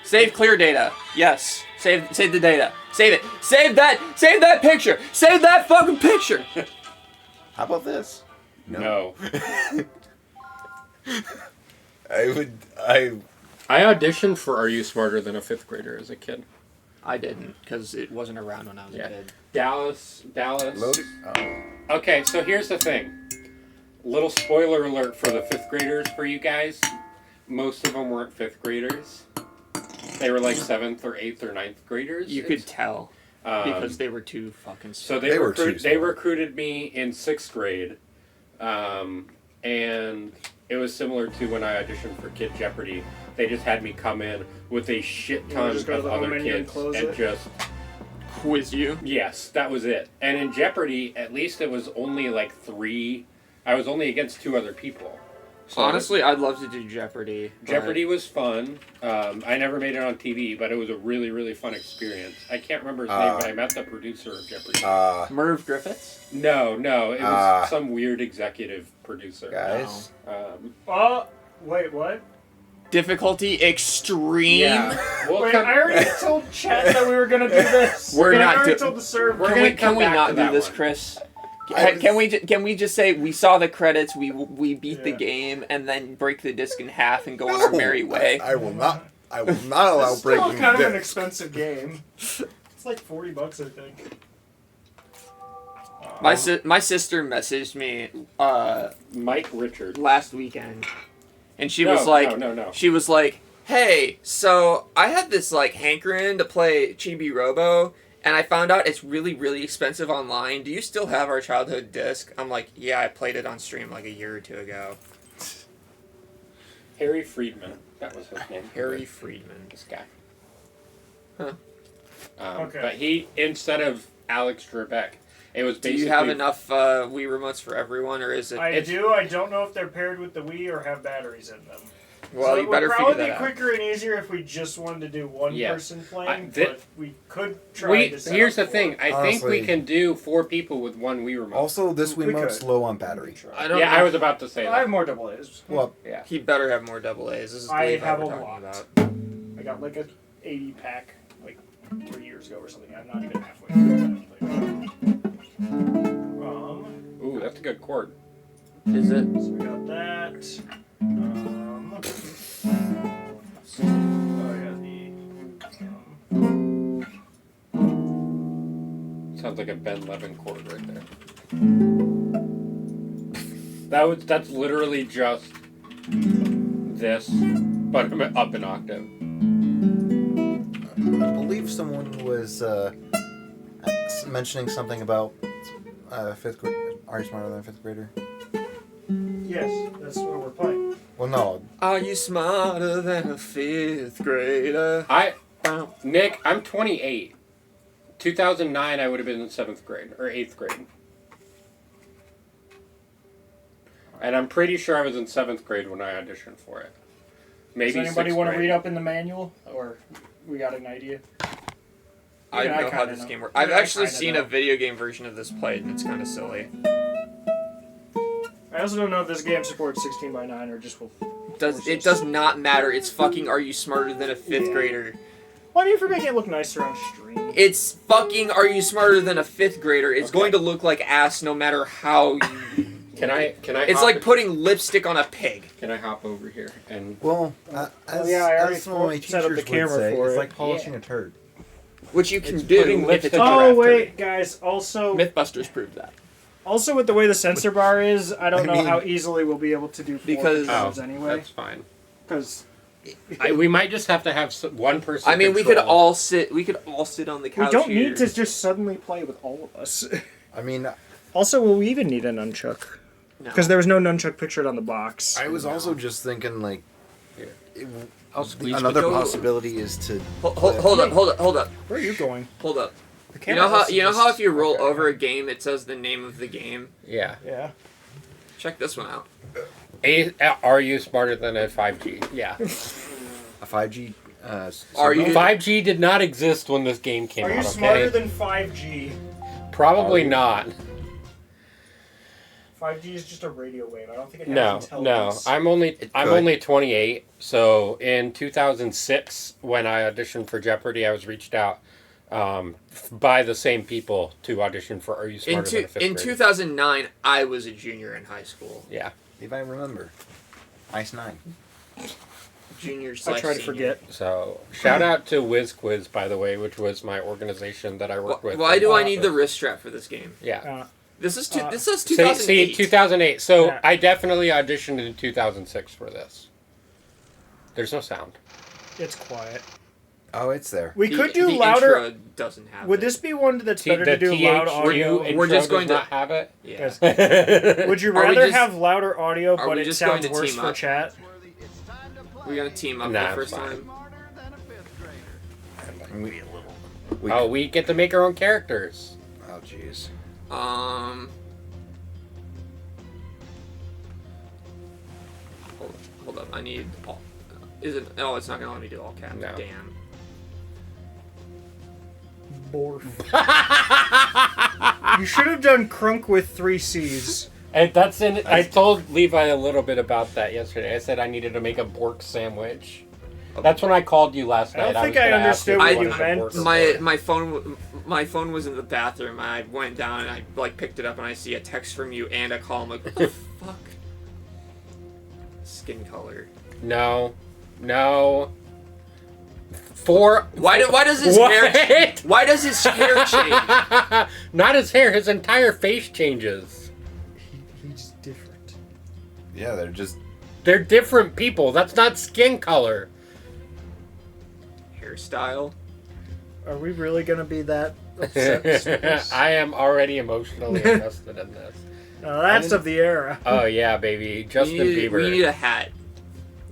Save clear data. Yes. Save the data. Save it. Save that picture. Save that fucking picture. How about this? No. I I auditioned for Are You Smarter Than a Fifth Grader as a kid. I didn't, because it wasn't around when I was Yeah. a kid. Dallas. loaded. Oh. Okay, so here's the thing. Little spoiler alert for the 5th graders for you guys. Most of them weren't 5th graders. They were like 7th or 8th or 9th graders. You could tell, because they were too fucking So smart. they were too they smart. recruited me in 6th grade, and it was similar to when I auditioned for Kid Jeopardy. They just had me come in with a shit ton just go to of the home other menu and kids close and it? just quiz you. yes, that was it. And in Jeopardy, at least it was only like 3. I was only against 2 other people. So Honestly, I'd love to do Jeopardy. but- Jeopardy was fun. I never made it on TV, but it was a really, really fun experience. I can't remember his name, but I met the producer of Jeopardy. Merv Griffiths? No, it was some weird executive producer. Guys. Oh, wait, what? Difficulty extreme. Yeah. We'll Wait, come- I already told chat that we were gonna do this. We're I not already do- told the server. We're Can gonna we, come can we back not to do that this, one. Chris? I Can we just say we saw the credits, we beat the Yeah. game, and then break the disc in half and go on our merry way? I will not. I will not allow It's still breaking kind of an discs. expensive game. It's like $40, I think. My sister messaged me Mike Richards. last weekend, and she No, was like, no. she was like, "Hey, so I had this like hankering to play Chibi Robo, and I found out it's really, really expensive online. Do you still have our childhood disc?" I'm like, "Yeah, I played it on stream like a year or 2 ago." Harry Friedman. That was his name. Harry Friedman. This guy. Huh. Okay. But he, instead of Alex Trebek, it was Do basically... you have enough Wii remotes for everyone, or is it? I do. I don't know if they're paired with the Wii or have batteries in them. Well, so you better it would figure probably that be out. quicker and easier if we just wanted to do one Yeah. person playing, thi- but we could try to set Here's up the thing. I think Honestly. we can do 4 people with 1 Wii remote. Also, this We Wiimote's could. low on battery. I don't Yeah, know. I was about to say I that. have more double A's. Well, Yeah. He better have more double A's. This is the I Levi have we're a talking lot. about. I got like a 80 pack like 3 years ago or something. I'm not even halfway through that. Ooh, that's a good chord. Is it? So we got that. buffs. Oh yeah, Sounds like a Ben Levin chord right there. That's literally just this, but up an octave. I believe someone was mentioning something about fifth grade. Are you smarter than a fifth grader? yes, that's what we're playing. Well, no. Are you smarter than a 5th grader? Nick, I'm 28. 2009, I would have been in 7th grade or 8th grade. And I'm pretty sure I was in 7th grade when I auditioned for it. Maybe. Does anybody 6th want to grade. read up in the manual, or we got an idea? I Yeah, I know how kinda this know. game works. Yeah, I've I actually kinda seen know. a video game version of this played, and it's kind of silly. I also don't know if this game supports 16 by 9 or just will. It does not matter. It's fucking Are You Smarter Than a 5th Yeah. grader? Well, I mean, if we're making it look nicer on stream. It's fucking Are You Smarter Than a 5th grader? It's Okay. going to look like ass no matter how you... Can I? It's like putting lipstick on a pig. Can I hop over here and? Well, yeah, I already as some of my set up the teachers camera would say, for it's it. like polishing a turd. Which you can It's do putting if lipstick it's on Oh After. wait, guys. Also, Mythbusters proved that. also with the way the sensor bar is, I don't I know mean- how easily we'll be able to do 4 Because- controls anyway. That's fine. Because We might just have to have one person. I mean, we could control. all sit. We could all sit on the we couch. don't here. need to just suddenly play with all of us. I mean, Also, will we even need a nunchuck? No. Because there was no nunchuck pictured on the box. I was also just thinking, like, Here. it- I'll squeeze another the door. possibility is to. Hold up! Hold up! Hold up! Where are you going? Hold up! The You camera know how also just- if you roll over a game, it says the name of the game. Yeah. Yeah. Check this one out. Are you smarter than a 5G? Yeah. A 5G. Are you- 5G did not exist when this game came Are you out. smarter Okay. than 5G? Probably Are you? not. 5G is just a radio wave. I don't think it has No. intelligence. I'm only could. 28. So in 2006, when I auditioned for Jeopardy, I was reached out by the same people to audition for Are You Smarter Than a Fifth In Grader? 2009, I was a junior in high school. Yeah. If I remember. Ice 9. Junior I slash try to senior. forget. So shout out to Whiz Quiz, by the way, which was my organization that I worked with. Why do I need the wrist strap for this game? Yeah. This is this says See, 2008. 2008. So Yeah. I definitely auditioned in 2006 for this. There's no sound. It's quiet. Oh, it's there. We The- could do the louder. intro doesn't have Would it. this be one that's better the to do loud THQ audio? intro We're just going does to- not have it. Yeah. Would you Are we rather just- have louder audio, are but we it just going sounds to worse team for up? chat? We're gonna team up Nah, the it's first fine. time. We get to make our own characters. Oh, jeez. Hold up. I need all. Is it? Oh, it's not gonna let me do all caps. No. Damn. Borf. You should have done crunk with 3 C's. And that's in. I told Levi a little bit about that yesterday. I said I needed to make a Bork sandwich. That's when I called you last I night. don't think was I gonna ask understood if what wanted you a meant. Bork sandwich. My phone was in the bathroom. I went down and I like picked it up and I see a text from you and a call. I'm like, what the fuck? Skin color. No. Why does his hair? Why does his hair change? Not his hair. His entire face changes. He's different. Yeah, they're just. They're different people. That's not skin color. Hairstyle. Are we really gonna be that upset? with this? I am already emotionally invested in this. No, that's of the era. Oh yeah, baby, Justin Bieber. We need a hat.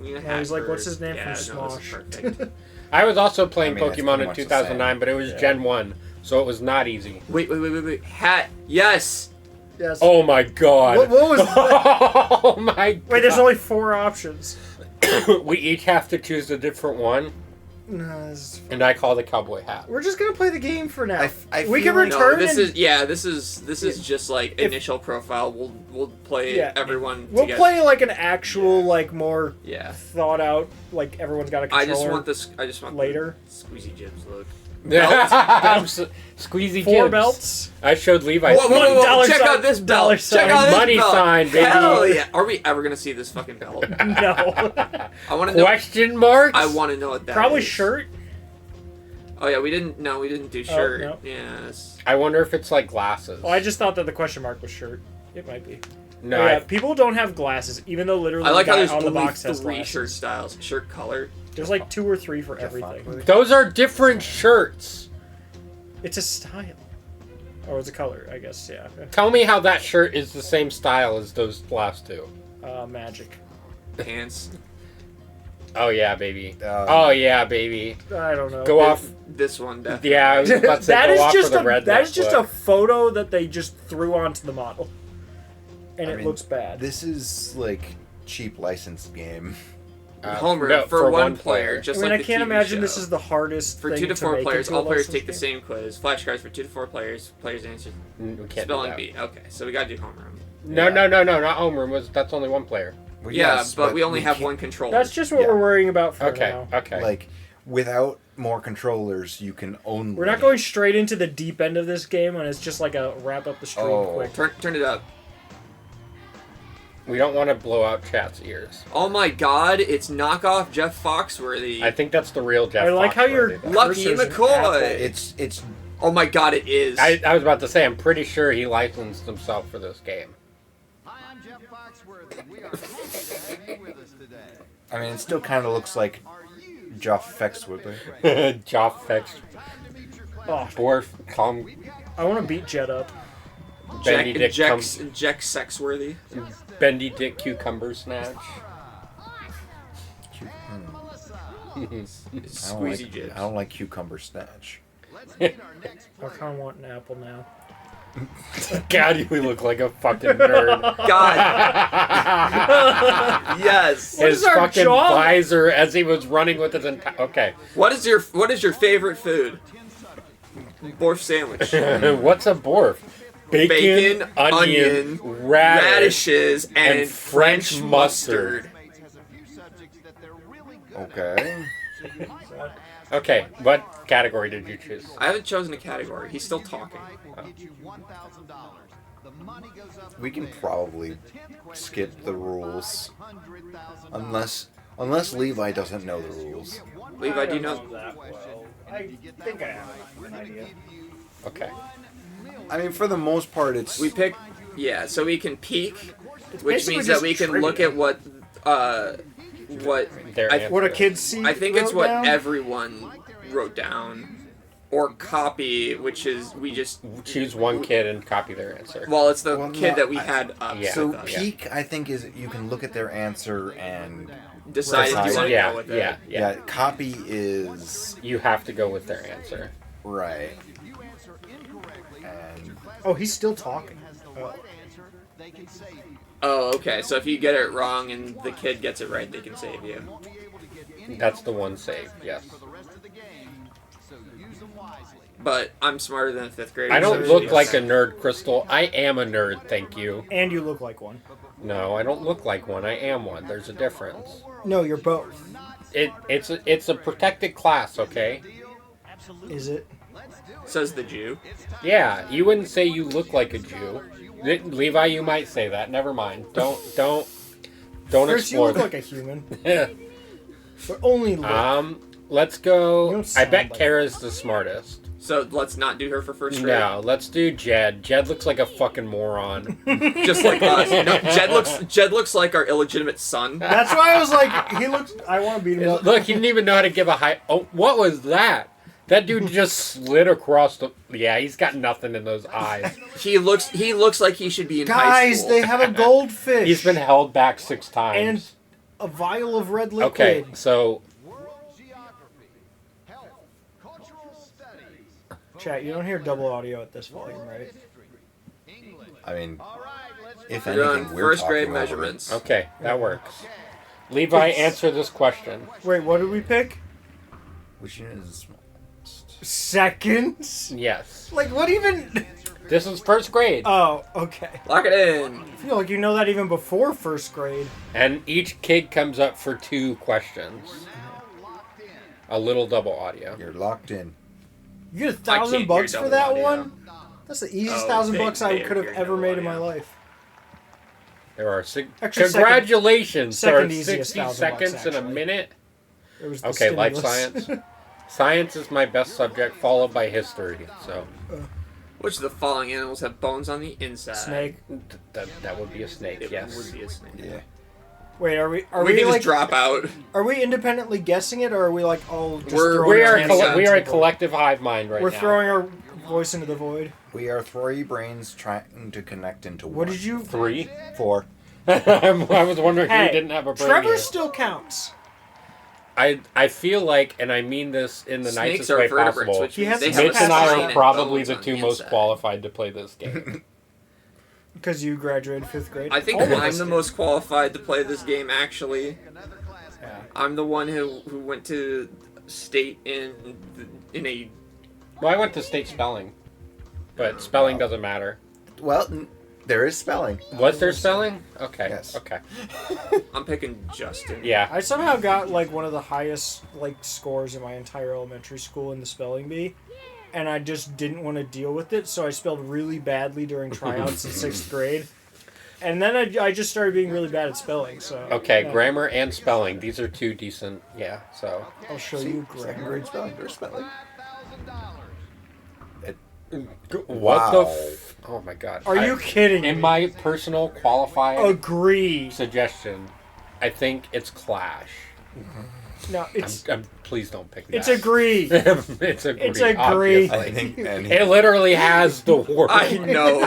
We need a hat. he's like, for- what's his name yeah, from no, this is Smosh? perfect. I was also playing I mean, that's Pokemon pretty in much the 2009, but it was Yeah. Gen 1, so it was not easy. Wait. Hat. Yes. Yes. Oh my god. What was that? Oh my god. Wait, there's only 4 options. We each have to choose a different one, No, this is fine. and I call the cowboy hat. We're just gonna play the game for now. I we feel can like- return. No, this and, is just like initial profile. We'll play Yeah. everyone. We'll together. play like an actual, like more Yeah. thought out. Like everyone's got a controller. I just want later. the squeezy jibs look. Squeezy 4 Jibs. belts. I showed Levi. Whoa, whoa, whoa, whoa. Dollar Check sign, out this dollar belt. Check sign. out this Money belt. sign, baby. Hell yeah. Are we ever gonna see this fucking belt? No. I want to know. Question marks? I want to know what that Probably is. shirt. Oh yeah, we didn't do shirt. no. Yes. I wonder if it's like glasses. Oh, I just thought that the question mark was shirt. It might be. No, Oh, yeah, I- people don't have glasses, even though literally I like the how guy there's on the only box has 3 glasses. shirt styles. Shirt color. There's like 2 or 3 for Jeff everything. Foxworthy. those are different shirts. It's a style. Or it's a color, I guess, yeah. Tell me how that shirt is the same style as those last two. Magic. Pants. Oh yeah, baby. Oh yeah, baby. I don't know. Go off. This one definitely. Yeah, I was about to say That go is off just for the a red. that is just a photo that they just threw onto the model, and I it mean, looks bad. This is like cheap licensed game. Homer no, for one player, I just mean, like I the can't TV imagine show. this is the hardest For thing 2 to 4 make players, into a all players licensed take the game. same quiz. Flashcards for 2 to 4 players. Players answer We can't spelling do bee. Okay, so we gotta do homeroom. that. No, not homeroom. That's only one player. Well, Yeah, yes, but we only have can't- one controller. That's just what Yeah. we're worrying about for Okay, now. okay. Like, without more controllers, you can only. We're not going straight into the deep end of this game, and it's just like a wrap up the stream Oh. quick. Turn it up. We don't want to blow out chat's ears. Oh my God! It's knockoff Jeff Foxworthy. I think that's the real Jeff. I like how you're Foxworthy, though. Lucky cursor's an McCoy. apple. It's Oh my God! It is. I was about to say, I'm pretty sure he licensed himself for this game. Hi, I'm Jeff Foxworthy. We are happy to have you with us today. I mean, it still kind of looks like Joff Fexwood. Joff Fex. Oh, Borf, Calm, I want to beat Jet up. Bendy Dick, Jack Sexworthy. Bendy Dick Cucumber Snatch. Squeezy Jibs. I don't like cucumber snatch. I kind of want an apple now. God, you look like a fucking nerd. God. Yes. What His is our fucking job? visor as he was running with his entire. Okay. What is your favorite food? Borf sandwich. What's a borf? Bacon, onion, radishes, and French French mustard. Okay. Okay, what category did you choose? I haven't chosen a category. He's still talking. We can probably skip the rules, unless Levi doesn't know the rules. Levi, do you know? I think I have an idea. Okay. I mean, for the most part, it's We pick. Yeah, so we can peek, which basically means that just we can trivia. look at what Their I- What a answer. kid see. I think it's wrote what down? everyone wrote down, or copy, which is we just. Choose one kid and copy their answer. Well, it's the Well, kid no, that we I- had up. Yeah. so with us. peak. I think is you can look at their answer and Decide if you Decide. want to Yeah, go with it. yeah, yeah. yeah. Copy is You have to go with their answer. right. And Oh, he's still talking. Oh, okay. So if you get it wrong and the kid gets it right, they can save you. That's the one save, yes. But I'm smarter than a 5th grader. I don't so look yes. like a nerd, Crystal. I am a nerd, thank you. And you look like one. No, I don't look like one. I am one. There's a difference. No, you're both. It's a protected class, okay? Is it? Says the Jew. Yeah, you wouldn't say you look like a Jew. Levi, you might say that. Never mind. Don't First, you explore look that. like a human. But only look. Let's You go. don't I sound bet like Kara's the smartest. So let's not do her for first grade. No, let's do Jed. Jed looks like a fucking moron. Just like us. No, Jed looks like our illegitimate son. That's why I was like, he looks. I want to beat him up. Look, he didn't even know how to give a high. Oh, what was that? That dude just slid across the. Yeah, he's got nothing in those eyes. He looks like he should be in high Guys, school. they have a goldfish. He's been held back 6 and times. a vial of red liquid. Okay, so Chat, you don't hear double audio at this volume, right? I mean, if We're anything, on we're first grade talking over it. measurements. okay, that works. Levi, answer this question. Wait, what did we pick? Which unit is the smallest? Seconds? Yes. Like, what even? This is first grade. Oh, okay. Lock it in. I feel like you know that even before first grade. And each kid comes up for 2 questions. A little double audio. You're locked in. You get I $1,000 can't hear bucks for double that audio. one? That's the easiest Oh, $1,000 I they could have hear ever double made in my audio. life. There are Actually, congratulations. second There are easiest 60 $1,000 seconds in a actually. minute. It was the Okay, life stimulus. science. Science is my best subject, followed by history. So Which of the following animals have bones on the inside? Snake. that would be a snake. It Yes. would be a snake. Yeah. Wait, are we We can like just drop out. are we independently guessing it, or are we like all just We're- throwing We our are hands coll- into we are the a void? collective hive mind right We're now. throwing our voice into the void. We are three brains trying to connect into one. What did you? 3. 4. I was wondering Hey, who didn't have a brain Trevor yet. still counts. I feel like, and I mean this in the Snakes nicest are way vertebrates, possible, which He means has they to have Mitch a and I spine are and probably bones the on 2 most inside. qualified to play this game. Because you graduated 5th grade. I think All of I'm us the did. most qualified to play this game, actually. Yeah. I'm the one who went to state in a... Well, I went to state spelling, but spelling doesn't matter. Well, there is spelling. Was there spelling? Okay. Yes. Okay. I'm picking Justin. Yeah. I somehow got like one of the highest like scores in my entire elementary school in the spelling bee, and I just didn't want to deal with it, so I spelled really badly during tryouts in 6th grade. And then I just started being really bad at spelling, so... Okay, yeah. grammar and spelling. These are 2 decent. Yeah. So. I'll show See, you second grammar. grade spelling. There's spelling. What the? Wow. Oh my God. Are you kidding In me? my personal qualified Agree. suggestion, I think it's Clash. No, it's... Please don't pick that. It's agree. It's agree. It's agree. obviously. I think, and It literally has the word. I know.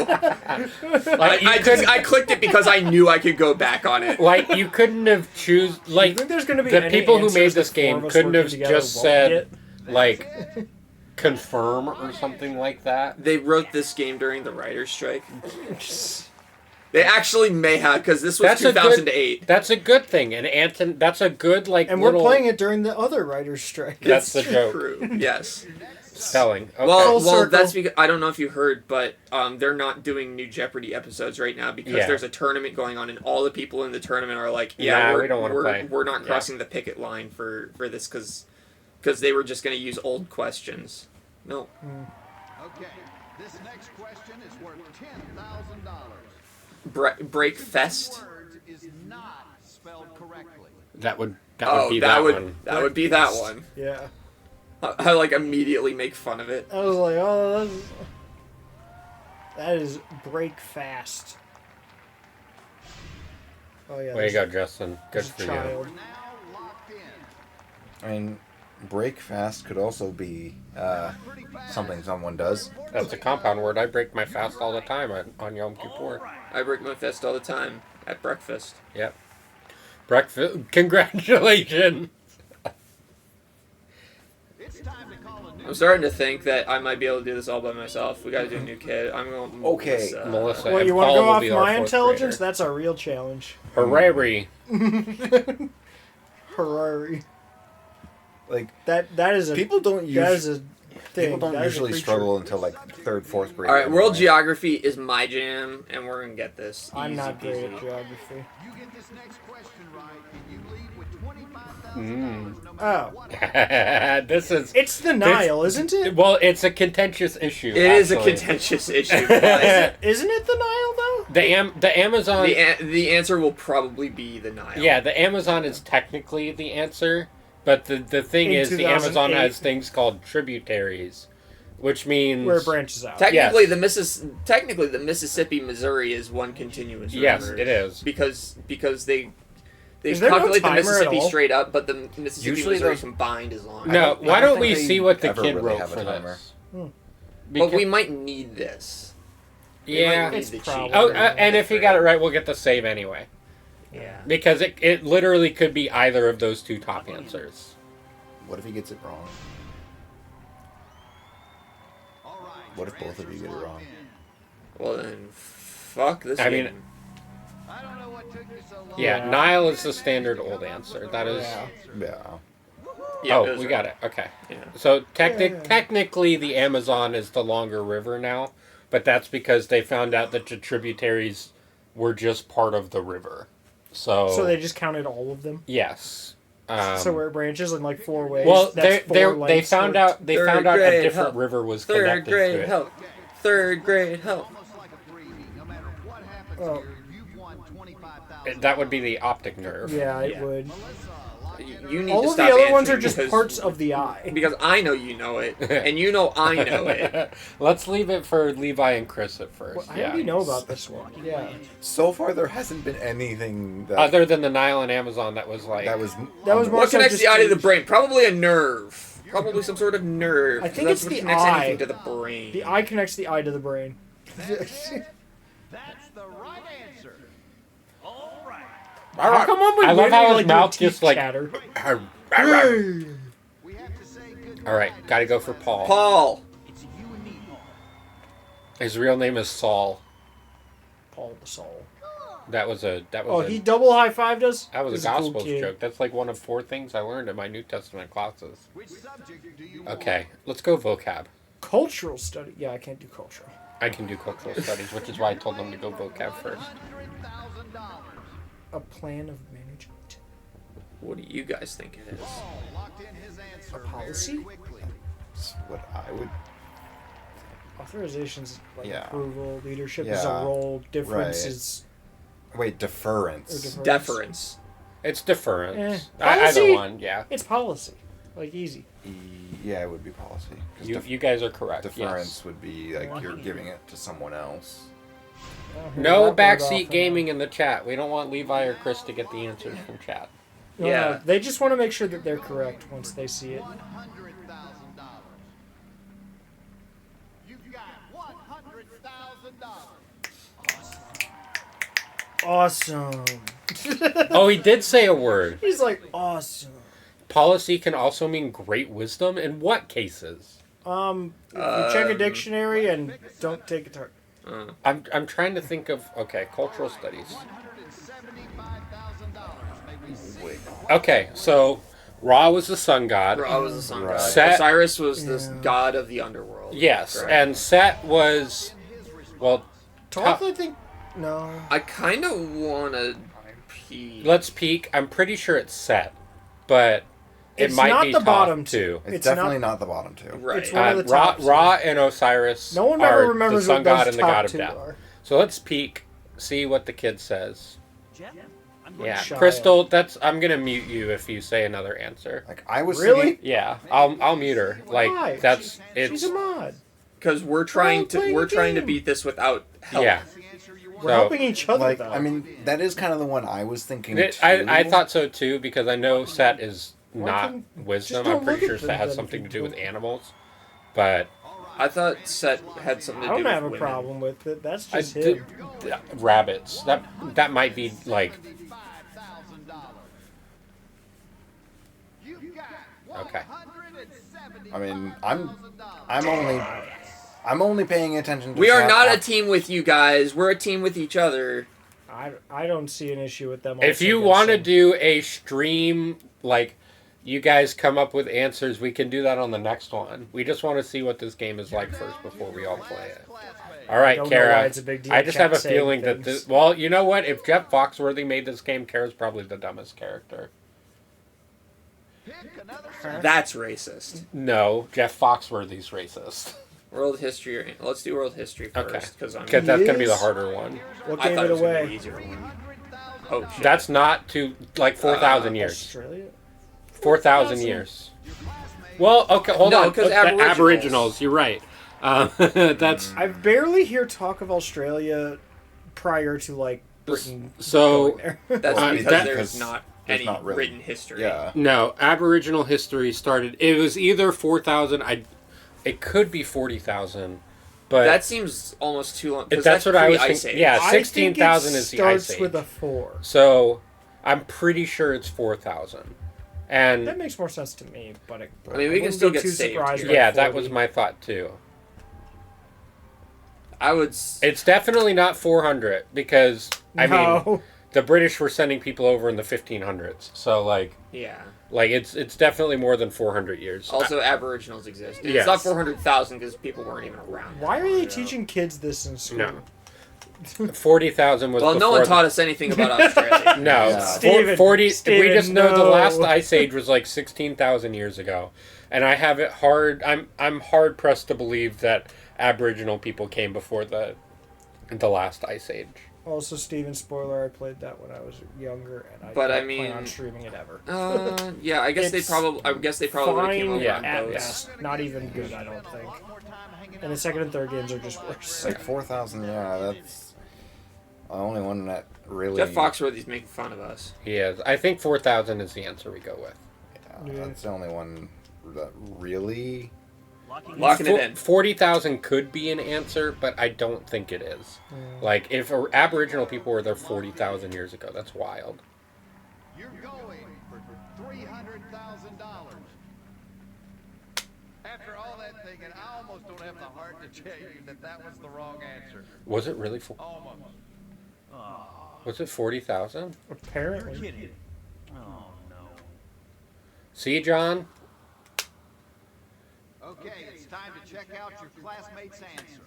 Like, you couldn't, I clicked it because I knew I could go back on it. like you couldn't have choose You like think there's gonna be the any people who made answers this that four game of us couldn't working have together just won't said get? like confirm or something like that. They wrote this game during the writer's strike. They actually may have, because this was That's a good- 2008. That's a good thing, and Anton. That's a good like. And little, we're playing it during the other writer's strike. That's the joke. True. Yes. Spelling. Okay. Well, Full circle. that's because I don't know if you heard, but they're not doing new Jeopardy episodes right now because Yeah. there's a tournament going on, and all the people in the tournament are like, "Yeah, Nah, we don't wanna we're play." we're not Yeah. crossing the picket line for this because they were just going to use old questions." No. Okay, this next question is worth $10,000. Break fest. Words is not spelled correctly. that would Oh, be that would one. that would be that one. Yeah. I like immediately make fun of it. I was like, oh, that is break fast. Oh yeah. Way to go, Justin. Good there's for a you. child. Now locked in. I mean, break fast could also be something someone does. That's a compound word. I break my fast all the time on Yom Kippur. I break my fist all the time at breakfast. Yep. Breakfast. Congratulations. It's time to call a new I'm starting to think that I might be able to do this all by myself. We got to do a new kid. I'm going. Okay. Melissa. Well, and you want to Paul go will off be our my fourth intelligence? grader. That's our real challenge. Hooray. Ferrari. Like, That is a people don't that usually is a thing. people don't That is a usually creature. struggle until like 3rd, 4th grade. All right, world anyway. geography is my jam, and we're gonna get this. I'm Easy not great peasy. at geography. You get this next question right, and you leave with $25,000 no matter Oh, Mm. This is. it's the Nile, isn't it? Well, it's a contentious issue. It is a actually. contentious issue. Guys. Isn't it the Nile though? The Amazon. The answer will probably be the Nile. Yeah, the Amazon is technically the answer, but the thing In is, the Amazon 2008. has things called tributaries, which means Where it branches out. Technically, Yes. the Mississippi, Missouri is one continuous river. Yes, it is. Because they Is there no calculate the timer at Mississippi all? straight up, but the Mississippi Usually Missouri those- combined is long. No, I why don't don't we think they see what the ever kid really wrote have a for timer. this? Hmm. But we might need this. We Yeah. might need It's the cheat. probably- Oh, and if he got it right, we'll get the save anyway. Yeah. Because it literally could be either of those two top answers. What if he gets it wrong? All right. What if both of you get it wrong? Well then, fuck this. I mean, game. I don't know what took you so long. Yeah, Nile is the standard old answer. That is. Yeah. Yeah. Yeah, Oh, it was we right. got it. Okay. Yeah. So technically, the Amazon is the longer river now, but that's because they found out that the tributaries were just part of the river. So So they just counted all of them. yes, So where it branches in like 4 ways. Well, That's they 4 they lengths found worth. out a grade different help. river was Third connected grade to it. help. Third grade help. Almost like a freebie. No matter what happens Oh. here, you've won $25,000. That would be the optic nerve. Yeah, it would. You need All to of stop the other ones are answering just because- parts of the eye. Because I know you know it, and you know I know it. Let's leave it for Levi and Chris at first. Well, I yeah. already know about this one. Yeah. So far, there hasn't been anything that Other than the Nile and Amazon, that was like that was That was more What so connects just the eye to the to- brain? Probably a nerve. Probably some sort of nerve. I think That's it's what the connects eye. anything to the brain. The eye connects the eye to the brain. That's the right answer. All right. How come when we I love win, how we, his like, do mouth teeth just like. chatter? We have to say good. All right, gotta go for Paul. Paul. It's you and me, Paul. His real name is Saul. Paul the Soul. That was a Oh, he double high-fived us? that was He's a cool Gospels kid. joke. That's like one of 4 things I learned in my New Testament classes. Which subject do you want? Okay, let's go vocab. Cultural study. Yeah, I can't do cultural. I can do cultural studies, which is why I told them to go vocab first. $100,000. A plan of management. What do you guys think it is? Paul locked in his answer A policy? very quickly. That's what I would. Authorizations like Yeah. approval, leadership is a Yeah. role, difference Right. is Wait, deference. Deference. It's deference. Eh, Either policy? one, yeah. It's policy. Like easy. Yeah, it would be policy. 'Cause You guys are correct. deference Yes. would be like you're giving it to someone else. No backseat gaming in the chat. We don't want Levi or Chris to get the answers from chat. No, Yeah. no, they just want to make sure that they're correct once they see it. $100,000. You've got $100,000. Awesome. Oh, he did say a word. He's like, awesome. Policy can also mean great wisdom. In what cases? If you check a dictionary and don't take a target. I'm trying to think of cultural studies. $175,000. May we see? Okay, so Ra was the sun god. Ra was the sun god. Set- Osiris was the Yeah. god of the underworld. Yes, Correct. and Set was Toth, I think. No. I kind of want to pee. let's peek. I'm pretty sure it's Set, but it It's might not be the Thoth bottom too. It's, It's definitely not- not the bottom two. Right. It's one of the Ra, top Ra and Osiris No one are ever remembers the sun what those god and the top god of two death. are. So let's peek, see what the kid says. Yeah, Shy. Crystal, I'm gonna mute you if you say another answer. Like I was Really? sitting- Yeah, I'll mute her. Why? Like that's She's it's a mod. Because we're trying to playing we're a trying to game. beat this without help. yeah. We're So- helping each other, like though. I mean that is kind of the one I was thinking. I too. thought so too because I know Set is Why not can- wisdom. just don't I'm pretty look sure at Set them has then something to if do you with don't. animals, but I thought Set had something to I do don't with have a women. problem with it. That's I just him. rabbits. That might be like You've got okay. I mean I'm only paying attention to We are chat not a after- team with you guys. We're a team with each other. I don't see an issue with them. If also you want to guessing. do a stream, like you guys come up with answers, we can do that on the next one. We just want to see what this game is like first before we all play it. All right, don't know why Kara. it's a big deal. I just have a Chat saying feeling that things. this. Well, you know what? If Jeff Foxworthy made this game, Kara's probably the dumbest character. That's racist. No, Jeff Foxworthy's racist. World history. Let's do world history Okay. first, because I'm. Because that's gonna be the is? harder one. What I gave thought it it was gonna be away? easier one. Oh shit. That's not to like 4,000 years. Australia. 4,000 years. Well, okay, hold No, on. 'cause The Aboriginals. You're right. That's I barely hear talk of Australia prior to like Britain. so. going there. That's Well, because that- there's not there's any not really- written history. Yeah. No, Aboriginal history started. It was either 4,000. It could be 40,000, but That seems almost too long. 'cause that's what I was pre-Ice thinking. Age. Yeah, I think it 16,000 is the starts Ice Age. with a 4. So I'm pretty sure it's 4,000. And That makes more sense to me, but I mean, we wouldn't can still be get too saved surprised here. by yeah, that 40. was my thought too. I would. It's definitely not 400 because I mean No. the British were sending people over in the 1500s. So like Yeah. it's definitely more than 400 years. Also, Aboriginals exist. It's Yes. not 400,000 because people weren't even around. Why are they teaching kids this in school? No. 40,000 was Well, no before one taught us anything about Australia. No, Yeah. Steven, 40. We Steven, just know the no. last ice age was like 16,000 years ago, and I have it hard. I'm hard pressed to believe that Aboriginal people came before the last ice age. Also, Steven, spoiler, I played that when I was younger, and I But I don't plan on mean- streaming it ever. Yeah, I guess It's they probably would have came over Yeah. on at boats. best. Not even good, I don't think. And the second and third games are just worse. Like 4,000, yeah, that's the only one that really. Jeff Foxworthy's making fun of us. He is. I think 4,000 is the answer we go with. Yeah, that's the only one that really. Locking it in. 40,000 could be an answer, but I don't think it is. Like, if Aboriginal people were there 40,000 years ago, that's wild. You're going for $300,000. After all that thinking, I almost don't have the heart to tell you that was the wrong answer. Was it really? Almost. Was it 40,000? Apparently. See, John? Okay, it's time to check out your classmate's answer.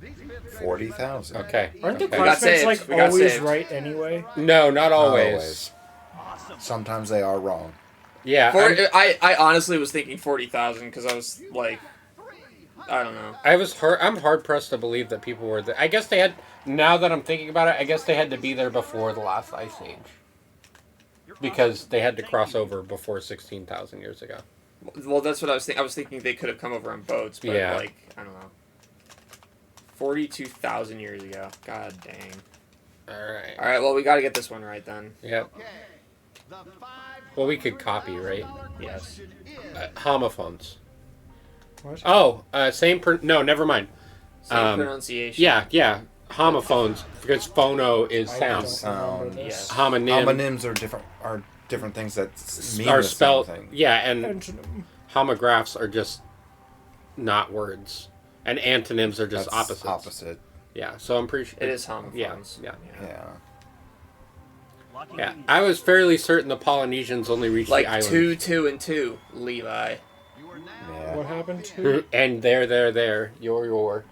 These fifth graders 40,000. Okay. Aren't the Okay. got classmates saved. like We got always saved. right anyway? No, not Not always. Sometimes they are wrong. Yeah, I honestly was thinking 40,000 because I was like, I don't know. I'm hard pressed to believe that people were there. I guess they had. Now that I'm thinking about it, I guess they had to be there before the last ice age, because they had to cross over before 16,000 years ago. Well, that's what I was thinking. I was thinking they could have come over on boats, but Yeah. like, I don't know. 42,000 years ago. God dang. All right. All right, well, we got to get this one right then. Yep. Okay. The Well, we could copy, right? Yes. Homophones. What? Oh, no, never mind. Same pronunciation. Yeah. Homophones, because phono is I sound. don't Sound. remember this. Homonym Homonyms are different things that mean are the spelled. same thing. Yeah, and Antonym. homographs are just not words, and antonyms are just That's opposites. opposite. Yeah, so I'm pretty sure It is homophones. Yeah. Yeah. I was fairly certain the Polynesians only reached Like the island. 2, 2, and 2, Levi. Yeah. What happened to? And there. Your.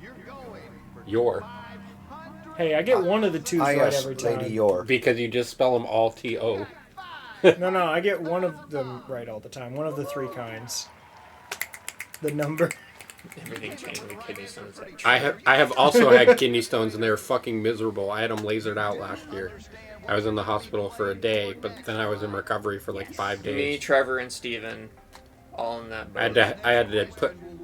Hey, I get one of the twos right yes, every time. Lady Yor. Because you just spell them all T-O. No, I get one of them right all the time. One of the three kinds. The number. Everything changed when the kidney stones. I have also had kidney stones, and they were fucking miserable. I had them lasered out last year. I was in the hospital for a day, but then I was in recovery for like 5 days. Me, Trevor, and Steven, all in that boat.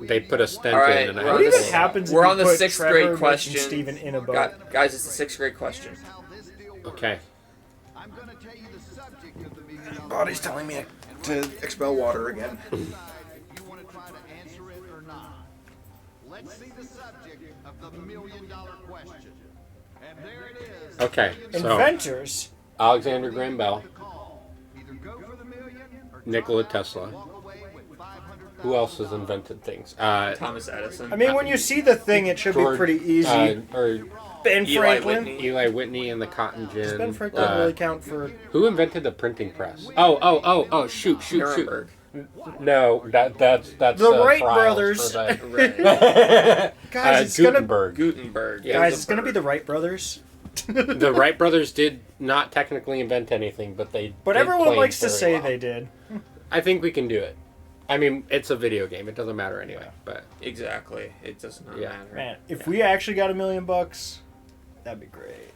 They put a stent All right, in, and I we're had What to even go. happens if We're you on the put 6th Trevor, grade Mitch, question. and Steven in a boat? Guys, it's the 6th grade question. Okay. I'm going to tell you the subject of the million-dollar Body's telling me to expel water again. if you want to try to answer it or not. Let's see the subject of the million-dollar question. And there it is. Okay, so Inventors. Alexander Graham Bell, Either go for the million or Nikola Tesla. walk away with $500,000. Who else has invented things? Thomas Edison. I mean, when you see the thing, it should be George- pretty easy. Or Ben Eli Franklin. Whitney. Eli Whitney and the cotton gin. Does Ben Franklin really count for? Who invented the printing press? Oh! Shoot! Nuremberg. No, that's The Wright trials brothers. for the- Right. Guys, it's gonna. Gutenberg. Gutenberg. Yeah. Guys, it's gonna be the Wright brothers. The Wright brothers did not technically invent anything, but they. But did everyone planes likes to very say well. they did. I think we can do it. I mean, it's a video game; it doesn't matter anyway. But Exactly. It does not Yeah. matter. Man, if we actually got $1 million, that'd be great.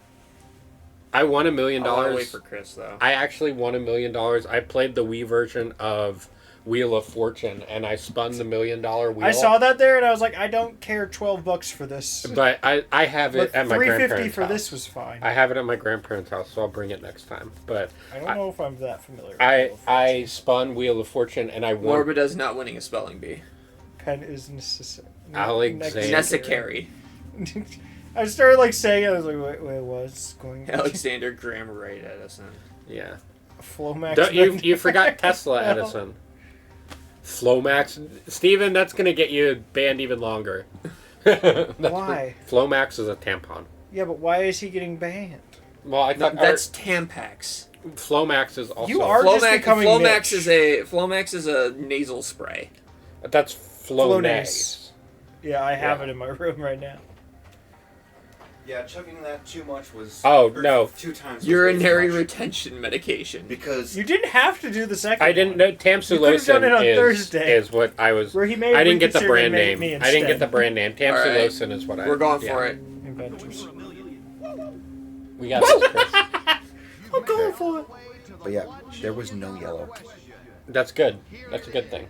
I won $1 million. I'll wait for Chris though. I actually won $1 million. I played the Wii version of Wheel of Fortune, and I spun the $1 million wheel. I saw that there, and I was like, I don't care $12 for this. But I have it But at my $3.50 grandparents' for house. this was fine. I have it at my grandparents' house, so I'll bring it next time. But I don't know if I'm that familiar. With I spun Wheel of Fortune, and I won. Morbid is not winning a spelling bee. Pen is necessary. Alexander. Necessary. I started like saying it. I was like, wait, what's going on? Alexander Graham Wright Edison. Yeah. Flomax. Don't, you forgot Tesla Edison. Flomax. Steven, that's going to get you banned even longer. Why? Flomax is a tampon. Yeah, but why is he getting banned? Well, I No, thought that's Tampax. Flomax is also. You are just becoming Flomax Mitch. is a nasal spray. That's Flonase. Flonase. Yeah, I have it in my room right now. Yeah, chugging that too much was. Oh, no. 2 times. was Urinary way too much. retention medication. Because You didn't have to do the second. I didn't one. know You could've done it on Tamsulosin Thursday. is what I was. Where he may I didn't get the reconsider brand and name. make me I didn't get instead. the brand name. Tamsulosin is what I. We're going yeah. for it. Inventors. We got this, Chris. I'm going for it. But yeah, there was no yellow. That's good. That's a good thing.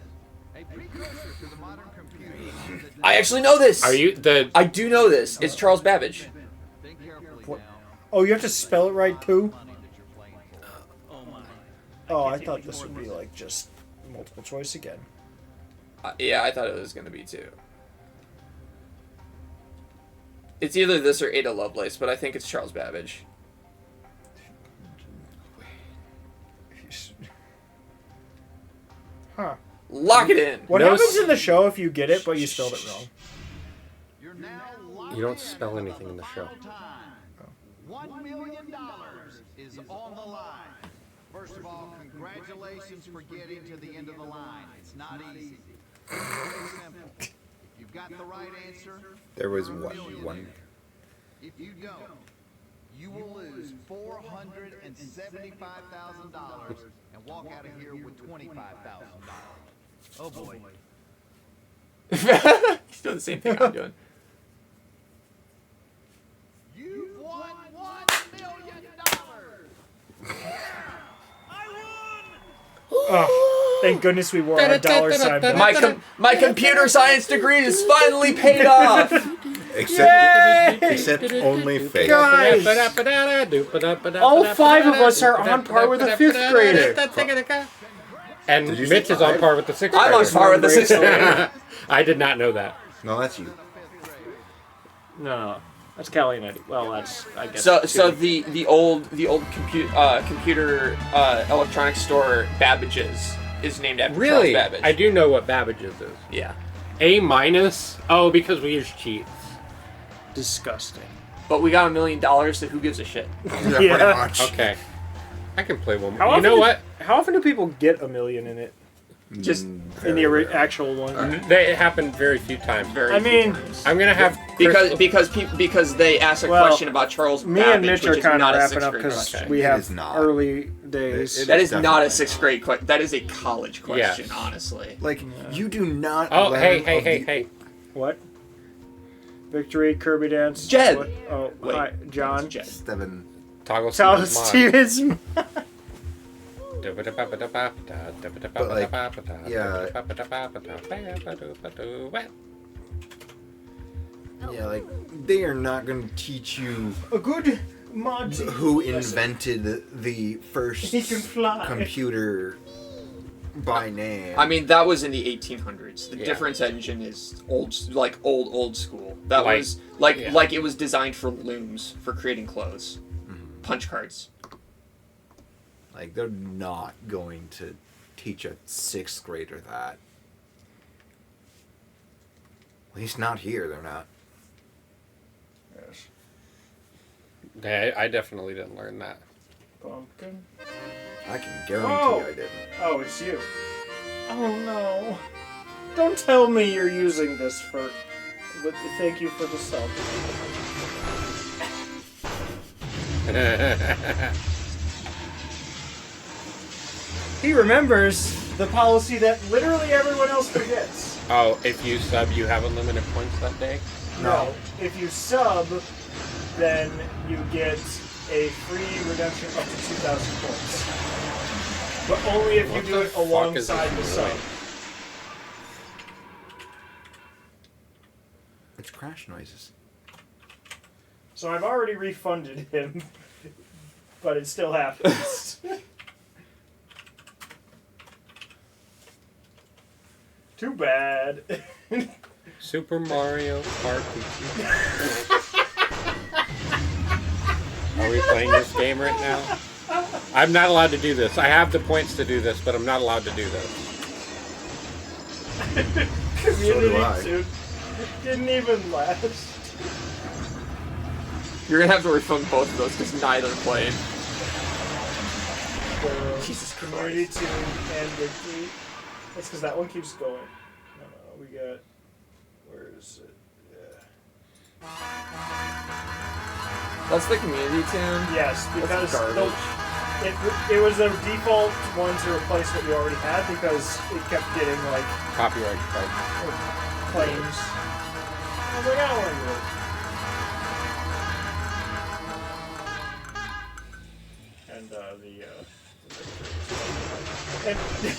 I actually know this. Are you the? I do know this. It's Charles Babbage. Oh, you have to spell it right too? Oh, I thought this would be like just multiple choice again. Yeah, I thought it was going to be too. It's either this or Ada Lovelace, but I think it's Charles Babbage. Huh. Lock it in. What No happens s- in the show if you get it but you spelled it wrong? You don't spell anything in the show. $1 million is on the line. First of all, congratulations for getting to the end of the line. It's not easy. It's very simple. If you've got the right answer, There was you're a what, millionaire. one? If you don't, you will lose $475,000 and walk out of here with $25,000. Oh boy. He's doing the same thing I'm doing. You've won $1 million. Oh, thank goodness we wore our dollar sign back. My computer science degree is finally paid off. Except only fake. Guys! All 5 of us are on par with a 5th grader. And Did you say Mitch is on 5? par with the 6th I'm on grader. par with the 6th grader. I did not know that. No, that's you. No, that's Callie and Eddie. Well, that's, I guess. So the old computer electronics store Babbage's is named after Really? Charles Babbage. I do know what Babbage's is. Yeah. A minus? Oh, because we use cheats. Disgusting. But we got $1 million, so who gives a shit? Yeah, Yeah. pretty much. Okay. I can play one How more. You know often- what? How often do people get $1 million in it? Just In the actual one? It happened very few times. I mean, I'm gonna have because they asked a Well, question about Charles me Babbage, and Mitch which are is kind not of a wrapping 6th up grade because question. we It have is not. early days. It That is not a definitely 6th grade question. That is a college question, Yes. honestly. Like, you do not. Oh, learn hey. of the- What? Victory, Kirby Dance. Jed. What? Oh, Wait, hi, John. Jed. Steven. Toggle Tell Stevens mod. Stevens. Yeah, like, they are not going to teach you A good mod. who invented the first He can fly. computer by name. I mean, that was in the 1800s. The Yeah. difference engine is old school. That Like- was yeah. like it was designed for looms for creating clothes, punch cards. Like, they're not going to teach a 6th grader that. At least not here, they're not. I definitely didn't learn that. Pumpkin. I can guarantee Oh. I didn't. Oh, it's you. Oh no. Don't tell me you're using this for. But thank you for the sub. He remembers the policy that literally everyone else forgets. Oh, if you sub, you have unlimited points that day? No. If you sub, then you get a free redemption up to 2,000 points. But only if you What do the it fuck alongside the is this sub. doing? It's crash noises. So I've already refunded him, but it still happens. Too bad. Super Mario Party. Are we playing this game right now? I'm not allowed to do this. I have the points to do this, but I'm not allowed to do this. Community I. too. Didn't even last. You're gonna have to refund both of those because neither played. Jesus Community Christ. 2 and Victory. That's because that one keeps going. No, we got. Where is it? Yeah. That's the community tune? Yes, because garbage. it was the default one to replace what you already had because it kept getting like Copyright strike. claims. I was like, I don't want to do it. And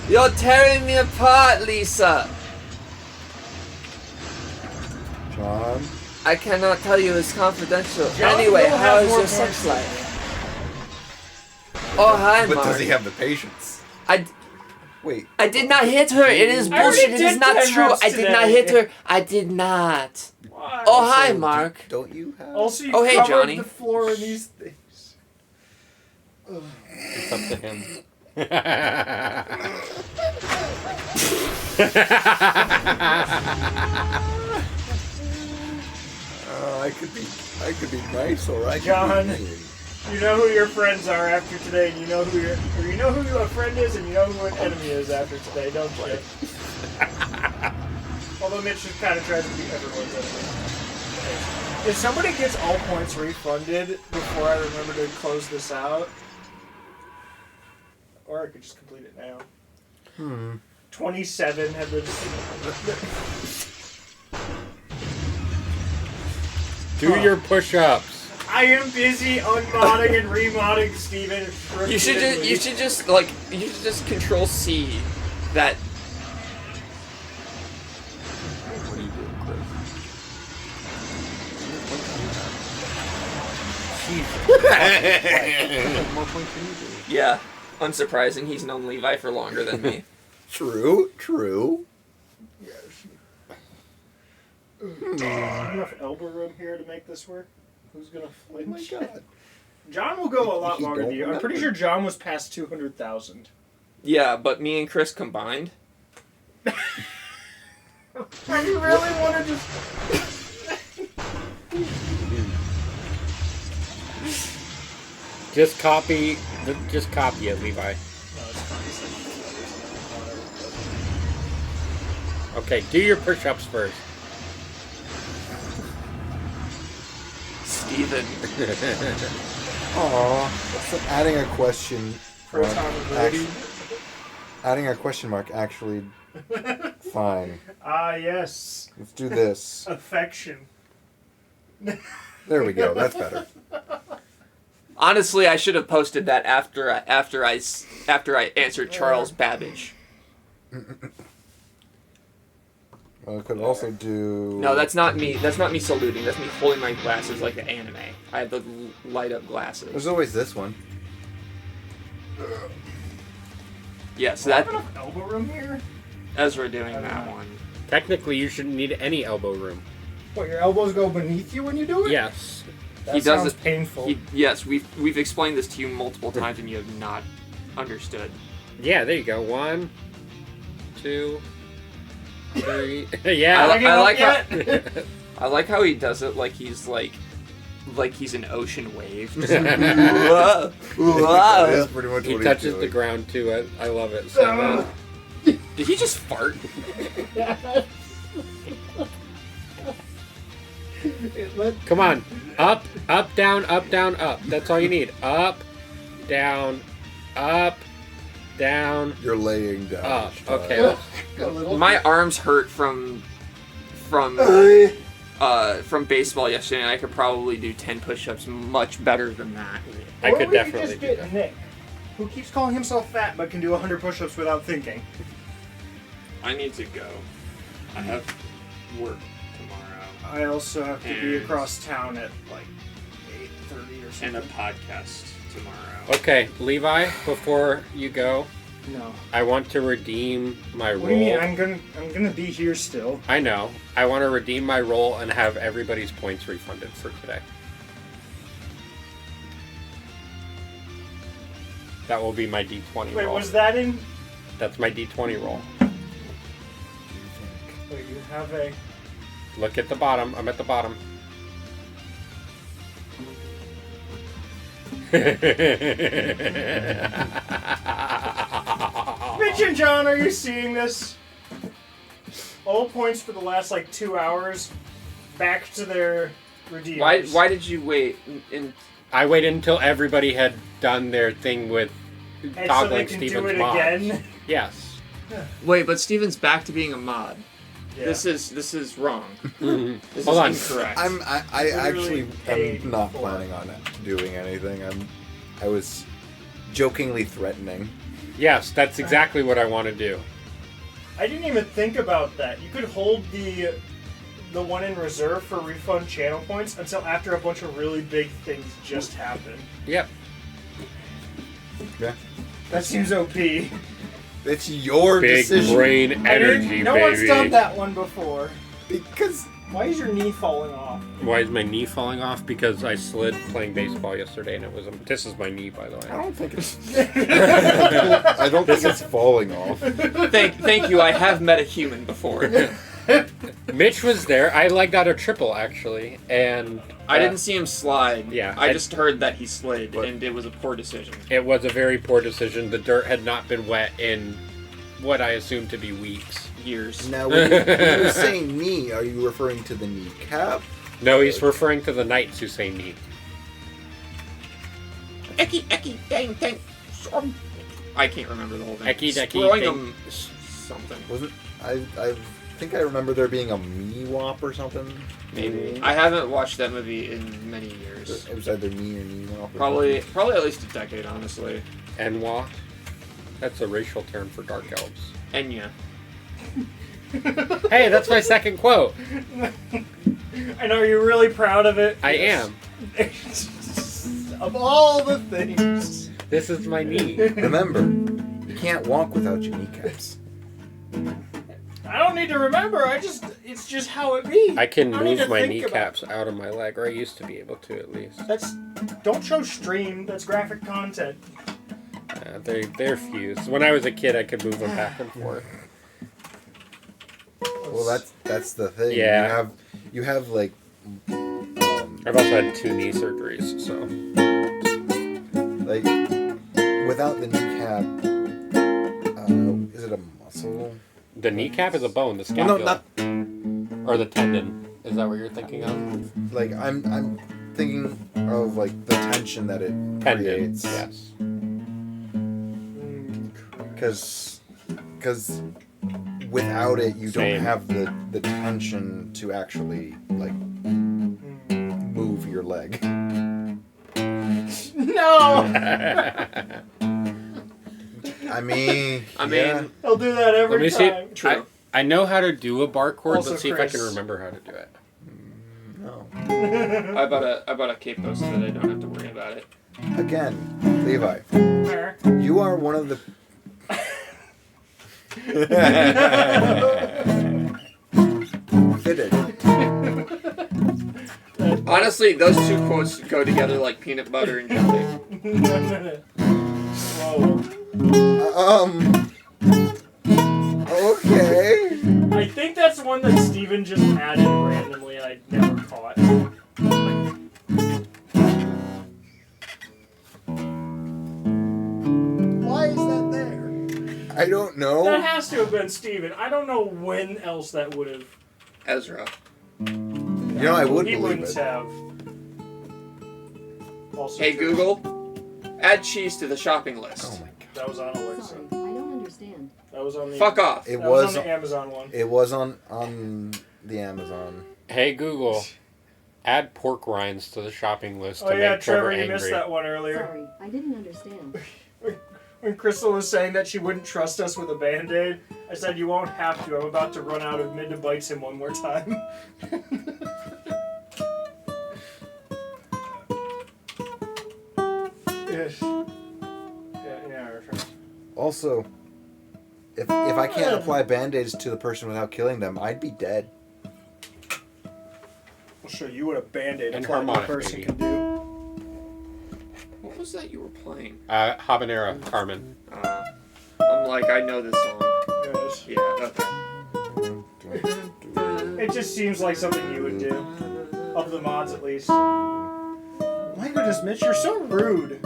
You're tearing me apart, Lisa. John. I cannot tell you, it's confidential. John Anyway, will how have is more your sex points life? Oh, hi, But Mark. does he have the patience? Wait. I did not hit her. It is I already bullshit. It did is not 10 true. reps I did not today. hit her. I did not. Why? Oh, hi, Also, Mark. Don't you have? Also, you Oh, hey, covered Johnny. the floor in these things. It's up to him. I could be nice, or I could John. be mean. You know who your friends are after today, and you know who a friend is, and you know who an enemy is after today, don't you? Although Mitch just kind of tries to be everyone's enemy. If somebody gets all points refunded before I remember to close this out, or I could just complete it now. 27 have been. Do your push-ups. I am busy unmodding and remodding Steven. You should just control C that. What are you doing, Chris? More points than you do. Yeah, unsurprising. He's known Levi for longer than me. True. Enough elbow room here to make this work? Who's gonna flinch? Oh my god. John will go a lot You longer than don't you. I'm pretty sure John was past 200,000. Yeah, but me and Chris combined. I really want to just. Just copy it, Levi. No, it's fine. Okay, do your push-ups first. Steven. Aww. Adding a question. Proton ability. Adding a question mark actually. Fine. Ah, yes. Let's do this. Affection. There we go. That's better. Honestly, I should have posted that after I answered Charles Babbage. Well, I could also do. No, that's not me. That's not me saluting. That's me holding my glasses like the anime. I have the light up glasses. There's always this one. Yeah, so Do I have that enough elbow room here? Ezra doing that one. Technically, you shouldn't need any elbow room. What, your elbows go beneath you when you do it? Yes. That He does sounds it- painful. Yes, we've explained this to you multiple times and you have not understood. Yeah, there you go. 1, 2, 3. Yeah. I like how he does it like he's an ocean wave. Just That is pretty much He what touches he's the doing. ground too. I love it. So, Did he just fart? come on. Up, up, down, up, down, up. That's all you need. Up, down, You're laying down. up. each time. Okay. My arms hurt from baseball yesterday, and I could probably do 10 push-ups much better than that. I Or could we definitely just do get that. Nick, who keeps calling himself fat but can do 100 push-ups without thinking. I need to go. I have work tomorrow I also have to be And- across town at like 8:30 or and something. a podcast tomorrow. Okay, Levi, before you go, No. I want to redeem my role. What do you mean? I'm gonna be here still. I know. I want to redeem my role and have everybody's points refunded for today. That will be my D20 Wait, roll. was that in? That's my D20 roll. Wait, you have a. Look at the bottom. I'm at the bottom. Mitch and John, are you seeing this? All points for the last, 2 hours back to their redeemers. Why did you wait? I waited until everybody had done their thing with And so they toggling can Steven's do it mods. again? Yes. Wait, but Steven's back to being a mod. Yeah. This is wrong. This Hold on. is incorrect. I actually paid am not for planning on doing anything. I was jokingly threatening. Yes, that's exactly what I want to do. I didn't even think about that. You could hold the one in reserve for refund channel points until after a bunch of really big things just happen. Yep. Yeah. That seems OP. It's your Big decision. brain energy, No baby. one's done that one before. Because Why is your knee falling off? Why is my knee falling off? Because I slid playing baseball yesterday, and it was. This is my knee, by the I way. don't think it's. I don't think it's falling off. Thank you. I have met a human before. Mitch was there. I got a triple actually, and I didn't see him slide. Yeah, I just heard that he slid, But- and it was a poor decision. It was a very poor decision. The dirt had not been wet in what I assume to be weeks. Years. Now, when you're saying knee, are you referring to the kneecap? No, he's referring to the knights who say knee. Eki, dang. I can't remember the whole thing. Eki, deki, Throwing ding. him something. Wasn't I think I remember there being a Meewop or something. Maybe. I haven't watched that movie in many years. It was either me or Meewop. Probably at least a decade, honestly. Enwa. That's a racial term for dark elves. Enya. Hey, that's my second quote. And are you really proud of it? I am. Of all the things. This is my knee. Remember, you can't walk without your kneecaps. I don't need to remember. It's just how it be. I can don't need move to my think about kneecaps out of my leg, or I used to be able to at least. Don't show stream. That's graphic content. They're fused. When I was a kid, I could move them back and forth. Well, that's the thing. Yeah. You have like. I've also had 2 knee surgeries, so. Like, without the kneecap, is it a muscle? The kneecap is a bone. The Well, scapula. no, not Or the tendon. Is that what you're thinking of? like I'm thinking of like the tension that it Tendon. creates. Yes. Because without it, you Same. don't have the tension to actually like move your leg. No! I mean, He'll do that every Let me see. time. True. I know how to do a bar chord. Also, Let's see Chris. if I can remember how to do it. no. I bought a cape post so that I don't have to worry about it. Again, Levi, Fair. you are one of the. Fitted. Honestly, those two quotes go together like peanut butter and jelly. Whoa. Okay. I think that's one that Steven just added randomly and I never caught. Why is that there? I don't know. That has to have been Steven. I don't know when else that would have. Ezra. You know, I would He believe wouldn't it. have. Also Hey true. Google, add cheese to the shopping list. Oh my god. That was on Alexa. Sorry, I don't understand. That was on the. Fuck off. It That was was on the Amazon one. It was on the Amazon. Hey Google, add pork rinds to the shopping list Oh to yeah, make Trevor Trevor, you angry. missed that one earlier. Sorry, I didn't understand. When Crystal was saying that she wouldn't trust us with a Band-Aid, I said you won't have to. I'm about to run out of mid to bites him one more time. Yes. Yeah. Also, if I can't apply band-aids to the person without killing them, I'd be dead. I'll show you what a Band-Aid And applied to a harmonic, person baby. can do. What was that you were playing? Habanero, Carmen. I'm like, I know this song. Yes. Yeah, okay. It just seems like something you would do. Of the mods, at least. My goodness, Mitch, you're so rude.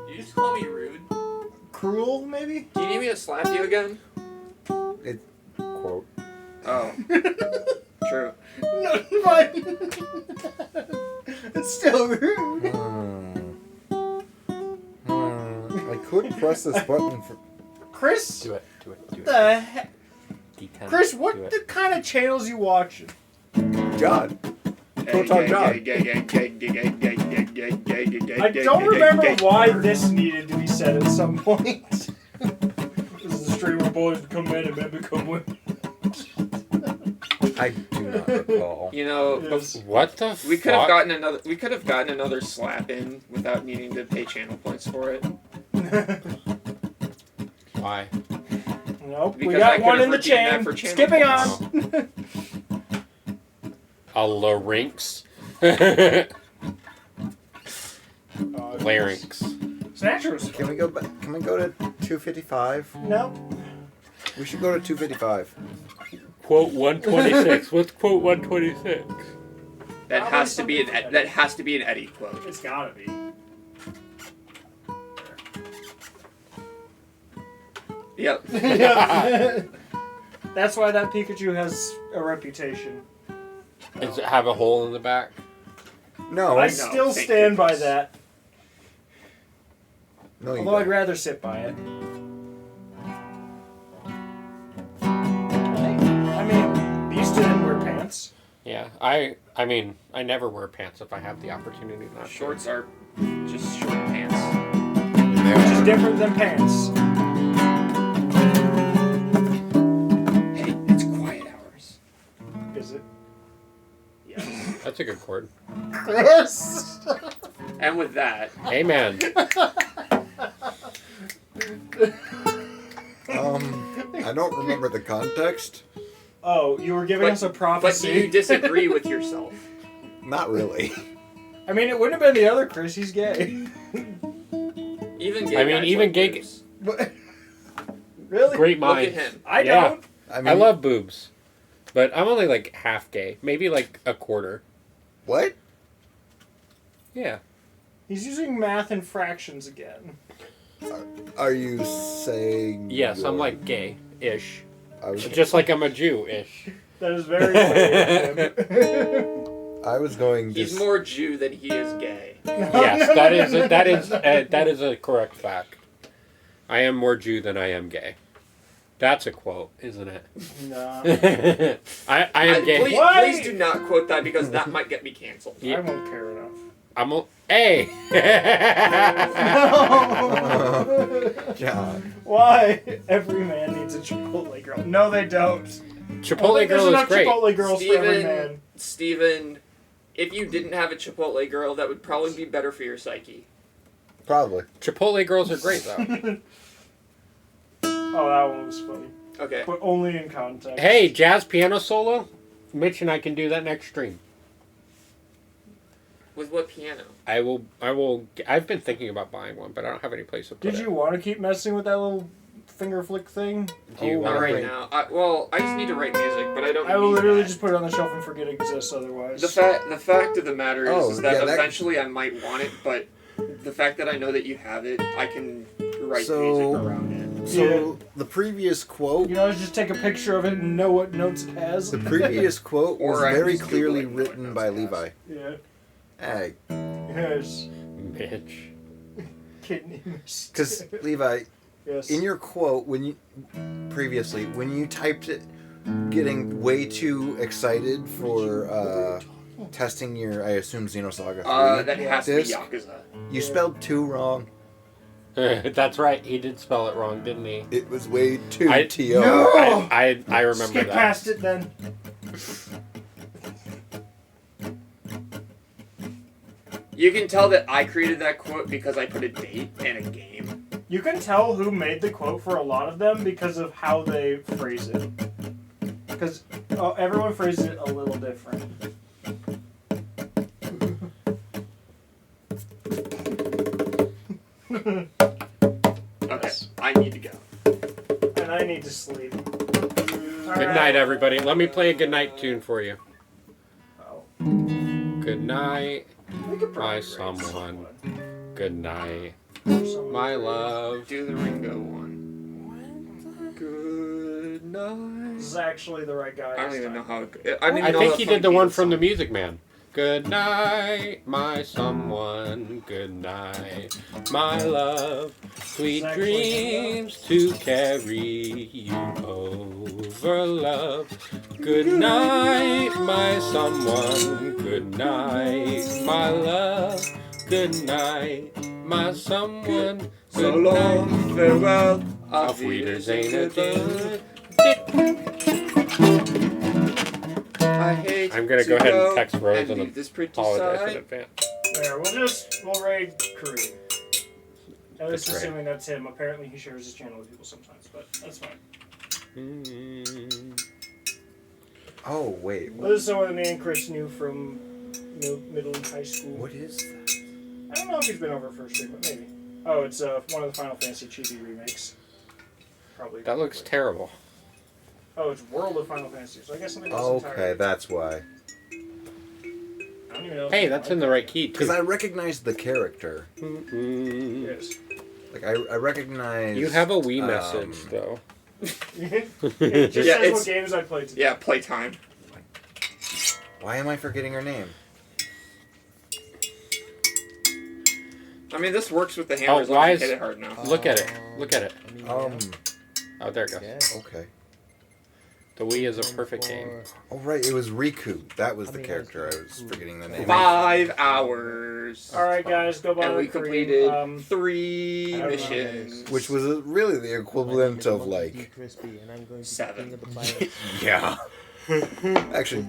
You just call me rude? cruel, maybe? Do you need me to slap you again? It quote. Oh. True. No, but it's still rude. I could press this button for. Chris, Do it. the heck? D10. Chris, Do what it. the kind of channels you watching? John. Go talk John. I don't remember why this needed to be said at some point. This is a stream where boys become men and men become women. I do not recall. You know, Yes. What the we could have fuck? gotten another. We could have gotten another slap in without needing to pay channel points for it. Why? Nope, we Because I got could one have in the redeemed that chain. for channel Skipping points. on. A larynx. Larynx. Snatchers. Can we go back? Can we go to 255? No. We should go to 255. Quote 126. What's quote 126? That Probably has to be something an that has to be an Eddie quote. It's gotta be. Yep. That's why that Pikachu has a reputation. Does it have a hole in the back? No. I know, still thank stand by goodness. that. No, you Although I'd don't. rather sit by it. I mean, Beast didn't wear pants. Yeah. I mean, I never wear pants if I have the opportunity not to. Shorts are just short pants. Which is different than pants. Hey, it's quiet hours. Is it? Yes. That's a good chord. Chris! And with that, Amen. I don't remember the context. Oh, you were giving us a but do prophecy. you disagree with yourself? Not really. I mean, it wouldn't have been the other Chris. He's gay. Even gay I mean, guys even like gay- boobs. But- really? Great Look minds. at him. I Yeah. don't. I love boobs. But I'm only like half gay. Maybe like a quarter. What? Yeah. He's using math and fractions again. Are you saying? Yes, I'm you're- like gay-ish. I was, Just like I'm a Jew-ish. That is very weird of him. I was going. He's Just, more Jew than he is gay. Yes, that is a correct fact. I am more Jew than I am gay. That's a quote, isn't it? No. I am gay. Please, Why? please do not quote that because that might get me canceled. I won't care enough. Hey. John. Why? Every man needs a Chipotle girl. No, they don't. Chipotle girl is enough great. Chipotle girls for every man. Steven, if you didn't have a Chipotle girl, that would probably be better for your psyche. Probably. Chipotle girls are great though. Oh, that one was funny. Okay. But only in context. Hey, jazz piano solo. Mitch and I can do that next stream. With what piano? I will. I've been thinking about buying one, but I don't have any place to put it. Did you want to keep messing with that little finger flick thing? Do you Not want right to? now. I just need to write music, but I don't. I will need literally that. just put it on the shelf and forget it exists otherwise. The fact of the matter is that yeah, that- eventually I might want it, but the fact that I know that you have it, I can write So- music around it. So the previous quote. You can always just take a picture of it and know what notes it has. The previous quote was Or I very just clearly Googling what written notes by it has. Levi. Yeah. Hey, Yes. Mitch. Kidney mist. because Levi, Yes. in your quote when you typed it, getting way too excited for testing your, I assume, Xenosaga 3 That has to be disc, Yakuza. you spelled 2 wrong. That's right. He did spell it wrong, didn't he? It was way too I- T-O. No! I remember Skip that. past it then. You can tell that I created that quote because I put a date and a game. You can tell who made the quote for a lot of them because of how they phrase it. Because everyone phrases it a little different. Okay, I need to go. And I need to sleep. Good night, everybody. Let me play a good night tune for you. Oh. Good night, We could my probably grade someone. Good night. My love. Do the Ringo one. Good night. This is actually the right guy. I don't this even know time. how. I don't even I know think how he the did the fucking one Beatles from The song. Music Man. Good night, my someone. Good night, my love. Sweet dreams to carry you over, love. Good night, my someone. Good night, my love. Good night, my someone. So Good long, night. farewell. Auf Wiedersehen, adieu. I hate I'm gonna to go ahead and text Rose and and leave this pretty apologize in side. advance. There, we'll raid Kareem. At least That's right. assuming that's him. Apparently he shares his channel with people sometimes, but that's fine. Oh wait, This is someone that me and Chris knew from Middle and High School. what is that? I don't know if he's been over for a stream, but maybe. Oh, it's one of the Final Fantasy chibi remakes. Probably. That looks terrible. Oh, it's World of Final Fantasy, so I guess something else Okay, entirely. that's why. I don't even know. Hey, that's in the right key, Because too. I recognized the character. Yes. Like I recognize. You have a Wii message, though. It just Yeah, says it's- what games I played today. Yeah, playtime. Why am I forgetting her name? I mean, this works with the hammer as long why as you is- hit it hard enough. Look at it. Look at it. Um. Oh, there it goes. Okay. The Wii is a perfect game. Oh right, it was Riku. That was the character. I was forgetting the name. 5 hours. Alright, guys, go by And we Kareem. completed 3 I don't know. missions. Which was really the equivalent of like. 7. Yeah. Actually,